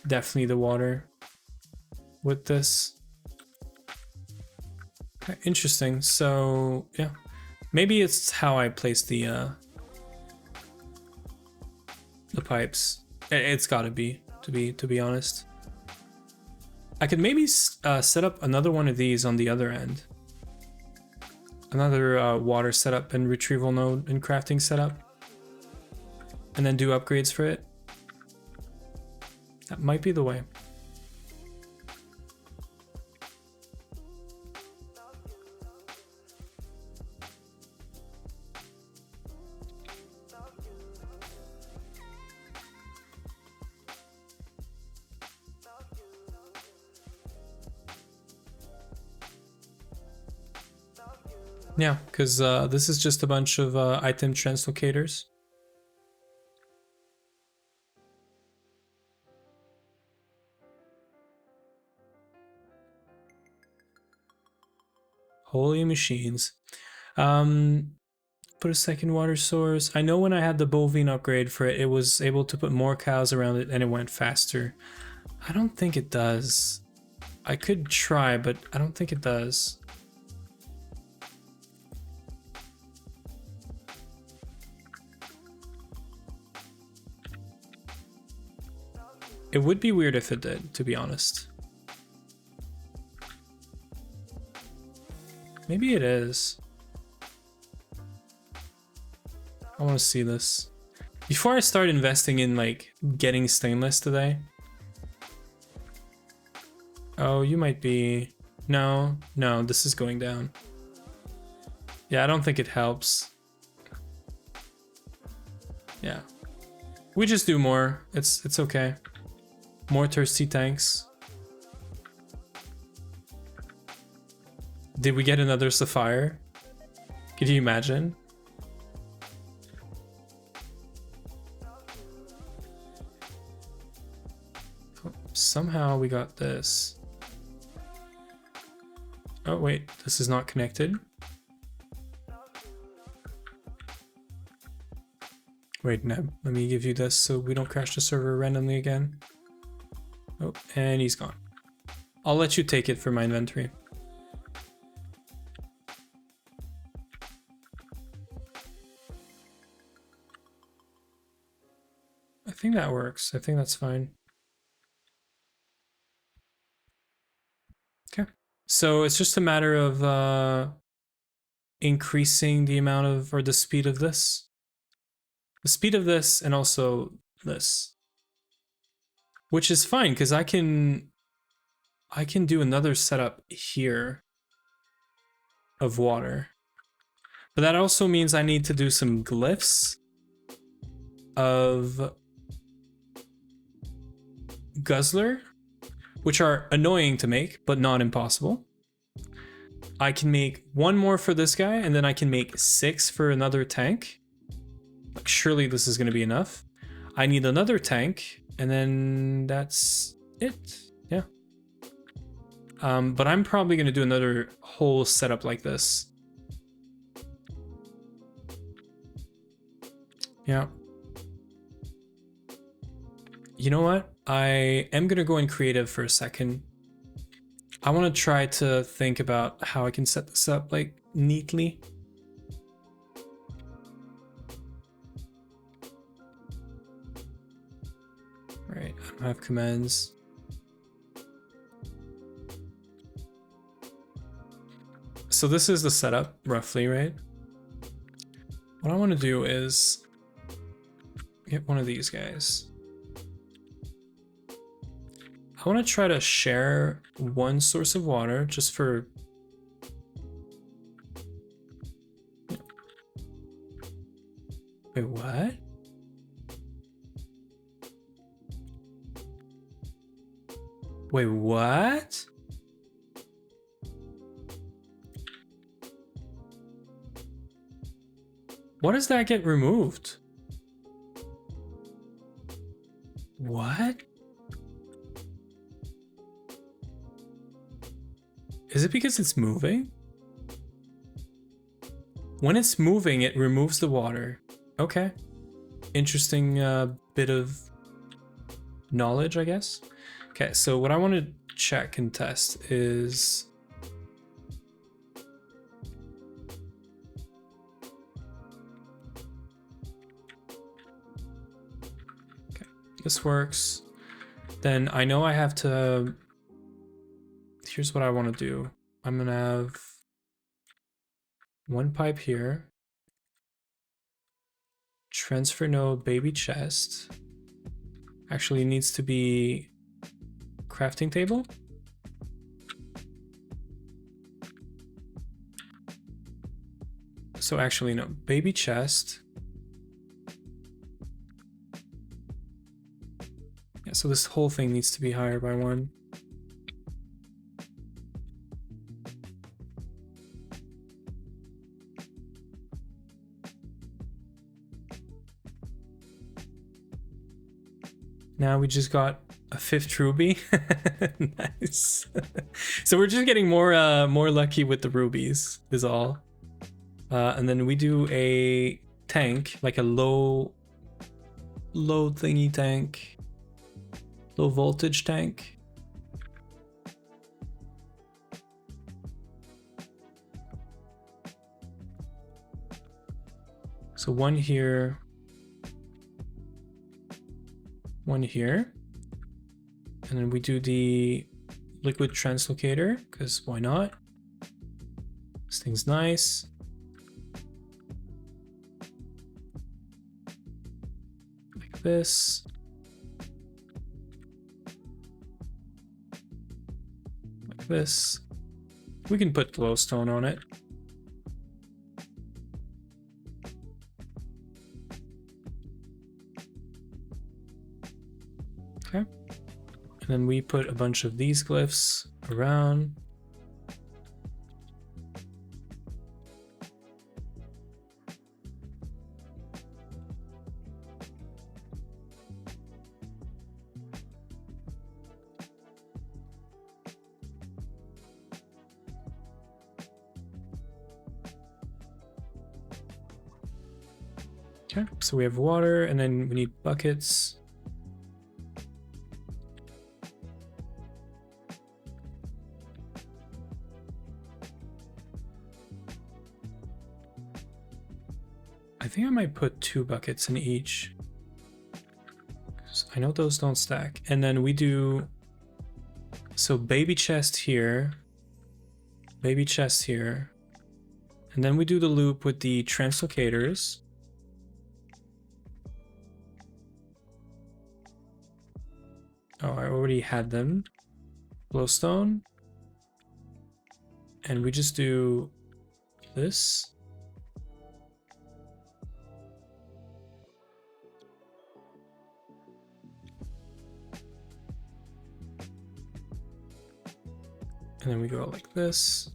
definitely the water with this. Okay, interesting. So yeah, maybe it's how I place the pipes. It's got to be honest. I could maybe set up another one of these on the other end. Another water setup and retrieval node and crafting setup. And then do upgrades for it. That might be the way. Yeah, because this is just a bunch of item translocators. Holy machines. Put a second water source. I know when I had the bovine upgrade for it, it was able to put more cows around it and it went faster. I don't think it does. I could try, but I don't think it does. It would be weird if it did, to be honest. Maybe it is. I want to see this. Before I start investing in like getting stainless today. Oh, you might be... No, this is going down. Yeah, I don't think it helps. Yeah. We just do more. It's okay. More thirsty tanks. Did we get another sapphire? Could you imagine? Oh, somehow we got this. Oh wait, this is not connected. Wait, no, let me give you this so we don't crash the server randomly again. Oh, and he's gone. I'll let you take it for my inventory. I think that works. I think that's fine. Okay. So it's just a matter of increasing the amount of, or the speed of this. The speed of this and also this. Which is fine, because I can do another setup here of water. But that also means I need to do some glyphs of Guzzler, which are annoying to make, but not impossible. I can make one more for this guy, and then I can make 6 for another tank. Like, surely this is going to be enough. I need another tank, and then that's it. Yeah. But I'm probably going to do another whole setup like this. Yeah. You know what? I am going to go in creative for a second. I want to try to think about how I can set this up, like, neatly. Right, I don't have commands. So this is the setup, roughly, right? What I want to do is get one of these guys. I want to try to share one source of water just for... Wait, what? Wait, what? What does that get removed? What? Is it because it's moving? When it's moving, it removes the water. Okay. Interesting bit of knowledge, I guess. Okay, so what I want to check and test is... Okay, this works. Then I know I have to... Here's what I want to do. I'm going to have one pipe here. Transfer node baby chest. Actually, it needs to be crafting table. So actually, no, baby chest. Yeah, so this whole thing needs to be higher by 1. Now we just got a 5th ruby. Nice. So we're just getting more lucky with the rubies is all. And then we do a tank, like a low thingy tank, low voltage tank. So one here, one here, and then we do the liquid translocator, because why not? This thing's nice. Like this. Like this. We can put glowstone on it. Okay. And then we put a bunch of these glyphs around. Okay, so we have water, and then we need buckets. I think I might put 2 buckets in each. So I know those don't stack. And then we do, so baby chest here, baby chest here. And then we do the loop with the translocators. Oh, I already had them. Glowstone. And we just do this. And then we go like this.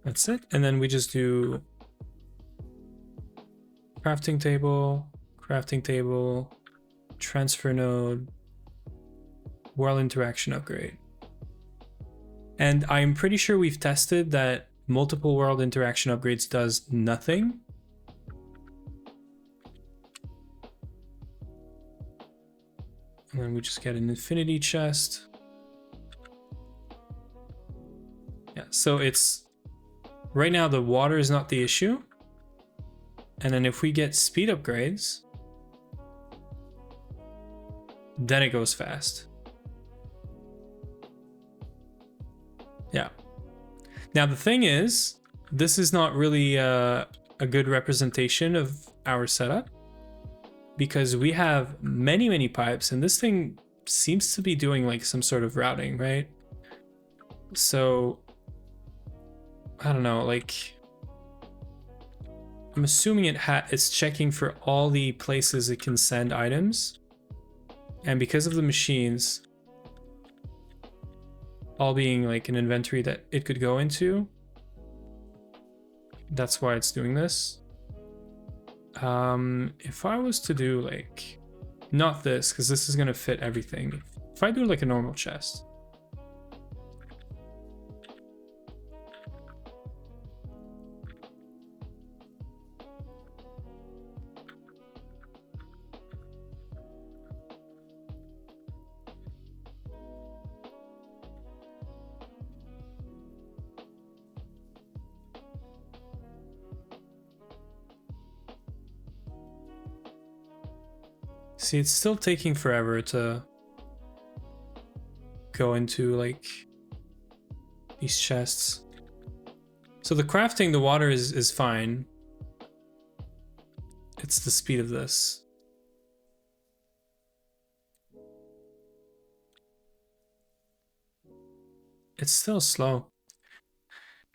That's it. And then we just do crafting table, transfer node, world interaction upgrade. And I'm pretty sure we've tested that multiple world interaction upgrades does nothing. And then we just get an infinity chest. Yeah, so it's right now the water is not the issue. And then if we get speed upgrades, then it goes fast. Yeah. Now the thing is, this is not really a good representation of our setup because we have many pipes and this thing seems to be doing like some sort of routing, right? So I don't know, like I'm assuming it's checking for all the places it can send items. And because of the machines all being like an inventory that it could go into, that's why it's doing this. If I was to do like, not this, because this is gonna fit everything. If I do like a normal chest. See, it's still taking forever to go into like these chests. So the crafting, the water is fine. It's the speed of this. It's still slow.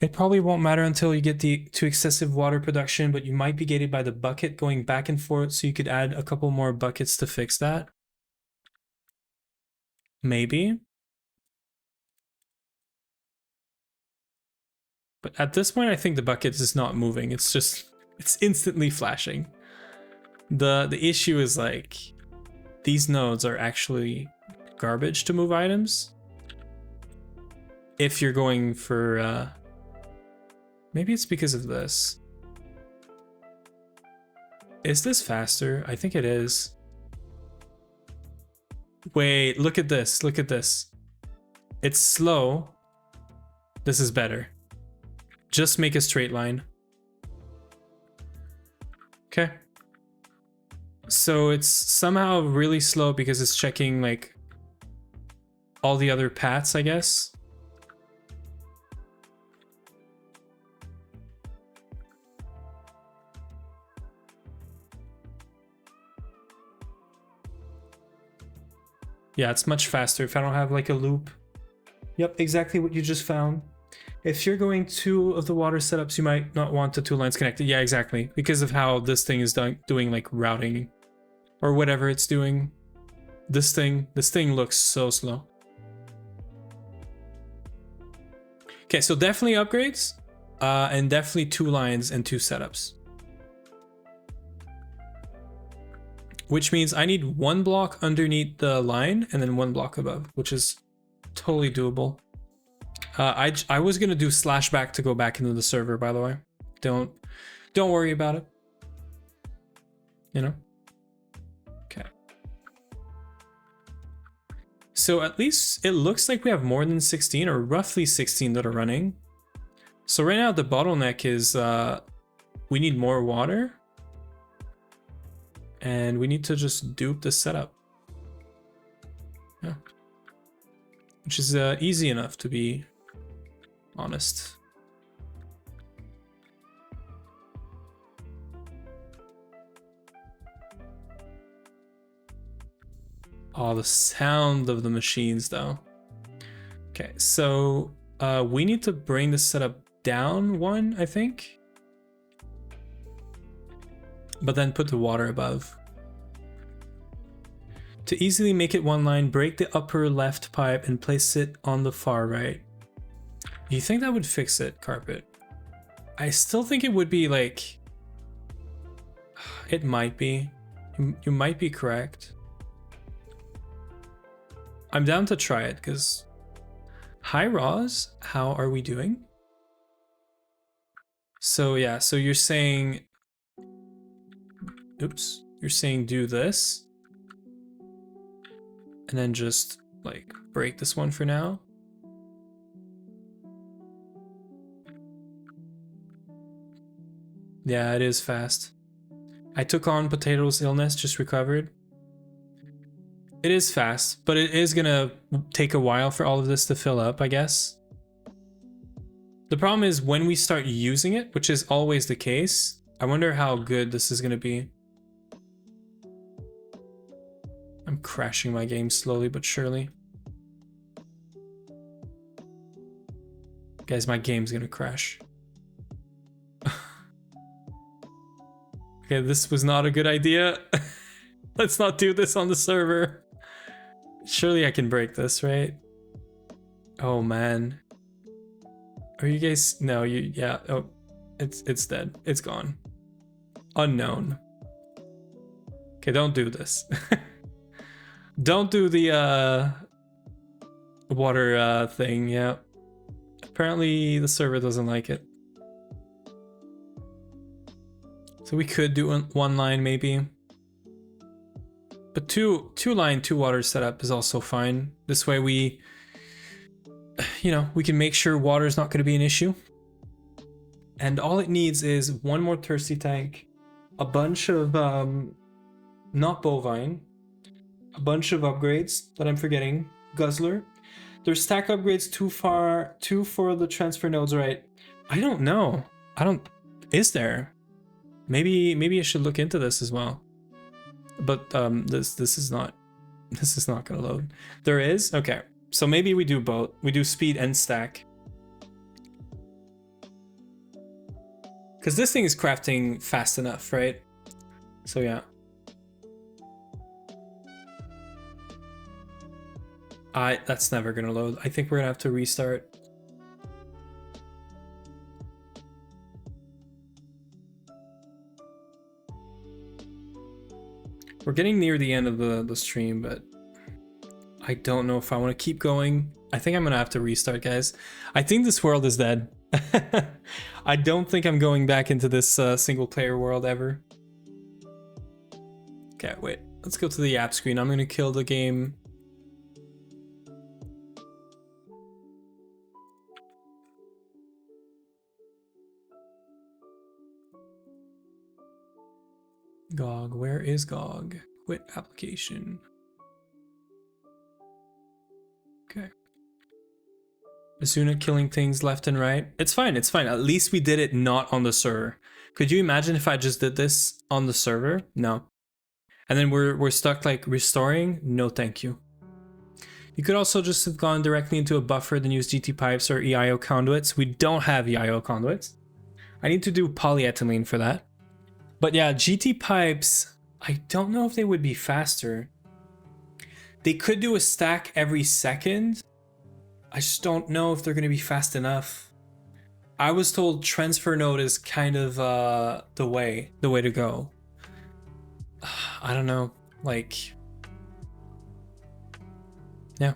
It probably won't matter until you get to excessive water production, but you might be gated by the bucket going back and forth, so you could add a couple more buckets to fix that. Maybe. But at this point, I think the bucket is not moving. It's instantly flashing. The issue is like, these nodes are actually garbage to move items. If you're going for, maybe it's because of this. Is this faster? I think it is. Wait, look at this, look at this. It's slow. This is better. Just make a straight line. Okay. So it's somehow really slow because it's checking like all the other paths, I guess. Yeah, it's much faster if I don't have like a loop. Yep, exactly what you just found. If you're going 2 of the water setups, you might not want the 2 lines connected. Yeah, exactly. Because of how this thing is doing like routing or whatever it's doing. This thing looks so slow. Okay, so definitely upgrades. And definitely 2 lines and 2 setups. Which means I need 1 block underneath the line and then 1 block above, which is totally doable. I was gonna do /back to go back into the server, by the way. Don't worry about it. You know? Okay. So at least it looks like we have more than 16, or roughly 16 that are running. So right now the bottleneck is we need more water. And we need to just dupe the setup. Yeah. Which is easy enough, to be honest. Oh, the sound of the machines, though. Okay, so we need to bring the setup down 1, I think. But then put the water above. To easily make it 1 line, break the upper left pipe and place it on the far right. You think that would fix it, Carpet? I still think it would be like... It might be. You might be correct. I'm down to try it, because... Hi, Roz. How are we doing? So yeah, so you're saying... Oops. You're saying do this. And then just, like, break this one for now. Yeah, it is fast. I took on Potato's illness, just recovered. It is fast, but it is gonna take a while for all of this to fill up, I guess. The problem is when we start using it, which is always the case, I wonder how good this is gonna be. I'm crashing my game slowly but surely. Guys, my game's gonna crash. Okay, this was not a good idea. Let's not do this on the server. Surely I can break this, right? Oh man. Are you guys... No, you... Yeah, oh. It's dead. It's gone. Unknown. Okay, don't do this. Don't do the water thing, yeah. Apparently the server doesn't like it. So we could do 1 line maybe. But two line, 2 water setup is also fine. This way we, you know, we can make sure water is not going to be an issue. And all it needs is 1 more thirsty tank, a bunch of, not bovine, a bunch of upgrades that I'm forgetting, guzzler. There's stack upgrades 2 for the transfer nodes, right? I don't know. Is there? Maybe I should look into this as well. But this is not gonna load. There is? Okay. So maybe we do both. We do speed and stack. Because this thing is crafting fast enough, right? So yeah. That's never gonna load. I think we're gonna have to restart. We're getting near the end of the stream, but I don't know if I want to keep going. I think I'm gonna have to restart, guys. I think this world is dead. I don't think I'm going back into this single player world ever. Okay, wait. Let's go to the app screen. I'm gonna kill the game. GoG, where is GoG? Quit application. Okay. Asuna killing things left and right. It's fine, it's fine. At least we did it not on the server. Could you imagine if I just did this on the server? No. And then we're stuck like restoring? No thank you. You could also just have gone directly into a buffer than use GT pipes or EIO conduits. We don't have EIO conduits. I need to do polyethylene for that. But yeah, GT pipes, I don't know if they would be faster. They could do a stack every second. I just don't know if they're going to be fast enough. I was told transfer node is kind of the way to go. I don't know, like, yeah.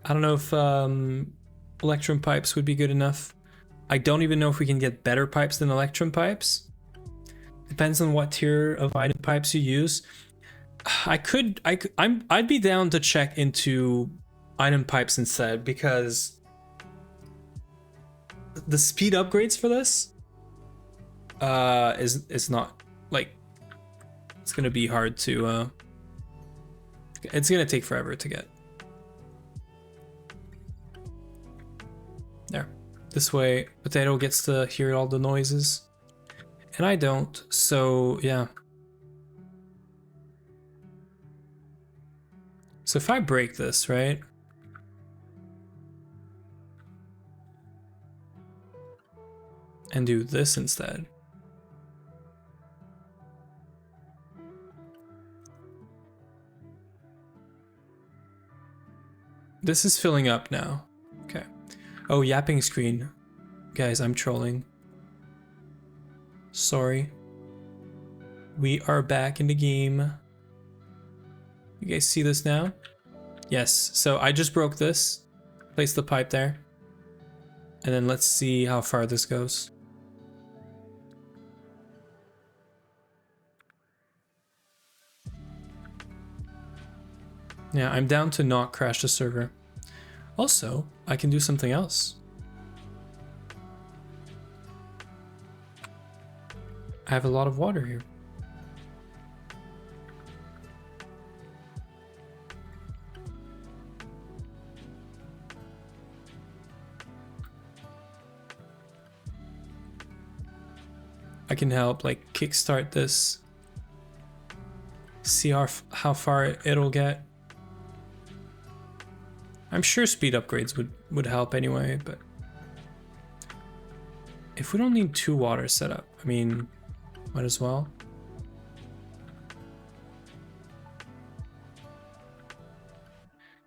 I don't know if electrum pipes would be good enough. I don't even know if we can get better pipes than electrum pipes. Depends on what tier of item pipes you use. I'd be down to check into item pipes instead, because the speed upgrades for this is not, like, it's gonna be hard to it's gonna take forever to get. There. This way Potato gets to hear all the noises and I don't, so yeah. So if I break this, right? And do this instead. This is filling up now. Okay. Oh, yapping screen. Guys, I'm trolling. Sorry. We are back in the game. You guys see this now? Yes. So I just broke this. Place the pipe there. And then let's see how far this goes. Yeah, I'm down to not crash the server. Also, I can do something else. I have a lot of water here. I can help, like, kickstart this. See how far it'll get. I'm sure speed upgrades would help anyway, but if we don't need 2 water set up, I mean, might as well.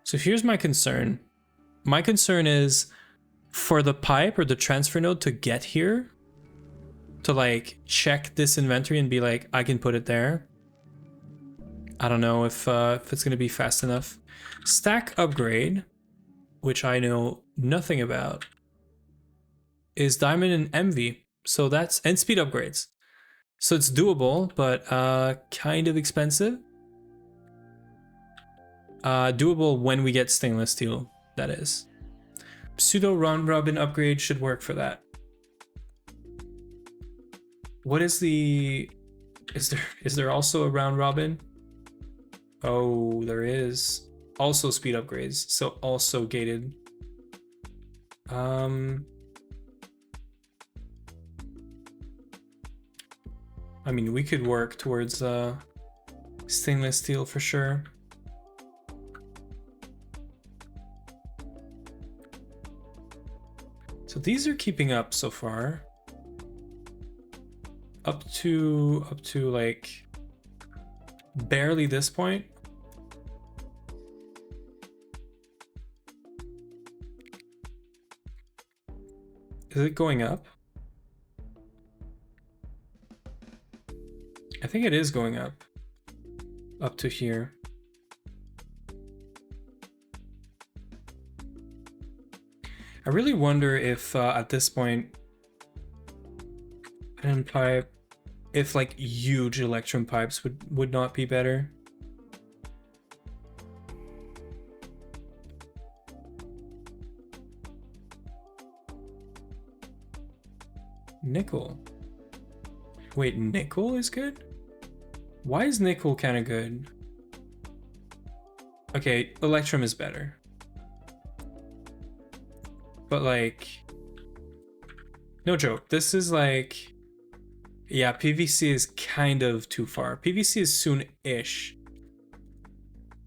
So here's my concern. My concern is for the pipe or the transfer node to get here, to like check this inventory and be like, I can put it there. I don't know if it's gonna be fast enough. Stack upgrade, which I know nothing about, is diamond and envy. So that's, and speed upgrades. So it's doable, but kind of expensive. Doable when we get stainless steel, that is. Pseudo round robin upgrade should work for that. What is the, is there also a round robin? Oh, there is. Also speed upgrades, so also gated. I mean, we could work towards stainless steel for sure. So these are keeping up so far. Up to like barely this point. Is it going up? I think it is going up to here. I really wonder if at this point, iron pipe, if like huge electrum pipes would not be better. Nickel. Wait, nickel is good? Why is nickel kind of good? Okay, electrum is better. But like, no joke, this is like, yeah, PVC is kind of too far. PVC is soon-ish.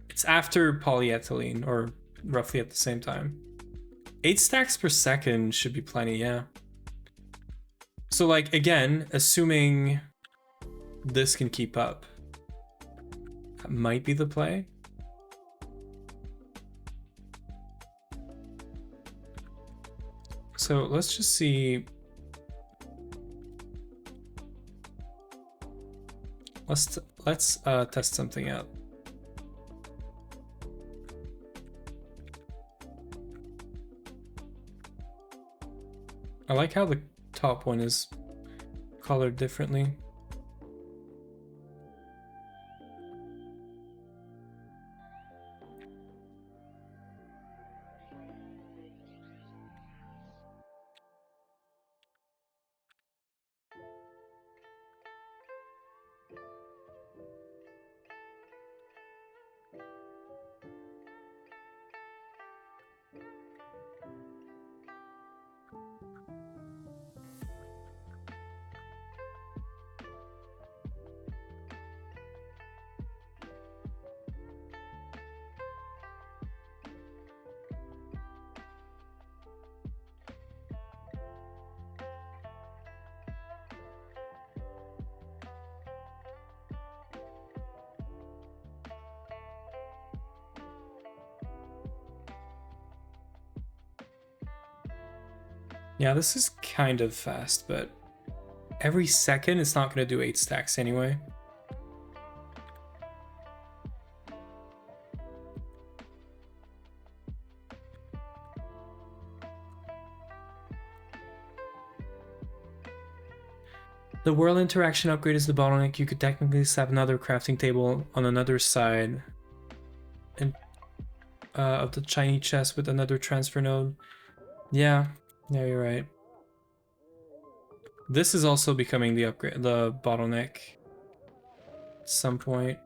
It's after polyethylene, or roughly at the same time. 8 stacks per second should be plenty, yeah. So like, again, assuming this can keep up, that might be the play. So let's just see. Let's test something out. I like how the top one is colored differently. Yeah, this is kind of fast, but every second it's not going to do 8 stacks anyway. The world interaction upgrade is the bottleneck. You could technically slap another crafting table on another side and of the shiny chest with another transfer node. Yeah, you're right. This is also becoming the upgrade, the bottleneck at some point.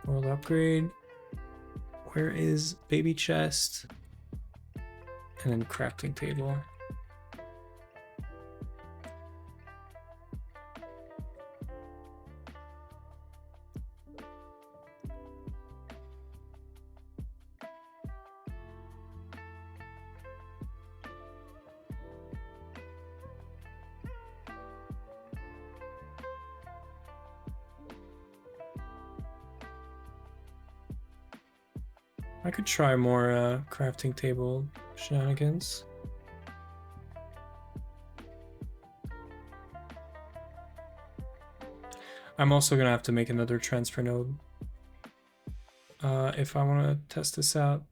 World upgrade. Where is baby chest? And then crafting table. I could try more crafting table shenanigans. I'm also gonna have to make another transfer node if I want to test this out.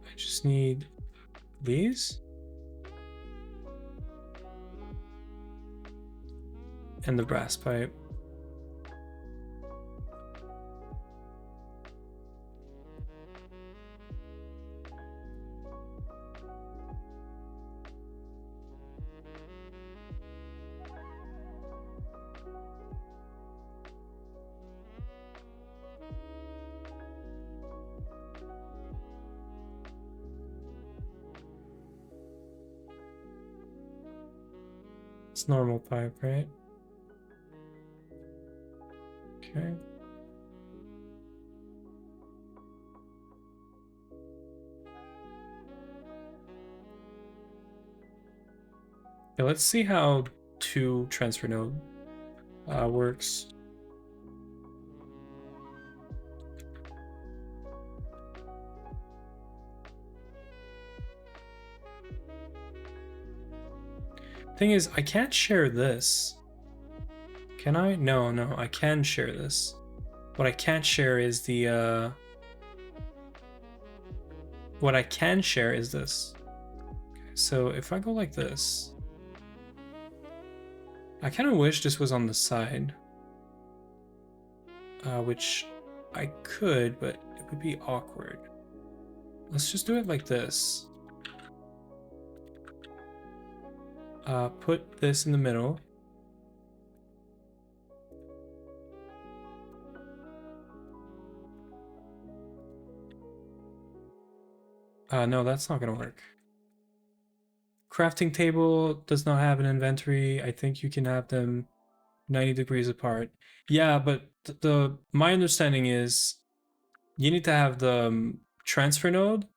I just need these and the brass pipe. It's normal pipe, right? Okay. Okay, let's see how 2 transfer node works. Thing is, I can't share this. Can I? No, I can share this. What I can't share is the, what I can share is this. Okay, so if I go like this, I kind of wish this was on the side. Which I could, but it would be awkward. Let's just do it like this. Put this in the middle. No, that's not gonna work. Crafting table does not have an inventory. I think you can have them 90 degrees apart. Yeah, but my understanding is you need to have the transfer node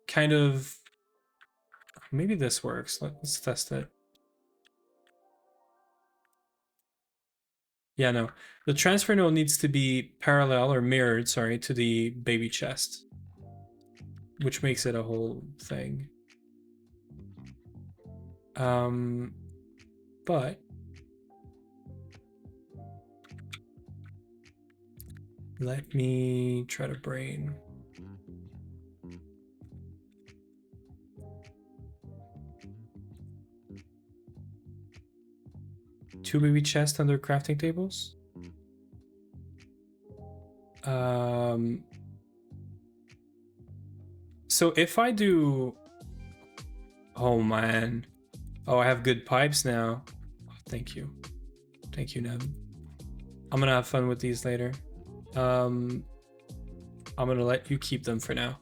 kind of. Maybe this works. Let's test it. Yeah, no. The transfer node needs to be parallel or mirrored, sorry, to the baby chest, which makes it a whole thing. But let me try to brain. Two baby chests under crafting tables. So if I do, oh man, oh, I have good pipes now. Oh, thank you, Neb. I'm gonna have fun with these later. I'm gonna let you keep them for now.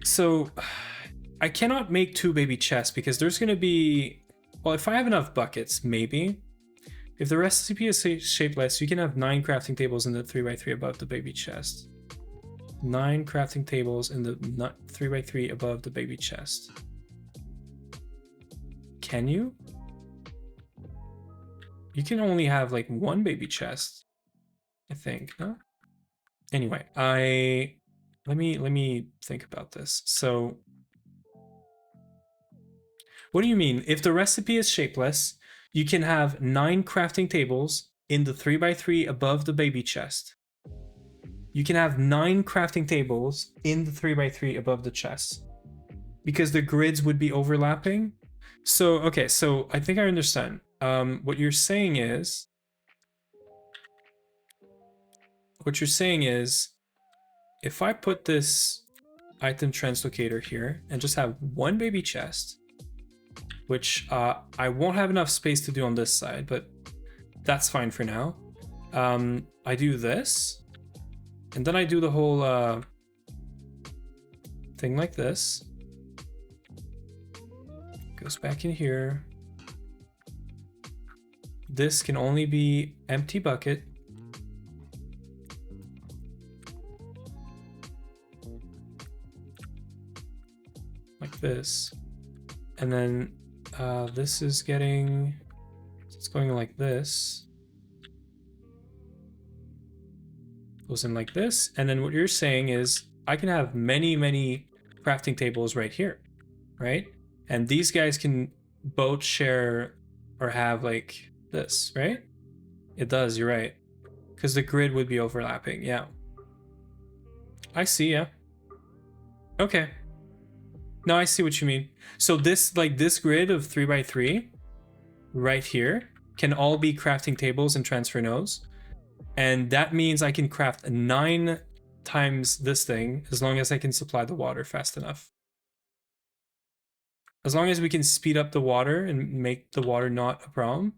So I cannot make two baby chests because there's gonna be, well, if I have enough buckets, maybe. If the recipe is shapeless, you can have 9 crafting tables in the 3x3 above the baby chest. 9 crafting tables in the 3x3 above the baby chest. Can you? You can only have like 1 baby chest, I think, no? Anyway, let me think about this. So what do you mean? If the recipe is shapeless, you can have 9 crafting tables in the 3x3 above the baby chest. You can have 9 crafting tables in the 3x3 above the chest. Because the grids would be overlapping. So, okay, so I think I understand. What you're saying is, if I put this item translocator here and just have 1 baby chest, which I won't have enough space to do on this side, but that's fine for now. I do this, and then I do the whole thing like this. Goes back in here. This can only be empty bucket. Like this. And then this is getting, it's going like this. Goes in like this. And then what you're saying is I can have many, many crafting tables right here, right? And these guys can both share or have like this, right? It does, you're right. Because the grid would be overlapping, yeah. I see, yeah. Okay. No, I see what you mean. So this, like this grid of 3x3 right here can all be crafting tables and transfer nodes. And that means I can craft 9 times this thing as long as I can supply the water fast enough. As long as we can speed up the water and make the water not a problem,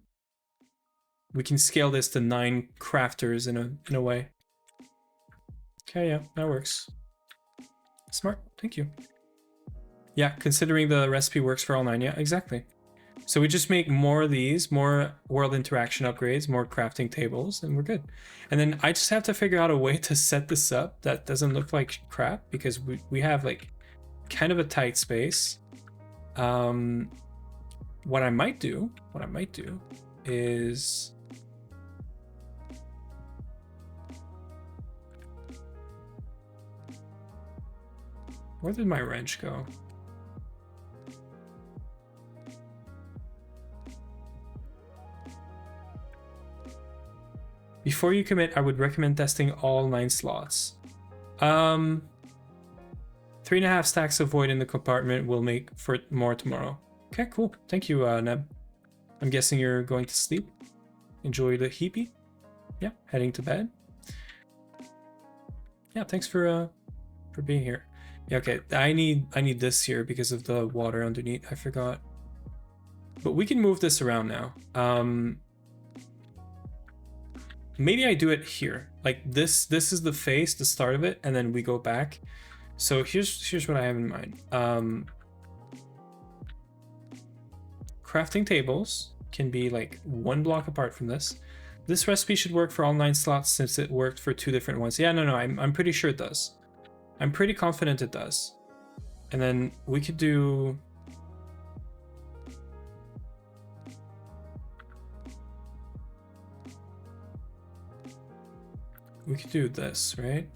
we can scale this to 9 crafters in a way. Okay, yeah, that works. Smart, thank you. Yeah, considering the recipe works for all 9, yeah, exactly. So we just make more of these, more world interaction upgrades, more crafting tables, and we're good. And then I just have to figure out a way to set this up that doesn't look like crap, because we have like kind of a tight space. What I might do is where did my wrench go? Before you commit, I would recommend testing all 9 slots. 3.5 stacks of void in the compartment will make for more tomorrow. Okay, cool. Thank you, Neb. I'm guessing you're going to sleep. Enjoy the heapy. Yeah, heading to bed. Yeah, thanks for being here. Yeah, okay. I need this here because of the water underneath. I forgot. But we can move this around now. Maybe I do it here. Like this is the face, the start of it, and then we go back. So here's what I have in mind. Crafting tables can be like 1 block apart from this. This recipe should work for all 9 slots since it worked for 2 different ones. Yeah, no, I'm pretty sure it does. I'm pretty confident it does. And then we could do... We could do this, right?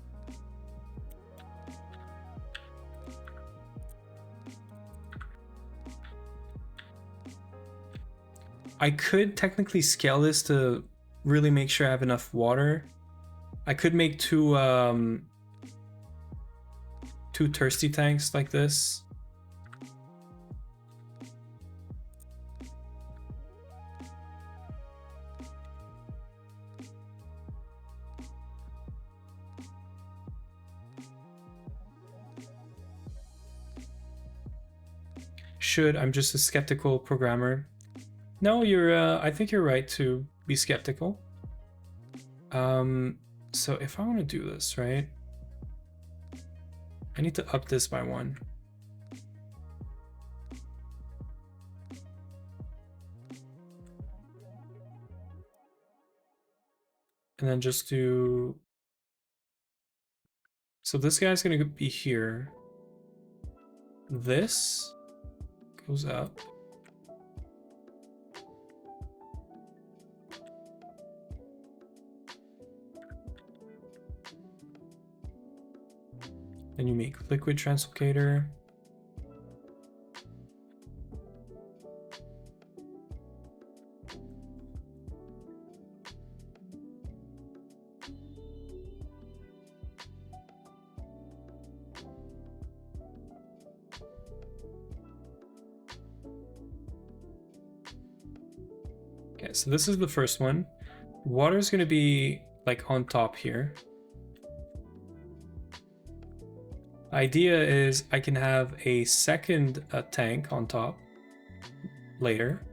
I could technically scale this to really make sure I have enough water. I could make two thirsty tanks like this. I'm just a skeptical programmer. No, I think you're right to be skeptical. So if I want to do this, right? I need to up this by 1. And then just do... So this guy's going to be here. This goes up. Then you make liquid translocator. Okay, so this is the first one. Water is going to be like on top here. Idea is I can have a second tank on top later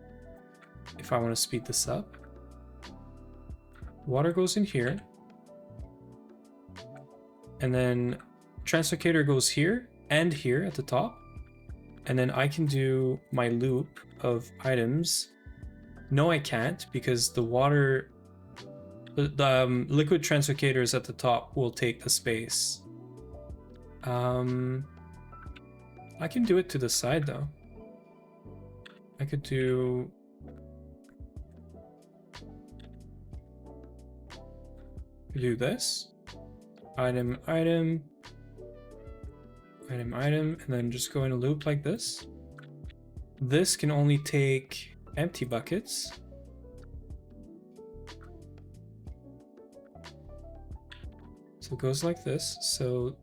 if I want to speed this up. Water goes in here. And then translocator goes here and here at the top. And then I can do my loop of items. No, I can't because the water, the liquid translocators at the top will take the space. I can do it to the side though. I could do... this. Item, item, item, item, and then just go in a loop like this. This can only take empty buckets. So it goes like this. So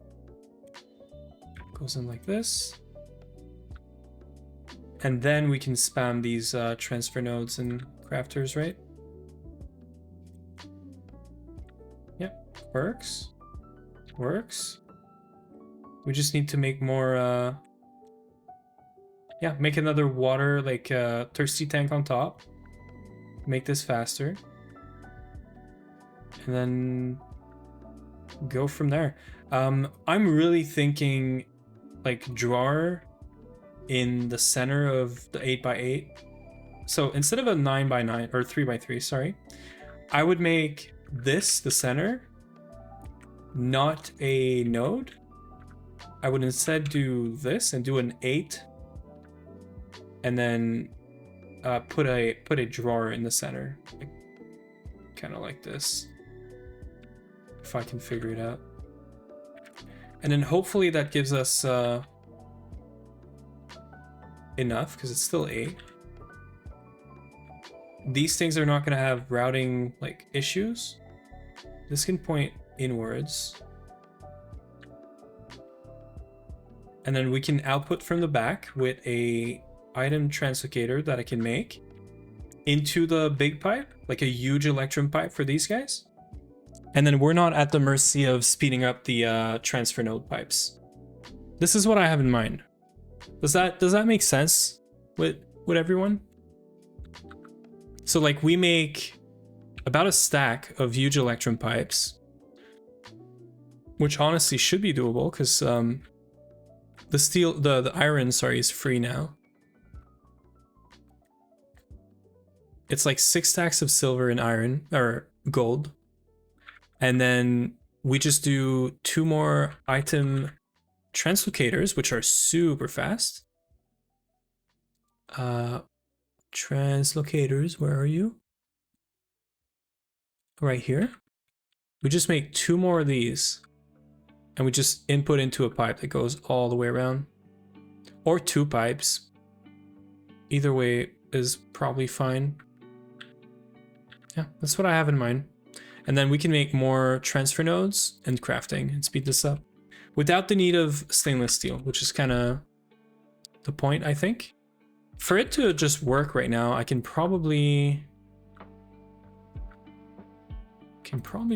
goes in like this. And then we can spam these transfer nodes and crafters, right? Yep, works. Works. We just need to make more, yeah, make another water, like thirsty tank on top. Make this faster. And then go from there. I'm really thinking like drawer in the center of the 8x8. So instead of a 9x9 or 3x3, sorry, I would make this the center, not a node. I would instead do this and do an 8 and then put a drawer in the center, like, kind of like this, if I can figure it out. And then hopefully that gives us enough, because it's still 8. These things are not going to have routing like issues. This can point inwards. And then we can output from the back with a item translocator that I can make into the big pipe, like a huge electrum pipe for these guys. And then we're not at the mercy of speeding up the transfer node pipes. This is what I have in mind. Does that make sense with everyone? So like we make about a stack of huge electrum pipes, which honestly should be doable because the iron, sorry, is free now. It's like 6 stacks of silver and iron, or gold. And then we just do 2 more item translocators, which are super fast. Translocators, where are you? Right here. We just make 2 more of these. And we just input into a pipe that goes all the way around. Or 2 pipes. Either way is probably fine. Yeah, that's what I have in mind. And then we can make more transfer nodes and crafting and speed this up without the need of stainless steel, which is kind of the point, I think. For it to just work right now, I can probably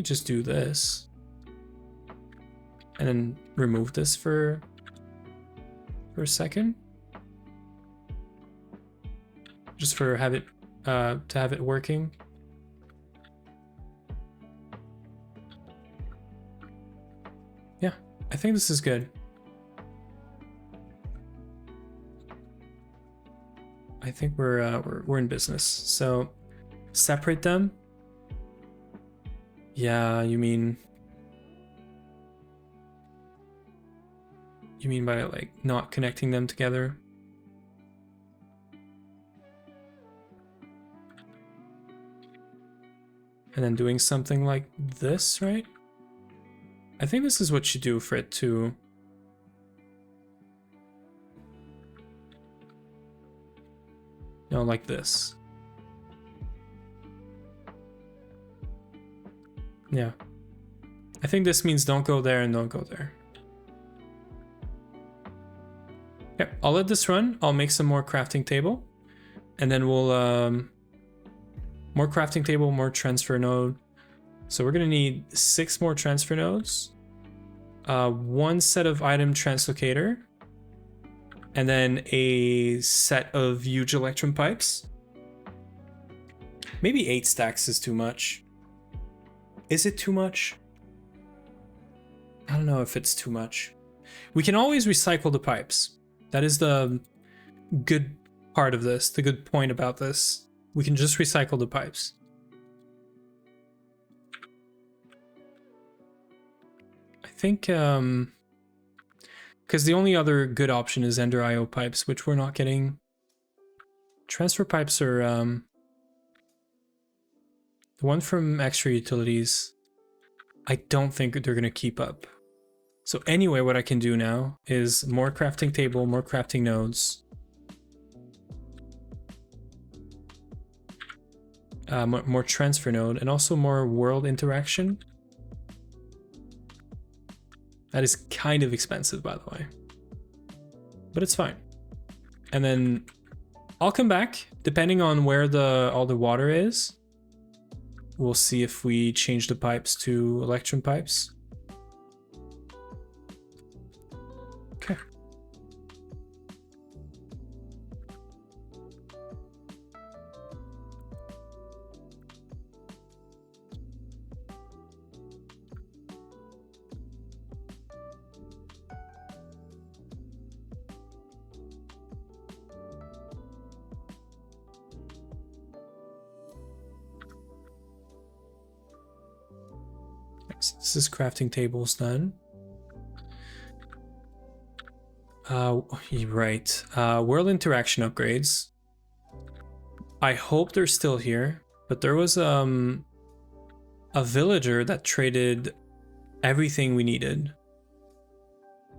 just do this and then remove this for a second, just for to have it working. Yeah, I think this is good. I think we're in business. So separate them. Yeah, you mean by like not connecting them together? And then doing something like this, right? I think this is what you do for it to... No, like this. Yeah. I think this means don't go there and don't go there. Okay, I'll let this run. I'll make some more crafting table. And then we'll... more crafting table, more transfer node. So we're going to need 6 more transfer nodes. 1 set of item translocator. And then a set of huge electrum pipes. Maybe 8 stacks is too much. Is it too much? I don't know if it's too much. We can always recycle the pipes. That is the good part of this, the good point about this. We can just recycle the pipes. I think, because the only other good option is Ender IO pipes, which we're not getting. Transfer pipes are, the one from extra utilities, I don't think they're going to keep up. So anyway, what I can do now is more crafting table, more crafting nodes. More transfer node, and also more world interaction. That is kind of expensive, by the way. But it's fine. And then I'll come back, depending on where all the water is. We'll see if we change the pipes to electrum pipes. Okay. This is crafting tables done. You're right. World interaction upgrades. I hope they're still here, but there was a villager that traded everything we needed.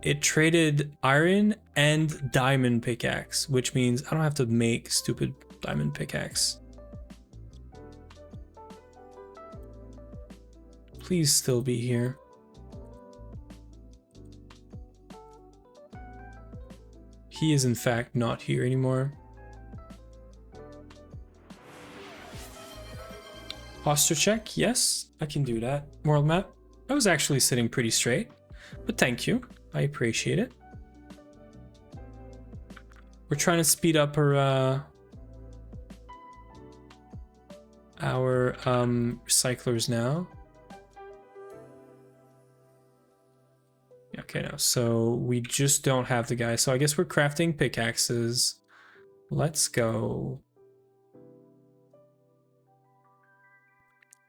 It traded iron and diamond pickaxe, which means I don't have to make stupid diamond pickaxe. Please still be here. He is in fact not here anymore. Posture check, yes, I can do that. World map. I was actually sitting pretty straight, but thank you. I appreciate it. We're trying to speed up our recyclers now. Okay, now so we just don't have the guy. So I guess we're crafting pickaxes. Let's go.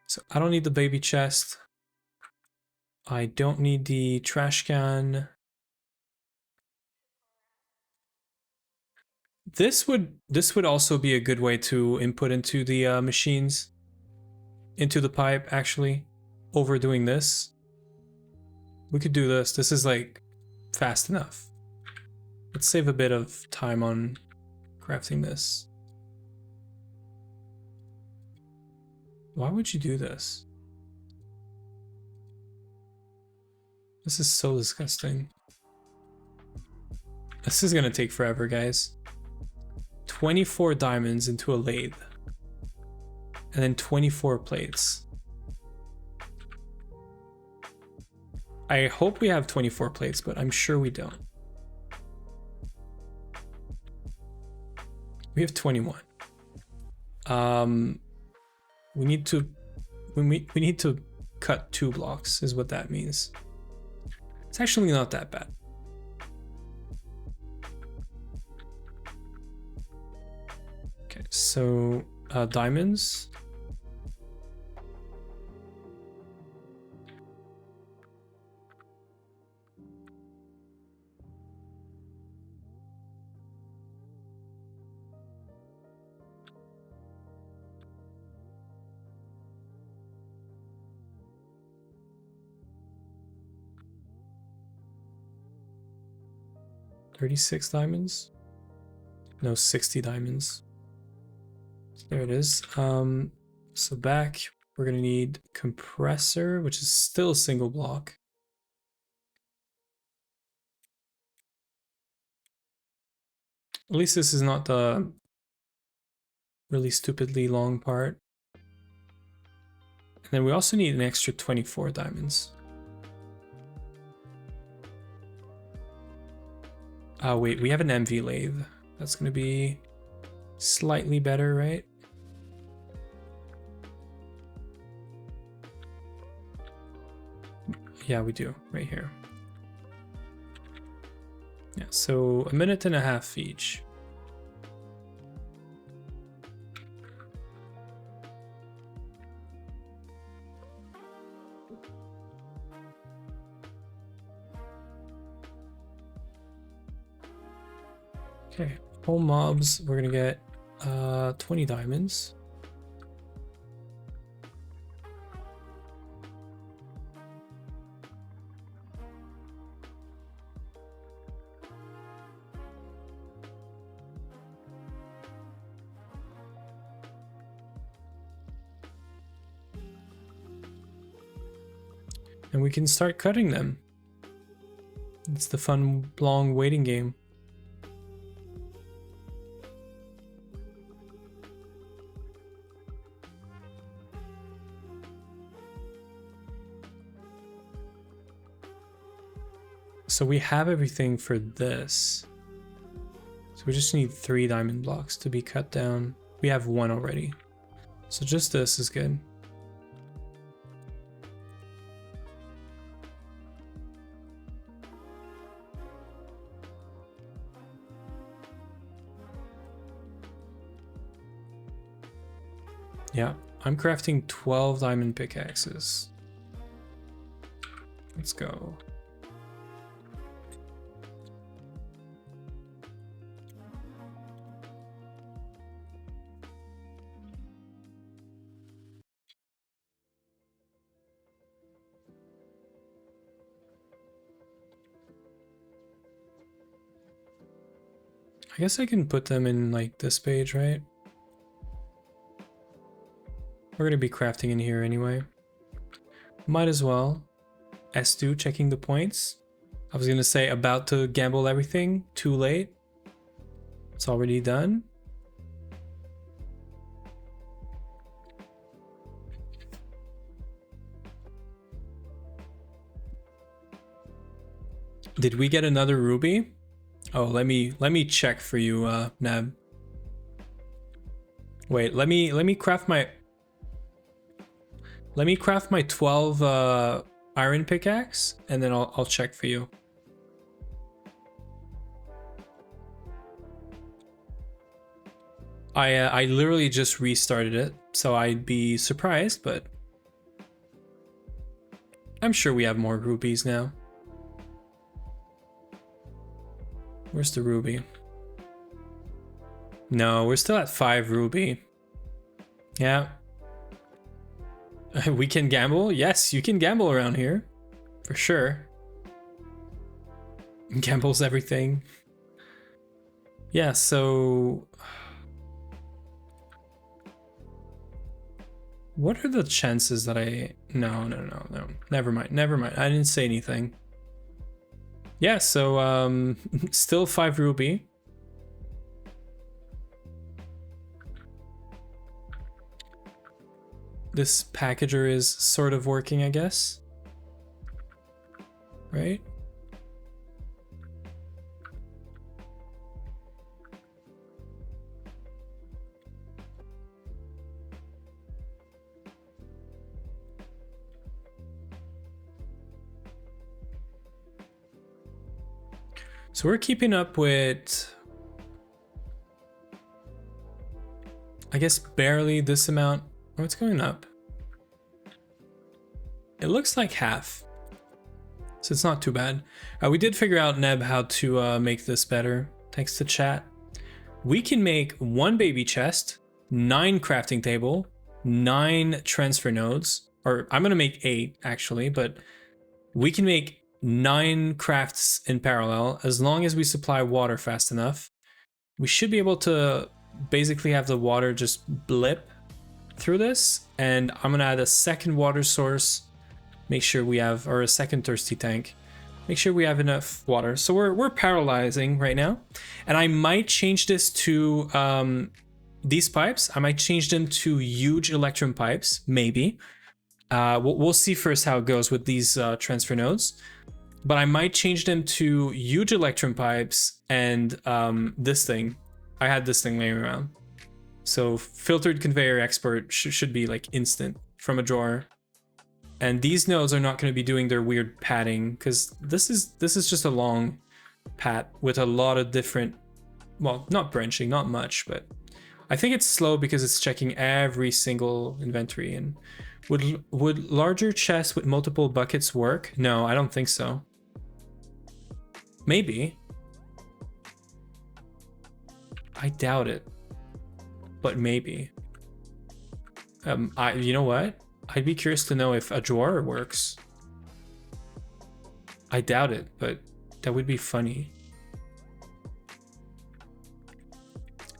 So I don't need the baby chest. I don't need the trash can. This would also be a good way to input into the machines, into the pipe actually. Overdoing this. We could do this. This is like fast enough. Let's save a bit of time on crafting this. Why would you do this? This is so disgusting. This is gonna take forever, guys. 24 diamonds into a lathe. And then 24 plates. I hope we have 24 plates, but I'm sure we don't. We have 21. We need to cut 2 blocks is what that means. It's actually not that bad. Okay, so diamonds. $36 diamonds. No, 60 diamonds. There it is. So back, we're gonna need compressor, which is still a single block. At least this is not the really stupidly long part. And then we also need an extra 24 diamonds. Oh wait, we have an MV lathe. That's gonna be slightly better, right? Yeah, we do, right here. Yeah, so 1.5 minutes each. Okay, whole mobs, we're gonna get 20 diamonds. And we can start cutting them. It's the fun, long waiting game. So we have everything for this. So we just need 3 diamond blocks to be cut down. We have 1 already. So just this is good. Yeah, I'm crafting 12 diamond pickaxes. Let's go. I guess I can put them in like this page, right? We're gonna be crafting in here anyway. Might as well. S2 checking the points. I was gonna say about to gamble everything. Too late. It's already done. Did we get another ruby? Oh, let me check for you, Neb. Wait, let me craft my 12 iron pickaxe, and then I'll check for you. I literally just restarted it, so I'd be surprised, but I'm sure we have more rubies now. Where's the ruby? No, we're still at 5 ruby. Yeah. We can gamble? Yes, you can gamble around here. For sure. Gambles everything. Yeah, so... What are the chances that I... No. Never mind. I didn't say anything. Yeah, so, still 5 ruby. This packager is sort of working, I guess. Right? So we're keeping up with, I guess, barely this amount. Oh, it's going up. It looks like half. So it's not too bad. We did figure out, Neb, how to make this better, thanks to chat. We can make 1 baby chest, 9 crafting table, 9 transfer nodes, or I'm gonna make 8 actually, but we can make 9 crafts in parallel as long as we supply water fast enough. We should be able to basically have the water just blip through this, and I'm gonna add a second water source, make sure we have, or a second thirsty tank, make sure we have enough water. So we're parallelizing right now, and I might change this to these pipes. I might change them to huge electrum pipes, maybe. We'll see first how it goes with these transfer nodes, but I might change them to huge electrum pipes and this thing. I had this thing laying around. So filtered conveyor export should be like instant from a drawer. And these nodes are not going to be doing their weird padding, because this is just a long pat with a lot of different, well, not branching, not much, but I think it's slow because it's checking every single inventory. And would larger chests with multiple buckets work? No, I don't think so. Maybe. I doubt it. But maybe. You know what? I'd be curious to know if a drawer works. I doubt it, but that would be funny.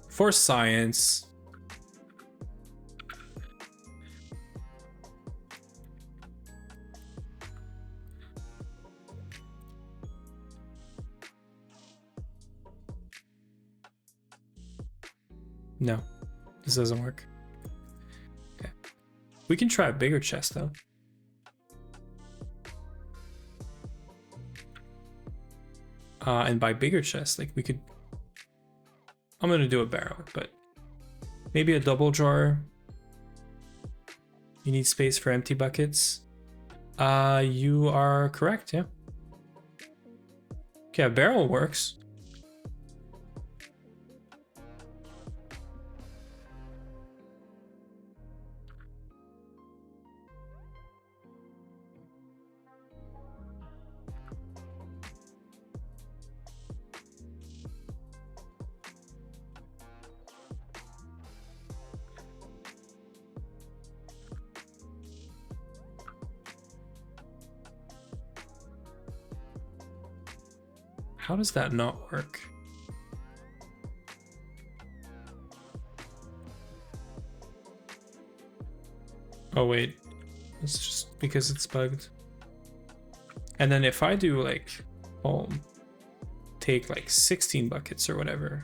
For science. No, this doesn't work. Okay. We can try a bigger chest though. And by bigger chest, like we could, I'm gonna do a barrel, but maybe a double drawer. You need space for empty buckets. You are correct, yeah. Okay, a barrel works. How does that not work? Oh wait, it's just because it's bugged. And then if I do like, take like 16 buckets or whatever.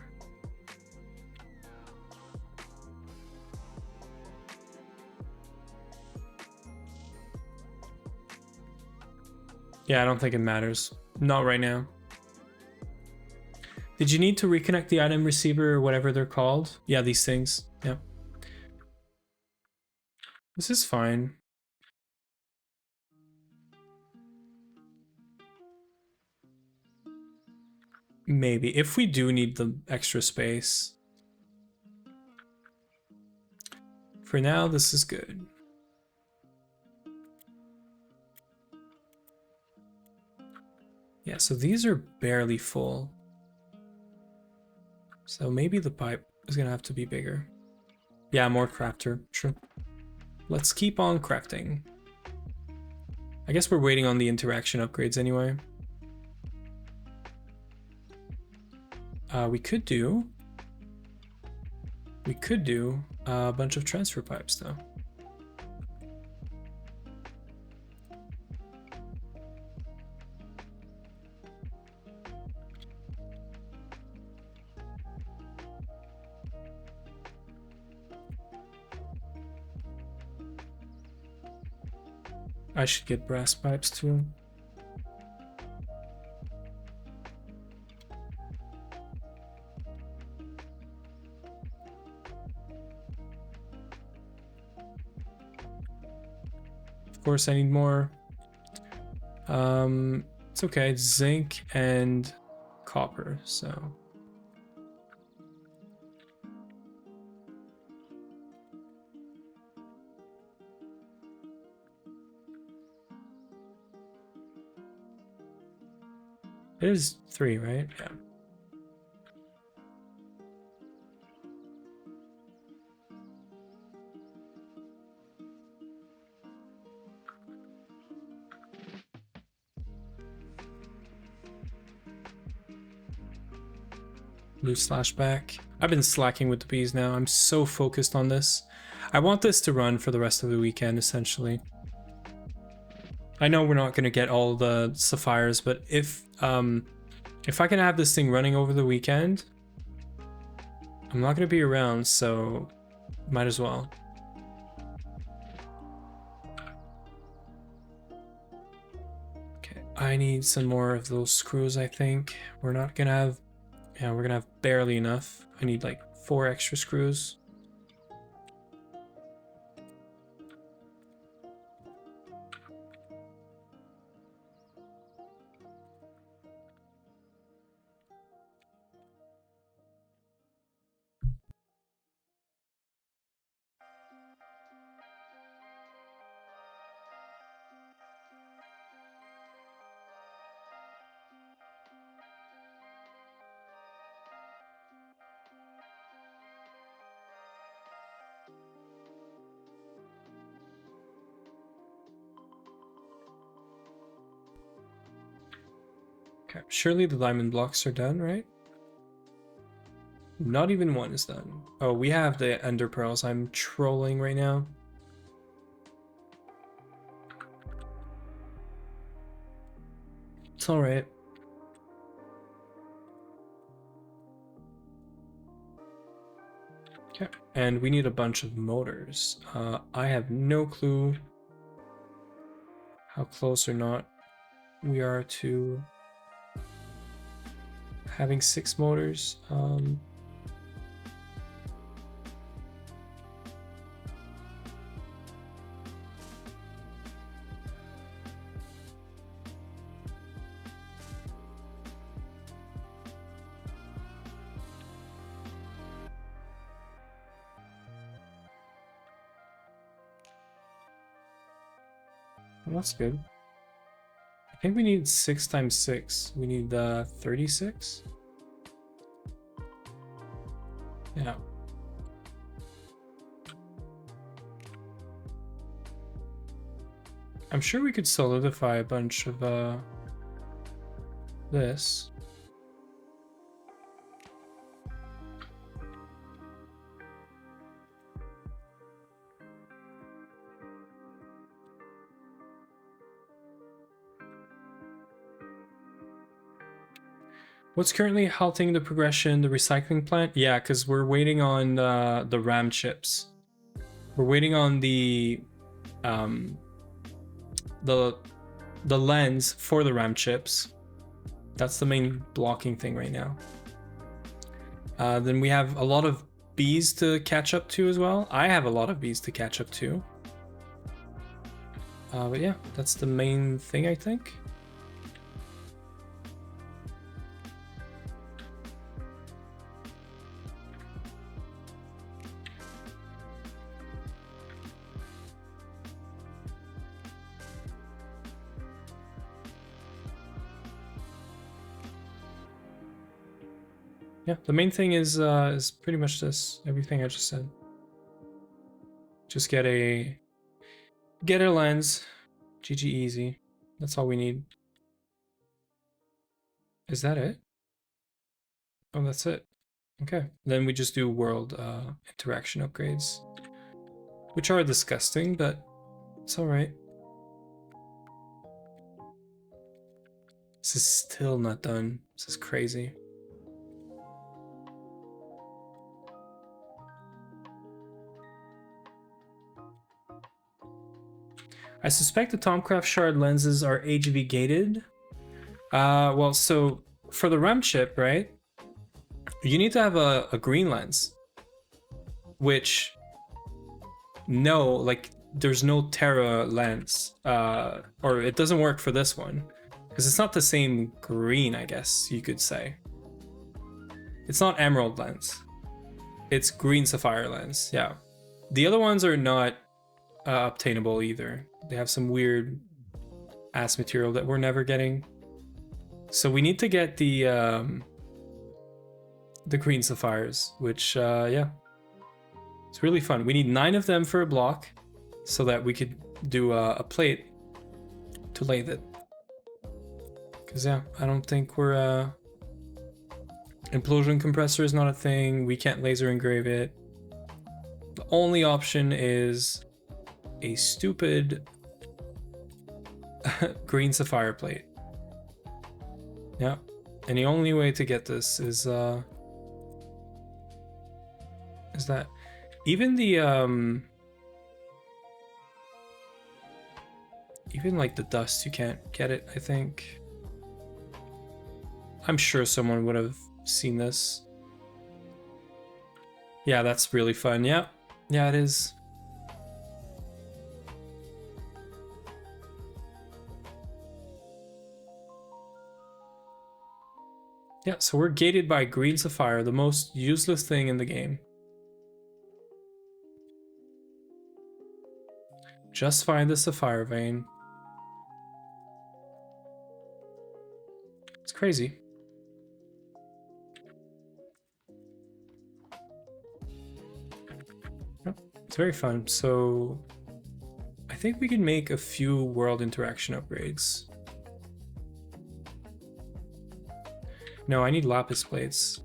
Yeah, I don't think it matters. Not right now. Did you need to reconnect the item receiver or whatever they're called? Yeah, these things. Yeah. This is fine. Maybe. If we do need the extra space. For now, this is good. Yeah, so these are barely full. So maybe the pipe is gonna have to be bigger. Yeah, more crafter, true. Let's keep on crafting. I guess we're waiting on the interaction upgrades anyway. We could do a bunch of transfer pipes though. I should get brass pipes too. Of course, I need more. It's okay. It's zinc and copper, so. It is 3, right? Yeah. Blue slash back. I've been slacking with the bees now. I'm so focused on this. I want this to run for the rest of the weekend, essentially. I know we're not going to get all the sapphires, but if I can have this thing running over the weekend, I'm not going to be around, so might as well. Okay, I need some more of those screws, I think. We're not going to have... Yeah, we're going to have barely enough. I need like 4 extra screws. Okay, surely the diamond blocks are done, right? Not even one is done. Oh, we have the ender pearls. I'm trolling right now. It's all right. Okay, and we need a bunch of motors. I have no clue how close or not we are to having 6 motors. Well, that's good. I think we need 6 times 6. We need 36. Yeah. I'm sure we could solidify a bunch of this. What's currently halting the progression? The recycling plant? Yeah, because we're waiting on the RAM chips. We're waiting on the lens for the RAM chips. That's the main blocking thing right now. Then we have a lot of bees to catch up to as well. I have a lot of bees to catch up to. But yeah, that's the main thing, I think. Yeah, the main thing is pretty much this. Everything I just said. Just get a lens. GG easy. That's all we need. Is that it? Oh, that's it. Okay. Then we just do world interaction upgrades, which are disgusting, but it's all right. This is still not done. This is crazy. I suspect the Tomcraft shard lenses are HV gated. Well, so for the REM chip, right? You need to have a green lens, which there's no Terra lens, or it doesn't work for this one because it's not the same green, I guess you could say. It's not emerald lens. It's green sapphire lens. Yeah. The other ones are not obtainable either. They have some weird ass material that we're never getting. So we need to get the green sapphires, which yeah, it's really fun. We need 9 of them for a block so that we could do a plate to lathe it. Because yeah, I don't think we're implosion compressor is not a thing. We can't laser engrave it. The only option is a stupid green sapphire plate. Yeah, and the only way to get this is that even the even like the dust, you can't get it, I think. I'm sure someone would have seen this. Yeah, that's really fun. Yeah, yeah, it is. Yeah, so we're gated by green sapphire, the most useless thing in the game. Just find the sapphire vein. It's crazy. It's very fun. So I think we can make a few world interaction upgrades. No, I need lapis plates.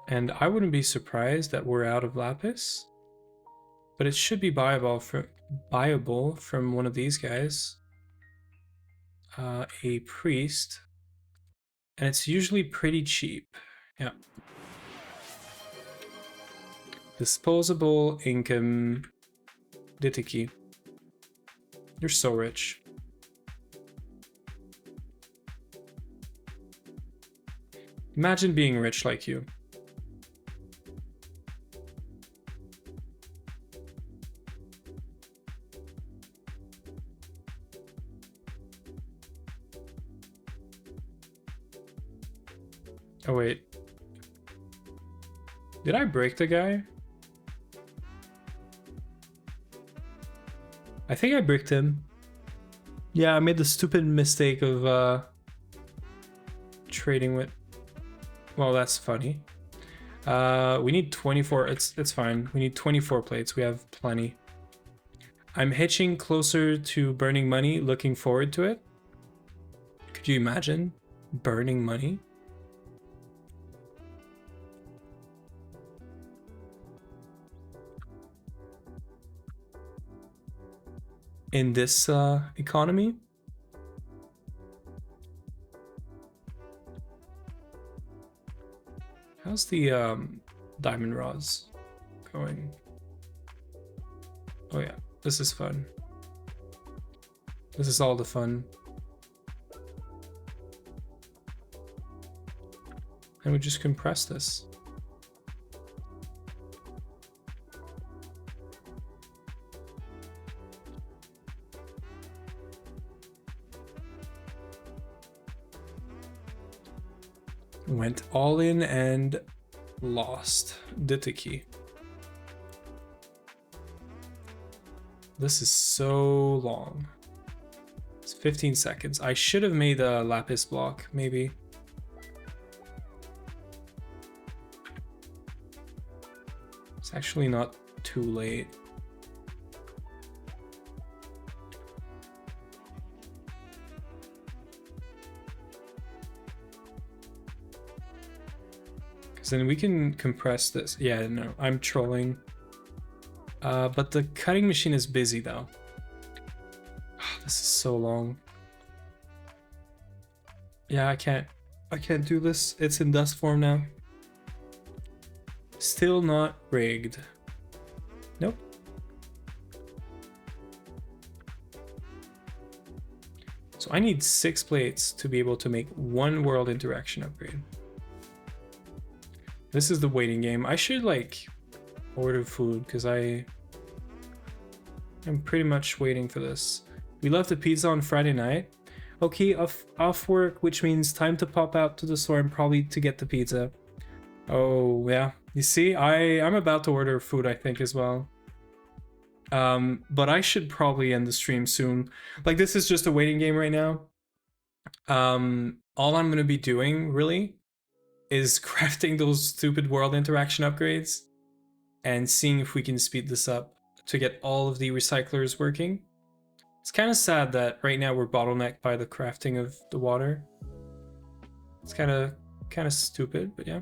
And I wouldn't be surprised that we're out of lapis, but it should be buyable from one of these guys. A priest, and it's usually pretty cheap. Yeah. Disposable income. Ditiki. You're so rich. Imagine being rich like you. Oh wait. Did I break the guy? I think I bricked him. Yeah, I made the stupid mistake of trading with... Well, that's funny. We need 24. It's fine. We need 24 plates. We have plenty. I'm hitching closer to burning money, looking forward to it. Could you imagine burning money? In this economy? How's the diamond rods going? Oh yeah, this is fun. This is all the fun. And we just compress this. Went all in and lost the key. This is so long. It's 15 seconds. I should have made a lapis block, maybe. It's actually not too late. Because then we can compress this. Yeah, no, I'm trolling. But the cutting machine is busy though. This is so long. Yeah, I can't do this. It's in dust form now. Still not rigged. Nope. So I need 6 plates to be able to make 1 world interaction upgrade. This is the waiting game. I should like order food because I'm pretty much waiting for this. We left the pizza on Friday night. Okay, off work, which means time to pop out to the store and probably to get the pizza. Oh yeah, you see, I'm about to order food, I think, as well. But I should probably end the stream soon. Like, this is just a waiting game right now. All I'm gonna be doing really is crafting those stupid world interaction upgrades and seeing if we can speed this up to get all of the recyclers working. It's kind of sad that right now we're bottlenecked by the crafting of the water. It's kind of stupid, but yeah.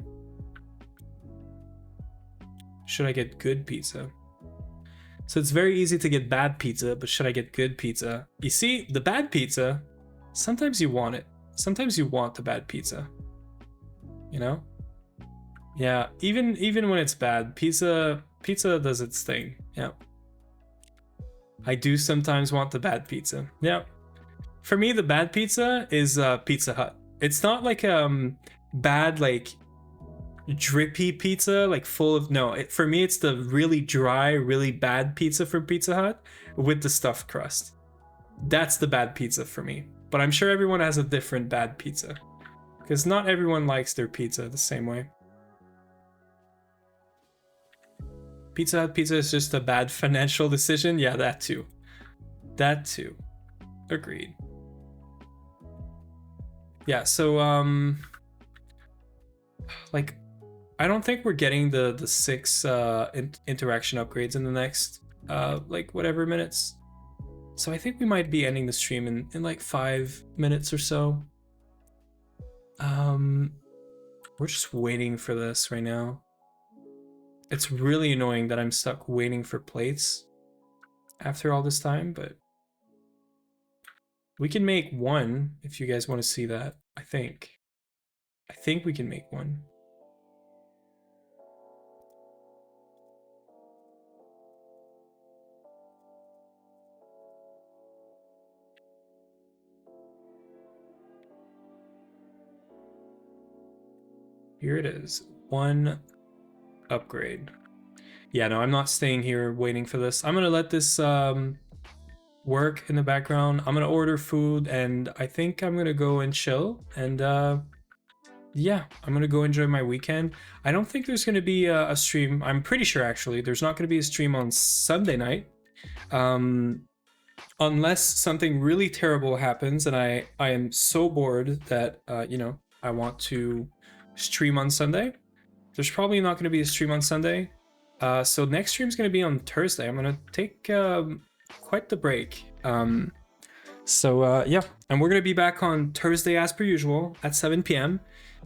Should I get good pizza? So it's very easy to get bad pizza, but should I get good pizza? You see, the bad pizza, sometimes you want it. Sometimes you want the bad pizza. You know? Yeah, even when it's bad, pizza does its thing. Yeah. I do sometimes want the bad pizza. Yeah. For me, the bad pizza is Pizza Hut. It's not like bad like drippy pizza, like full of for me it's the really dry, really bad pizza from Pizza Hut with the stuffed crust. That's the bad pizza for me. But I'm sure everyone has a different bad pizza, because not everyone likes their pizza the same way. Pizza Hut pizza is just a bad financial decision. Yeah, that too. That too. Agreed. Yeah, so like, I don't think we're getting the 6 interaction upgrades in the next like whatever minutes. So I think we might be ending the stream in like 5 minutes or so. We're just waiting for this right now. It's really annoying that I'm stuck waiting for plates after all this time, but we can make 1 if you guys want to see that. I think we can make 1. Here it is. 1 upgrade. Yeah, no, I'm not staying here waiting for this. I'm gonna let this work in the background. I'm gonna order food, and I think I'm gonna go and chill. And yeah, I'm gonna go enjoy my weekend. I don't think there's gonna be a stream. I'm pretty sure actually there's not gonna be a stream on Sunday night, unless something really terrible happens and I am so bored that you know, I want to stream on Sunday. There's probably not going to be a stream on Sunday. So next stream is going to be on Thursday. I'm going to take quite the break. So yeah, and we're going to be back on Thursday as per usual at 7 p.m.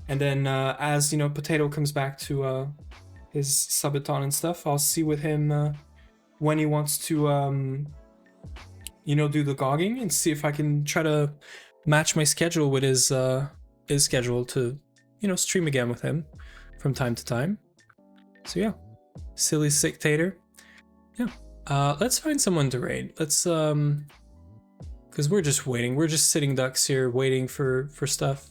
And then as you know, Potato comes back to his subathon and stuff, I'll see with him when he wants to you know, do the gogging, and see if I can try to match my schedule with his schedule to, you know, stream again with him from time to time. So yeah, silly sick tater. Yeah, Let's find someone to raid. Let's because we're just waiting. We're just sitting ducks here waiting for stuff.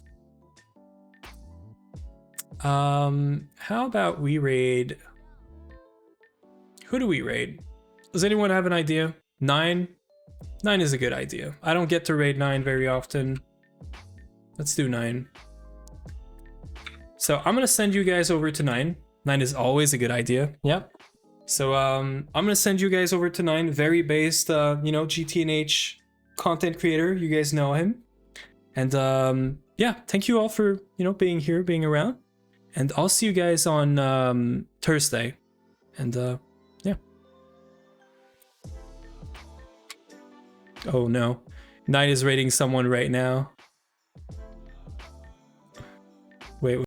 How about we raid? Who do we raid? Does anyone have an idea? 9? 9 is a good idea. I don't get to raid 9 very often. Let's do 9. So I'm gonna send you guys over to 9. 9 is always a good idea. Yep. So I'm gonna send you guys over to 9. Very based, you know, GTNH content creator. You guys know him. And yeah, thank you all for, you know, being here, being around. And I'll see you guys on Thursday. And yeah. Oh no. 9 is raiding someone right now. Wait.